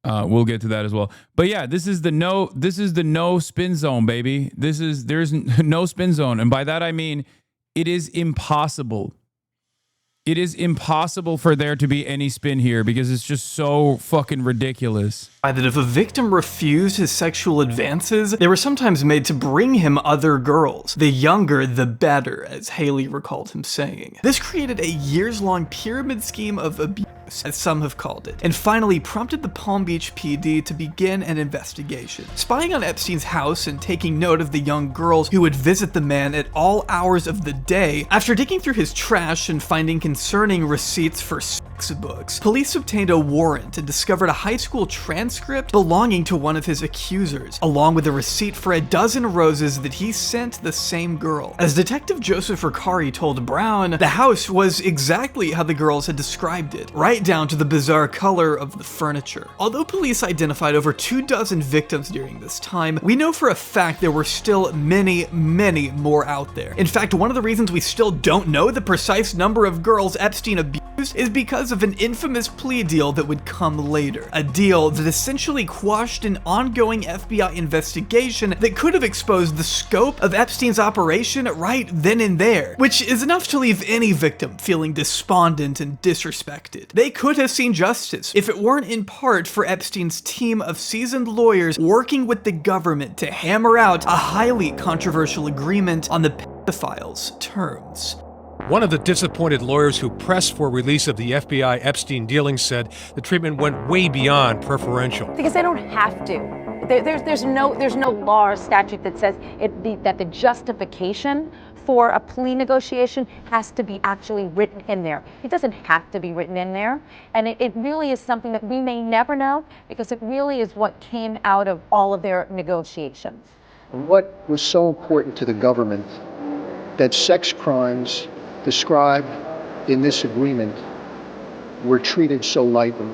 S1: We'll get to that as well. But yeah, this is the no spin zone, baby. There's no spin zone, and by that I mean it is impossible. It is impossible for there to be any spin here because it's just so fucking ridiculous.
S21: That if a victim refused his sexual advances, they were sometimes made to bring him other girls. The younger, the better, as Haley recalled him saying. This created a years-long pyramid scheme of abuse, as some have called it, and finally prompted the Palm Beach PD to begin an investigation. Spying on Epstein's house and taking note of the young girls who would visit the man at all hours of the day, after digging through his trash and finding concerning receipts for textbooks. Police obtained a warrant and discovered a high school transcript belonging to one of his accusers, along with a receipt for a dozen roses that he sent the same girl. As Detective Joseph Ricari told Brown, the house was exactly how the girls had described it, right down to the bizarre color of the furniture. Although police identified over 24 victims during this time, we know for a fact there were still many, many more out there. In fact, one of the reasons we still don't know the precise number of girls Epstein abused is because of an infamous plea deal that would come later. A deal that essentially quashed an ongoing FBI investigation that could have exposed the scope of Epstein's operation right then and there, which is enough to leave any victim feeling despondent and disrespected. They could have seen justice if it weren't in part for Epstein's team of seasoned lawyers working with the government to hammer out a highly controversial agreement on the pedophile's terms.
S12: One of the disappointed lawyers who pressed for release of the FBI Epstein dealings said the treatment went way beyond preferential.
S13: Because they don't have to. There's no law or statute that says that the justification for a plea negotiation has to be actually written in there. It doesn't have to be written in there. And it really is something that we may never know, because it really is what came out of all of their negotiations.
S14: What was so important to the government that sex crimes described in this agreement were treated so lightly?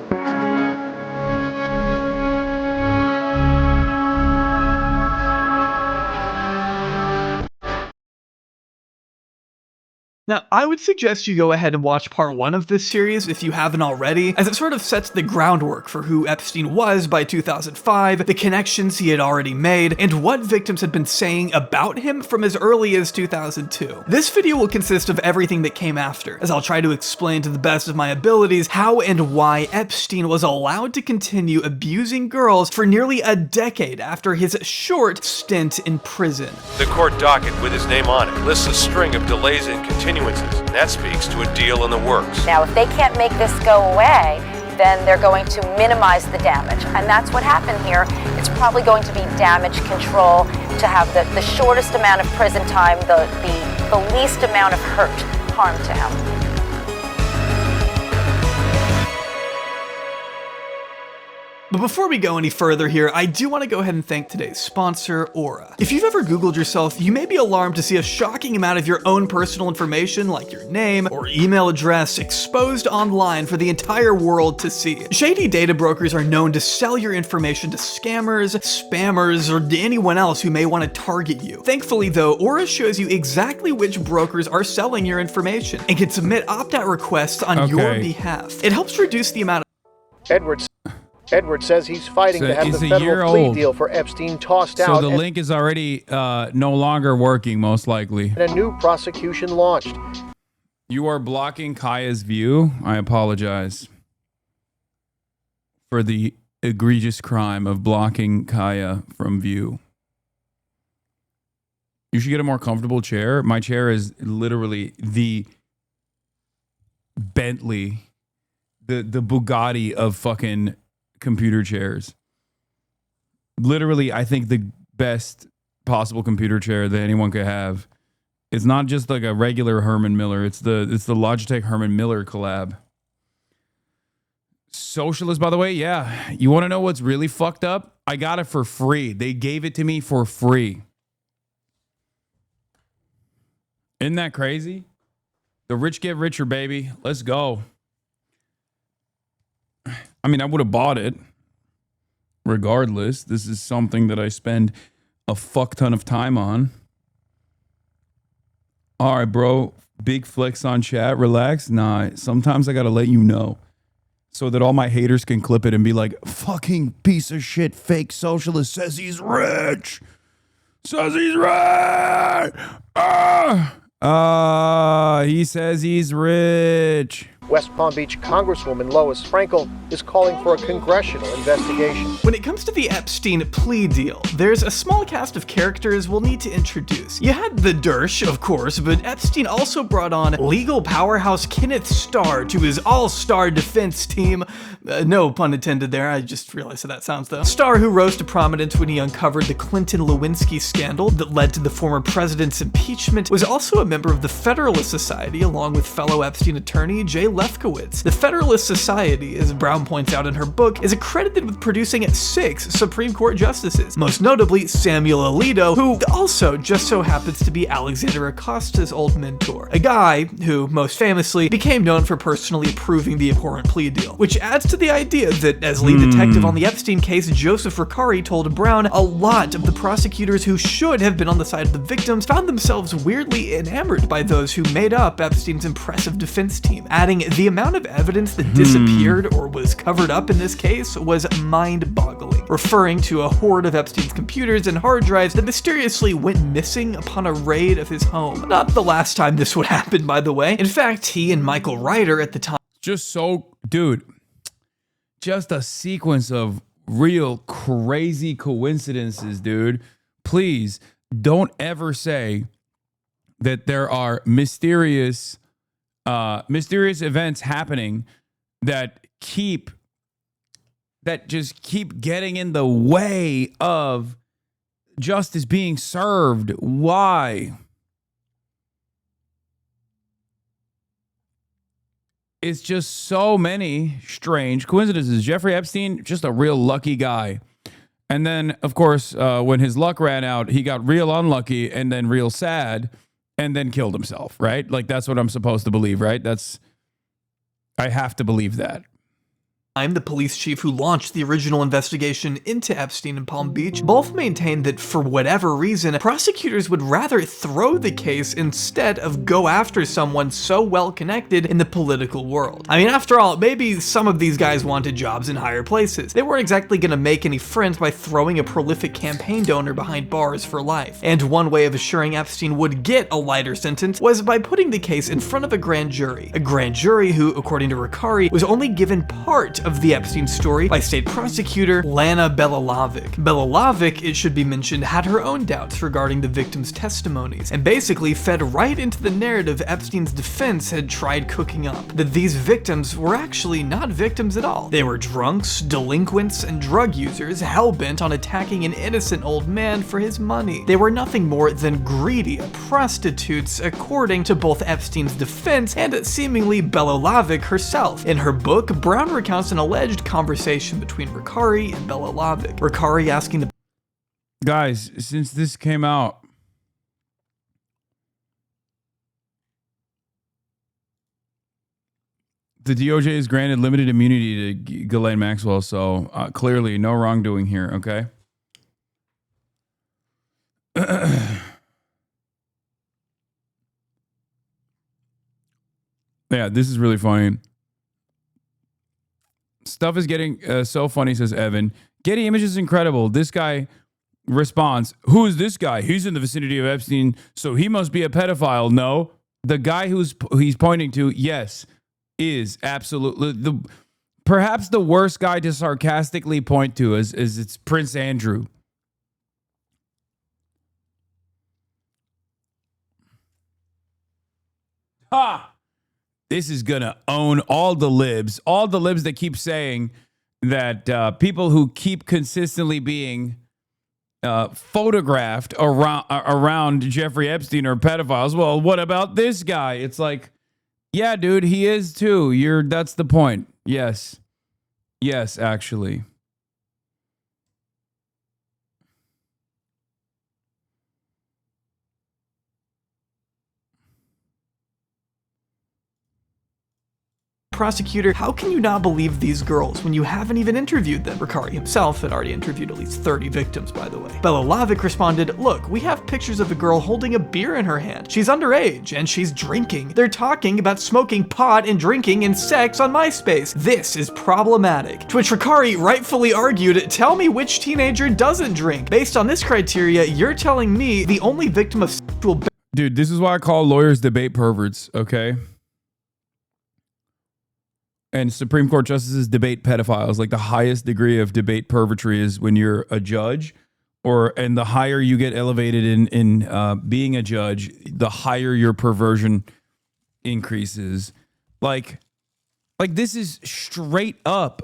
S21: Now, I would suggest you go ahead and watch part 1 of this series if you haven't already, as it sort of sets the groundwork for who Epstein was by 2005, the connections he had already made, and what victims had been saying about him from as early as 2002. This video will consist of everything that came after, as I'll try to explain to the best of my abilities how and why Epstein was allowed to continue abusing girls for nearly a decade after his short stint in prison.
S12: The court docket with his name on it lists a string of delays and continuances, and that speaks to a deal in the works.
S13: Now, if they can't make this go away, then they're going to minimize the damage. And that's what happened here. It's probably going to be damage control to have the shortest amount of prison time, the least amount of harm to him.
S21: But before we go any further here, I do want to go ahead and thank today's sponsor, Aura. If you've ever Googled yourself, you may be alarmed to see a shocking amount of your own personal information, like your name or email address, exposed online for the entire world to see. Shady data brokers are known to sell your information to scammers, spammers, or to anyone else who may want to target you. Thankfully though, Aura shows you exactly which brokers are selling your information and can submit opt-out requests on your behalf. It helps reduce the amount of
S19: Edward says he's fighting to have the federal plea deal for Epstein tossed out.
S1: So the link is already no longer working, most likely.
S19: And a new prosecution launched.
S1: You are blocking Kaya's view. I apologize for the egregious crime of blocking Kaya from view. You should get a more comfortable chair. My chair is literally the Bentley, the Bugatti of fucking computer chairs. Literally, I think the best possible computer chair that anyone could have. It's not just like a regular Herman Miller. It's the Logitech Herman Miller collab. Socialist, by the way, yeah. You want to know what's really fucked up? I got it for free. They gave it to me for free. Isn't that crazy? The rich get richer, baby. Let's go. I mean, I would have bought it regardless. This is something that I spend a fuck ton of time on. All right, bro. Big flex on chat. Relax. Nah, sometimes I got to let you know so that all my haters can clip it and be like, fucking piece of shit fake socialist says he's rich. Says he's rich. He says he's rich.
S19: West Palm Beach Congresswoman Lois Frankel is calling for a congressional investigation.
S21: When it comes to the Epstein plea deal, there's a small cast of characters we'll need to introduce. You had the Dersh, of course, but Epstein also brought on legal powerhouse Kenneth Starr to his all-star defense team. No pun intended there, I just realized how that sounds though. Starr, who rose to prominence when he uncovered the Clinton-Lewinsky scandal that led to the former president's impeachment, was also a member of the Federalist Society along with fellow Epstein attorney J. Lefkowitz. The Federalist Society, as Brown points out in her book, is accredited with producing 6 Supreme Court justices, most notably Samuel Alito, who also just so happens to be Alexander Acosta's old mentor, a guy who, most famously, became known for personally approving the abhorrent plea deal, which adds to the idea that, as lead detective on the Epstein case, Joseph Ricari told Brown a lot of the prosecutors who should have been on the side of the victims found themselves weirdly enamored by those who made up Epstein's impressive defense team, adding the amount of evidence that disappeared or was covered up in this case was mind-boggling, referring to a horde of Epstein's computers and hard drives that mysteriously went missing upon a raid of his home. Not the last time this would happen, by the way. In fact, he and Michael Ryder at the time...
S1: Dude, just a sequence of real crazy coincidences, dude. Please don't ever say that there are mysterious events happening that just keep getting in the way of justice being served. Why? It's just so many strange coincidences. Jeffrey Epstein, just a real lucky guy. And then, of course, when his luck ran out, he got real unlucky and then real sad and then killed himself, right? Like, that's what I'm supposed to believe, right? I have to believe that.
S21: I'm the police chief who launched the original investigation into Epstein in Palm Beach, both maintained that for whatever reason, prosecutors would rather throw the case instead of go after someone so well connected in the political world. I mean, after all, maybe some of these guys wanted jobs in higher places. They weren't exactly gonna make any friends by throwing a prolific campaign donor behind bars for life. And one way of assuring Epstein would get a lighter sentence was by putting the case in front of a grand jury. A grand jury who, according to Ricari, was only given part of the Epstein story by state prosecutor Lana Belalovic. Belalovic, it should be mentioned, had her own doubts regarding the victims' testimonies, and basically fed right into the narrative Epstein's defense had tried cooking up, that these victims were actually not victims at all. They were drunks, delinquents, and drug users hell-bent on attacking an innocent old man for his money. They were nothing more than greedy prostitutes, according to both Epstein's defense and seemingly Belalovic herself. In her book, Brown recounts an alleged conversation between Ricari and Belalovic. Ricari asking the...
S1: Guys, since this came out, the DOJ has granted limited immunity to Ghislaine Maxwell, so clearly no wrongdoing here, okay? Yeah, this is really funny. Stuff is getting so funny, says Evan. Getty Images is incredible. This guy responds, who is this guy? He's in the vicinity of Epstein, so he must be a pedophile. No, the guy he's pointing to, yes, is absolutely perhaps the worst guy to sarcastically point to is it's Prince Andrew. Ha! This is going to own all the libs that keep saying that people who keep consistently being photographed around Jeffrey Epstein are pedophiles. Well, what about this guy? It's like, yeah, dude, he is too. That's the point. Yes. Yes, actually.
S21: Prosecutor, how can you not believe these girls when you haven't even interviewed them? Ricari himself had already interviewed at least 30 victims, by the way. Belalovic responded, look, we have pictures of a girl holding a beer in her hand. She's underage, and she's drinking. They're talking about smoking pot and drinking and sex on MySpace. This is problematic. To which Ricari rightfully argued, tell me which teenager doesn't drink. Based on this criteria, you're telling me the only victim of sexual...
S1: Dude, this is why I call lawyers debate perverts, okay? And Supreme Court justices debate pedophiles. Like, the highest degree of debate pervertry is when you're a judge, and the higher you get elevated in being a judge, the higher your perversion increases. Like this is straight up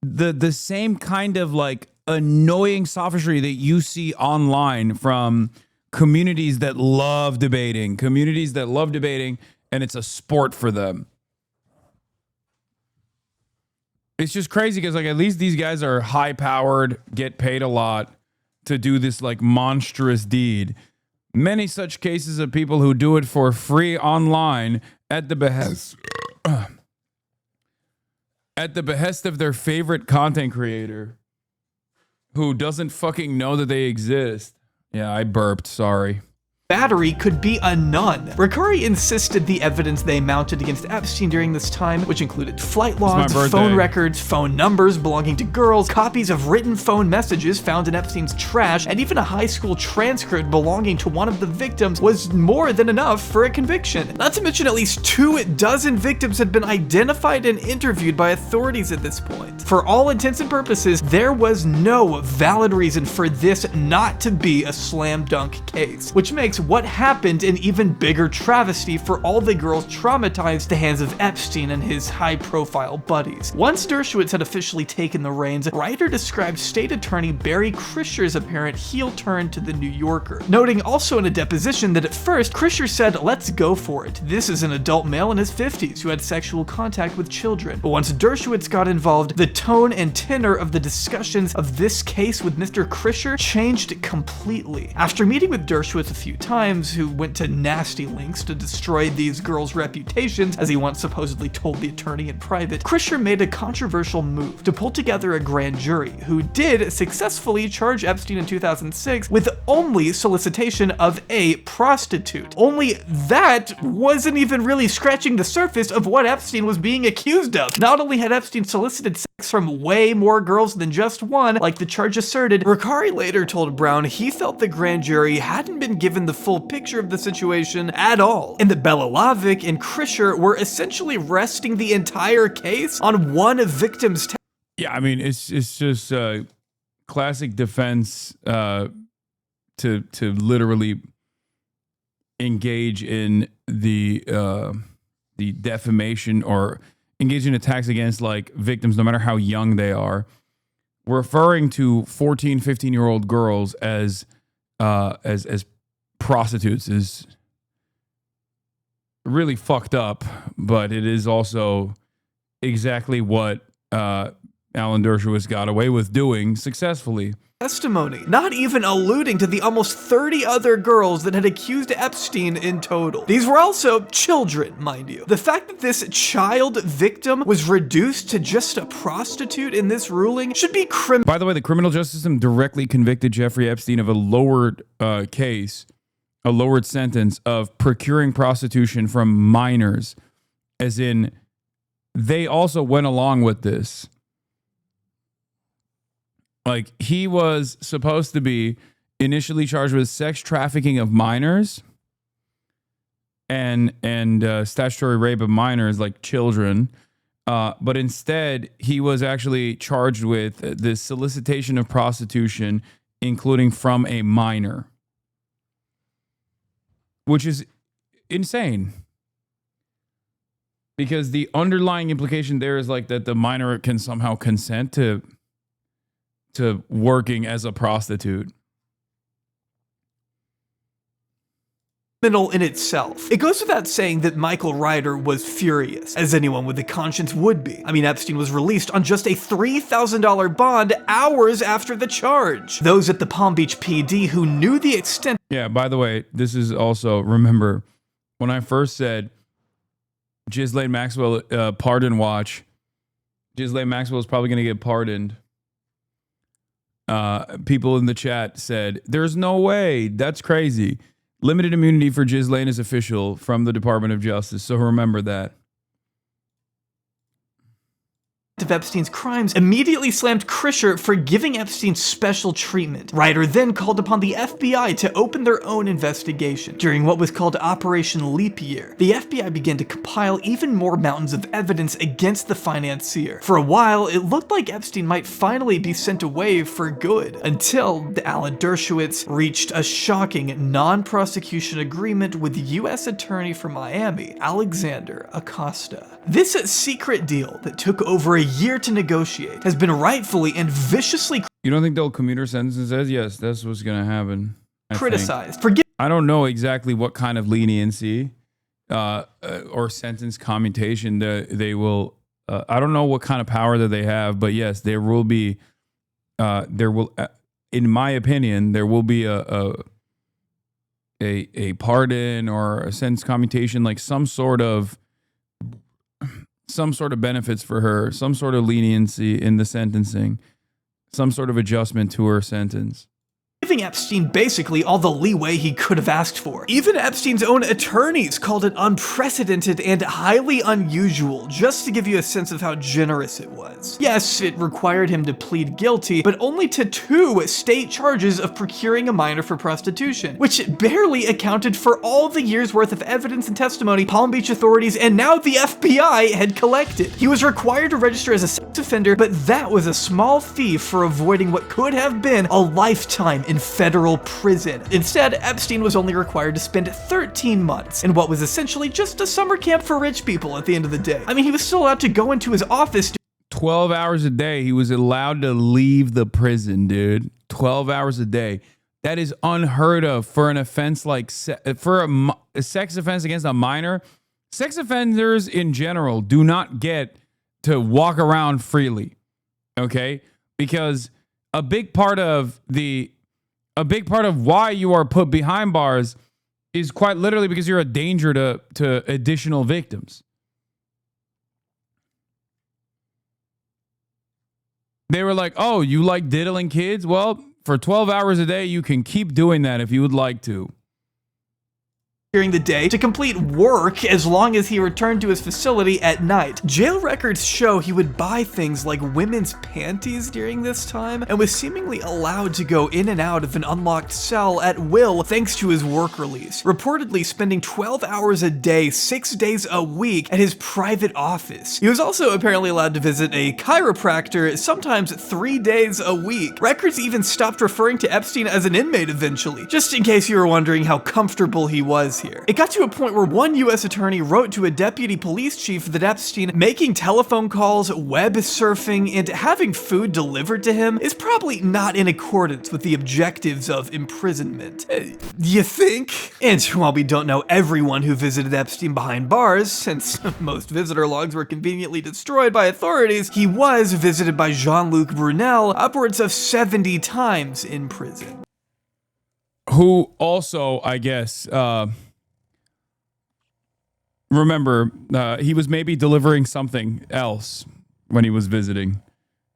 S1: the same kind of like annoying sophistry that you see online from communities that love debating, and it's a sport for them. It's just crazy because like at least these guys are high powered, get paid a lot to do this like monstrous deed. Many such cases of people who do it for free online at the behest of their favorite content creator who doesn't fucking know that they exist. Yeah, I burped, sorry.
S21: Battery could be a nun. Ricari insisted the evidence they mounted against Epstein during this time, which included flight logs, phone records, phone numbers belonging to girls, copies of written phone messages found in Epstein's trash, and even a high school transcript belonging to one of the victims was more than enough for a conviction. Not to mention at least 24 victims had been identified and interviewed by authorities at this point. For all intents and purposes, there was no valid reason for this not to be a slam dunk case, which makes what happened an even bigger travesty for all the girls traumatized at the hands of Epstein and his high-profile buddies. Once Dershowitz had officially taken the reins, Ryder described State Attorney Barry Krischer's apparent heel turn to the New Yorker, noting also in a deposition that at first, Krischer said, "Let's go for it. This is an adult male in his 50s who had sexual contact with children." But once Dershowitz got involved, the tone and tenor of the discussions of this case with Mr. Krischer changed completely. After meeting with Dershowitz a few times, who went to nasty lengths to destroy these girls' reputations, as he once supposedly told the attorney in private, Krischer made a controversial move to pull together a grand jury, who did successfully charge Epstein in 2006 with only solicitation of a prostitute. Only that wasn't even really scratching the surface of what Epstein was being accused of. Not only had Epstein solicited sex from way more girls than just one, like the charge asserted, Ricari later told Brown he felt the grand jury hadn't been given the full picture of the situation at all, and that Belalavik and Krischer were essentially resting the entire case on one victim's
S1: Yeah, I mean, it's just classic defense to literally engage in the defamation or engage in attacks against like victims, no matter how young they are, referring to 14, 15-year-old girls as prostitutes is really fucked up, but it is also exactly what Alan Dershowitz got away with doing successfully.
S21: Testimony, not even alluding to the almost 30 other girls that had accused Epstein in total. These were also children, mind you. The fact that this child victim was reduced to just a prostitute in this ruling should be criminal.
S1: By the way, the criminal justice system directly convicted Jeffrey Epstein of a lowered case, a lowered sentence of procuring prostitution from minors, as in they also went along with this. Like, he was supposed to be initially charged with sex trafficking of minors and statutory rape of minors, like children. But instead, he was actually charged with the solicitation of prostitution, including from a minor, which is insane. Because the underlying implication there is like that the minor can somehow consent to working as a prostitute.
S21: Criminal in itself. It goes without saying that Michael Ryder was furious, as anyone with a conscience would be. I mean, Epstein was released on just a $3,000 bond hours after the charge. Those at the Palm Beach PD who knew the extent.
S1: Yeah, by the way, this is also, remember, when I first said GHISLAINE Maxwell pardon watch, GHISLAINE Maxwell is probably going to get pardoned. People in the chat said, there's no way, that's crazy. Limited immunity for GHISLAINE is official from the Department of Justice, so remember that.
S21: Of Epstein's crimes immediately slammed Krischer for giving Epstein special treatment. Ryder then called upon the FBI to open their own investigation. During what was called Operation Leap Year, the FBI began to compile even more mountains of evidence against the financier. For a while, it looked like Epstein might finally be sent away for good, until Alan Dershowitz reached a shocking non-prosecution agreement with U.S. Attorney for Miami, Alexander Acosta. This secret deal that took over a year to negotiate has been rightfully and viciously
S1: You don't think they'll commute her sentence and says, yes, that's what's going to happen?
S21: criticized.
S1: I don't know exactly what kind of leniency or sentence commutation that they will I don't know what kind of power that they have, but yes, there will be, in my opinion, there will be a pardon or a sentence commutation, like some sort of benefits for her, some sort of leniency in the sentencing, some sort of adjustment to her sentence.
S21: Giving Epstein basically all the leeway he could have asked for. Even Epstein's own attorneys called it unprecedented and highly unusual, just to give you a sense of how generous it was. Yes, it required him to plead guilty, but only to 2 state charges of procuring a minor for prostitution, which barely accounted for all the years worth of evidence and testimony Palm Beach authorities and now the FBI had collected. He was required to register as a sex offender, but that was a small fee for avoiding what could have been a lifetime in federal prison. Instead, Epstein was only required to spend 13 months in what was essentially just a summer camp for rich people at the end of the day. I mean, he was still allowed to go into his office
S1: 12 hours a day. He was allowed to leave the prison, dude. 12 hours a day. That is unheard of for an offense like for a sex offense against a minor. Sex offenders in general do not get to walk around freely, okay? Because a big part of why you are put behind bars is quite literally because you're a danger to additional victims. They were like, oh, you like diddling kids? Well, for 12 hours a day, you can keep doing that if you would like to.
S21: During the day to complete work as long as he returned to his facility at night. Jail records show he would buy things like women's panties during this time and was seemingly allowed to go in and out of an unlocked cell at will thanks to his work release, reportedly spending 12 hours a day, 6 days a week at his private office. He was also apparently allowed to visit a chiropractor sometimes 3 days a week. Records even stopped referring to Epstein as an inmate eventually, just in case you were wondering how comfortable he was here. It got to a point where one U.S. attorney wrote to a deputy police chief that Epstein making telephone calls, web surfing, and having food delivered to him is probably not in accordance with the objectives of imprisonment. You think? And while we don't know everyone who visited Epstein behind bars, since most visitor logs were conveniently destroyed by authorities, he was visited by Jean-Luc Brunel upwards of 70 times in prison.
S1: Who also, I guess, remember, he was maybe delivering something else when he was visiting.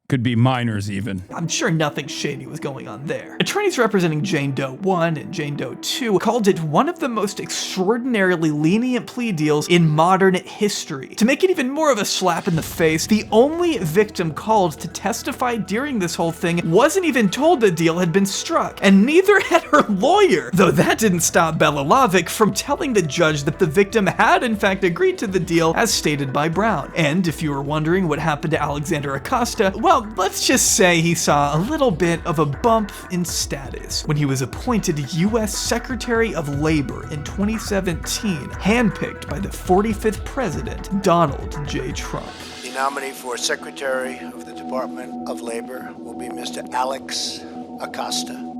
S1: Could be minors even.
S21: I'm sure nothing shady was going on there. Attorneys representing Jane Doe 1 and Jane Doe 2 called it one of the most extraordinarily lenient plea deals in modern history. To make it even more of a slap in the face, the only victim called to testify during this whole thing wasn't even told the deal had been struck, and neither had her lawyer, though that didn't stop Bella Lavick from telling the judge that the victim had in fact agreed to the deal as stated by Brown. And if you were wondering what happened to Alexander Acosta, well, let's just say he saw a little bit of a bump in status when he was appointed U.S. Secretary of Labor in 2017, handpicked by the 45th President, Donald J. Trump.
S7: The nominee for Secretary of the Department of Labor will be Mr. Alex Acosta.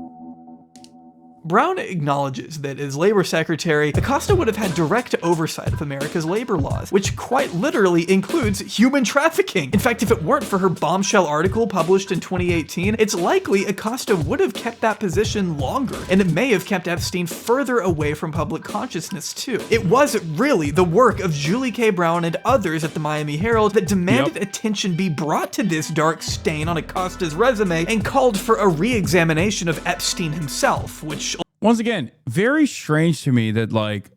S21: Brown acknowledges that as labor secretary, Acosta would have had direct oversight of America's labor laws, which quite literally includes human trafficking. In fact, if it weren't for her bombshell article published in 2018, it's likely Acosta would have kept that position longer, and it may have kept Epstein further away from public consciousness too. It was really the work of Julie K. Brown and others at the Miami Herald that demanded attention be brought to this dark stain on Acosta's resume and called for a re-examination of Epstein himself, which
S1: once again, very strange to me that, like,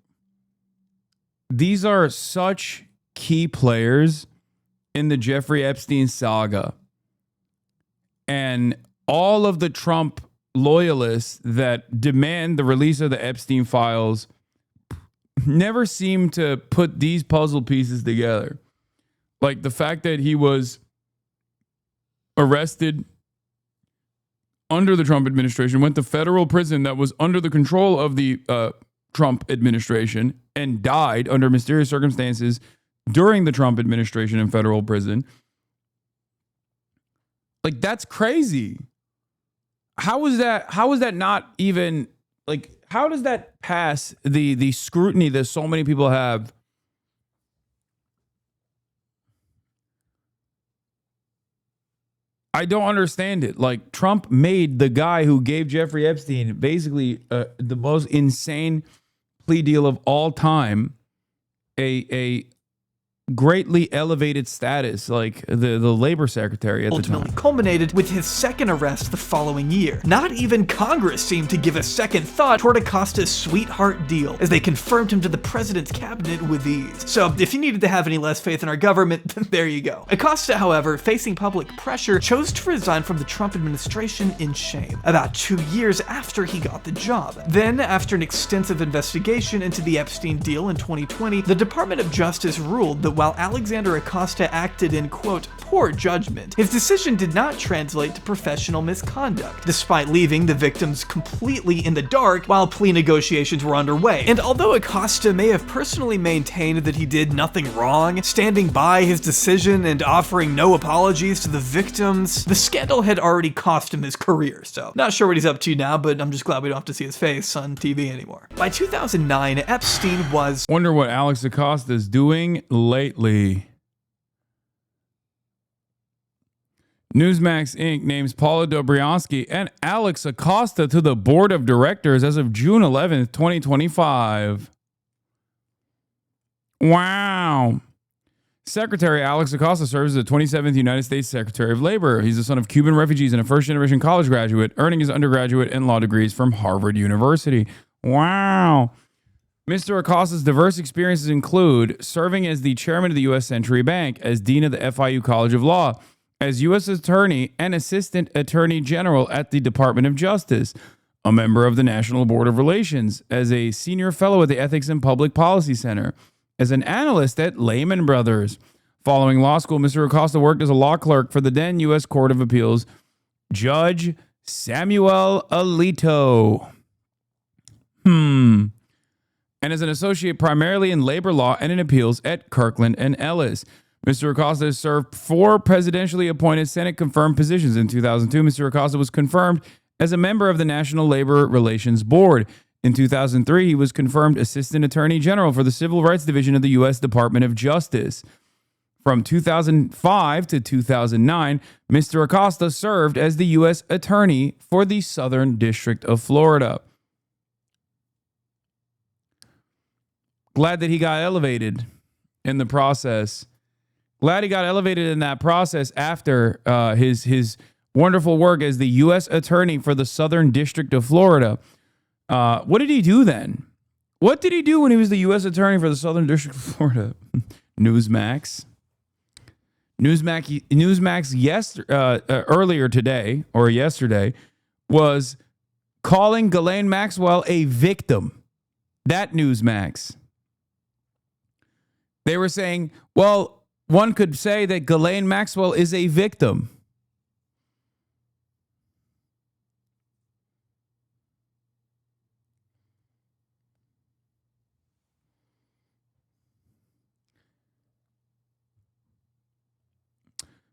S1: these are such key players in the Jeffrey Epstein saga. And all of the Trump loyalists that demand the release of the Epstein files never seem to put these puzzle pieces together. Like the fact that he was arrested under the Trump administration, went to federal prison that was under the control of the Trump administration, and died under mysterious circumstances during the Trump administration in federal prison. Like, that's crazy. How is that not even, like, how does that pass the scrutiny that so many people have? I don't understand it. Like, Trump made the guy who gave Jeffrey Epstein basically the most insane plea deal of all time a greatly elevated status, like the labor secretary at the time.
S21: Ultimately culminated with his second arrest the following year. Not even Congress seemed to give a second thought toward Acosta's sweetheart deal, as they confirmed him to the president's cabinet with ease. So if you needed to have any less faith in our government, there you go. Acosta, however, facing public pressure, chose to resign from the Trump administration in shame, about 2 years after he got the job. Then, after an extensive investigation into the Epstein deal in 2020, the Department of Justice ruled that while Alexander Acosta acted in, quote, poor judgment, his decision did not translate to professional misconduct, despite leaving the victims completely in the dark while plea negotiations were underway. And although Acosta may have personally maintained that he did nothing wrong, standing by his decision and offering no apologies to the victims, the scandal had already cost him his career. So, not sure what he's up to now, but I'm just glad we don't have to see his face on TV anymore. By 2009, Epstein was...
S1: Wonder what Alex Acosta is doing lately. Newsmax Inc. names Paula Dobriansky and Alex Acosta to the board of directors as of June 11th, 2025. Wow. Secretary Alex Acosta serves as the 27th United States Secretary of Labor. He's the son of Cuban refugees and a first-generation college graduate, earning his undergraduate and law degrees from Harvard University. Wow. Mr. Acosta's diverse experiences include serving as the chairman of the U.S. Century Bank, as dean of the FIU College of Law, as U.S. Attorney and Assistant Attorney General at the Department of Justice, a member of the National Board of Relations, as a senior fellow at the Ethics and Public Policy Center, as an analyst at Lehman Brothers. Following law school, Mr. Acosta worked as a law clerk for the then U.S. Court of Appeals, Judge Samuel Alito. And as an associate primarily in labor law and in appeals at Kirkland and Ellis. Mr. Acosta has served 4 presidentially appointed Senate-confirmed positions. In 2002, Mr. Acosta was confirmed as a member of the National Labor Relations Board. In 2003, he was confirmed Assistant Attorney General for the Civil Rights Division of the U.S. Department of Justice. From 2005 to 2009, Mr. Acosta served as the U.S. Attorney for the Southern District of Florida. Glad that he got elevated in the process. Glad he got elevated in that process after his wonderful work as the U.S. Attorney for the Southern District of Florida. What did he do then? What did he do when he was the U.S. Attorney for the Southern District of Florida? Newsmax earlier today or yesterday was calling Ghislaine Maxwell a victim. That Newsmax. They were saying, well, one could say that Ghislaine Maxwell is a victim.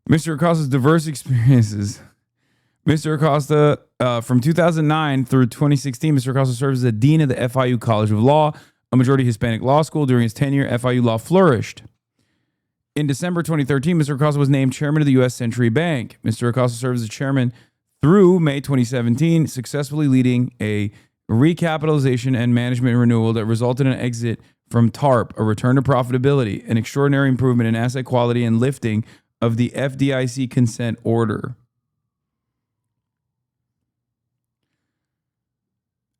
S1: Mr. Acosta's diverse experiences. Mr. Acosta, from 2009 through 2016, Mr. Acosta serves as the dean of the FIU College of Law, a majority Hispanic law school. During his tenure, FIU law flourished. In December 2013, Mr. Acosta was named chairman of the U.S. Century Bank. Mr. Acosta served as the chairman through May 2017, successfully leading a recapitalization and management renewal that resulted in an exit from TARP, a return to profitability, an extraordinary improvement in asset quality, and lifting of the FDIC consent order.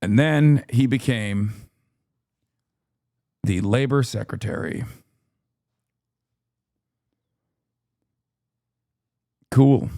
S1: And then he became the labor secretary. Cool.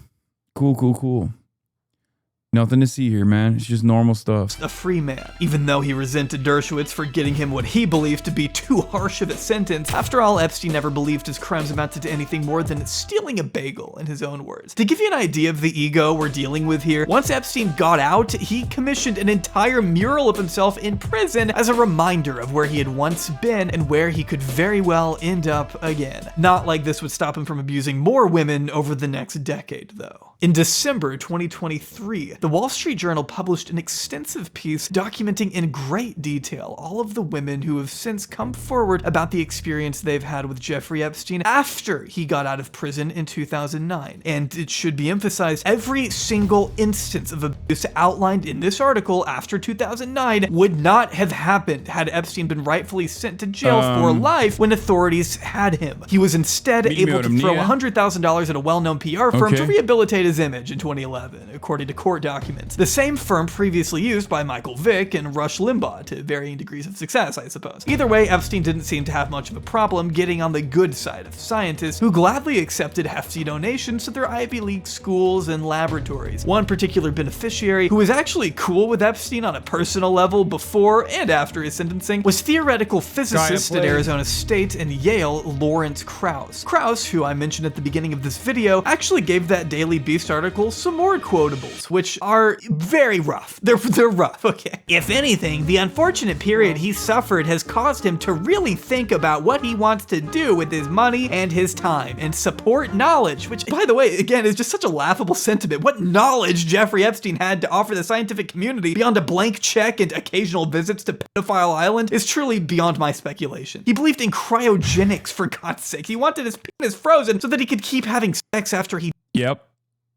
S1: Nothing to see here, man. It's just normal stuff.
S21: A free man, even though he resented Dershowitz for getting him what he believed to be too harsh of a sentence. After all, Epstein never believed his crimes amounted to anything more than stealing a bagel, in his own words. To give you an idea of the ego we're dealing with here, once Epstein got out, he commissioned an entire mural of himself in prison as a reminder of where he had once been and where he could very well end up again. Not like this would stop him from abusing more women over the next decade, though. In December 2023, the Wall Street Journal published an extensive piece documenting in great detail all of the women who have since come forward about the experience they've had with Jeffrey Epstein after he got out of prison in 2009. And it should be emphasized, every single instance of abuse outlined in this article after 2009 would not have happened had Epstein been rightfully sent to jail for life when authorities had him. He was instead able to throw $100,000 at a well-known PR firm to rehabilitate his image in 2011, according to court documents. The same firm previously used by Michael Vick and Rush Limbaugh, to varying degrees of success, I suppose. Either way, Epstein didn't seem to have much of a problem getting on the good side of scientists who gladly accepted hefty donations to their Ivy League schools and laboratories. One particular beneficiary, who was actually cool with Epstein on a personal level before and after his sentencing, was theoretical physicist at Arizona State and Yale, Lawrence Krauss. Krauss, who I mentioned at the beginning of this video, actually gave that Daily Beast article some more quotables, which are very rough. They're rough, okay? If anything, the unfortunate period he suffered has caused him to really think about what he wants to do with his money and his time, and support knowledge, which, by the way, again, is just such a laughable sentiment. What knowledge Jeffrey Epstein had to offer the scientific community beyond a blank check and occasional visits to Pedophile Island is truly beyond my speculation. He believed in cryogenics, for God's sake. He wanted his penis frozen so that he could keep having sex after he...
S1: Yep,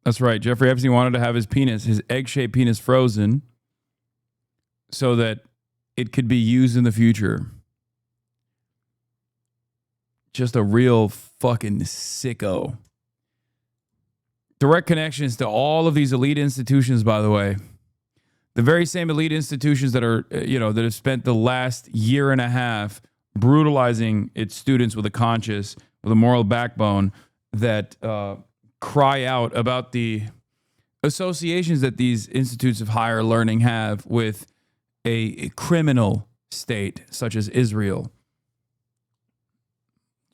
S1: that's right. Jeffrey Epstein wanted to have his penis, his egg-shaped penis, frozen so that it could be used in the future. Just a real fucking sicko. Direct connections to all of these elite institutions, by the way. The very same elite institutions that are, that have spent the last year and a half brutalizing its students with a conscience, with a moral backbone, that cry out about the associations that these institutes of higher learning have with a criminal state such as Israel.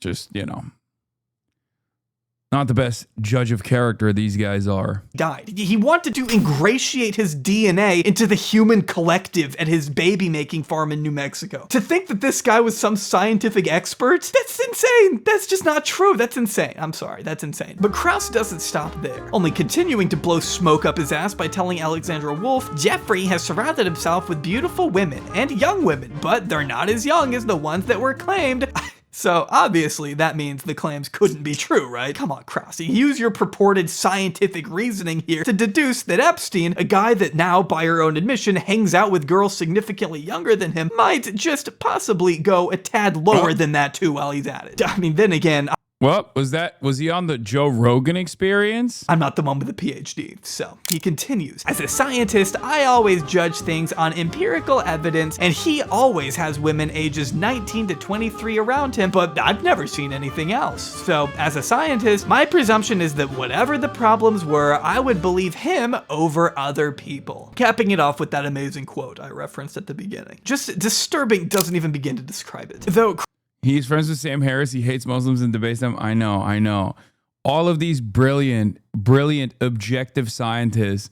S1: Just, not the best judge of character these guys are.
S21: Died. He wanted to ingratiate his DNA into the human collective at his baby-making farm in New Mexico. To think that this guy was some scientific expert? That's insane. That's just not true. That's insane. I'm sorry. That's insane. But Krauss doesn't stop there, only continuing to blow smoke up his ass by telling Alexandra Wolf, Jeffrey has surrounded himself with beautiful women and young women, but they're not as young as the ones that were claimed. So obviously that means the claims couldn't be true, right? Come on, Krause. Use your purported scientific reasoning here to deduce that Epstein, a guy that now, by her own admission, hangs out with girls significantly younger than him, might just possibly go a tad lower than that too while he's at it. I mean, then again...
S1: What was he on the Joe Rogan Experience?
S21: I'm not the one with a PhD. So he continues, as a scientist, I always judge things on empirical evidence, and he always has women ages 19 to 23 around him, but I've never seen anything else. So as a scientist, my presumption is that whatever the problems were, I would believe him over other people. Capping it off with that amazing quote I referenced at the beginning. Just disturbing doesn't even begin to describe it. Though
S1: he's friends with Sam Harris. He hates Muslims and debates them. I know. All of these brilliant, objective scientists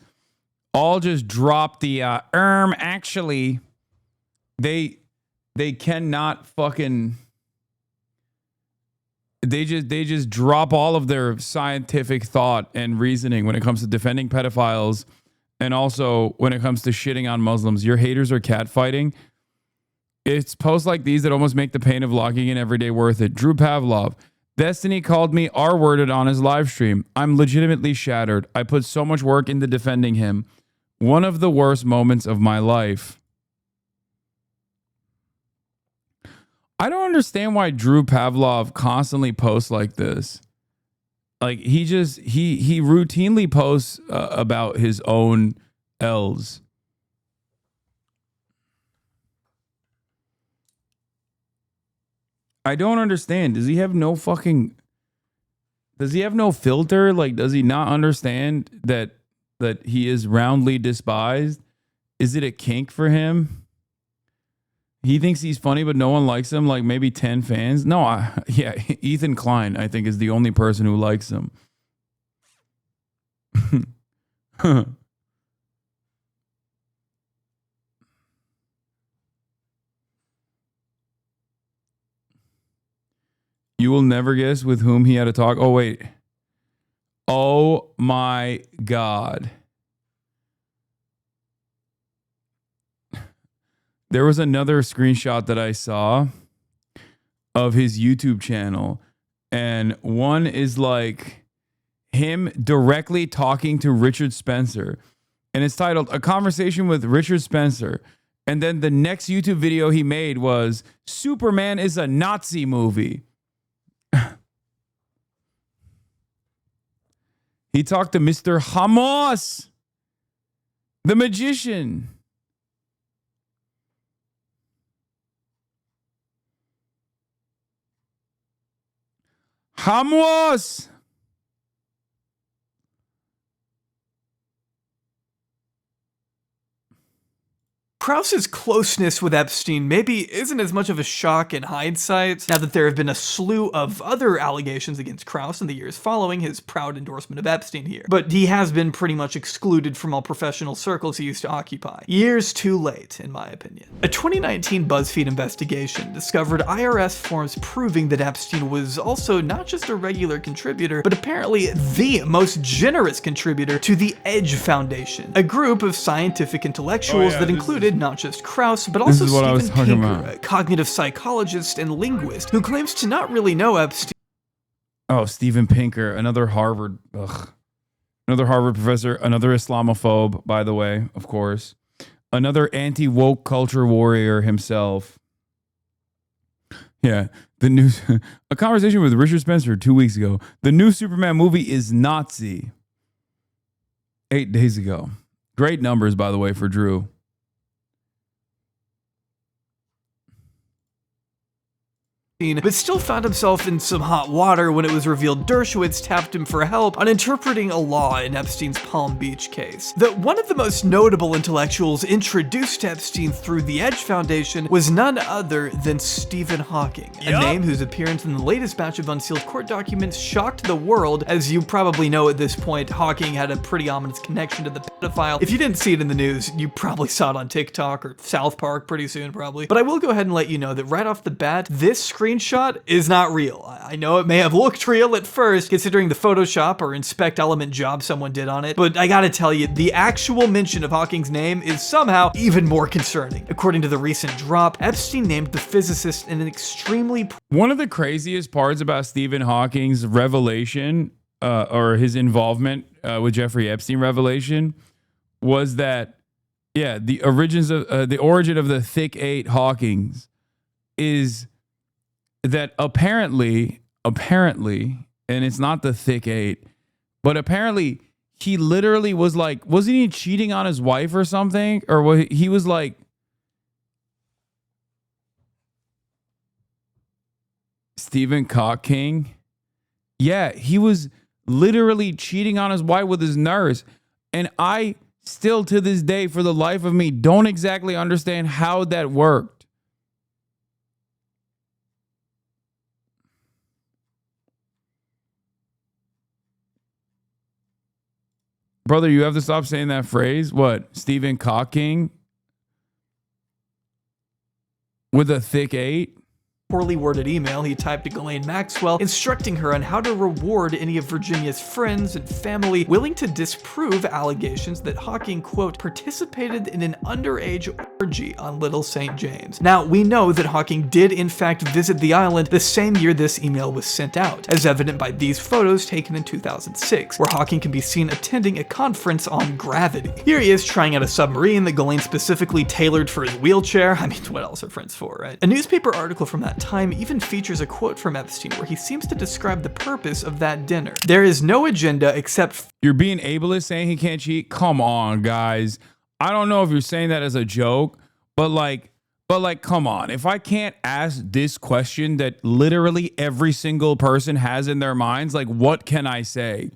S1: all just drop the, actually, they cannot fucking, they just drop all of their scientific thought and reasoning when it comes to defending pedophiles and also when it comes to shitting on Muslims. Your haters are catfighting. It's posts like these that almost make the pain of logging in every day worth it. Drew Pavlov. Destiny called me R-worded on his live stream. I'm legitimately shattered. I put so much work into defending him. One of the worst moments of my life. I don't understand why Drew Pavlov constantly posts like this. Like he routinely posts about his own L's. I don't understand. Does he have no filter? Like, does he not understand that he is roundly despised? Is it a kink for him? He thinks he's funny, but no one likes him. Like maybe 10 fans. No, Ethan Klein, I think, is the only person who likes him. You will never guess with whom he had a talk. Oh, wait. Oh, my God. there was another screenshot that I saw of his YouTube channel, and one is like him directly talking to Richard Spencer, and it's titled "A Conversation with Richard Spencer." And then the next YouTube video he made was Superman is a Nazi movie. He talked to Mr. Hamas, the magician. Hamas.
S21: Krause's closeness with Epstein maybe isn't as much of a shock in hindsight, now that there have been a slew of other allegations against Krause in the years following his proud endorsement of Epstein here. But he has been pretty much excluded from all professional circles he used to occupy. Years too late, in my opinion. A 2019 BuzzFeed investigation discovered IRS forms proving that Epstein was also not just a regular contributor, but apparently the most generous contributor to the EDGE Foundation, a group of scientific intellectuals that included not just Krause, but also Stephen Piker, a cognitive psychologist and linguist who claims to not really know Epstein.
S1: Oh, Stephen Pinker, another Harvard professor, another Islamophobe, by the way, of course. Another anti-woke culture warrior himself. Yeah, the news. A conversation with Richard Spencer 2 weeks ago. The new Superman movie is Nazi. 8 days ago. Great numbers, by the way, for Drew.
S21: But still found himself in some hot water when it was revealed Dershowitz tapped him for help on interpreting a law in Epstein's Palm Beach case. That one of the most notable intellectuals introduced to Epstein through the EDGE Foundation was none other than Stephen Hawking, a name whose appearance in the latest batch of unsealed court documents shocked the world. As you probably know at this point, Hawking had a pretty ominous connection to the pedophile. If you didn't see it in the news, you probably saw it on TikTok or South Park pretty soon probably. But I will go ahead and let you know that right off the bat, this screenshot is not real. I know it may have looked real at first, considering the Photoshop or inspect element job someone did on it, but I gotta tell you, the actual mention of Hawking's name is somehow even more concerning. According to the recent drop, Epstein named the physicist in an extremely...
S1: One of the craziest parts about Stephen Hawking's revelation, or his involvement with Jeffrey Epstein revelation, was that, yeah, the origin of the thick eight Hawkings is that apparently, and it's not the thick eight, but apparently he literally was like, wasn't he cheating on his wife or something? Or he was like, Stephen Cock King? Yeah, he was literally cheating on his wife with his nurse. And I still to this day, for the life of me, don't exactly understand how that worked. Brother, you have to stop saying that phrase. What? Stephen Cock King? With a thick eight?
S21: Poorly worded email he typed to Ghislaine Maxwell, instructing her on how to reward any of Virginia's friends and family willing to disprove allegations that Hawking, quote, participated in an underage orgy on Little St. James. Now, we know that Hawking did in fact visit the island the same year this email was sent out, as evident by these photos taken in 2006, where Hawking can be seen attending a conference on gravity. Here he is trying out a submarine that Ghislaine specifically tailored for his wheelchair. I mean, what else are friends for, right? A newspaper article from that time even features a quote from Epstein where he seems to describe the purpose of that dinner. There is no agenda except...
S1: You're being ableist saying he can't cheat? Come on, guys. I don't know if you're saying that as a joke, but like, come on. If I can't ask this question that literally every single person has in their minds, like, what can I say?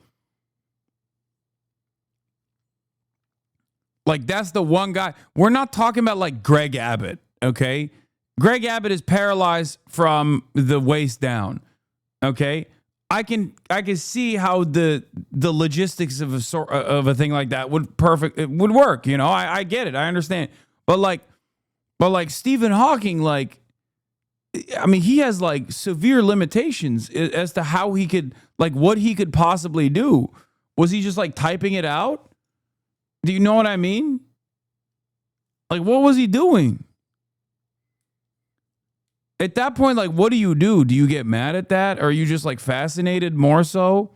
S1: Like, that's the one guy. We're not talking about like Greg Abbott, okay? Greg Abbott is paralyzed from the waist down. Okay, I can see how the logistics of a thing like that would work. You know, I get it, I understand. But like Stephen Hawking, like, I mean, he has like severe limitations as to how he could, like, what he could possibly do. Was he just like typing it out? Do you know what I mean? Like, what was he doing? At that point, like, what do you do? Do you get mad at that? Or are you just like fascinated more so?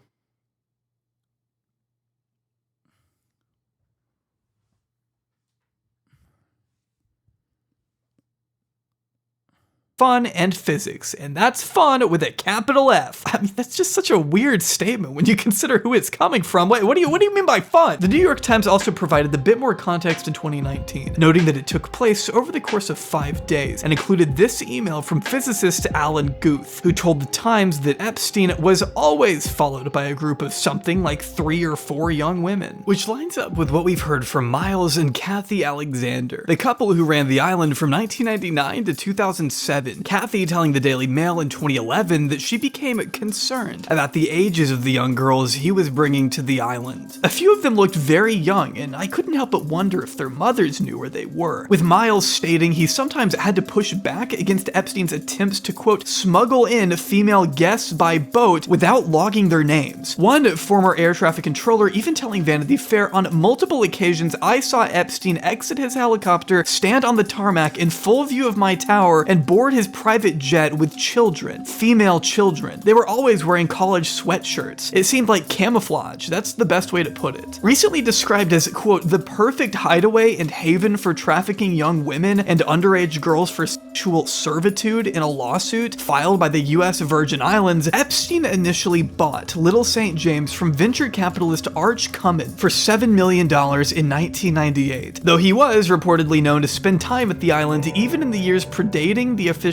S21: Fun and physics, and that's fun with a capital F. I mean, that's just such a weird statement when you consider who it's coming from. Wait, what do you mean by fun? The New York Times also provided a bit more context in 2019, noting that it took place over the course of 5 days, and included this email from physicist Alan Guth, who told the Times that Epstein was always followed by a group of something like 3 or 4 young women, which lines up with what we've heard from Miles and Kathy Alexander, the couple who ran the island from 1999 to 2007. Kathy telling the Daily Mail in 2011 that she became concerned about the ages of the young girls he was bringing to the island. A few of them looked very young, and I couldn't help but wonder if their mothers knew where they were, with Miles stating he sometimes had to push back against Epstein's attempts to, quote, smuggle in female guests by boat without logging their names. One former air traffic controller even telling Vanity Fair on multiple occasions, I saw Epstein exit his helicopter, stand on the tarmac in full view of my tower, and board his private jet with children, female children. They were always wearing college sweatshirts. It seemed like camouflage. That's the best way to put it. Recently described as, quote, the perfect hideaway and haven for trafficking young women and underage girls for sexual servitude in a lawsuit filed by the U.S. Virgin Islands, Epstein initially bought Little St. James from venture capitalist Arch Cummins for $7 million in 1998, though he was reportedly known to spend time at the island even in the years predating the official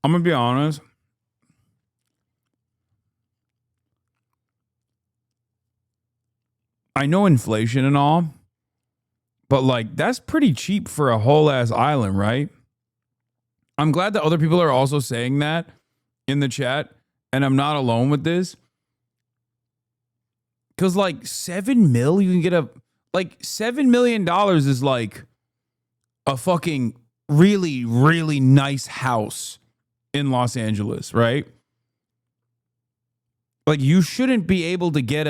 S1: I'm gonna be honest. I know inflation and all, but like that's pretty cheap for a whole ass island, right? I'm glad that other people are also saying that in the chat, and I'm not alone with this. Cause like 7 mil, you can get $7 million is like a fucking really, really nice house in Los Angeles, right? Like you shouldn't be able to get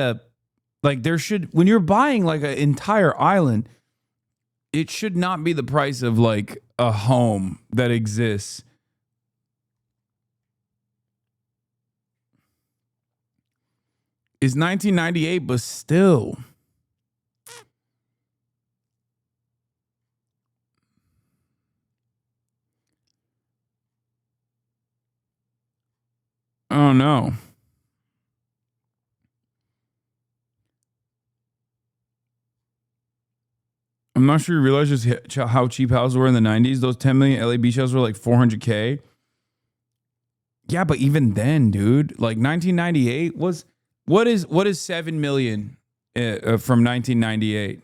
S1: when you're buying like an entire island, it should not be the price of like a home that exists. It's 1998, but still. Oh no. I'm not sure you realize just how cheap houses were in the 90s. Those 10 million LA beach houses were like $400K. Yeah, but even then, dude, like 1998 was what is 7 million from 1998?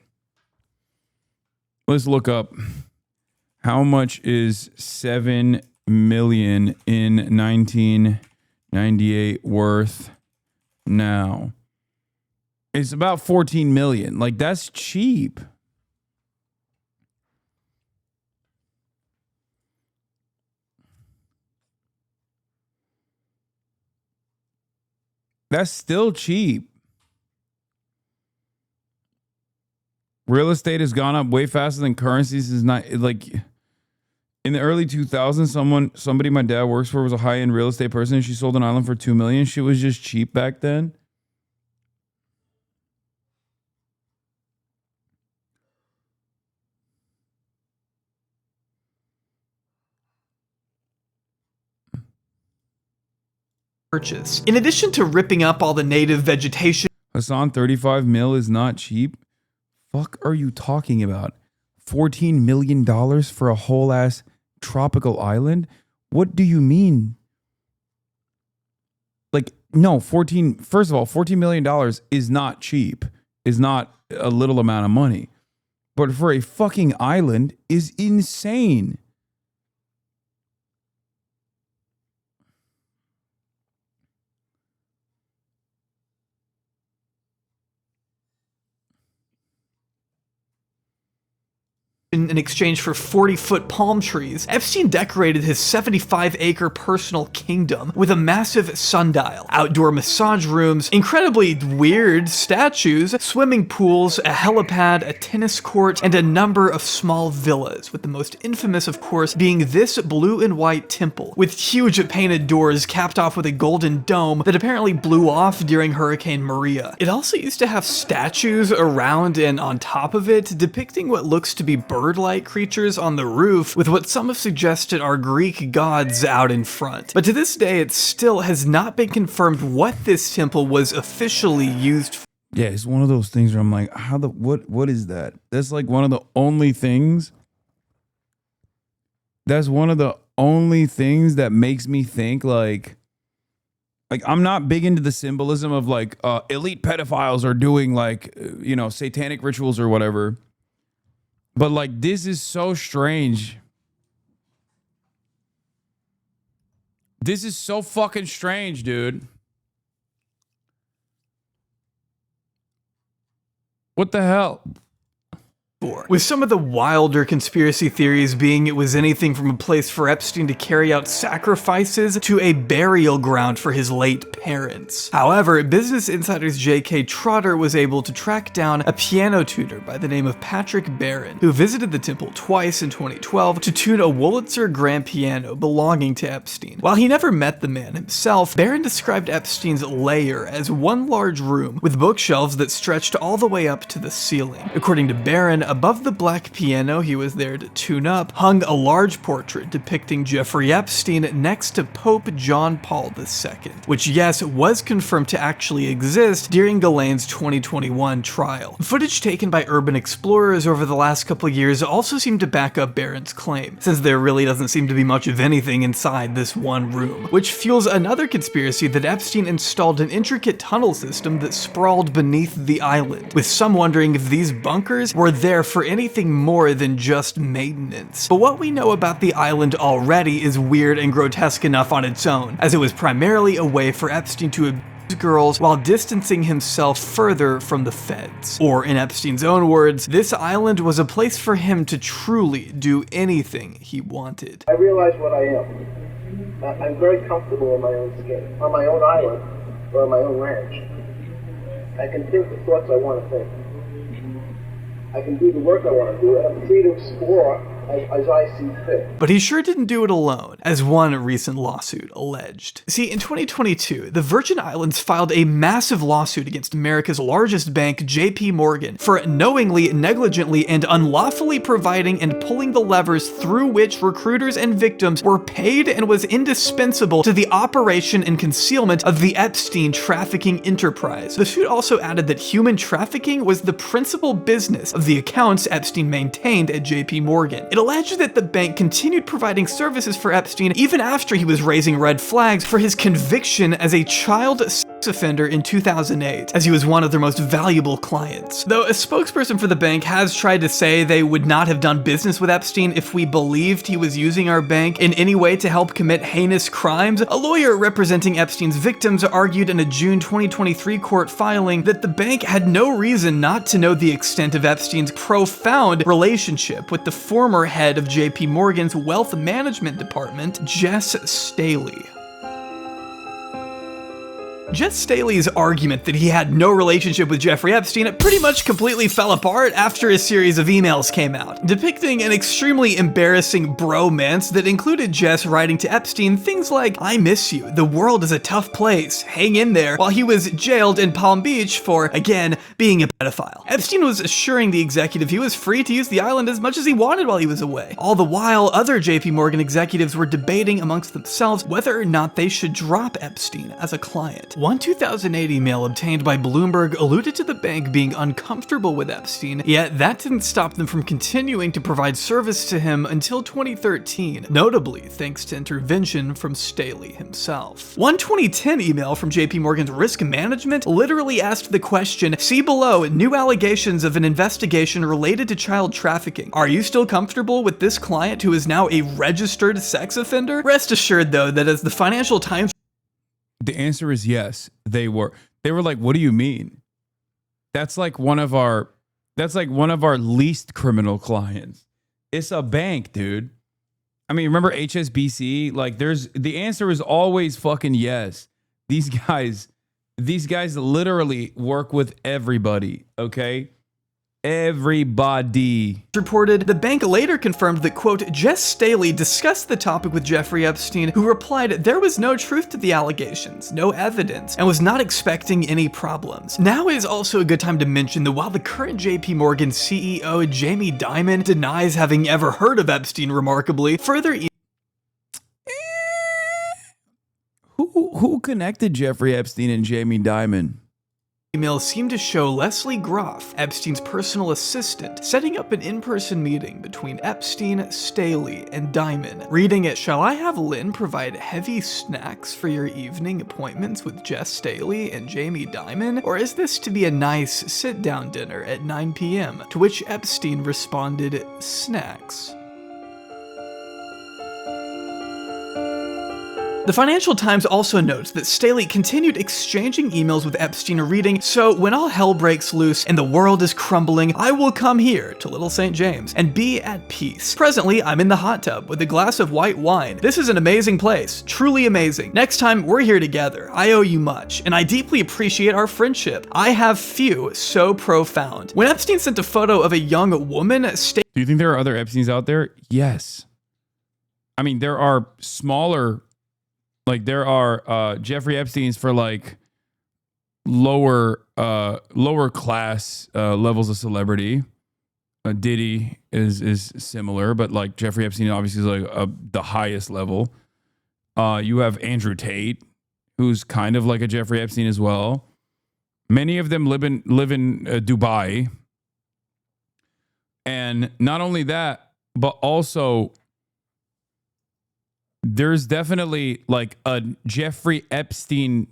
S1: Let's look up how much is 7 million in 1998 worth now. It's about 14 million. Like that's cheap. That's still cheap. Real estate has gone up way faster than currencies. Is not like in the early 2000s. Somebody my dad works for was a high-end real estate person. She sold an island for $2 million. She was just cheap back then.
S21: Purchase. In addition to ripping up all the native vegetation,
S1: Hasan, 35 mil is not cheap. Fuck are you talking about? $14 million for a whole ass tropical island? What do you mean? Like, no, first of all, $14 million is not cheap, is not a little amount of money. But for a fucking island is insane.
S21: in exchange for 40-foot palm trees, Epstein decorated his 75-acre personal kingdom with a massive sundial, outdoor massage rooms, incredibly weird statues, swimming pools, a helipad, a tennis court, and a number of small villas, with the most infamous, of course, being this blue and white temple, with huge painted doors capped off with a golden dome that apparently blew off during Hurricane Maria. It also used to have statues around and on top of it, depicting what looks to be bird-like creatures on the roof, with what some have suggested are Greek gods out in front. But to this day, it still has not been confirmed what this temple was officially used for.
S1: Yeah, it's one of those things where I'm like, what is that? That's like one of the only things. That's one of the only things that makes me think like I'm not big into the symbolism of like elite pedophiles are doing like, you know, satanic rituals or whatever. But like, this is so strange. This is so fucking strange, dude. What the hell?
S21: With some of the wilder conspiracy theories being it was anything from a place for Epstein to carry out sacrifices to a burial ground for his late parents. However, Business Insider's J.K. Trotter was able to track down a piano tutor by the name of Patrick Barron, who visited the temple twice in 2012 to tune a Wurlitzer grand piano belonging to Epstein. While he never met the man himself, Barron described Epstein's lair as one large room with bookshelves that stretched all the way up to the ceiling. According to Barron, above the black piano he was there to tune up hung a large portrait depicting Jeffrey Epstein next to Pope John Paul II, which yes, was confirmed to actually exist during GHISLAINE's 2021 trial. Footage taken by urban explorers over the last couple years also seemed to back up Barron's claim, since there really doesn't seem to be much of anything inside this one room, which fuels another conspiracy that Epstein installed an intricate tunnel system that sprawled beneath the island, with some wondering if these bunkers were there for anything more than just maintenance. But what we know about the island already is weird and grotesque enough on its own, as it was primarily a way for Epstein to abuse girls while distancing himself further from the feds. Or in Epstein's own words, this island was a place for him to truly do anything he wanted.
S10: I realize what I am. I'm very comfortable in my own skin, on my own island, or on my own ranch. I can think the thoughts I want to think. I can do the work I want to do, and I'm free to explore as I see fit.
S21: But he sure didn't do it alone, as one recent lawsuit alleged. See, in 2022, the Virgin Islands filed a massive lawsuit against America's largest bank, JP Morgan, for knowingly, negligently, and unlawfully providing and pulling the levers through which recruiters and victims were paid and was indispensable to the operation and concealment of the Epstein trafficking enterprise. The suit also added that human trafficking was the principal business of the accounts Epstein maintained at JP Morgan. It alleged that the bank continued providing services for Epstein even after he was raising red flags for his conviction as a child sex offender in 2008, as he was one of their most valuable clients. Though a spokesperson for the bank has tried to say they would not have done business with Epstein if we believed he was using our bank in any way to help commit heinous crimes, a lawyer representing Epstein's victims argued in a June 2023 court filing that the bank had no reason not to know the extent of Epstein's profound relationship with the former head of JP Morgan's wealth management department, Jess Staley. Jess Staley's argument that he had no relationship with Jeffrey Epstein pretty much completely fell apart after a series of emails came out, depicting an extremely embarrassing bromance that included Jess writing to Epstein things like, "I miss you, the world is a tough place, hang in there," while he was jailed in Palm Beach for, again, being a pedophile. Epstein was assuring the executive he was free to use the island as much as he wanted while he was away. All the while, other JP Morgan executives were debating amongst themselves whether or not they should drop Epstein as a client. One 2008 email obtained by Bloomberg alluded to the bank being uncomfortable with Epstein, yet that didn't stop them from continuing to provide service to him until 2013, notably thanks to intervention from Staley himself. One 2010 email from JP Morgan's risk management literally asked the question, "See below, new allegations of an investigation related to child trafficking. Are you still comfortable with this client who is now a registered sex offender?" Rest assured though that as the Financial Times
S1: The answer is yes, they were. They were like, "What do you mean? That's like one of our least criminal clients. It's a bank, dude. I mean, remember HSBC? Like, the answer is always fucking yes. These guys literally work with everybody, okay? Everybody.
S21: Reported, the bank later confirmed that, quote, Jess Staley discussed the topic with Jeffrey Epstein, who replied there was no truth to the allegations, no evidence, and was not expecting any problems. Now is also a good time to mention that while the current JP Morgan CEO, Jamie Dimon, denies having ever heard of Epstein remarkably, further
S1: Who connected Jeffrey Epstein and Jamie Dimon?
S21: emails seem to show Leslie Groff, Epstein's personal assistant, setting up an in-person meeting between Epstein, Staley, and Dimon. Reading it, shall I have Lynn provide heavy snacks for your evening appointments with Jess Staley and Jamie Dimon? Or is this to be a nice sit-down dinner at 9 p.m.? To which Epstein responded, snacks. The Financial Times also notes that Staley continued exchanging emails with Epstein reading, so when all hell breaks loose and the world is crumbling, I will come here to Little St. James and be at peace. Presently, I'm in the hot tub with a glass of white wine. This is an amazing place, truly amazing. Next time, we're here together. I owe you much, and I deeply appreciate our friendship. I have few so profound. When Epstein sent a photo of a young woman,
S1: Do you think there are other Epsteins out there? Yes. I mean, there are smaller... Like there are Jeffrey Epstein's for like lower class levels of celebrity. Diddy is similar, but like Jeffrey Epstein obviously is like the highest level. You have Andrew Tate, who's kind of like a Jeffrey Epstein as well. Many of them live in Dubai, and not only that, but also. There's definitely like a Jeffrey Epstein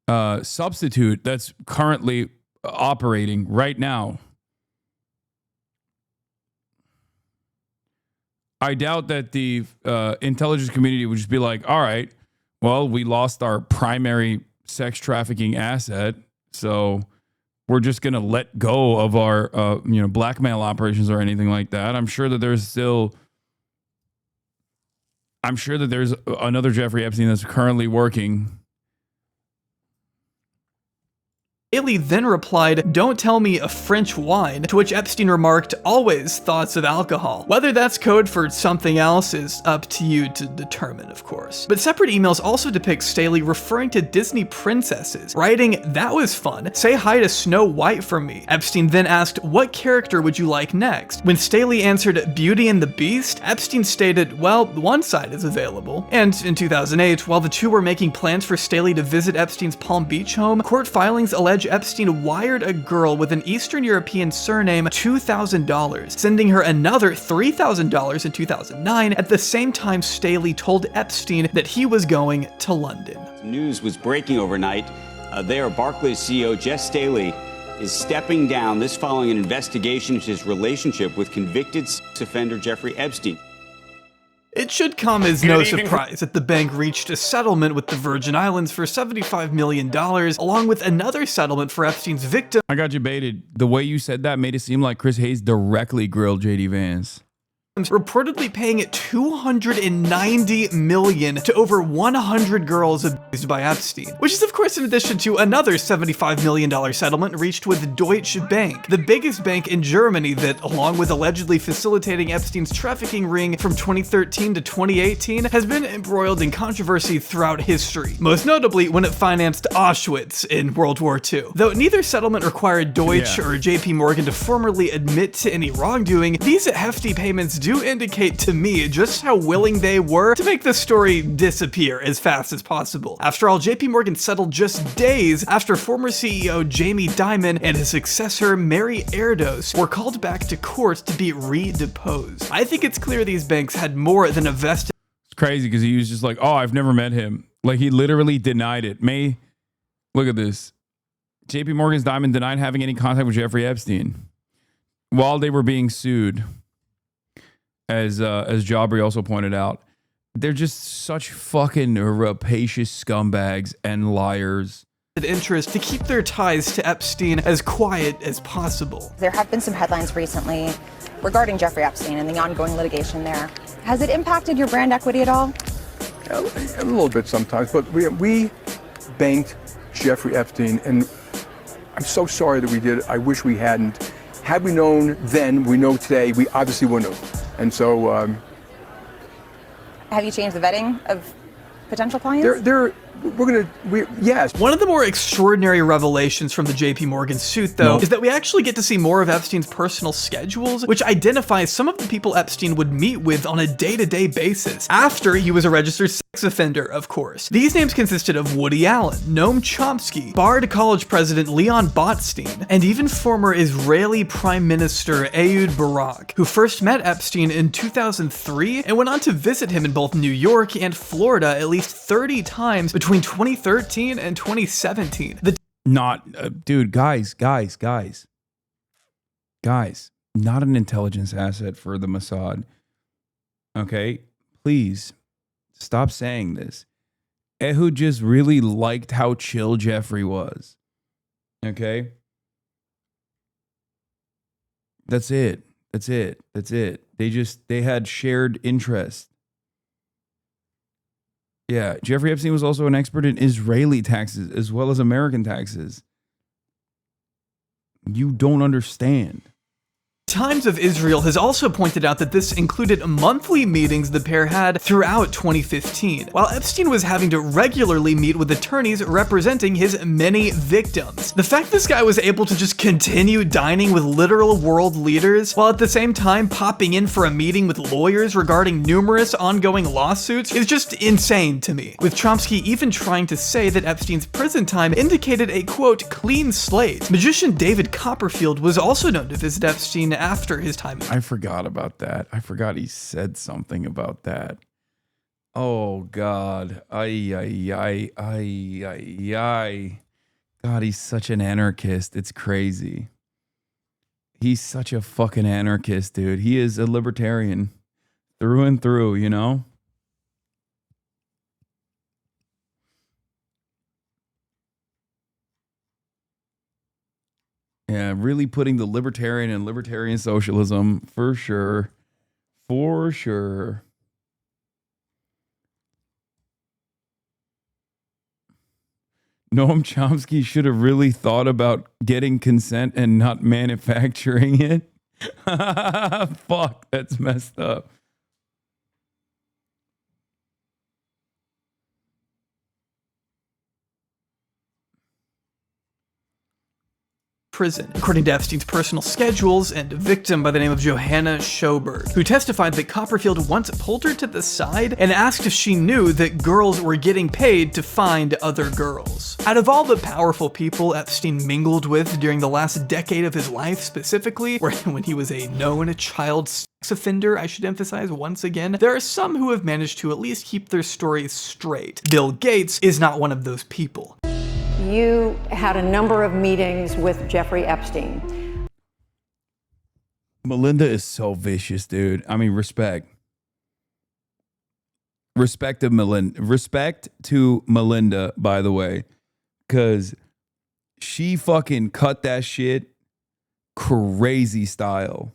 S1: substitute that's currently operating right now. I doubt that the intelligence community would just be like, all right, well, we lost our primary sex trafficking asset, so we're just going to let go of our blackmail operations or anything like that. I'm sure that there's another Jeffrey Epstein that's currently working.
S21: Staley then replied, don't tell me a French wine, to which Epstein remarked, always thoughts of alcohol. Whether that's code for something else is up to you to determine, of course. But separate emails also depict Staley referring to Disney princesses, writing, that was fun, say hi to Snow White for me. Epstein then asked, what character would you like next? When Staley answered Beauty and the Beast, Epstein stated, well, one side is available. And in 2008, while the two were making plans for Staley to visit Epstein's Palm Beach home, court filings allege Epstein wired a girl with an Eastern European surname $2,000, sending her another $3,000 in 2009 at the same time Staley told Epstein that he was going to London.
S8: News was breaking overnight. Barclays CEO Jess Staley is stepping down, this following an investigation into his relationship with convicted sex offender Jeffrey Epstein.
S21: It should come as no surprise that the bank reached a settlement with the Virgin Islands for $75 million, along with another settlement for Epstein's victim.
S1: I got you baited. The way you said that made it seem like Chris Hayes directly grilled JD Vance.
S21: Reportedly paying $290 million to over 100 girls abused by Epstein, which is of course in addition to another $75 million settlement reached with Deutsche Bank, the biggest bank in Germany that, along with allegedly facilitating Epstein's trafficking ring from 2013 to 2018, has been embroiled in controversy throughout history, most notably when it financed Auschwitz in World War II. Though neither settlement required Deutsche or JP Morgan to formally admit to any wrongdoing, these hefty payments do indicate to me just how willing they were to make the story disappear as fast as possible. After all, JP Morgan settled just days after former CEO Jamie Dimon and his successor Mary Erdos were called back to court to be re-deposed. I think it's clear these banks had more than a vested.
S1: It's crazy because he was just like, oh, I've never met him. Like he literally denied it. Look at this. JP Morgan's Dimon denied having any contact with Jeffrey Epstein while they were being sued. As Jabri also pointed out, they're just such fucking rapacious scumbags and liars.
S21: Interest to keep their ties to Epstein as quiet as possible.
S15: There have been some headlines recently
S3: regarding Jeffrey Epstein and the ongoing litigation there. Has it impacted your brand equity at all?
S15: A little bit sometimes, but we banked Jeffrey Epstein, and I'm so sorry that we did it. I wish we hadn't. Had we known then, we know today, we obviously wouldn't have. And so...
S3: Have you changed the vetting of potential clients?
S15: Yes.
S21: One of the more extraordinary revelations from the JP Morgan suit, though, is that we actually get to see more of Epstein's personal schedules, which identifies some of the people Epstein would meet with on a day-to-day basis, after he was a registered sex offender, of course. These names consisted of Woody Allen, Noam Chomsky, Bard College president Leon Botstein, and even former Israeli Prime Minister Ehud Barak, who first met Epstein in 2003 and went on to visit him in both New York and Florida at least 30 times between 2013 and 2017.
S1: Dude, guys, not an intelligence asset for the Mossad. Okay, please stop saying this. Ehud just really liked how chill Jeffrey was. Okay, that's it. They had shared interest. Yeah, Jeffrey Epstein was also an expert in Israeli taxes as well as American taxes. You don't understand.
S21: Times of Israel has also pointed out that this included monthly meetings the pair had throughout 2015, while Epstein was having to regularly meet with attorneys representing his many victims. The fact this guy was able to just continue dining with literal world leaders, while at the same time popping in for a meeting with lawyers regarding numerous ongoing lawsuits, is just insane to me. With Chomsky even trying to say that Epstein's prison time indicated a, quote, clean slate. Magician David Copperfield was also known to visit Epstein after his time.
S1: I forgot about that. I forgot he said something about that. Oh, God. Ay. God, he's such an anarchist. It's crazy. He's such a fucking anarchist, dude. He is a libertarian through and through, you know? Yeah, really putting the libertarian and libertarian socialism for sure. For sure. Noam Chomsky should have really thought about getting consent and not manufacturing it. Fuck, that's messed up.
S21: Prison, according to Epstein's personal schedules, and a victim by the name of Johanna Schoberg, who testified that Copperfield once pulled her to the side and asked if she knew that girls were getting paid to find other girls. Out of all the powerful people Epstein mingled with during the last decade of his life, specifically, when he was a known child sex offender, I should emphasize once again, there are some who have managed to at least keep their stories straight. Bill Gates is not one of those people.
S16: You had a number of meetings with Jeffrey Epstein.
S1: Melinda is so vicious, dude. I mean, respect. Respect to Melinda, by the way, because she fucking cut that shit crazy style.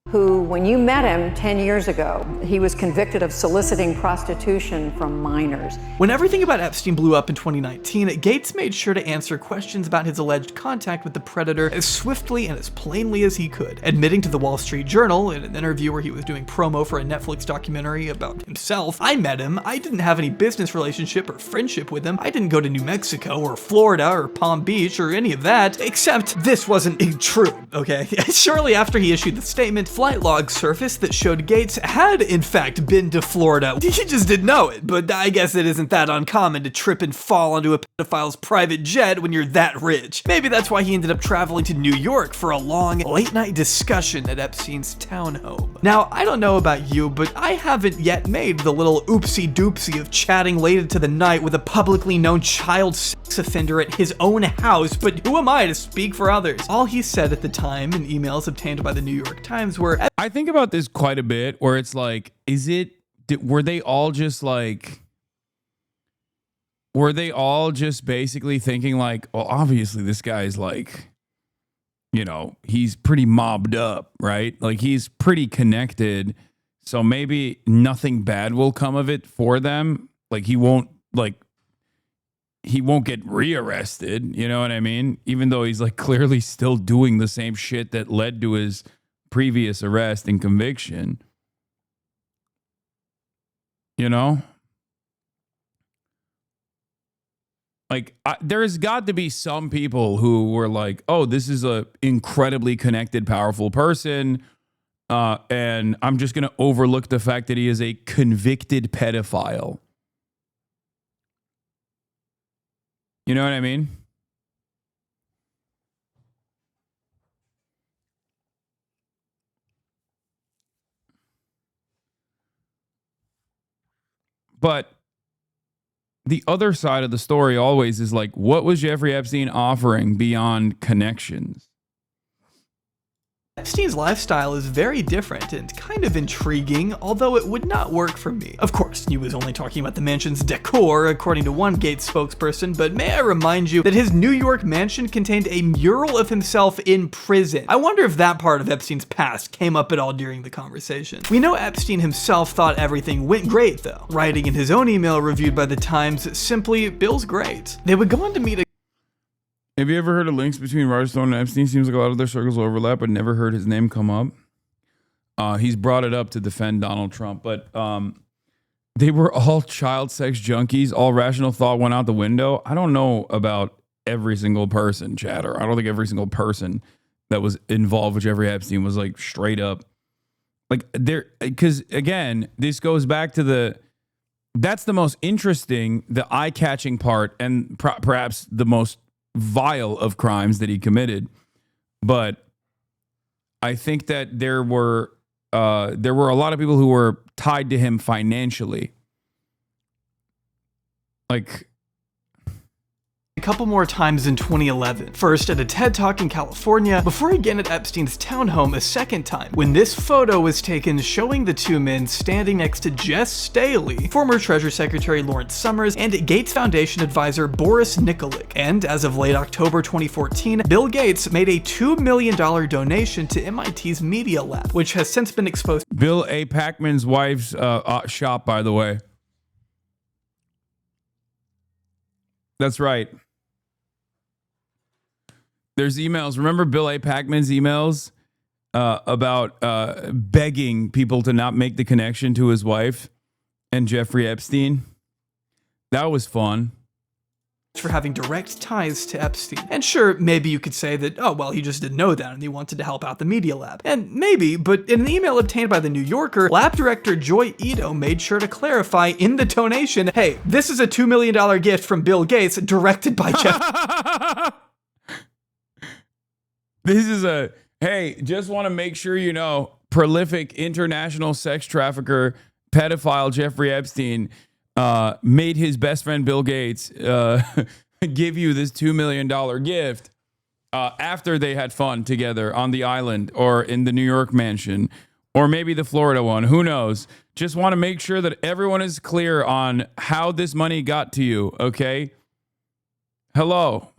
S16: Who, when you met him 10 years ago, he was convicted of soliciting prostitution from minors.
S21: When everything about Epstein blew up in 2019, Gates made sure to answer questions about his alleged contact with the predator as swiftly and as plainly as he could, admitting to the Wall Street Journal in an interview where he was doing promo for a Netflix documentary about himself, "I met him, I didn't have any business relationship or friendship with him, I didn't go to New Mexico or Florida or Palm Beach or any of that, except this wasn't true," okay? Shortly after he issued the statement, flight logs surfaced that showed Gates had, in fact, been to Florida. He just didn't know it, but I guess it isn't that uncommon to trip and fall onto a pedophile's private jet when you're that rich. Maybe that's why he ended up traveling to New York for a long, late-night discussion at Epstein's townhome. Now, I don't know about you, but I haven't yet made the little oopsie-doopsie of chatting late into the night with a publicly known child sex offender at his own house, but who am I to speak for others? All he said at the time in emails obtained by the New York Times were,
S1: I think about this quite a bit, where it's like, were they all just basically thinking like, well, obviously this guy's like you know, he's pretty mobbed up, right? Like he's pretty connected. So maybe nothing bad will come of it for them. Like he won't get rearrested, you know what I mean? Even though he's like clearly still doing the same shit that led to his previous arrest and conviction. You know? Like, there's got to be some people who were like, oh, this is a incredibly connected, powerful person, and I'm just going to overlook the fact that he is a convicted pedophile. You know what I mean? But the other side of the story always is like, what was Jeffrey Epstein offering beyond connections?
S21: Epstein's lifestyle is very different and kind of intriguing, although it would not work for me. Of course, he was only talking about the mansion's decor, according to one Gates spokesperson, but may I remind you that his New York mansion contained a mural of himself in prison. I wonder if that part of Epstein's past came up at all during the conversation. We know Epstein himself thought everything went great, though, writing in his own email reviewed by The Times, simply, "Bill's great." They would go on to meet a
S1: Have you ever heard of links between Roger Stone and Epstein? Seems like a lot of their circles overlap, but never heard his name come up. He's brought it up to defend Donald Trump, but they were all child sex junkies. All rational thought went out the window. I don't know about every single person, chatter. I don't think every single person that was involved with Jeffrey Epstein was like straight up. Like there, because again, this goes back to that's the most interesting, the eye-catching part, and perhaps the most vile of crimes that he committed. But I think that there were a lot of people who were tied to him financially. Like
S21: a couple more times in 2011. First at a TED Talk in California, before again at Epstein's townhome a second time, when this photo was taken showing the two men standing next to Jess Staley, former Treasury Secretary Lawrence Summers, and Gates Foundation advisor Boris Nikolic. And as of late October 2014, Bill Gates made a $2 million donation to MIT's Media Lab, which has since been exposed.
S1: Bill A. Packman's wife's shop, by the way. That's right. There's emails. Remember Bill A. Packman's emails about begging people to not make the connection to his wife and Jeffrey Epstein? That was fun.
S21: For having direct ties to Epstein. And sure, maybe you could say that, oh, well, he just didn't know that and he wanted to help out the Media Lab. And maybe, but in an email obtained by The New Yorker, lab director Joy Ito made sure to clarify in the donation, hey, this is a $2 million gift from Bill Gates directed by Jeff.
S1: This is hey, just want to make sure you know, prolific international sex trafficker, pedophile Jeffrey Epstein made his best friend Bill Gates give you this $2 million gift after they had fun together on the island or in the New York mansion or maybe the Florida one. Who knows? Just want to make sure that everyone is clear on how this money got to you, okay? Hello.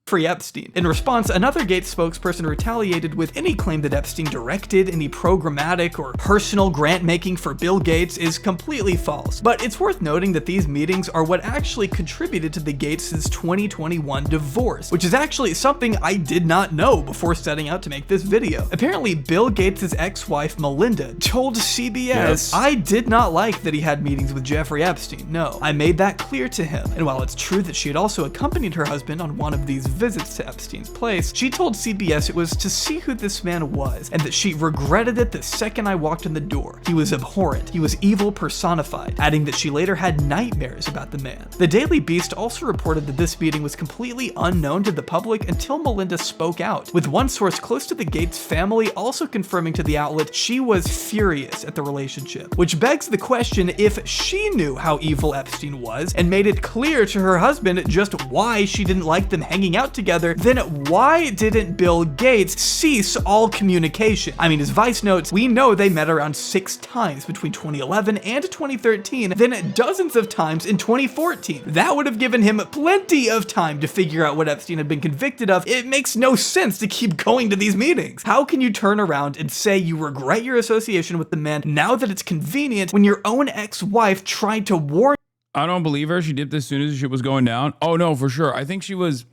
S21: Free Epstein. In response, another Gates spokesperson retaliated with any claim that Epstein directed any programmatic or personal grant making for Bill Gates is completely false. But it's worth noting that these meetings are what actually contributed to the Gates' 2021 divorce, which is actually something I did not know before setting out to make this video. Apparently, Bill Gates' ex-wife Melinda told CBS, yes, I did not like that he had meetings with Jeffrey Epstein. No, I made that clear to him. And while it's true that she had also accompanied her husband on one of these visits to Epstein's place, she told CBS it was to see who this man was, and that she regretted it the second I walked in the door. He was abhorrent. He was evil personified, adding that she later had nightmares about the man. The Daily Beast also reported that this meeting was completely unknown to the public until Melinda spoke out, with one source close to the Gates family also confirming to the outlet she was furious at the relationship, which begs the question if she knew how evil Epstein was and made it clear to her husband just why she didn't like them hanging out not together, then why didn't Bill Gates cease all communication? I mean, as Vice notes, we know they met around 6 times between 2011 and 2013, then dozens of times in 2014. That would have given him plenty of time to figure out what Epstein had been convicted of. It makes no sense to keep going to these meetings. How can you turn around and say you regret your association with the man now that it's convenient when your own ex-wife tried to warn?
S1: I don't believe her. She dipped as soon as shit was going down. Oh no, for sure. I think she was.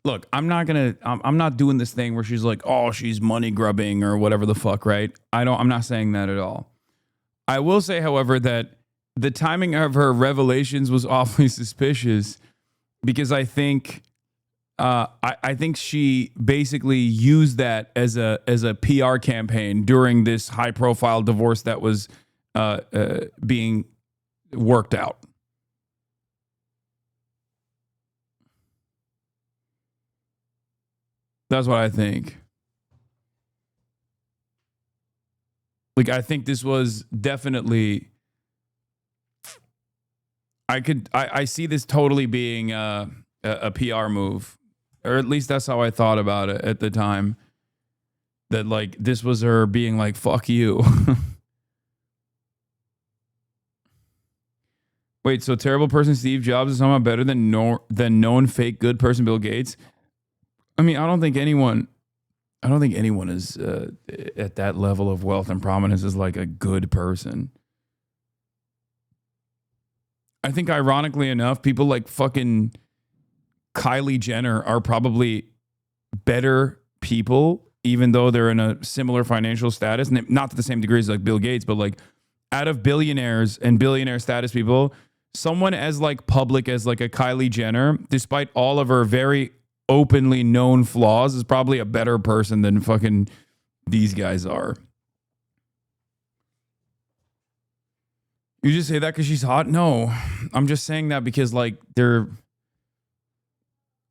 S1: Look, I'm not doing this thing where she's like, oh, she's money grubbing or whatever the fuck, right? I'm not saying that at all. I will say, however, that the timing of her revelations was awfully suspicious because I think she basically used that as a PR campaign during this high profile divorce that was being worked out. That's what I think. Like, I think this was definitely. I see this totally being a PR move, or at least that's how I thought about it at the time. That like this was her being like, "Fuck you." Wait, so terrible person Steve Jobs is somehow better than known fake good person Bill Gates? I mean, I don't think anyone is at that level of wealth and prominence is like a good person. I think ironically enough, people like fucking Kylie Jenner are probably better people, even though they're in a similar financial status, and not to the same degree as like Bill Gates, but like out of billionaires and billionaire status people, someone as like public as like a Kylie Jenner, despite all of her very openly known flaws, is probably a better person than fucking these guys are. You just say that because she's hot? No, I'm just saying that because like they're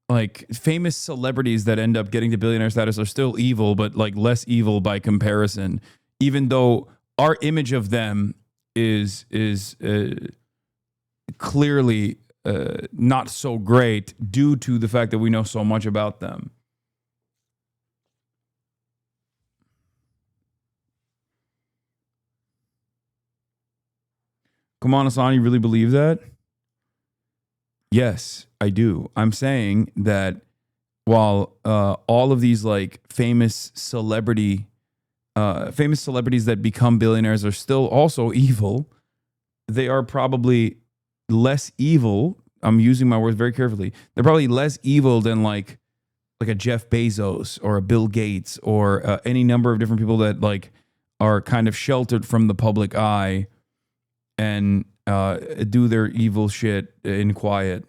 S1: like famous celebrities that end up getting to billionaire status are still evil, but like less evil by comparison, even though our image of them is clearly not so great due to the fact that we know so much about them. Come on, Hasan, you really believe that? Yes, I do. I'm saying that while all of these like famous celebrities that become billionaires are still also evil, they are probably less evil. I'm using my words very carefully. They're probably less evil than like a Jeff Bezos or a Bill Gates or any number of different people that like are kind of sheltered from the public eye and do their evil shit in quiet.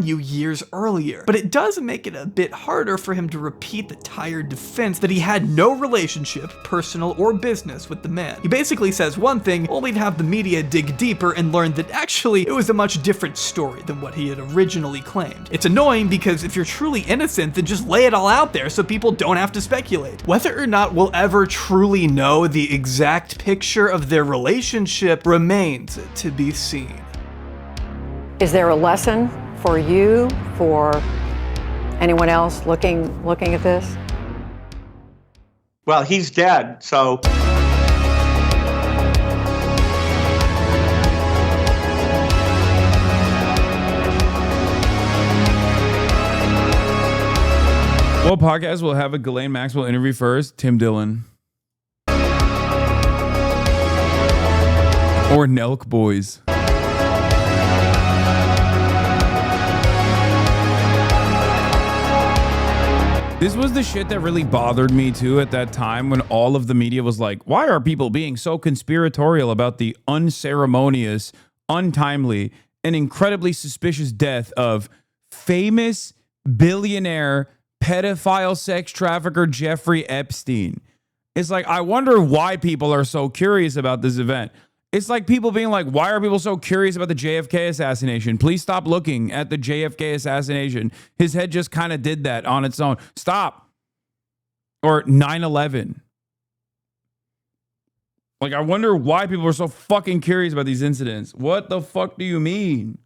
S21: You years earlier, but it does make it a bit harder for him to repeat the tired defense that he had no relationship, personal or business, with the man. He basically says one thing, only to have the media dig deeper and learn that actually it was a much different story than what he had originally claimed. It's annoying because if you're truly innocent, then just lay it all out there so people don't have to speculate. Whether or not we'll ever truly know the exact picture of their relationship remains to be seen.
S16: Is there a lesson for you, for anyone else looking at this?
S2: Well, he's dead, so.
S1: What podcast will have a Ghislaine Maxwell interview first? Tim Dillon. Or Nelk Boys. This was the shit that really bothered me too at that time when all of the media was like, why are people being so conspiratorial about the unceremonious, untimely, and incredibly suspicious death of famous billionaire pedophile sex trafficker Jeffrey Epstein? It's like, I wonder why people are so curious about this event. It's like people being like, why are people so curious about the JFK assassination? Please stop looking at the JFK assassination. His head just kind of did that on its own. Stop. Or 9/11. Like, I wonder why people are so fucking curious about these incidents. What the fuck do you mean?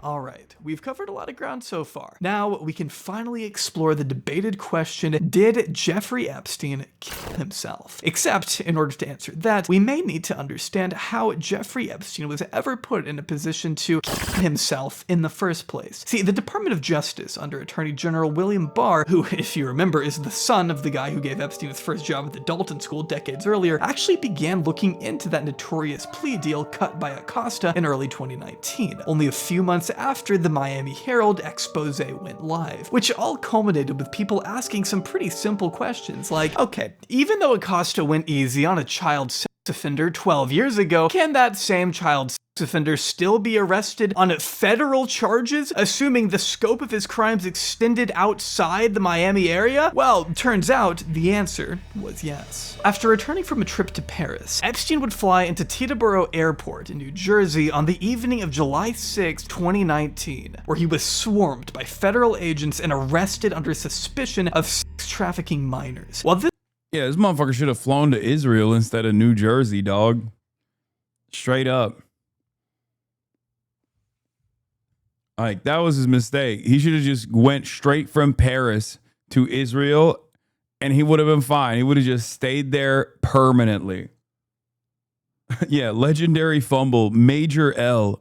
S21: All right, we've covered a lot of ground so far. Now we can finally explore the debated question, did Jeffrey Epstein kill himself? Except, in order to answer that, we may need to understand how Jeffrey Epstein was ever put in a position to kill himself in the first place. See, the Department of Justice, under Attorney General William Barr, who, if you remember, is the son of the guy who gave Epstein his first job at the Dalton School decades earlier, actually began looking into that notorious plea deal cut by Acosta in early 2019, only a few months after the Miami Herald expose went live, which all culminated with people asking some pretty simple questions like, okay, even though Acosta went easy on a child sex offender 12 years ago, can that same child sex offender still be arrested on federal charges, assuming the scope of his crimes extended outside the Miami area? Well, turns out the answer was yes. After returning from a trip to Paris, Epstein would fly into Teterboro Airport in New Jersey on the evening of July 6, 2019, where he was swarmed by federal agents and arrested under suspicion of sex trafficking minors.
S1: Yeah, this motherfucker should have flown to Israel instead of New Jersey, dog. Straight up. Like, that was his mistake. He should have just went straight from Paris to Israel, and he would have been fine. He would have just stayed there permanently. Yeah, legendary fumble. Major L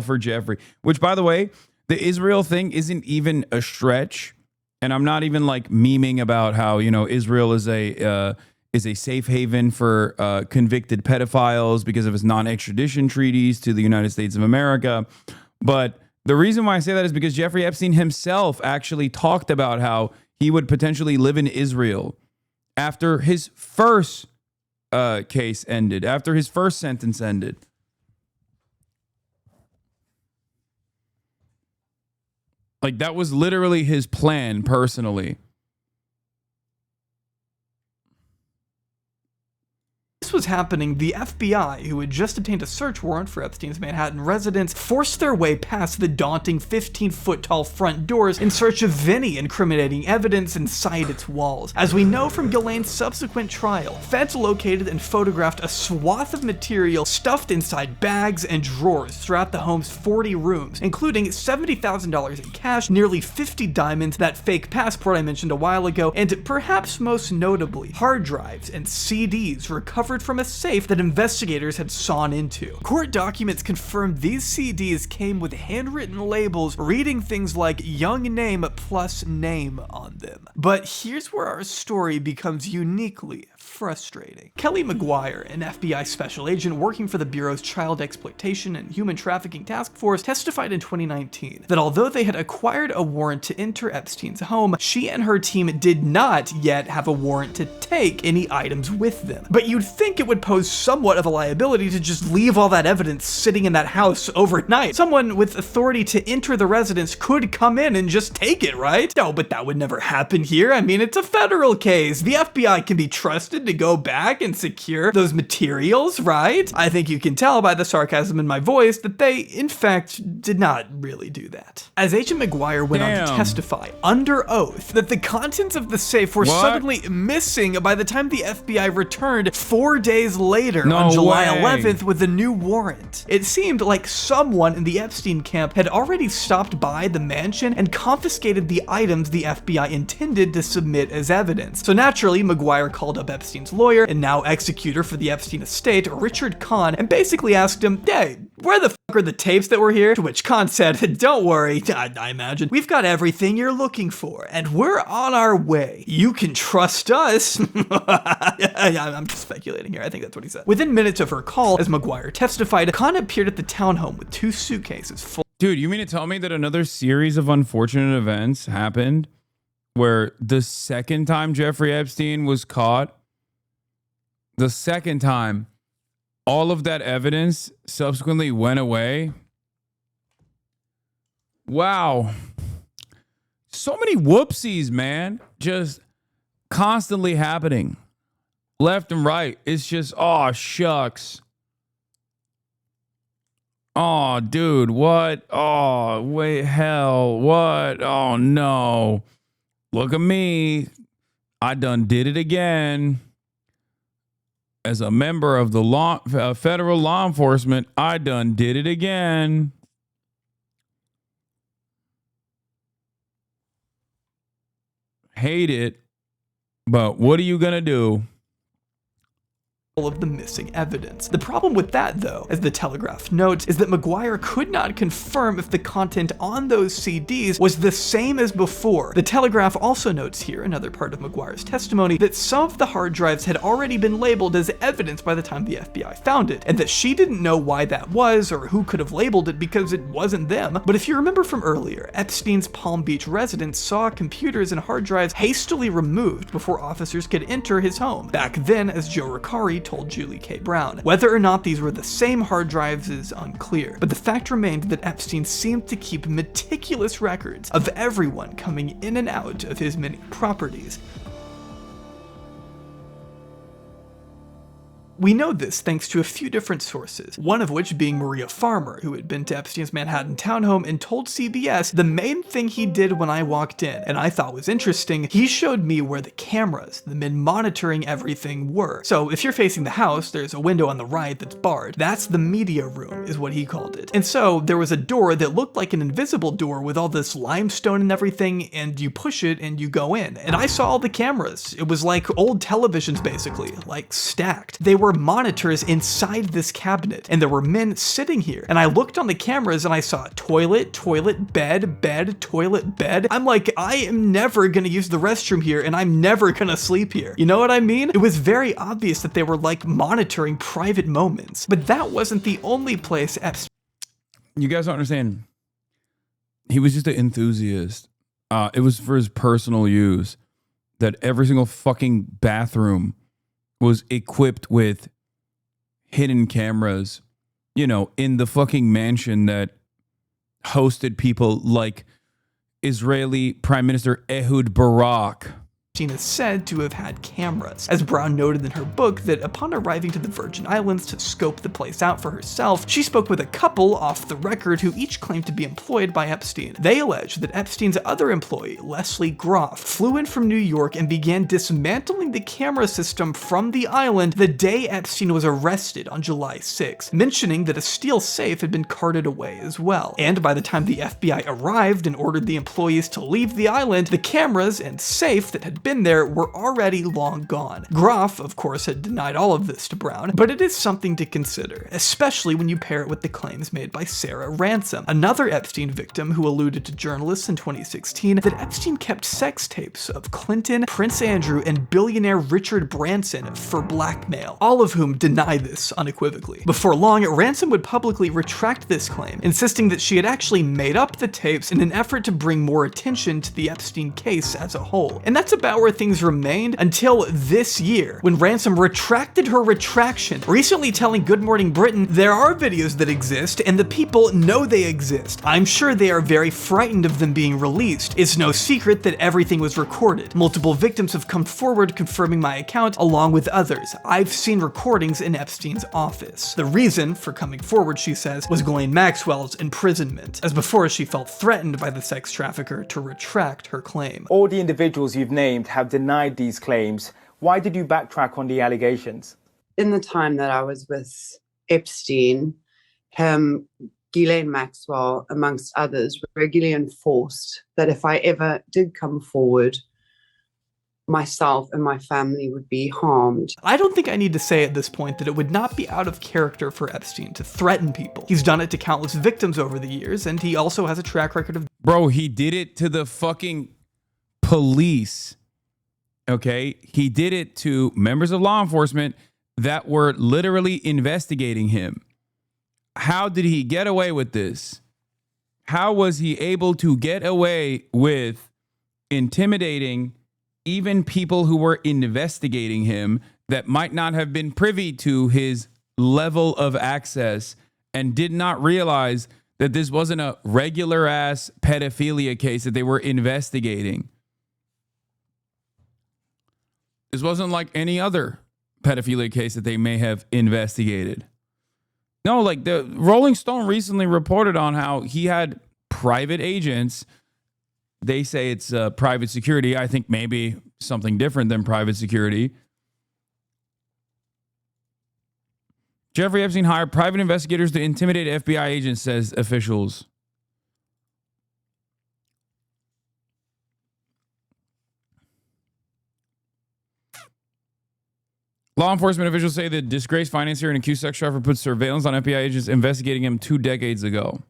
S1: for Jeffrey. Which, by the way, the Israel thing isn't even a stretch. And I'm not even like memeing about how, you know, Israel is a safe haven for convicted pedophiles because of its non-extradition treaties to the United States of America. But the reason why I say that is because Jeffrey Epstein himself actually talked about how he would potentially live in Israel after his first case ended, after his first sentence ended. Like, that was literally his plan personally.
S21: This was happening, the FBI, who had just obtained a search warrant for Epstein's Manhattan residence, forced their way past the daunting 15-foot-tall front doors in search of any incriminating evidence inside its walls. As we know from GHISLAINE's subsequent trial, feds located and photographed a swath of material stuffed inside bags and drawers throughout the home's 40 rooms, including $70,000 in cash, nearly 50 diamonds, that fake passport I mentioned a while ago, and perhaps most notably, hard drives and CDs recovered from a safe that investigators had sawn into. Court documents confirmed these CDs came with handwritten labels reading things like young name plus name on them. But here's where our story becomes uniquely frustrating. Kelly McGuire, an FBI special agent working for the Bureau's Child Exploitation and Human Trafficking Task Force, testified in 2019 that although they had acquired a warrant to enter Epstein's home, she and her team did not yet have a warrant to take any items with them. But you'd think it would pose somewhat of a liability to just leave all that evidence sitting in that house overnight. Someone with authority to enter the residence could come in and just take it, right? No, but that would never happen here. I mean, it's a federal case. The FBI can be trusted to go back and secure those materials, right? I think you can tell by the sarcasm in my voice that they, in fact, did not really do that. As Agent McGuire went on to testify under oath that the contents of the safe were suddenly missing by the time the FBI returned 4 days later on July 11th with a new warrant. It seemed like someone in the Epstein camp had already stopped by the mansion and confiscated the items the FBI intended to submit as evidence. So naturally, McGuire called up Epstein's lawyer and now executor for the Epstein estate, Richard Kahn, and basically asked him, hey, where the fuck are the tapes that were here? To which Kahn said, don't worry, I imagine, we've got everything you're looking for, and we're on our way. You can trust us. I'm just speculating here. I think that's what he said. Within minutes of her call, as McGuire testified, Kahn appeared at the townhome with 2 suitcases full.
S1: Dude, you mean to tell me that another series of unfortunate events happened where the second time Jeffrey Epstein was caught, the second time, all of that evidence subsequently went away? Wow. So many whoopsies, man. Just constantly happening. Left and right. It's just, oh, shucks. Oh, dude, what? Oh, wait, hell, what? Oh, no. Look at me. I done did it again. As a member of the federal law enforcement, I done did it again. hate it, but what are you going to do?
S21: Of the missing evidence. The problem with that, though, as the Telegraph notes, is that McGuire could not confirm if the content on those CDs was the same as before. The Telegraph also notes here, another part of McGuire's testimony, that some of the hard drives had already been labeled as evidence by the time the FBI found it, and that she didn't know why that was or who could have labeled it because it wasn't them. But if you remember from earlier, Epstein's Palm Beach residence saw computers and hard drives hastily removed before officers could enter his home. Back then, as Joe Riccari told Julie K. Brown. Whether or not these were the same hard drives is unclear, but the fact remained that Epstein seemed to keep meticulous records of everyone coming in and out of his many properties. We know this thanks to a few different sources, one of which being Maria Farmer, who had been to Epstein's Manhattan townhome and told CBS the main thing he did when I walked in, and I thought was interesting, he showed me where the cameras, the men monitoring everything, were. So if you're facing the house, there's a window on the right that's barred. That's the media room, is what he called it. And so there was a door that looked like an invisible door with all this limestone and everything, and you push it and you go in. And I saw all the cameras. It was like old televisions, basically, like stacked. They were monitors inside this cabinet, and there were men sitting here. And I looked on the cameras and I saw toilet, bed, toilet, bed. I'm like, I am never gonna use the restroom here, and I'm never gonna sleep here. You know what I mean? It was very obvious that they were like monitoring private moments. But that wasn't the only place Epstein.
S1: You guys don't understand. He was just an enthusiast. It was for his personal use that every single fucking bathroom was equipped with hidden cameras, you know, in the fucking mansion that hosted people like Israeli Prime Minister Ehud Barak.
S21: Epstein is said to have had cameras. As Brown noted in her book, that upon arriving to the Virgin Islands to scope the place out for herself, she spoke with a couple off the record who each claimed to be employed by Epstein. They alleged that Epstein's other employee, Leslie Groff, flew in from New York and began dismantling the camera system from the island the day Epstein was arrested on July 6, mentioning that a steel safe had been carted away as well. And by the time the FBI arrived and ordered the employees to leave the island, the cameras and safe that had been there were already long gone. Groff, of course, had denied all of this to Brown, but it is something to consider, especially when you pair it with the claims made by Sarah Ransom, another Epstein victim who alluded to journalists in 2016 that Epstein kept sex tapes of Clinton, Prince Andrew, and billionaire Richard Branson for blackmail, all of whom deny this unequivocally. Before long, Ransom would publicly retract this claim, insisting that she had actually made up the tapes in an effort to bring more attention to the Epstein case as a whole. And that's about where things remained until this year, when Ransom retracted her retraction, recently telling Good Morning Britain there are videos that exist and the people know they exist. I'm sure they are very frightened of them being released. It's no secret that everything was recorded. Multiple victims have come forward confirming my account along with others. I've seen recordings in Epstein's office. The reason for coming forward, she says, was Ghislaine Maxwell's imprisonment, as before she felt threatened by the sex trafficker to retract her claim.
S2: All the individuals you've named have denied these claims. Why did you backtrack on the allegations?
S4: In the time that I was with Epstein, Ghislaine Maxwell, amongst others, regularly enforced that if I ever did come forward, myself and my family would be harmed.
S21: I don't think I need to say at this point that it would not be out of character for Epstein to threaten people. He's done it to countless victims over the years, and he also has a track record of...
S1: Bro, he did it to the fucking police. Okay? He did it to members of law enforcement that were literally investigating him. How did he get away with this? How was he able to get away with intimidating even people who were investigating him that might not have been privy to his level of access and did not realize that this wasn't a regular ass pedophilia case that they were investigating? This wasn't like any other pedophilia case that they may have investigated. No, like the Rolling Stone recently reported on how he had private agents. They say it's private security. I think maybe something different than private security. Jeffrey Epstein hired private investigators to intimidate FBI agents, says officials. Law enforcement officials say the disgraced financier and accused sex trafficker put surveillance on FBI agents investigating him 2 decades ago.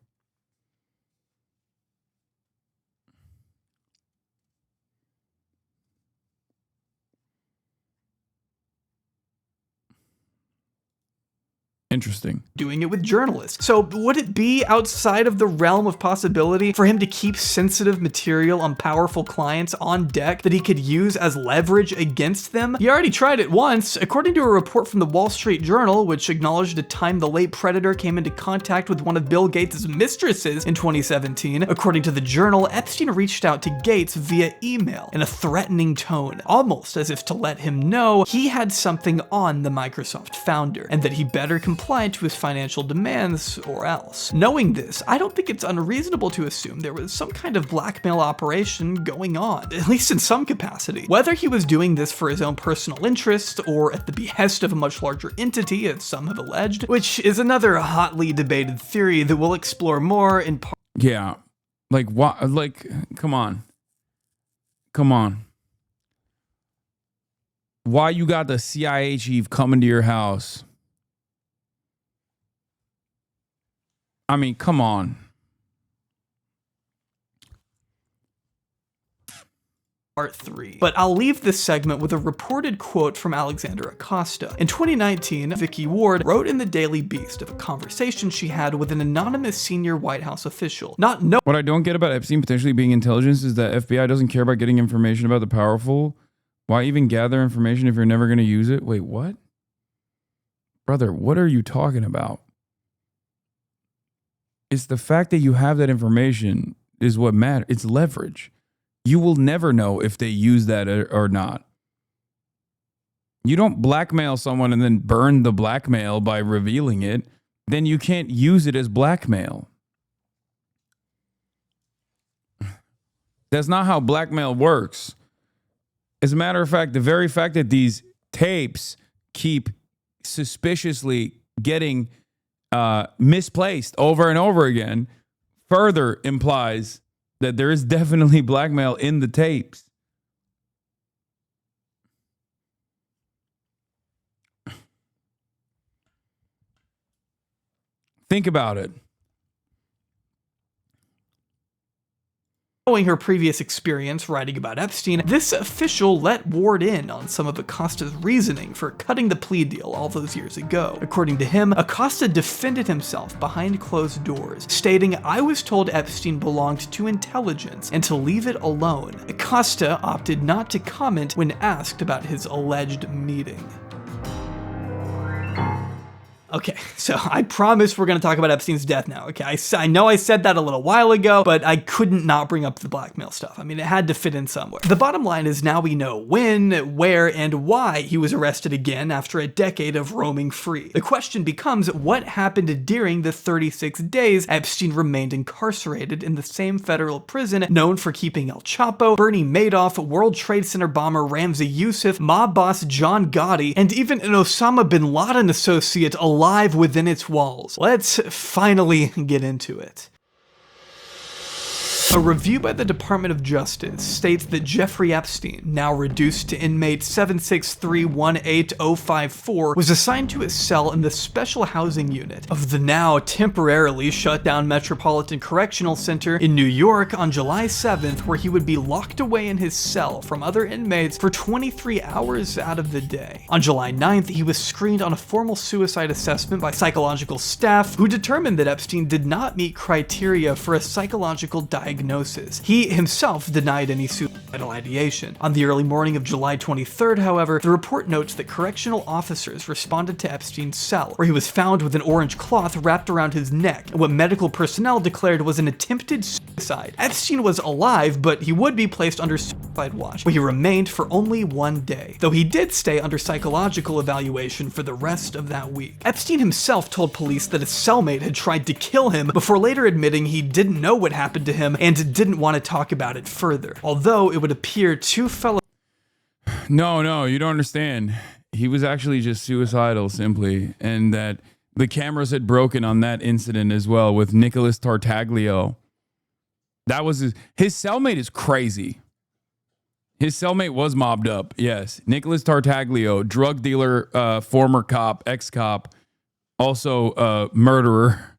S1: Interesting.
S21: Doing it with journalists. So would it be outside of the realm of possibility for him to keep sensitive material on powerful clients on deck that he could use as leverage against them? He already tried it once. According to a report from the Wall Street Journal, which acknowledged a time the late Predator came into contact with one of Bill Gates' mistresses in 2017, according to the Journal, Epstein reached out to Gates via email in a threatening tone, almost as if to let him know he had something on the Microsoft founder and that he better comply to his financial demands or else. Knowing this, I don't think it's unreasonable to assume there was some kind of blackmail operation going on, at least in some capacity. Whether he was doing this for his own personal interest or at the behest of a much larger entity, as some have alleged, which is another hotly debated theory that we'll explore more in part.
S1: Yeah. Like, what? Like, come on. Come on. Why you got the CIA chief coming to your house? I mean, come on.
S21: Part 3. But I'll leave this segment with a reported quote from Alexandra Acosta. In 2019, Vicky Ward wrote in the Daily Beast of a conversation she had with an anonymous senior White House official.
S1: What I don't get about Epstein potentially being intelligence is that FBI doesn't care about getting information about the powerful. Why even gather information if you're never going to use it? Wait, what? Brother, what are you talking about? It's the fact that you have that information is what matters. It's leverage. You will never know if they use that or not. You don't blackmail someone and then burn the blackmail by revealing it. Then you can't use it as blackmail. That's not how blackmail works. As a matter of fact, the very fact that these tapes keep suspiciously getting misplaced over and over again further implies that there is definitely blackmail in the tapes. Think about it.
S21: Knowing her previous experience writing about Epstein, this official let Ward in on some of Acosta's reasoning for cutting the plea deal all those years ago. According to him, Acosta defended himself behind closed doors, stating, "I was told Epstein belonged to intelligence and to leave it alone." Acosta opted not to comment when asked about his alleged meeting. Okay, so I promise we're going to talk about Epstein's death now, okay? I know I said that a little while ago, but I couldn't not bring up the blackmail stuff. I mean, it had to fit in somewhere. The bottom line is now we know when, where, and why he was arrested again after a decade of roaming free. The question becomes, what happened during the 36 days Epstein remained incarcerated in the same federal prison known for keeping El Chapo, Bernie Madoff, World Trade Center bomber Ramzi Youssef, mob boss John Gotti, and even an Osama bin Laden associate alive within its walls? Let's finally get into it. A review by the Department of Justice states that Jeffrey Epstein, now reduced to inmate 763-18054, was assigned to a cell in the Special Housing Unit of the now temporarily shut down Metropolitan Correctional Center in New York on July 7th, where he would be locked away in his cell from other inmates for 23 hours out of the day. On July 9th, he was screened on a formal suicide assessment by psychological staff who determined that Epstein did not meet criteria for a psychological diagnosis. He himself denied any suicidal ideation. On the early morning of July 23rd, however, the report notes that correctional officers responded to Epstein's cell, where he was found with an orange cloth wrapped around his neck, and what medical personnel declared was an attempted suicide. Epstein was alive, but he would be placed under suicide watch, where he remained for only 1 day, though he did stay under psychological evaluation for the rest of that week. Epstein himself told police that a cellmate had tried to kill him before later admitting he didn't know what happened to him and didn't want to talk about it further, although it would appear two fellow...
S1: No, you don't understand. He was actually just suicidal, simply, and that the cameras had broken on that incident as well with Nicholas Tartaglio. That was his cellmate is crazy. His cellmate was mobbed up. Yes. Nicholas Tartaglio, drug dealer, former cop, ex-cop, also murderer.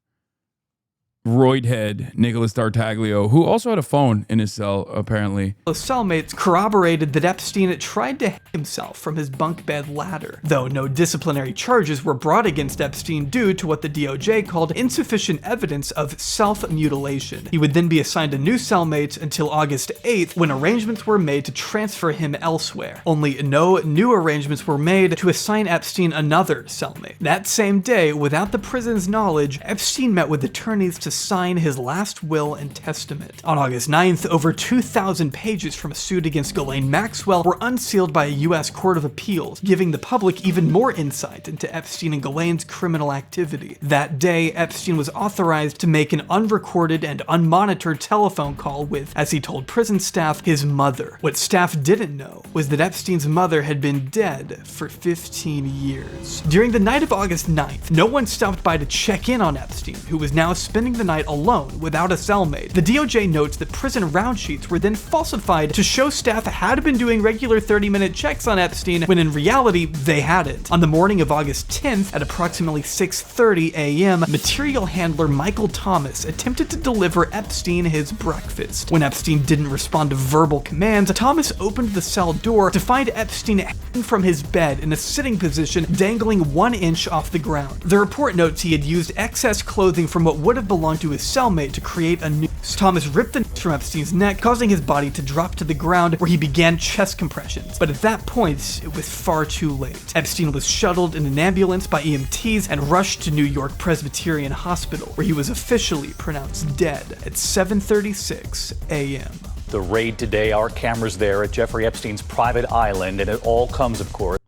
S1: Roid head Nicholas Tartaglio, who also had a phone in his cell, apparently.
S21: Those cellmates corroborated that Epstein tried to hang himself from his bunk bed ladder, though no disciplinary charges were brought against Epstein due to what the DOJ called insufficient evidence of self-mutilation. He would then be assigned a new cellmate until August 8th, when arrangements were made to transfer him elsewhere. Only no new arrangements were made to assign Epstein another cellmate. That same day, without the prison's knowledge, Epstein met with attorneys to sign his last will and testament. On August 9th, over 2,000 pages from a suit against Ghislaine Maxwell were unsealed by a U.S. Court of Appeals, giving the public even more insight into Epstein and Ghislaine's criminal activity. That day, Epstein was authorized to make an unrecorded and unmonitored telephone call with, as he told prison staff, his mother. What staff didn't know was that Epstein's mother had been dead for 15 years. During the night of August 9th, no one stopped by to check in on Epstein, who was now spending the night alone without a cellmate. The DOJ notes that prison round sheets were then falsified to show staff had been doing regular 30-minute checks on Epstein, when in reality they hadn't. On the morning of August 10th, at approximately 6:30 a.m., material handler Michael Thomas attempted to deliver Epstein his breakfast. When Epstein didn't respond to verbal commands, Thomas opened the cell door to find Epstein hanging from his bed in a sitting position, dangling 1 inch off the ground. The report notes he had used excess clothing from what would have belonged to his cellmate to create a noose. Thomas ripped the noose from Epstein's neck, causing his body to drop to the ground, where he began chest compressions. But at that point, it was far too late. Epstein was shuttled in an ambulance by EMTs and rushed to New York Presbyterian Hospital, where he was officially pronounced dead at 7:36 a.m.
S5: The raid today, our cameras there at Jeffrey Epstein's private island, and it all comes, of course.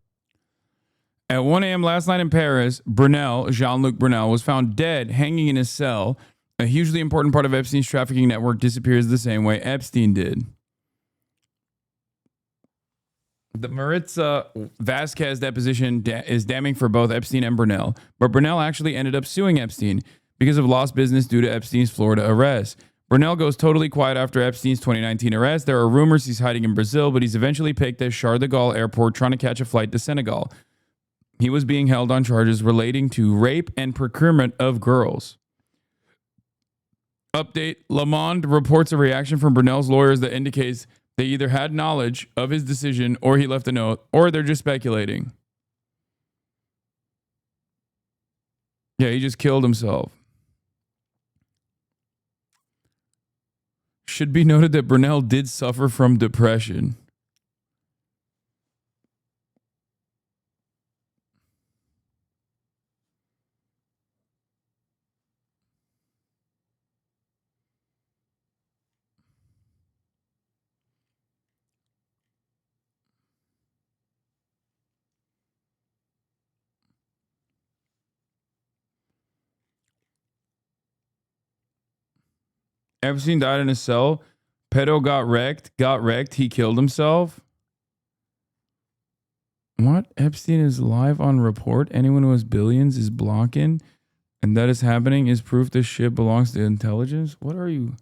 S1: At 1 a.m. last night in Paris, Brunel, Jean-Luc Brunel, was found dead, hanging in his cell. A hugely important part of Epstein's trafficking network disappears the same way Epstein did. The Maritza Vasquez deposition is damning for both Epstein and Brunel, but Brunel actually ended up suing Epstein because of lost business due to Epstein's Florida arrest. Brunel goes totally quiet after Epstein's 2019 arrest. There are rumors he's hiding in Brazil, but he's eventually picked at Charles de Gaulle Airport trying to catch a flight to Senegal. He was being held on charges relating to rape and procurement of girls. Update: Le Monde reports a reaction from Brunel's lawyers that indicates they either had knowledge of his decision or he left a note, or they're just speculating. Yeah, he just killed himself. Should be noted that Brunel did suffer from depression. Epstein died in his cell. Pedo got wrecked. He killed himself. What? Epstein is live on report. Anyone who has billions is blocking. And that is happening is proof this shit belongs to intelligence. What are you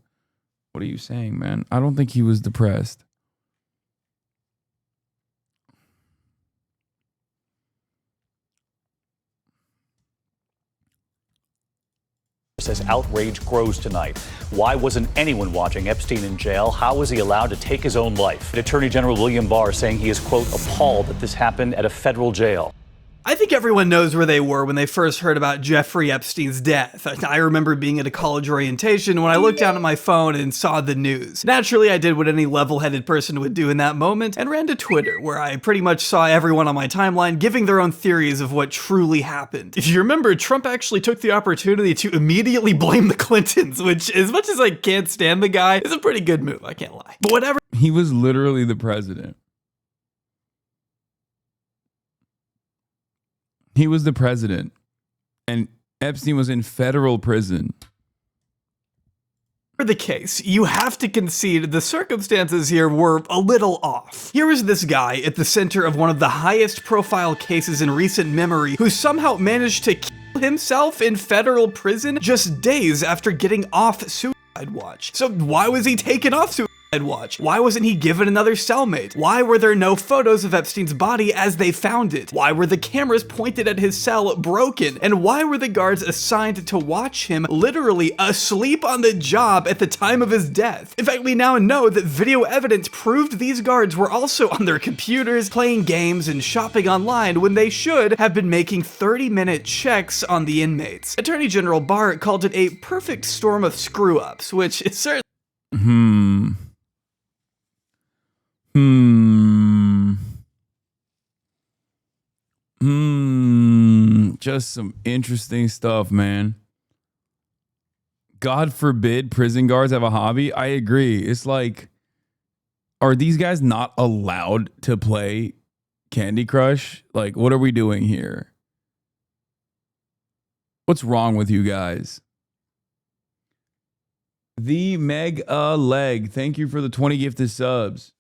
S1: saying, man? I don't think he was depressed.
S5: As outrage grows tonight. Why wasn't anyone watching Epstein in jail? How was he allowed to take his own life? Attorney General William Barr saying he is, quote, appalled that this happened at a federal jail.
S21: I think everyone knows where they were when they first heard about Jeffrey Epstein's death. I remember being at a college orientation when I looked down at my phone and saw the news. Naturally, I did what any level-headed person would do in that moment and ran to Twitter, where I pretty much saw everyone on my timeline giving their own theories of what truly happened. If you remember, Trump actually took the opportunity to immediately blame the Clintons, which, as much as I can't stand the guy, is a pretty good move, I can't lie. But whatever.
S1: He was literally the president. He was the president, and Epstein was in federal prison.
S21: For the case, you have to concede the circumstances here were a little off. Here is this guy at the center of one of the highest profile cases in recent memory who somehow managed to kill himself in federal prison just days after getting off suicide watch. So why was he taken off suicide watch? Why wasn't he given another cellmate? Why were there no photos of Epstein's body as they found it? Why were the cameras pointed at his cell broken? And why were the guards assigned to watch him literally asleep on the job at the time of his death? In fact, we now know that video evidence proved these guards were also on their computers, playing games and shopping online when they should have been making 30-minute checks on the inmates. Attorney General Barr called it a perfect storm of screw-ups, which is certainly
S1: Just some interesting stuff, man. God forbid prison guards have a hobby. I agree. It's like, are these guys not allowed to play Candy Crush? Like, what are we doing here? What's wrong with you guys? The Meg Leg. Thank you for the 20 gifted subs.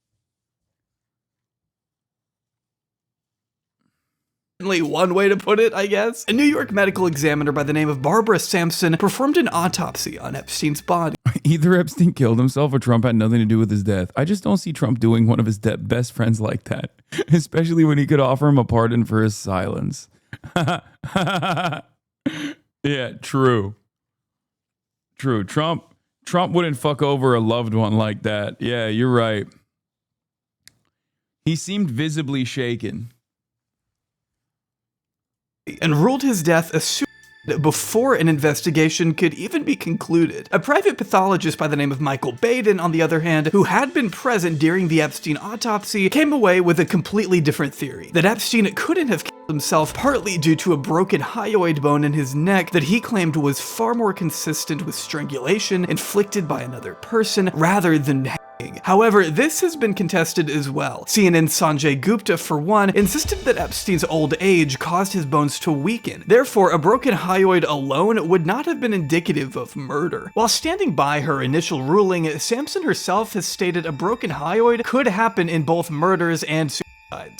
S21: one way to put it, I guess. A New York medical examiner by the name of Barbara Sampson performed an autopsy on Epstein's body.
S1: Either Epstein killed himself or Trump had nothing to do with his death. I just don't see Trump doing one of his best friends like that, especially when he could offer him a pardon for his silence. Yeah, true. Trump wouldn't fuck over a loved one like that. Yeah, you're right. He seemed visibly shaken.
S21: And ruled his death assumed before an investigation could even be concluded. A private pathologist by the name of Michael Bday, on the other hand, who had been present during the Epstein autopsy, came away with a completely different theory. That Epstein couldn't have killed himself partly due to a broken hyoid bone in his neck that he claimed was far more consistent with strangulation inflicted by another person rather than hanging. However, this has been contested as well. CNN's Sanjay Gupta, for one, insisted that Epstein's old age caused his bones to weaken. Therefore, a broken hyoid alone would not have been indicative of murder. While standing by her initial ruling, Sampson herself has stated a broken hyoid could happen in both murders and suicides.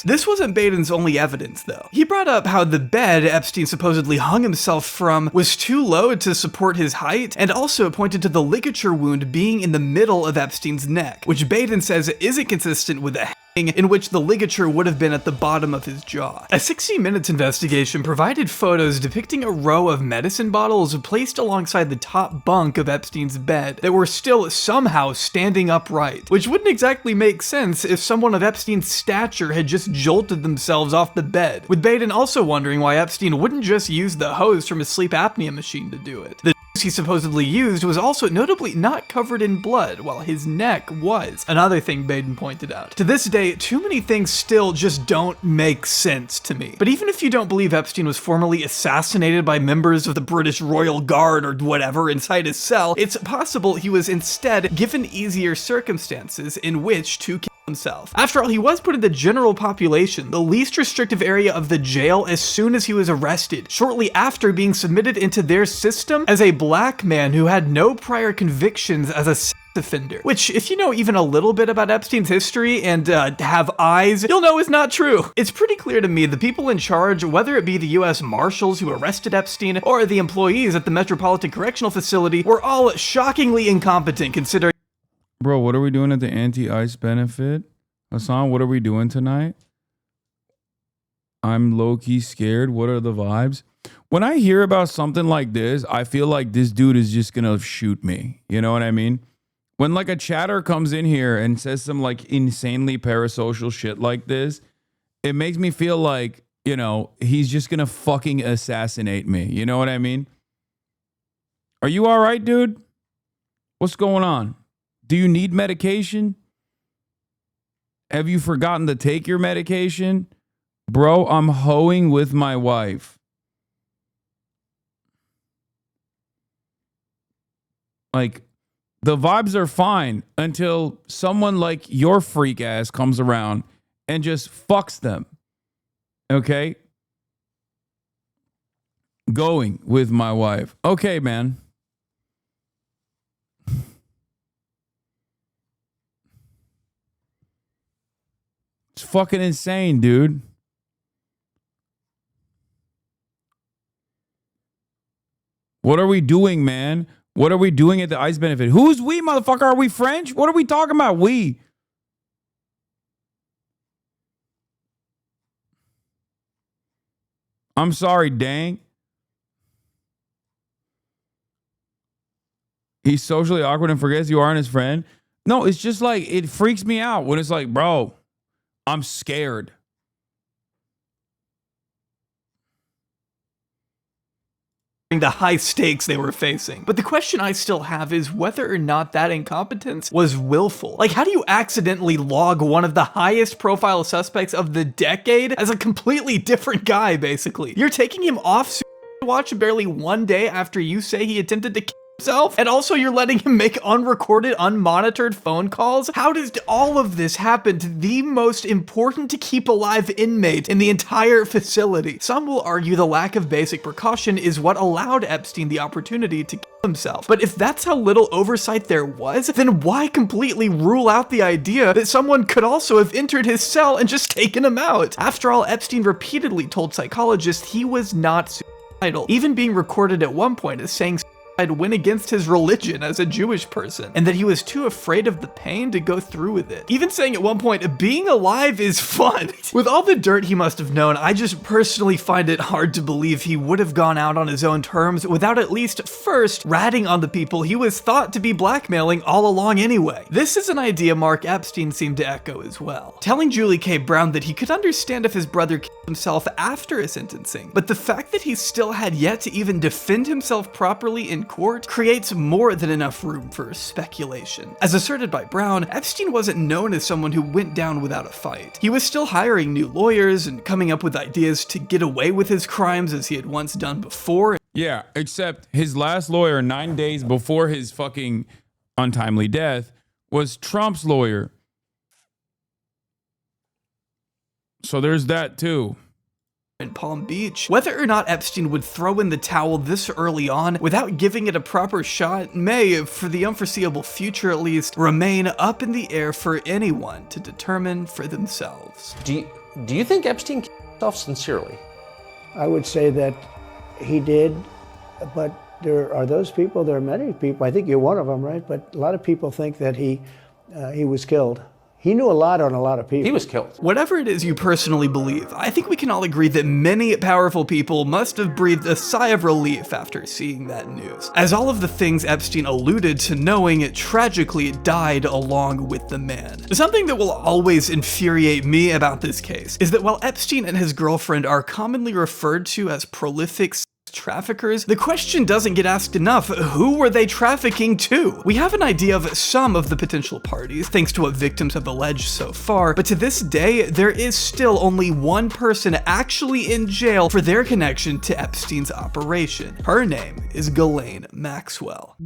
S21: This wasn't Baden's only evidence, though. He brought up how the bed Epstein supposedly hung himself from was too low to support his height, and also pointed to the ligature wound being in the middle of Epstein's neck, which Baden says isn't consistent with the in which the ligature would have been at the bottom of his jaw. A 60 Minutes investigation provided photos depicting a row of medicine bottles placed alongside the top bunk of Epstein's bed that were still somehow standing upright, which wouldn't exactly make sense if someone of Epstein's stature had just jolted themselves off the bed, with Baden also wondering why Epstein wouldn't just use the hose from his sleep apnea machine to do it. The he supposedly used was also notably not covered in blood, while his neck was. Another thing Baden pointed out. To this day, too many things still just don't make sense to me. But even if you don't believe Epstein was formally assassinated by members of the British Royal Guard or whatever inside his cell, it's possible he was instead given easier circumstances in which to kill himself. After all, he was put in the general population, the least restrictive area of the jail, as soon as he was arrested, shortly after being submitted into their system as a black man who had no prior convictions as a sex offender. Which, if you know even a little bit about Epstein's history and have eyes, you'll know is not true. It's pretty clear to me the people in charge, whether it be the US Marshals who arrested Epstein or the employees at the Metropolitan Correctional Facility, were all shockingly incompetent considering.
S1: Bro, what are we doing at the anti-ICE benefit? Hasan, what are we doing tonight? I'm low-key scared. What are the vibes? When I hear about something like this, I feel like this dude is just gonna shoot me. You know what I mean? When like a chatter comes in here and says some like insanely parasocial shit like this, it makes me feel like, you know, he's just gonna fucking assassinate me. You know what I mean? Are you all right, dude? What's going on? Do you need medication? Have you forgotten to take your medication? Bro, I'm hoeing with my wife. Like, the vibes are fine until someone like your freak ass comes around and just fucks them. Okay? Going with my wife. Okay, man. It's fucking insane, dude. What are we doing, man? What are we doing at the ICE benefit? Who's we, motherfucker? Are we French? What are we talking about? We. I'm sorry, dang. He's socially awkward and forgets you aren't his friend. No, it's just like, it freaks me out when it's like, bro, I'm scared.
S21: The high stakes they were facing. But the question I still have is whether or not that incompetence was willful. Like, how do you accidentally log one of the highest profile suspects of the decade as a completely different guy, basically? You're taking him off watch barely 1 day after you say he attempted to kill himself, and also you're letting him make unrecorded, unmonitored phone calls? How does all of this happen to the most important to keep alive inmate in the entire facility? Some will argue the lack of basic precaution is what allowed Epstein the opportunity to kill himself. But if that's how little oversight there was, then why completely rule out the idea that someone could also have entered his cell and just taken him out? After all, Epstein repeatedly told psychologists he was not suicidal, even being recorded at one point as saying went against his religion as a Jewish person, and that he was too afraid of the pain to go through with it. Even saying at one point, being alive is fun. With all the dirt he must have known, I just personally find it hard to believe he would have gone out on his own terms without at least first ratting on the people he was thought to be blackmailing all along anyway. This is an idea Mark Epstein seemed to echo as well, telling Julie K. Brown that he could understand if his brother killed himself after his sentencing, but the fact that he still had yet to even defend himself properly in court creates more than enough room for speculation. As asserted by Brown, Epstein wasn't known as someone who went down without a fight. He was still hiring new lawyers and coming up with ideas to get away with his crimes as he had once done before.
S1: Yeah, except his last lawyer 9 days before his fucking untimely death was Trump's lawyer. So there's that too.
S21: In Palm Beach. Whether or not Epstein would throw in the towel this early on without giving it a proper shot may, for the unforeseeable future at least, remain up in the air for anyone to determine for themselves.
S17: Do you think Epstein killed himself sincerely?
S7: I would say that he did, but there are those people, there are many people, I think you're one of them, right? But a lot of people think that he was killed. He knew a lot on a lot of people.
S17: He was killed.
S21: Whatever it is you personally believe, I think we can all agree that many powerful people must have breathed a sigh of relief after seeing that news, as all of the things Epstein alluded to knowing tragically died along with the man. Something that will always infuriate me about this case is that while Epstein and his girlfriend are commonly referred to as prolific traffickers, the question doesn't get asked enough. Who were they trafficking to? We have an idea of some of the potential parties, thanks to what victims have alleged so far, but to this day, there is still only one person actually in jail for their connection to Epstein's operation. Her name is Ghislaine Maxwell.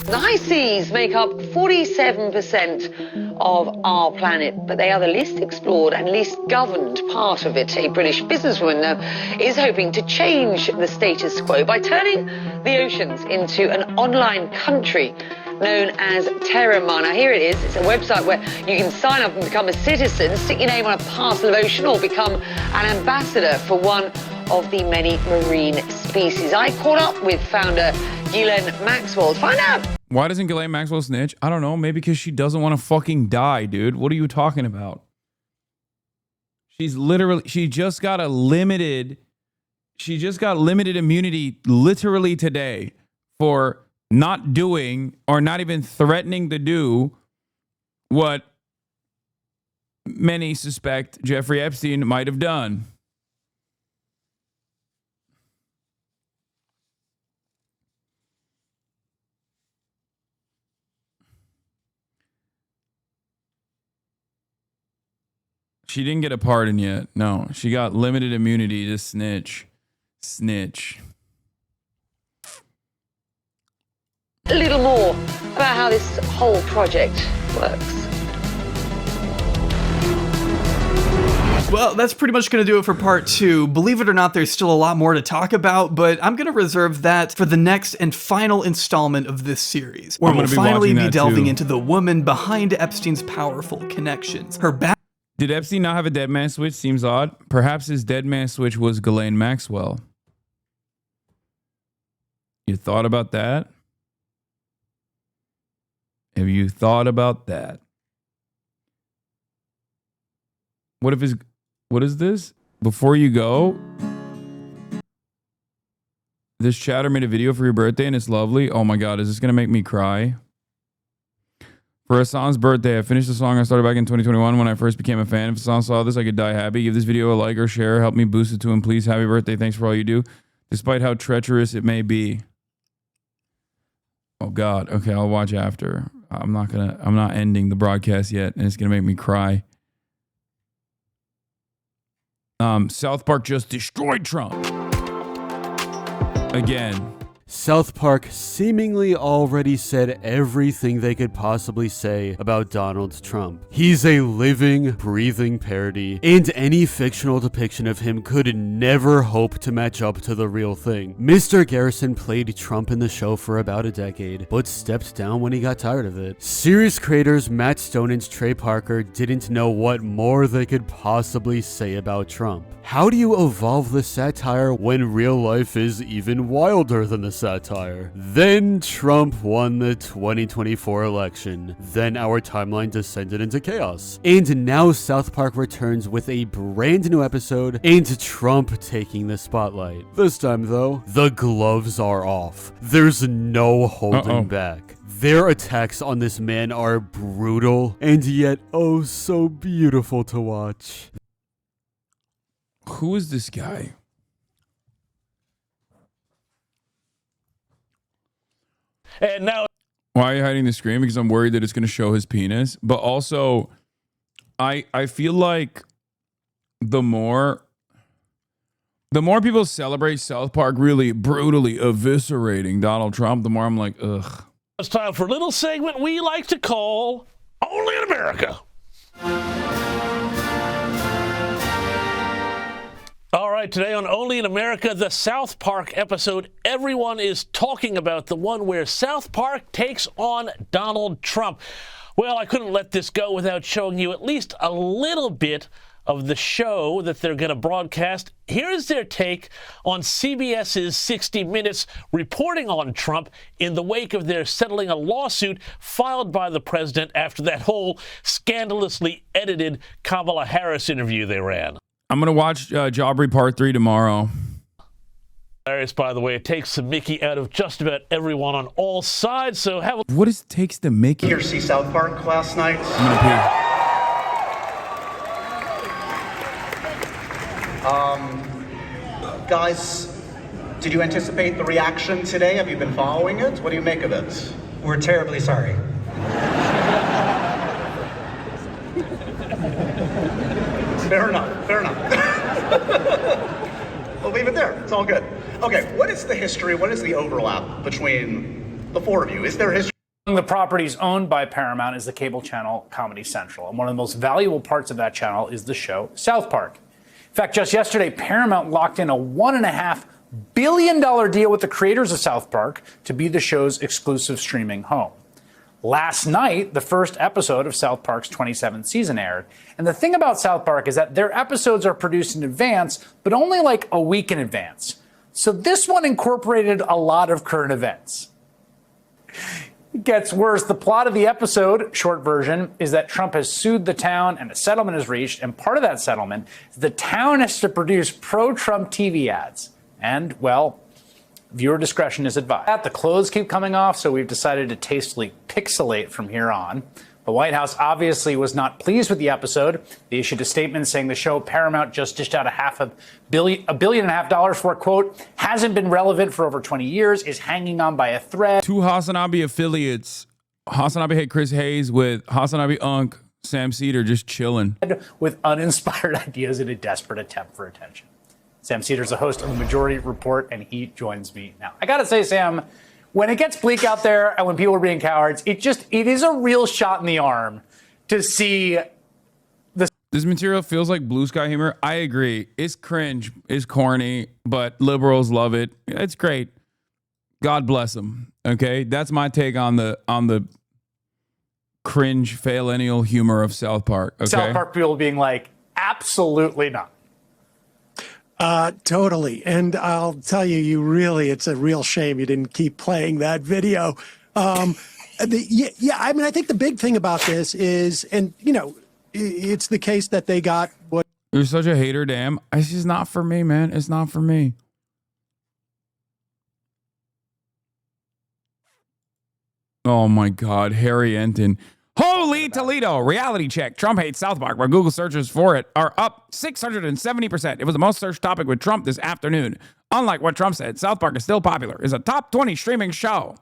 S18: The high seas make up 47% of our planet, but they are the least explored and least governed part of it. A British businesswoman, though, is hoping to change the status quo by turning the oceans into an online country known as Terramar. Now, here it is. It's a website where you can sign up and become a citizen, stick your name on a parcel of ocean, or become an ambassador for one of the many marine species. I caught up with founder Ghislaine Maxwell to find out.
S1: Why doesn't Ghislaine Maxwell snitch? I don't know. Maybe because she doesn't want to fucking die, dude. What are you talking about? She just got limited immunity literally today for not doing or not even threatening to do what many suspect Jeffrey Epstein might have done. She didn't get a pardon yet. No, she got limited immunity to snitch. Snitch.
S18: A little more about how this whole project works.
S21: Well, that's pretty much going to do it for part 2. Believe it or not, there's still a lot more to talk about, but I'm going to reserve that for the next and final installment of this series, where we'll finally be delving into the woman behind Epstein's powerful connections.
S1: Did Epstein not have a dead man switch? Seems odd. Perhaps his dead man switch was Ghislaine Maxwell. You thought about that? Have you thought about that? What is this? Before you go, this chatter made a video for your birthday and it's lovely. Oh my God, is this going to make me cry? For Hasan's birthday, I finished the song I started back in 2021 when I first became a fan. If Hasan saw this, I could die happy. Give this video a like or share. Help me boost it to him, please. Happy birthday. Thanks for all you do, despite how treacherous it may be. Oh God. Okay, I'll watch after. I'm not ending the broadcast yet, and it's gonna make me cry. South Park just destroyed Trump. Again.
S6: South Park seemingly already said everything they could possibly say about Donald Trump. He's a living, breathing parody, and any fictional depiction of him could never hope to match up to the real thing. Mr. Garrison played Trump in the show for about a decade, but stepped down when he got tired of it. Series creators Matt Stone and Trey Parker didn't know what more they could possibly say about Trump. How do you evolve the satire when real life is even wilder than the satire? Then Trump won the 2024 election. Then our timeline descended into chaos. And now South Park returns with a brand new episode and Trump taking the spotlight. This time though, the gloves are off. There's no holding back. Their attacks on this man are brutal and yet oh so beautiful to watch.
S1: Who is this guy?
S20: And now,
S1: why are you hiding the screen? Because I'm worried that it's going to show his penis. But also, I feel like the more people celebrate South Park really brutally eviscerating Donald Trump, the more I'm like, ugh.
S20: It's time for a little segment we like to call Only in America. All right, today on Only in America, the South Park episode everyone is talking about, the one where South Park takes on Donald Trump. Well, I couldn't let this go without showing you at least a little bit of the show that they're going to broadcast. Here's their take on CBS's 60 Minutes reporting on Trump in the wake of their settling a lawsuit filed by the president after that whole scandalously edited Kamala Harris interview they ran.
S1: I'm going to watch Jaubrey Part 3 tomorrow.
S20: Hilarious, by the way. It takes the Mickey out of just about everyone on all sides, so have a...
S1: What is takes the Mickey?
S23: Here, see South Park last night?
S1: I'm
S23: going to pee. Guys, did you anticipate the reaction today? Have you been following it? What do you make of it?
S24: We're terribly sorry.
S23: Fair enough, fair enough. We'll leave it there. It's all good. Okay, what is the history, what is the overlap between the four of you? Is there history?
S25: Among the properties owned by Paramount is the cable channel Comedy Central, and one of the most valuable parts of that channel is the show South Park. In fact, just yesterday, Paramount locked in a $1.5 billion deal with the creators of South Park to be the show's exclusive streaming home. Last night, the first episode of South Park's 27th season aired. And the thing about South Park is that their episodes are produced in advance, but only like a week in advance. So this one incorporated a lot of current events. It gets worse. The plot of the episode, short version, is that Trump has sued the town and a settlement is reached. And part of that settlement is the town has to produce pro-Trump TV ads. And, well, viewer discretion is advised. The clothes keep coming off, so we've decided to tastefully pixelate from here on. The White House obviously was not pleased with the episode. They issued a statement saying the show Paramount just dished out $500 million for, quote, hasn't been relevant for over 20 years, is hanging on by a thread.
S1: Two HasanAbi affiliates. HasanAbi Hate Chris Hayes with HasanAbi Unk, Sam Cedar just chilling.
S25: With uninspired ideas in a desperate attempt for attention. Sam Cedar's the host of the Majority Report, and he joins me now. I gotta say, Sam, when it gets bleak out there and when people are being cowards, it is a real shot in the arm to see this.
S1: This material feels like blue sky humor. I agree. It's cringe. It's corny, but liberals love it. It's great. God bless them. Okay, that's my take on the cringe faillennial humor of South Park. Okay?
S25: South Park people being like, absolutely not.
S9: Totally. And I'll tell you, it's a real shame you didn't keep playing that video. I mean, I think the big thing about this is, and, it's the case that they got what.
S1: You're such a hater, damn. It's just not for me, man. It's not for me. Oh, my God. Harry Enton. Holy Toledo, reality check. Trump hates South Park, where Google searches for it are up 670%. It was the most searched topic with Trump this afternoon. Unlike what Trump said, South Park is still popular. It's a top 20 streaming show.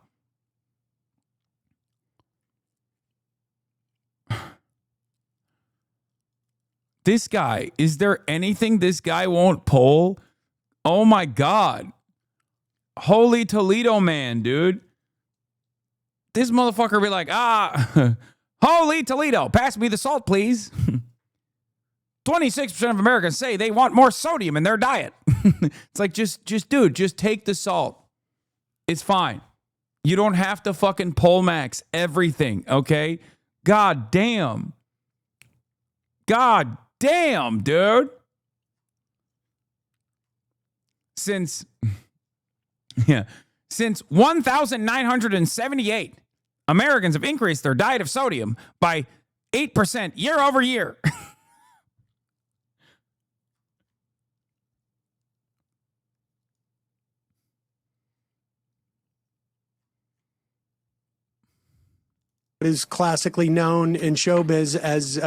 S1: This guy, is there anything this guy won't pull? Oh my God. Holy Toledo man, dude. This motherfucker be like, holy Toledo, pass me the salt, please. 26% of Americans say they want more sodium in their diet. It's like, dude, just take the salt. It's fine. You don't have to fucking pole max everything, okay? God damn. God damn, dude. Since 1978, Americans have increased their diet of sodium by 8% year over year.
S9: Is classically known in showbiz as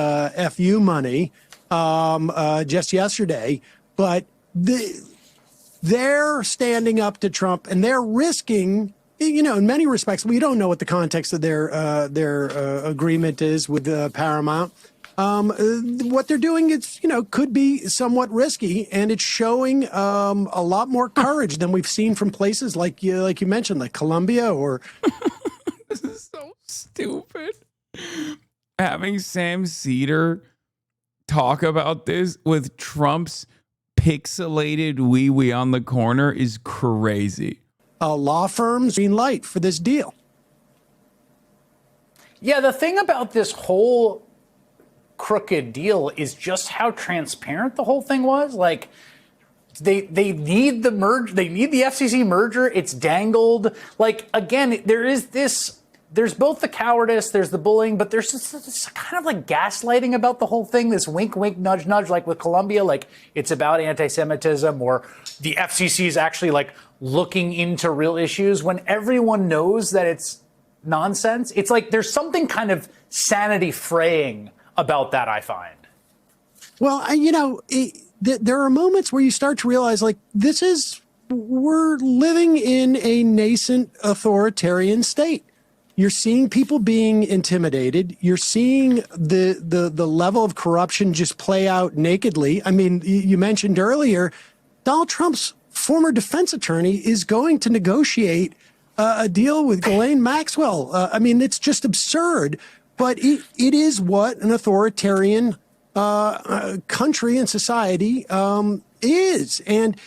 S9: FU money just yesterday. But they're standing up to Trump and they're risking, in many respects, we don't know what the context of their agreement is with Paramount. What they're doing is, could be somewhat risky, and it's showing a lot more courage than we've seen from places like you mentioned, like Colombia or.
S1: This is so stupid. Having Sam Cedar talk about this with Trump's pixelated wee on the corner is crazy.
S9: Law firms green light for this deal.
S25: Yeah, the thing about this whole crooked deal is just how transparent the whole thing was. Like, they need the merge. They need the FCC merger. It's dangled. Like, again, there's both the cowardice, there's the bullying, but there's just this kind of like gaslighting about the whole thing. This wink, wink, nudge, nudge, like with Colombia, like it's about anti-Semitism, or the FCC is actually like looking into real issues when everyone knows that it's nonsense. It's like there's something kind of sanity fraying about that, I find.
S9: Well, there are moments where you start to realize, like, we're living in a nascent authoritarian state. You're seeing people being intimidated. You're seeing the level of corruption just play out nakedly. I mean, you mentioned earlier, Donald Trump's former defense attorney is going to negotiate a deal with Ghislaine Maxwell. I mean, it's just absurd, but it is what an authoritarian country and society is. And,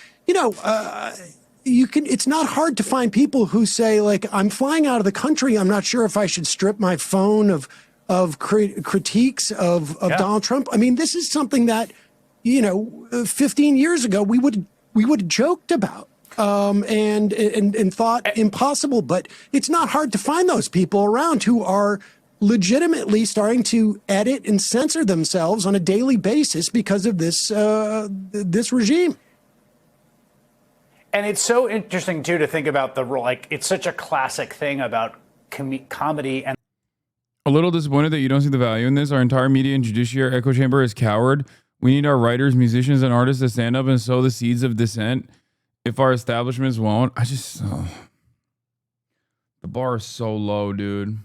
S9: it's not hard to find people who say, like, I'm flying out of the country. I'm not sure if I should strip my phone of critiques of Donald Trump. I mean, this is something that, 15 years ago we would have joked about and thought impossible. But it's not hard to find those people around who are legitimately starting to edit and censor themselves on a daily basis because of this regime.
S25: And it's so interesting, too, to think about it's such a classic thing about comedy. And
S1: a little disappointed that you don't see the value in this. Our entire media and judiciary echo chamber is coward. We need our writers, musicians, and artists to stand up and sow the seeds of dissent. If our establishments won't, the bar is so low, dude.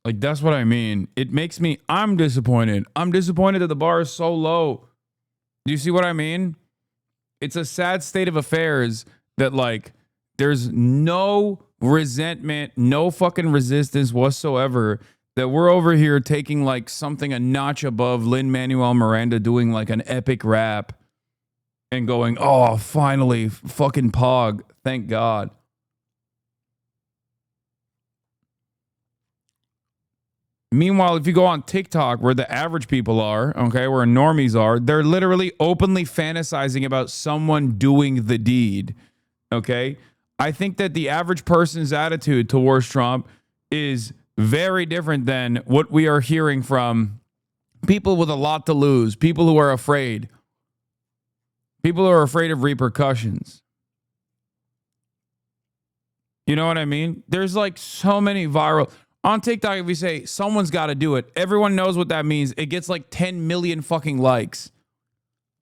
S1: Like, that's what I mean. It makes me, I'm disappointed. I'm disappointed that the bar is so low. Do you see what I mean? It's a sad state of affairs that, like, there's no resentment, no fucking resistance whatsoever, that we're over here taking, like, something a notch above Lin-Manuel Miranda doing, like, an epic rap and going, oh, finally, fucking Pog, thank God. Meanwhile, if you go on TikTok, where the average people are, okay, where normies are, they're literally openly fantasizing about someone doing the deed, okay? I think that the average person's attitude towards Trump is very different than what we are hearing from people with a lot to lose, people who are afraid, people who are afraid of repercussions. You know what I mean? There's like so many viral... On TikTok, if you say someone's got to do it, everyone knows what that means. It gets like 10 million fucking likes.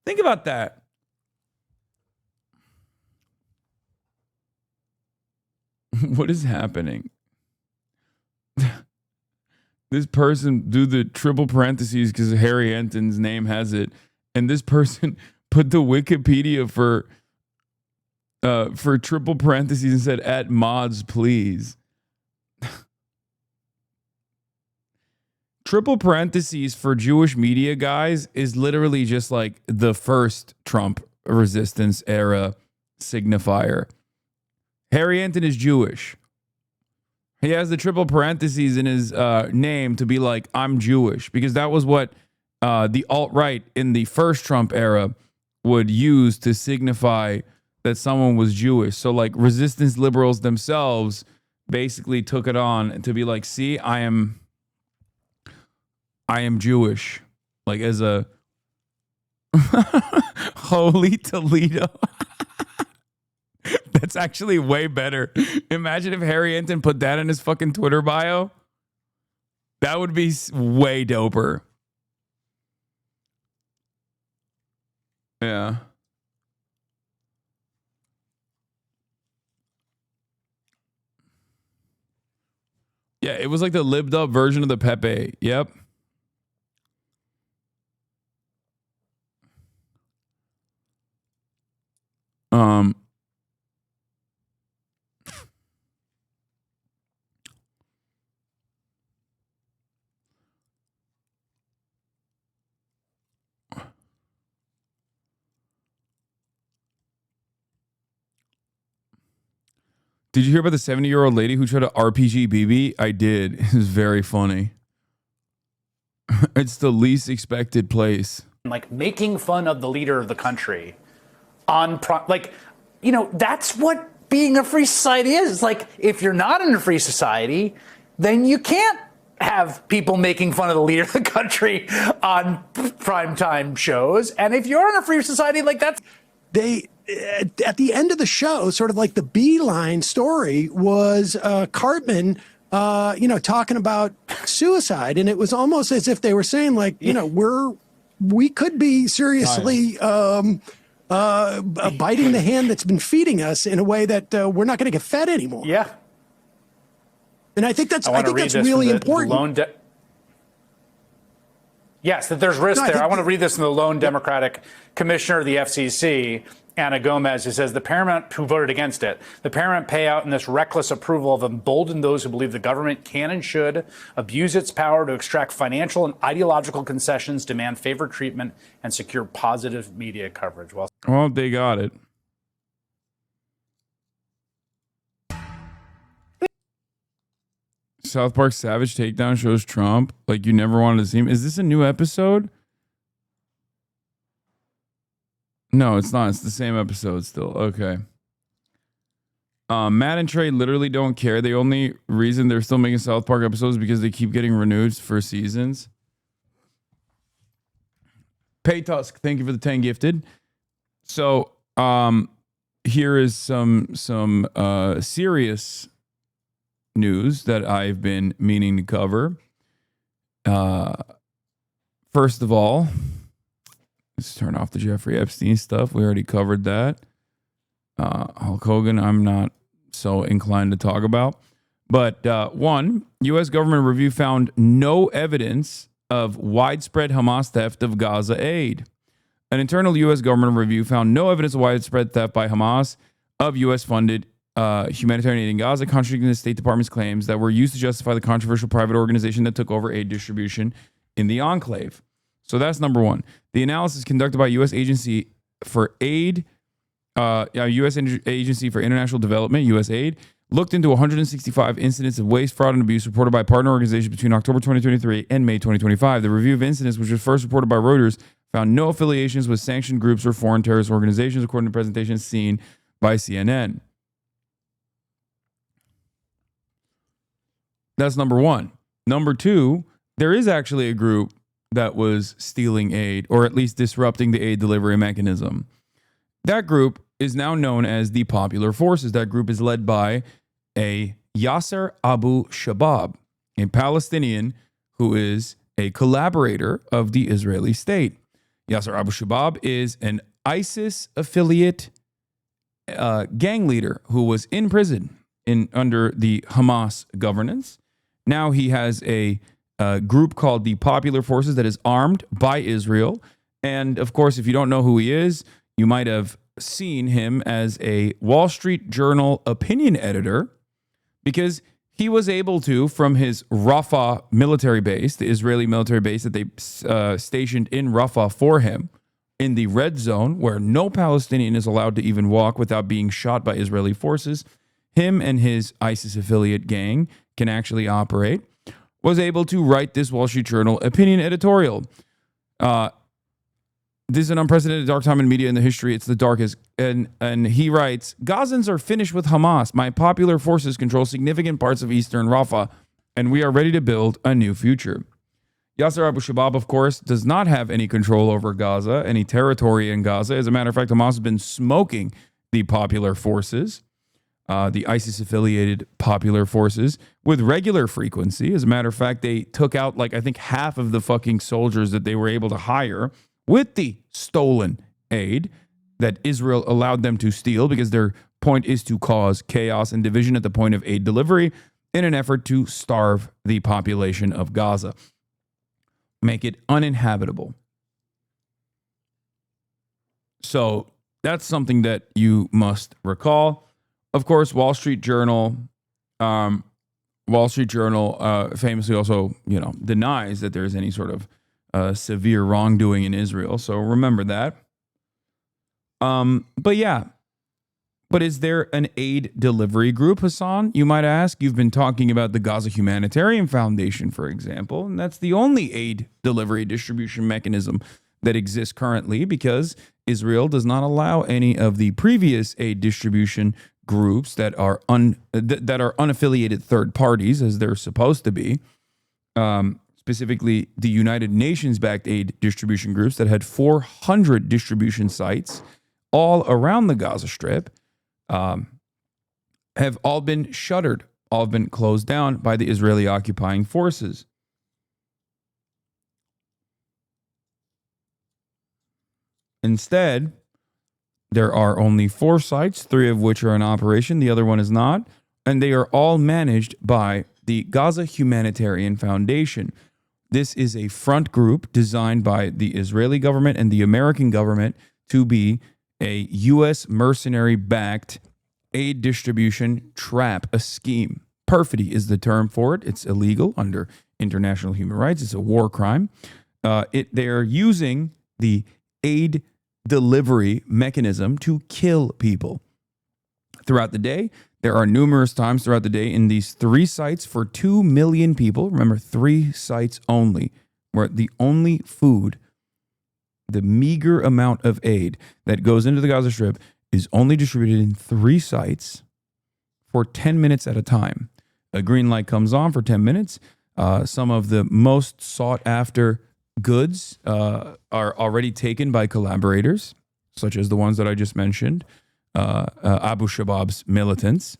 S1: Think about that. What is happening? This person do the triple parentheses because Harry Enton's name has it, and this person put the Wikipedia for triple parentheses and said at mods please. Triple parentheses for Jewish media guys is literally just like the first Trump resistance era signifier. Harry Enton is Jewish. He has the triple parentheses in his name to be like, I'm Jewish, because that was what the alt-right in the first Trump era would use to signify that someone was Jewish. So like resistance liberals themselves basically took it on to be like, see, I am Jewish, like as a holy Toledo. That's actually way better. Imagine if Harry Enton put that in his fucking Twitter bio. That would be way doper. Yeah. Yeah, it was like the libbed up version of the Pepe. Yep. Did you hear about the 70-year-old lady who tried to RPG BB? I did. It was very funny. It's the least expected place.
S25: Like making fun of the leader of the country that's what being a free society is. It's like, if you're not in a free society, then you can't have people making fun of the leader of the country on primetime shows. And if you're in a free society, like that's...
S9: At the end of the show, sort of like the beeline story was Cartman, talking about suicide. And it was almost as if they were saying like, we could be seriously biting the hand that's been feeding us in a way that we're not going to get fed anymore.
S25: Yeah.
S9: And I think that's really important.
S25: Yes, that there's risk there. I want to read this from the lone Democratic commissioner of the FCC, Ana Gomez, who says the paramount, who voted against it, the paramount payout and this reckless approval have emboldened those who believe the government can and should abuse its power to extract financial and ideological concessions, demand favored treatment, and secure positive media coverage. Well,
S1: they got it. South Park Savage Takedown shows Trump like you never wanted to see him. Is this a new episode? No, it's not. It's the same episode still. Okay. Matt and Trey literally don't care. The only reason they're still making South Park episodes is because they keep getting renewed for seasons. Paytusk, thank you for the 10 gifted. So, here is some serious news that I've been meaning to cover. First of all, let's turn off the Jeffrey Epstein stuff. We already covered that. Hulk Hogan, I'm not so inclined to talk about. But one, U.S. government review found no evidence of widespread Hamas theft of Gaza aid. An internal U.S. government review found no evidence of widespread theft by Hamas of U.S.-funded humanitarian aid in Gaza, contradicting the State Department's claims that were used to justify the controversial private organization that took over aid distribution in the enclave. So that's number one. The analysis conducted by U.S. Agency for Aid, U.S. Agency for International Development, USAID, looked into 165 incidents of waste, fraud, and abuse reported by partner organizations between October 2023 and May 2025. The review of incidents, which was first reported by Reuters, found no affiliations with sanctioned groups or foreign terrorist organizations, according to presentations seen by CNN. That's number one. Number two, there is actually a group that was stealing aid, or at least disrupting the aid delivery mechanism. That group is now known as the Popular Forces. That group is led by a Yasser Abu Shabab, a Palestinian who is a collaborator of the Israeli state. Yasser Abu Shabab is an ISIS affiliate gang leader who was in prison under the Hamas governance. Now he has a group called the Popular Forces that is armed by Israel. And of course, if you don't know who he is, you might have seen him as a Wall Street Journal opinion editor, because he was able to, from his Rafah military base, the Israeli military base that they stationed in Rafah for him, in the red zone where no Palestinian is allowed to even walk without being shot by Israeli forces, him and his ISIS affiliate gang can actually operate, was able to write this Wall Street Journal opinion editorial. This is an unprecedented dark time in media in the history. It's the darkest. And he writes, Gazans are finished with Hamas. My Popular Forces control significant parts of eastern Rafah, and we are ready to build a new future. Yasser Abu Shabab, of course, does not have any control over Gaza, any territory in Gaza. As a matter of fact, Hamas has been smoking the Popular Forces, the ISIS-affiliated Popular Forces, with regular frequency. As a matter of fact, they took out, like, I think half of the fucking soldiers that they were able to hire with the stolen aid that Israel allowed them to steal, because their point is to cause chaos and division at the point of aid delivery in an effort to starve the population of Gaza, make it uninhabitable. So that's something that you must recall. Of course, Wall Street Journal famously also, denies that there's any sort of severe wrongdoing in Israel. So remember that. But is there an aid delivery group, Hasan? You might ask. You've been talking about the Gaza Humanitarian Foundation, for example, and that's the only aid delivery distribution mechanism that exists currently, because Israel does not allow any of the previous aid distribution groups that are unaffiliated third parties, as they're supposed to be. Specifically, the United Nations-backed aid distribution groups that had 400 distribution sites all around the Gaza Strip, have all been shuttered, all been closed down by the Israeli occupying forces. Instead, there are only 4 sites, 3 of which are in operation, the other one is not, and they are all managed by the Gaza Humanitarian Foundation. This is a front group designed by the Israeli government and the American government to be a U.S. mercenary-backed aid distribution trap, a scheme. Perfidy is the term for it. It's illegal under international human rights. It's a war crime. They're using the aid delivery mechanism to kill people. Throughout the day, there are numerous times throughout the day in these 3 sites for 2 million people. Remember, 3 sites only, where the only food, the meager amount of aid that goes into the Gaza Strip is only distributed in 3 sites for 10 minutes at a time. A green light comes on for 10 minutes. Some of the most sought after goods are already taken by collaborators, such as the ones that I just mentioned, Abu Shabab's militants.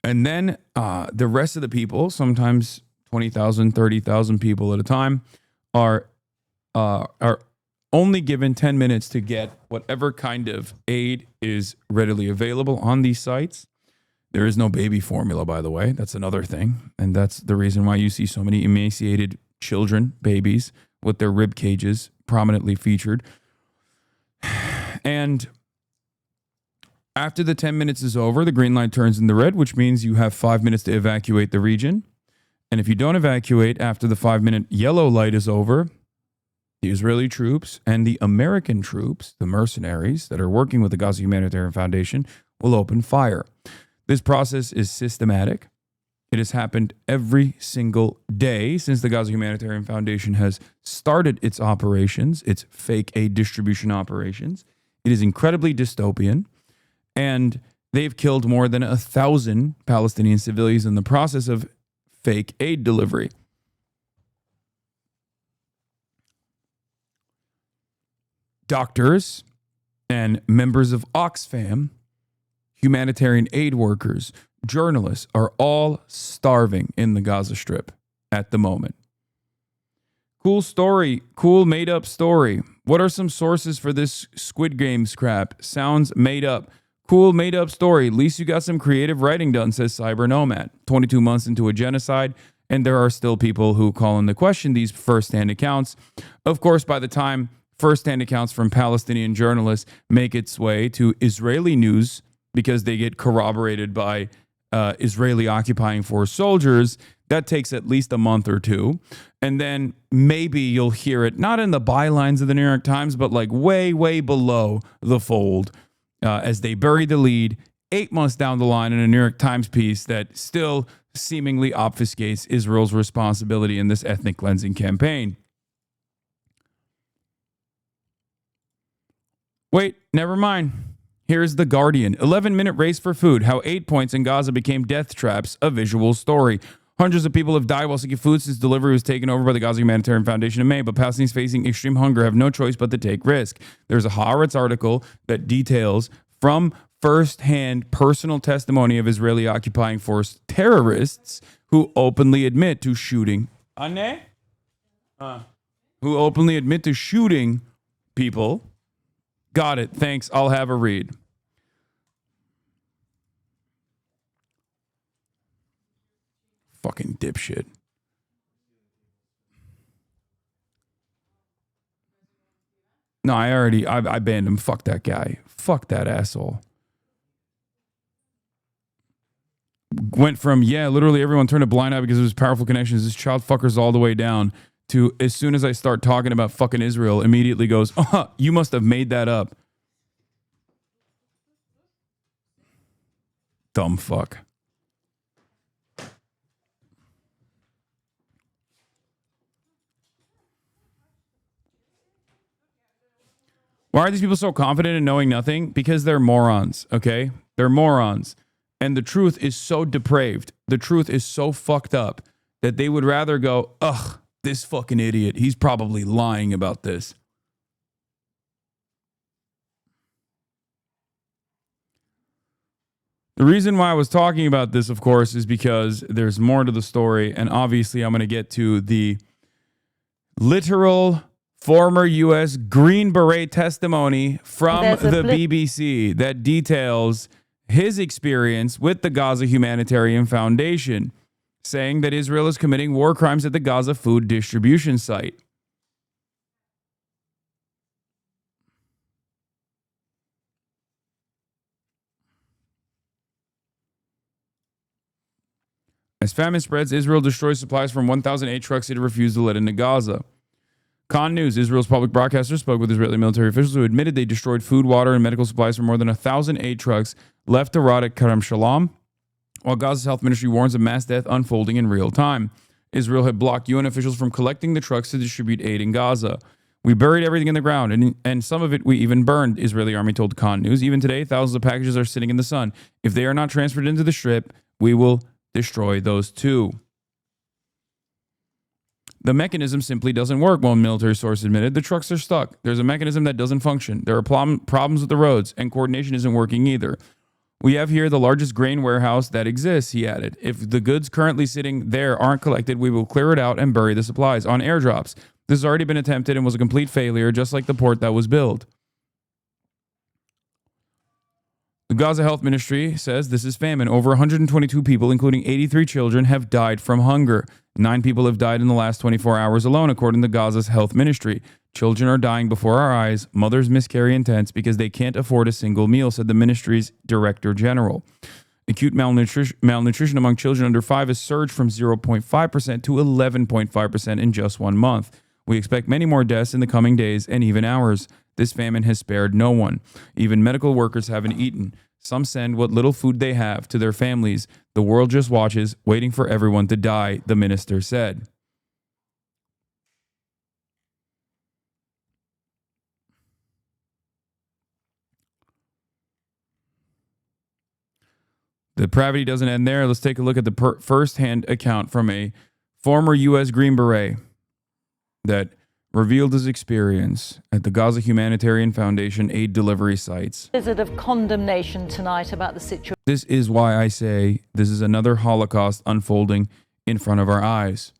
S1: And then the rest of the people, sometimes 20,000, 30,000 people at a time, are only given 10 minutes to get whatever kind of aid is readily available on these sites. There is no baby formula, by the way. That's another thing. And that's the reason why you see so many emaciated children, babies, with their rib cages prominently featured. And after the 10 minutes is over, the green light turns into red, which means you have 5 minutes to evacuate the region. And if you don't evacuate after the 5-minute yellow light is over, the Israeli troops and the American troops, the mercenaries that are working with the Gaza Humanitarian Foundation, will open fire. This process is systematic. It has happened every single day since the Gaza Humanitarian Foundation has started its operations, its fake aid distribution operations. It is incredibly dystopian, and they've killed more than 1,000 Palestinian civilians in the process of fake aid delivery. Doctors and members of Oxfam, humanitarian aid workers, journalists are all starving in the Gaza Strip at the moment. Cool story, cool made up story. What are some sources for this Squid Games crap? Sounds made up. Cool made up story. At least you got some creative writing done, says Cyber Nomad. 22 months into a genocide, and there are still people who call into question these first-hand accounts. Of course, by the time first-hand accounts from Palestinian journalists make its way to Israeli news because they get corroborated by Israeli occupying force soldiers, that takes at least a month or two. And then maybe you'll hear it, not in the bylines of the New York Times, but like way, way below the fold as they bury the lead 8 months down the line in a New York Times piece that still seemingly obfuscates Israel's responsibility in this ethnic cleansing campaign. Wait, never mind. Here's The Guardian. 11-minute race for food. How 8 points in Gaza became death traps. A visual story. Hundreds of people have died while seeking food since delivery was taken over by the Gaza Humanitarian Foundation in May, but Palestinians facing extreme hunger have no choice but to take risk. There's a Haaretz article that details from first-hand personal testimony of Israeli occupying force terrorists who openly admit to shooting. Who openly admit to shooting people. Got it. Thanks. I'll have a read. Fucking dipshit. No, I banned him. Fuck that guy. Fuck that asshole. Went from, yeah, literally everyone turned a blind eye because of his powerful connections. This child fucker's all the way down to, as soon as I start talking about fucking Israel, immediately goes, oh, you must have made that up. Dumb fuck. Why are these people so confident in knowing nothing? Because they're morons, okay? They're morons. And the truth is so depraved. The truth is so fucked up that they would rather go, ugh, this fucking idiot. He's probably lying about this. The reason why I was talking about this, of course, is because there's more to the story. And obviously, I'm going to get to the literal former U.S. Green Beret testimony from the BBC that details his experience with the Gaza Humanitarian Foundation, saying that Israel is committing war crimes at the Gaza food distribution site. As famine spreads, Israel destroys supplies from 1,008 trucks it refused to let into Gaza. Con News, Israel's public broadcaster, spoke with Israeli military officials who admitted they destroyed food, water, and medical supplies from more than 1,008 trucks left to rot at Kerem Shalom, while Gaza's health ministry warns of mass death unfolding in real time. Israel had blocked UN officials from collecting the trucks to distribute aid in Gaza. We buried everything in the ground, and some of it we even burned, Israeli army told Con News. Even today, thousands of packages are sitting in the sun. If they are not transferred into the Strip, we will destroy those too. The mechanism simply doesn't work, one military source admitted. The trucks are stuck. There's a mechanism that doesn't function. There are problems with the roads, and coordination isn't working either. We have here the largest grain warehouse that exists, he added. If the goods currently sitting there aren't collected, we will clear it out and bury the supplies on airdrops. This has already been attempted and was a complete failure, just like the port that was built. The Gaza Health Ministry says this is famine. Over 122 people, including 83 children, have died from hunger. 9 people have died in the last 24 hours alone, according to Gaza's Health Ministry. Children are dying before our eyes. Mothers miscarry in tents because they can't afford a single meal, said the ministry's director general. Acute malnutrition among children under 5 has surged from 0.5% to 11.5% in just 1 month. We expect many more deaths in the coming days and even hours. This famine has spared no one. Even medical workers haven't eaten. Some send what little food they have to their families. The world just watches, waiting for everyone to die, the minister said. The depravity doesn't end there. Let's take a look at the first-hand account from a former U.S. Green Beret that revealed his experience at the Gaza Humanitarian Foundation aid delivery sites.
S11: Visit of condemnation tonight about the situation.
S1: This is why I say this is another Holocaust unfolding in front of our eyes.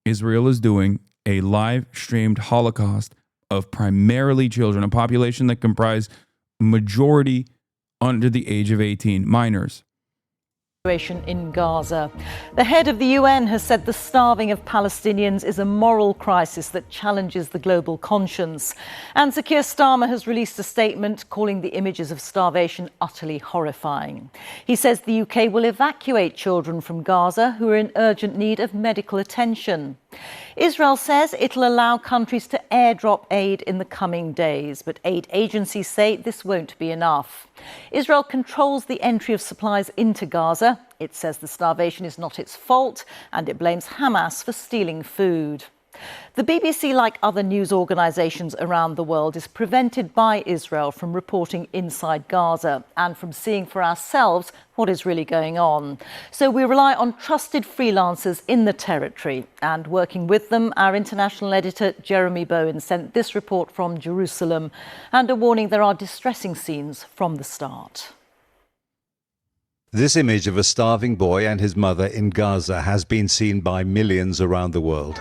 S1: Israel is doing a live-streamed Holocaust of primarily children, a population that comprise majority under the age of 18, minors.
S11: In Gaza. The head of the UN has said the starving of Palestinians is a moral crisis that challenges the global conscience. And Sir Keir Starmer has released a statement calling the images of starvation utterly horrifying. He says the UK will evacuate children from Gaza who are in urgent need of medical attention. Israel says it'll allow countries to airdrop aid in the coming days, but aid agencies say this won't be enough. Israel controls the entry of supplies into Gaza. It says the starvation is not its fault, and it blames Hamas for stealing food. The BBC, like other news organisations around the world, is prevented by Israel from reporting inside Gaza and from seeing for ourselves what is really going on. So we rely on trusted freelancers in the territory, and working with them, our international editor Jeremy Bowen sent this report from Jerusalem, and a warning there are distressing scenes from the start.
S12: This image of a starving boy and his mother in Gaza has been seen by millions around the world.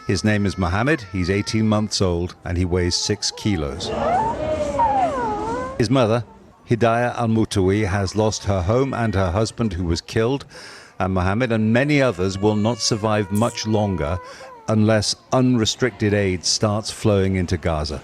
S12: His name is Mohammed, he's 18 months old, and he weighs 6 kilos. His mother, Hidayah al-Mutawi, has lost her home and her husband, who was killed, and Mohammed and many others will not survive much longer unless unrestricted aid starts flowing into Gaza.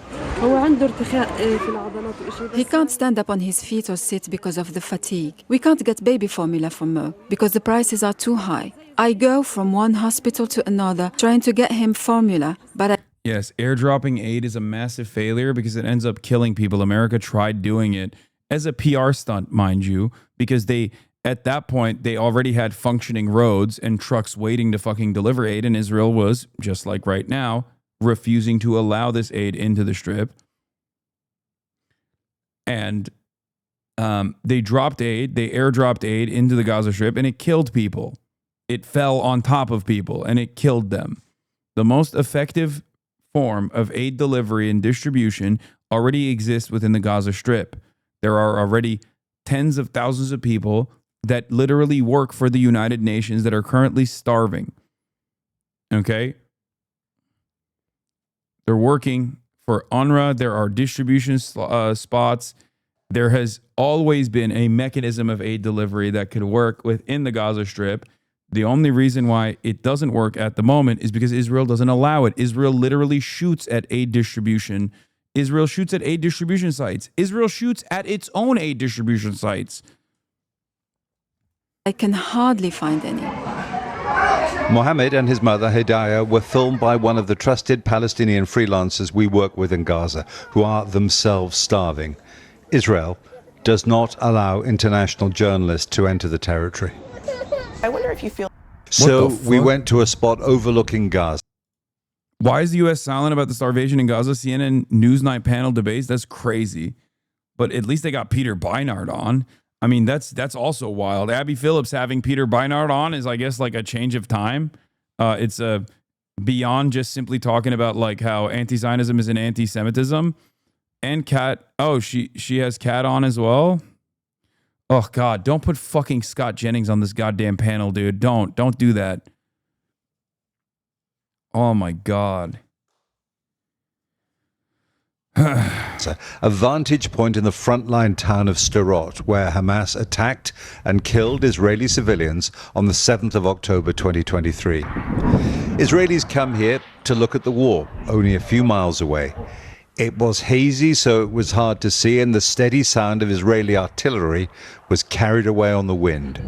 S14: He can't stand up on his feet or sit because of the fatigue. We can't get baby formula for Mo because the prices are too high. I go from one hospital to another trying to get him formula, but
S1: Yes, airdropping aid is a massive failure because it ends up killing people. America tried doing it as a PR stunt, mind you, because at that point, they already had functioning roads and trucks waiting to fucking deliver aid, and Israel was, just like right now, refusing to allow this aid into the Strip. And they dropped aid, they airdropped aid into the Gaza Strip, and it killed people. It fell on top of people, and it killed them. The most effective form of aid delivery and distribution already exists within the Gaza Strip. There are already tens of thousands of people that literally work for the United Nations that are currently starving. Okay? They're working for UNRWA. There are distribution spots. There has always been a mechanism of aid delivery that could work within the Gaza Strip. The only reason why it doesn't work at the moment is because Israel doesn't allow it. Israel literally shoots at aid distribution. Israel shoots at aid distribution sites. Israel shoots at its own aid distribution sites.
S14: I can hardly find any.
S12: Mohammed and his mother, Hidayah, were filmed by one of the trusted Palestinian freelancers we work with in Gaza, who are themselves starving. Israel does not allow international journalists to enter the territory.
S22: I wonder if you feel...
S12: So we went to a spot overlooking Gaza.
S1: Why is the U.S. silent about the starvation in Gaza? CNN Newsnight panel debates? That's crazy. But at least they got Peter Beinart on. I mean, that's also wild. Abby Phillips having Peter Beinart on is, I guess, like a change of time. It's beyond just simply talking about like how anti-Zionism is an anti-Semitism. And Kat, she has Kat on as well. Oh God, don't put fucking Scott Jennings on this goddamn panel, dude. Don't do that. Oh my God.
S12: A vantage point in the frontline town of Sderot, where Hamas attacked and killed Israeli civilians on the 7th of October 2023. Israelis come here to look at the war, only a few miles away. It was hazy, so it was hard to see, and the steady sound of Israeli artillery was carried away on the wind.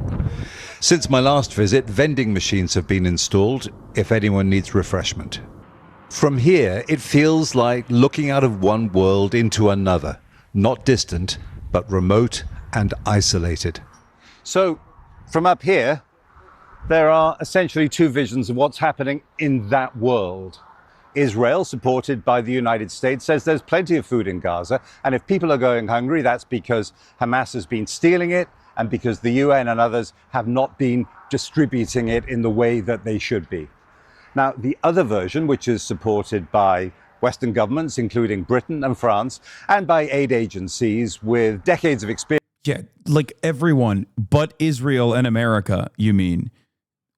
S12: Since my last visit, vending machines have been installed if anyone needs refreshment. From here, it feels like looking out of one world into another. not distant, but remote and isolated. So, from up here, there are essentially two visions of what's happening in that world. Israel, supported by the United States, says there's plenty of food in Gaza, and if people are going hungry, that's because Hamas has been stealing it and because the UN and others have not been distributing it in the way that they should be. Now, the other version, which is supported by Western governments, including Britain and France, and by aid agencies with decades of experience.
S1: Yeah, like everyone but Israel and America, you mean,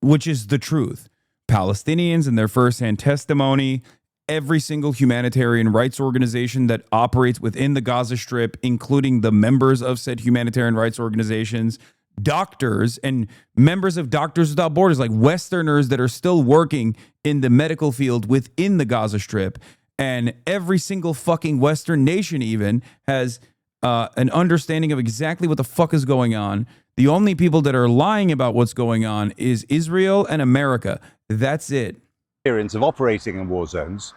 S1: which is the truth. Palestinians in their firsthand testimony, every single humanitarian rights organization that operates within the Gaza Strip, including the members of said humanitarian rights organizations, doctors and members of Doctors Without Borders, like Westerners that are still working in the medical field within the Gaza Strip. And every single fucking Western nation even has an understanding of exactly what the fuck is going on. The only people that are lying about what's going on is Israel and America. That's it.
S12: Experience of operating in war zones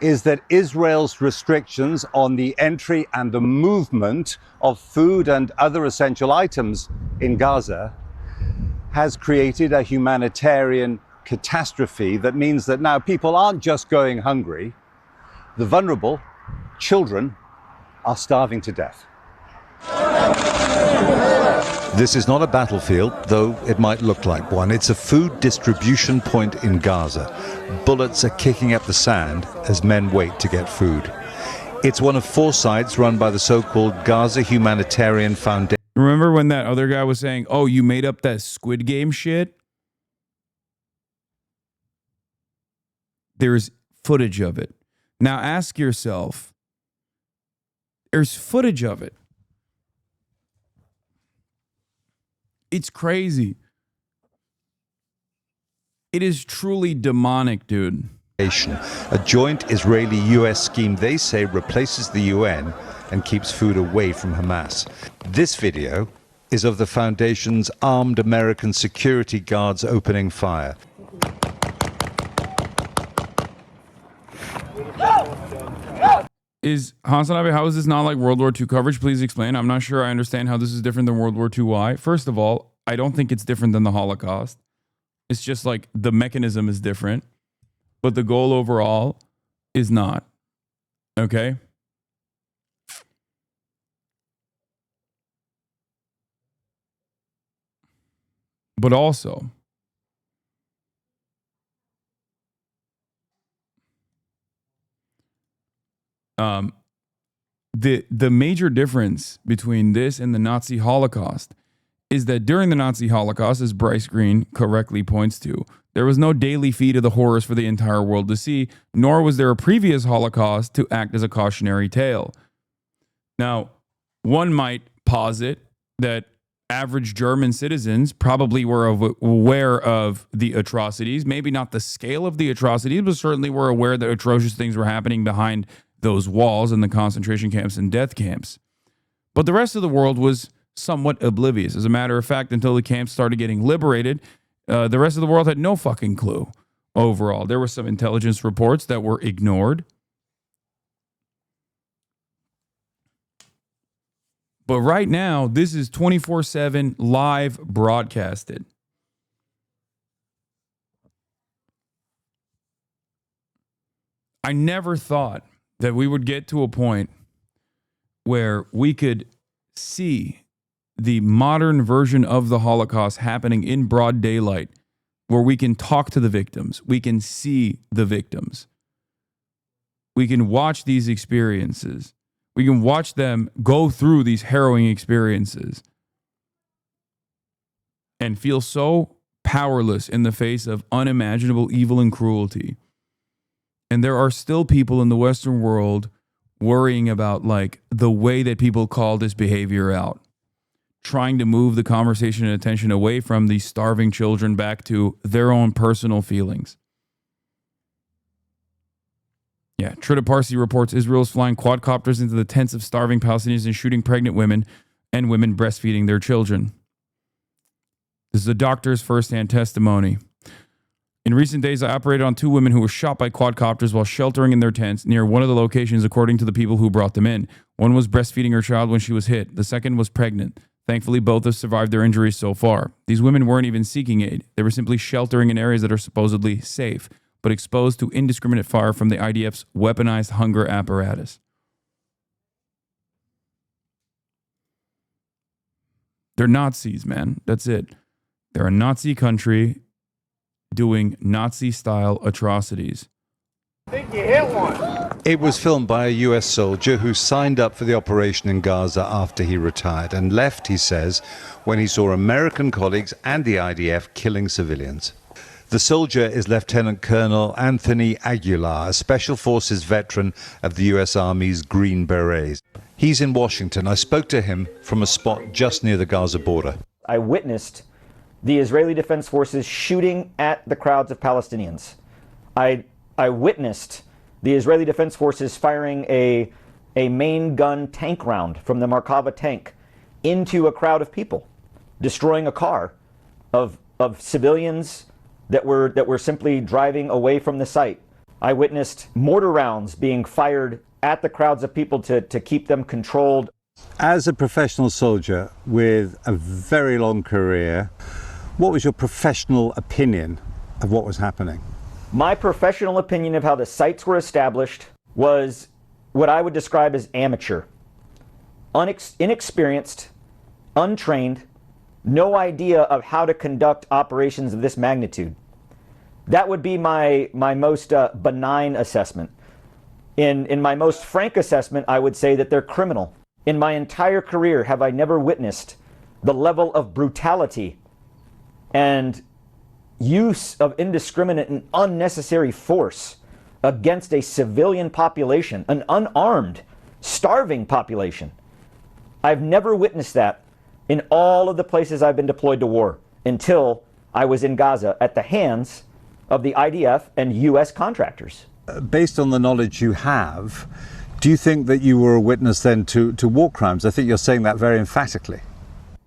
S12: is that Israel's restrictions on the entry and the movement of food and other essential items in Gaza has created a humanitarian catastrophe that means that now people aren't just going hungry. The vulnerable, children, are starving to death. This is not a battlefield, though it might look like one. It's a food distribution point in Gaza. Bullets are kicking up the sand as men wait to get food. It's one of 4 sites run by the so-called Gaza Humanitarian Foundation.
S1: Remember when that other guy was saying, oh, you made up that Squid Game shit? There's footage of it. Now ask yourself, there's footage of it. It's crazy. It is truly demonic, dude.
S12: A joint Israeli-US scheme, they say, replaces the UN and keeps food away from Hamas. This video is of the foundation's armed American security guards opening fire.
S1: Is HasanAbi, how is this not like World War II coverage? Please explain. I'm not sure I understand how this is different than World War II. Why? First of all, I don't think it's different than the Holocaust. It's just like the mechanism is different, but the goal overall is not. Okay? But also, the major difference between this and the Nazi Holocaust is that during the Nazi Holocaust, as Bryce Green correctly points to, there was no daily feed of the horrors for the entire world to see, nor was there a previous Holocaust to act as a cautionary tale. Now, one might posit that average German citizens probably were aware of the atrocities, maybe not the scale of the atrocities, but certainly were aware that atrocious things were happening behind those walls in the concentration camps and death camps. But the rest of the world was somewhat oblivious. As a matter of fact, until the camps started getting liberated, the rest of the world had no fucking clue overall. There were some intelligence reports that were ignored. But right now, this is 24/7 live broadcasted. I never thought that we would get to a point where we could see the modern version of the Holocaust happening in broad daylight, where we can talk to the victims, we can see the victims, we can watch these experiences, we can watch them go through these harrowing experiences and feel so powerless in the face of unimaginable evil and cruelty. And there are still people in the Western world worrying about like the way that people call this behavior out, trying to move the conversation and attention away from these starving children back to their own personal feelings. Yeah, Trita Parsi reports Israel is flying quadcopters into the tents of starving Palestinians and shooting pregnant women and women breastfeeding their children. This is a doctor's firsthand testimony. In recent days, I operated on 2 women who were shot by quadcopters while sheltering in their tents near one of the locations, according to the people who brought them in. One was breastfeeding her child when she was hit. The second was pregnant. Thankfully, both have survived their injuries so far. These women weren't even seeking aid. They were simply sheltering in areas that are supposedly safe, but exposed to indiscriminate fire from the IDF's weaponized hunger apparatus. They're Nazis, man. That's it. They're a Nazi country doing Nazi-style atrocities.
S8: I think you hit one.
S12: It was filmed by a US soldier who signed up for the operation in Gaza after he retired and left, he says, when he saw American colleagues and the IDF killing civilians. The soldier is Lieutenant Colonel Anthony Aguilar, a Special Forces veteran of the US Army's Green Berets. He's in Washington. I spoke to him from a spot just near the Gaza border.
S10: I witnessed the Israeli Defense Forces shooting at the crowds of Palestinians. I witnessed the Israeli Defense Forces firing a main gun tank round from the Merkava tank into a crowd of people, destroying a car of civilians that were simply driving away from the site. I witnessed mortar rounds being fired at the crowds of people to keep them controlled.
S12: As a professional soldier with a very long career, what was your professional opinion of what was happening?
S10: My professional opinion of how the sites were established was what I would describe as amateur. Inexperienced, untrained, no idea of how to conduct operations of this magnitude. That would be my most benign assessment. In my most frank assessment, I would say that they're criminal. In my entire career, have I never witnessed the level of brutality and use of indiscriminate and unnecessary force against a civilian population, an unarmed, starving population. I've never witnessed that in all of the places I've been deployed to war until I was in Gaza at the hands of the IDF and US contractors.
S12: Based on the knowledge you have, do you think that you were a witness then to war crimes? I think you're saying that very emphatically.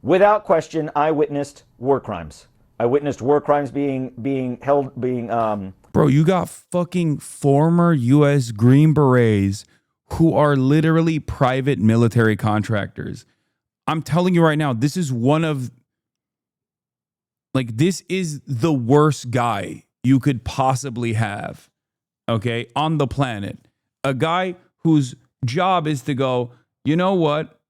S10: Without question, I witnessed war crimes. I witnessed war crimes being held.
S1: Bro, you got fucking former U.S. Green Berets who are literally private military contractors. I'm telling you right now, this is this is the worst guy you could possibly have, okay, on the planet. A guy whose job is to go, you know what?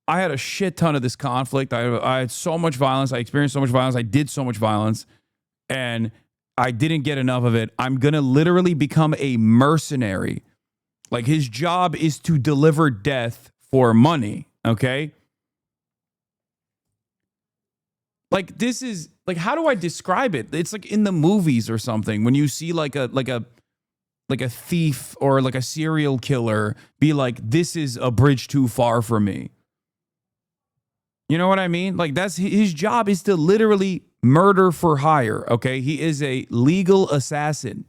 S1: I had a shit ton of this conflict. I had so much violence. I experienced so much violence. I did so much violence. And I didn't get enough of it. I'm going to literally become a mercenary. Like, his job is to deliver death for money. Okay? Like, this is, like, how do I describe it? It's like in the movies or something. When you see like a thief or like a serial killer be like, this is a bridge too far for me. You know what I mean? Like, that's his job is to literally murder for hire, okay? He is a legal assassin.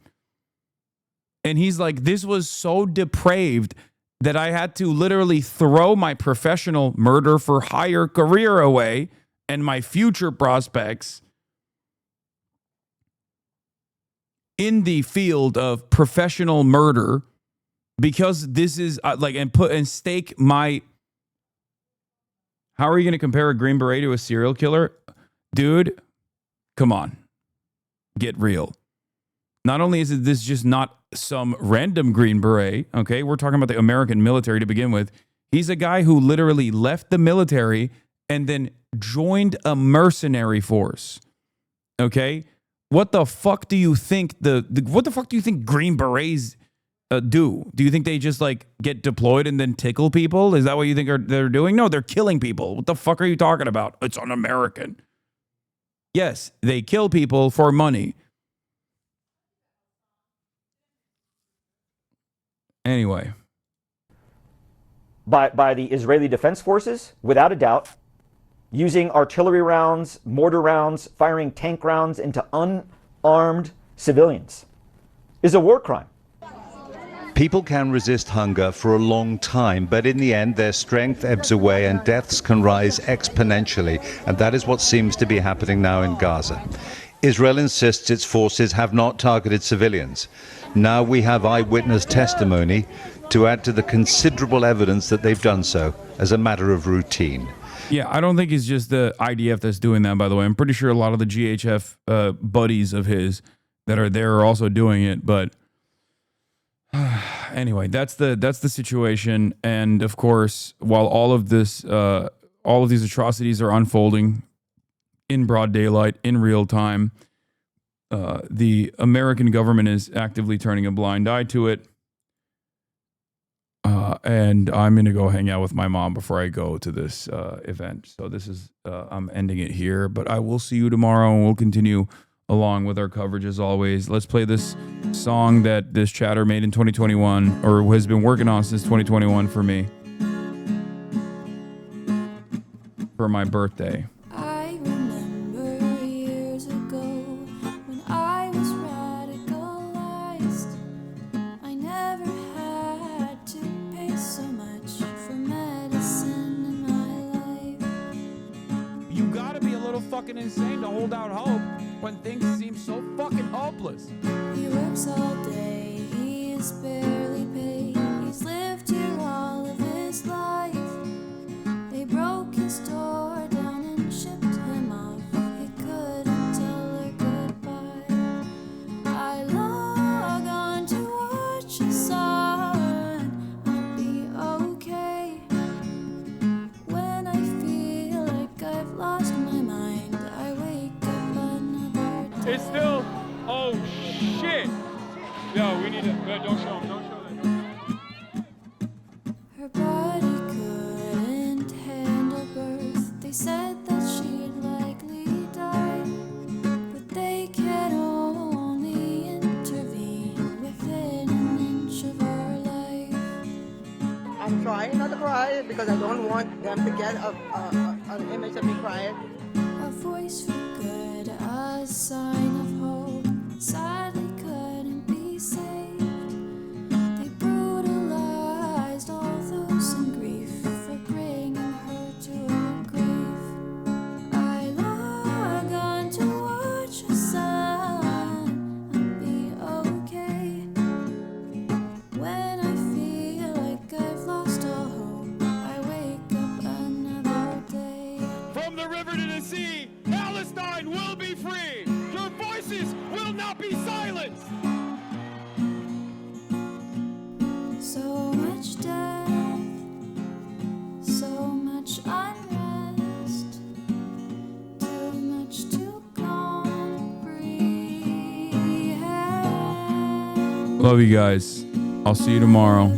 S1: And he's like, this was so depraved that I had to literally throw my professional murder for hire career away and my future prospects in the field of professional murder because this is and stake my... How are you going to compare a Green Beret to a serial killer? Dude, come on. Get real. Not only is this just not some random Green Beret, okay? We're talking about the American military to begin with. He's a guy who literally left the military and then joined a mercenary force, okay? What the fuck do you think what the fuck do you think Green Berets do? Do you think they just like get deployed and then tickle people? Is that what you think they're doing? No, they're killing people. What the fuck are you talking about? It's un-American. Yes, they kill people for money. Anyway.
S10: By the Israeli Defense Forces, without a doubt, using artillery rounds, mortar rounds, firing tank rounds into unarmed civilians is a war crime.
S12: People can resist hunger for a long time, but in the end, their strength ebbs away and deaths can rise exponentially. And that is what seems to be happening now in Gaza. Israel insists its forces have not targeted civilians. Now we have eyewitness testimony to add to the considerable evidence that they've done so as a matter of routine.
S1: Yeah, I don't think it's just the IDF that's doing that, by the way. I'm pretty sure a lot of the GHF buddies of his that are there are also doing it. But anyway, that's the situation. And of course, while all of these atrocities are unfolding in broad daylight, in real time, the American government is actively turning a blind eye to it. And I'm going to go hang out with my mom before I go to this event. So this is, I'm ending it here, but I will see you tomorrow and we'll continue along with our coverage as always. Let's play this song that this chatter made in 2021 or has been working on since 2021 for me for my birthday.
S3: I remember years ago when I was radicalized. I never had to pay so much for medicine in my life.
S1: You gotta be a little fucking insane to hold out hope when things seem so fucking hopeless.
S3: He works all day, he is barely paid. He's lived here all of his life. They broke his door down and shipped him off. He couldn't tell her goodbye. I log on to watch Hasan. I'll be okay. When I feel like I've lost my mind, I wake up another day.
S1: It's still, oh shit. Yo, we need to, don't show him, don't show that.
S3: Her body couldn't handle birth. They said that she'd likely die, but they can only intervene within an inch of her life.
S13: I'm trying not to cry because I don't want them to get an image of me crying.
S3: A voice for good, a sign of hope, sadly couldn't be saved. They brutalized all those in grief for bringing her to her grave. I log on to watch Hasan. I'll be okay. When I feel like I've lost all hope, I wake up another day.
S1: From the river to the sea, Palestine will be free. Your voices will not be silenced.
S3: So much death, so much unrest, too much to comprehend.
S1: Love you guys. I'll see you tomorrow.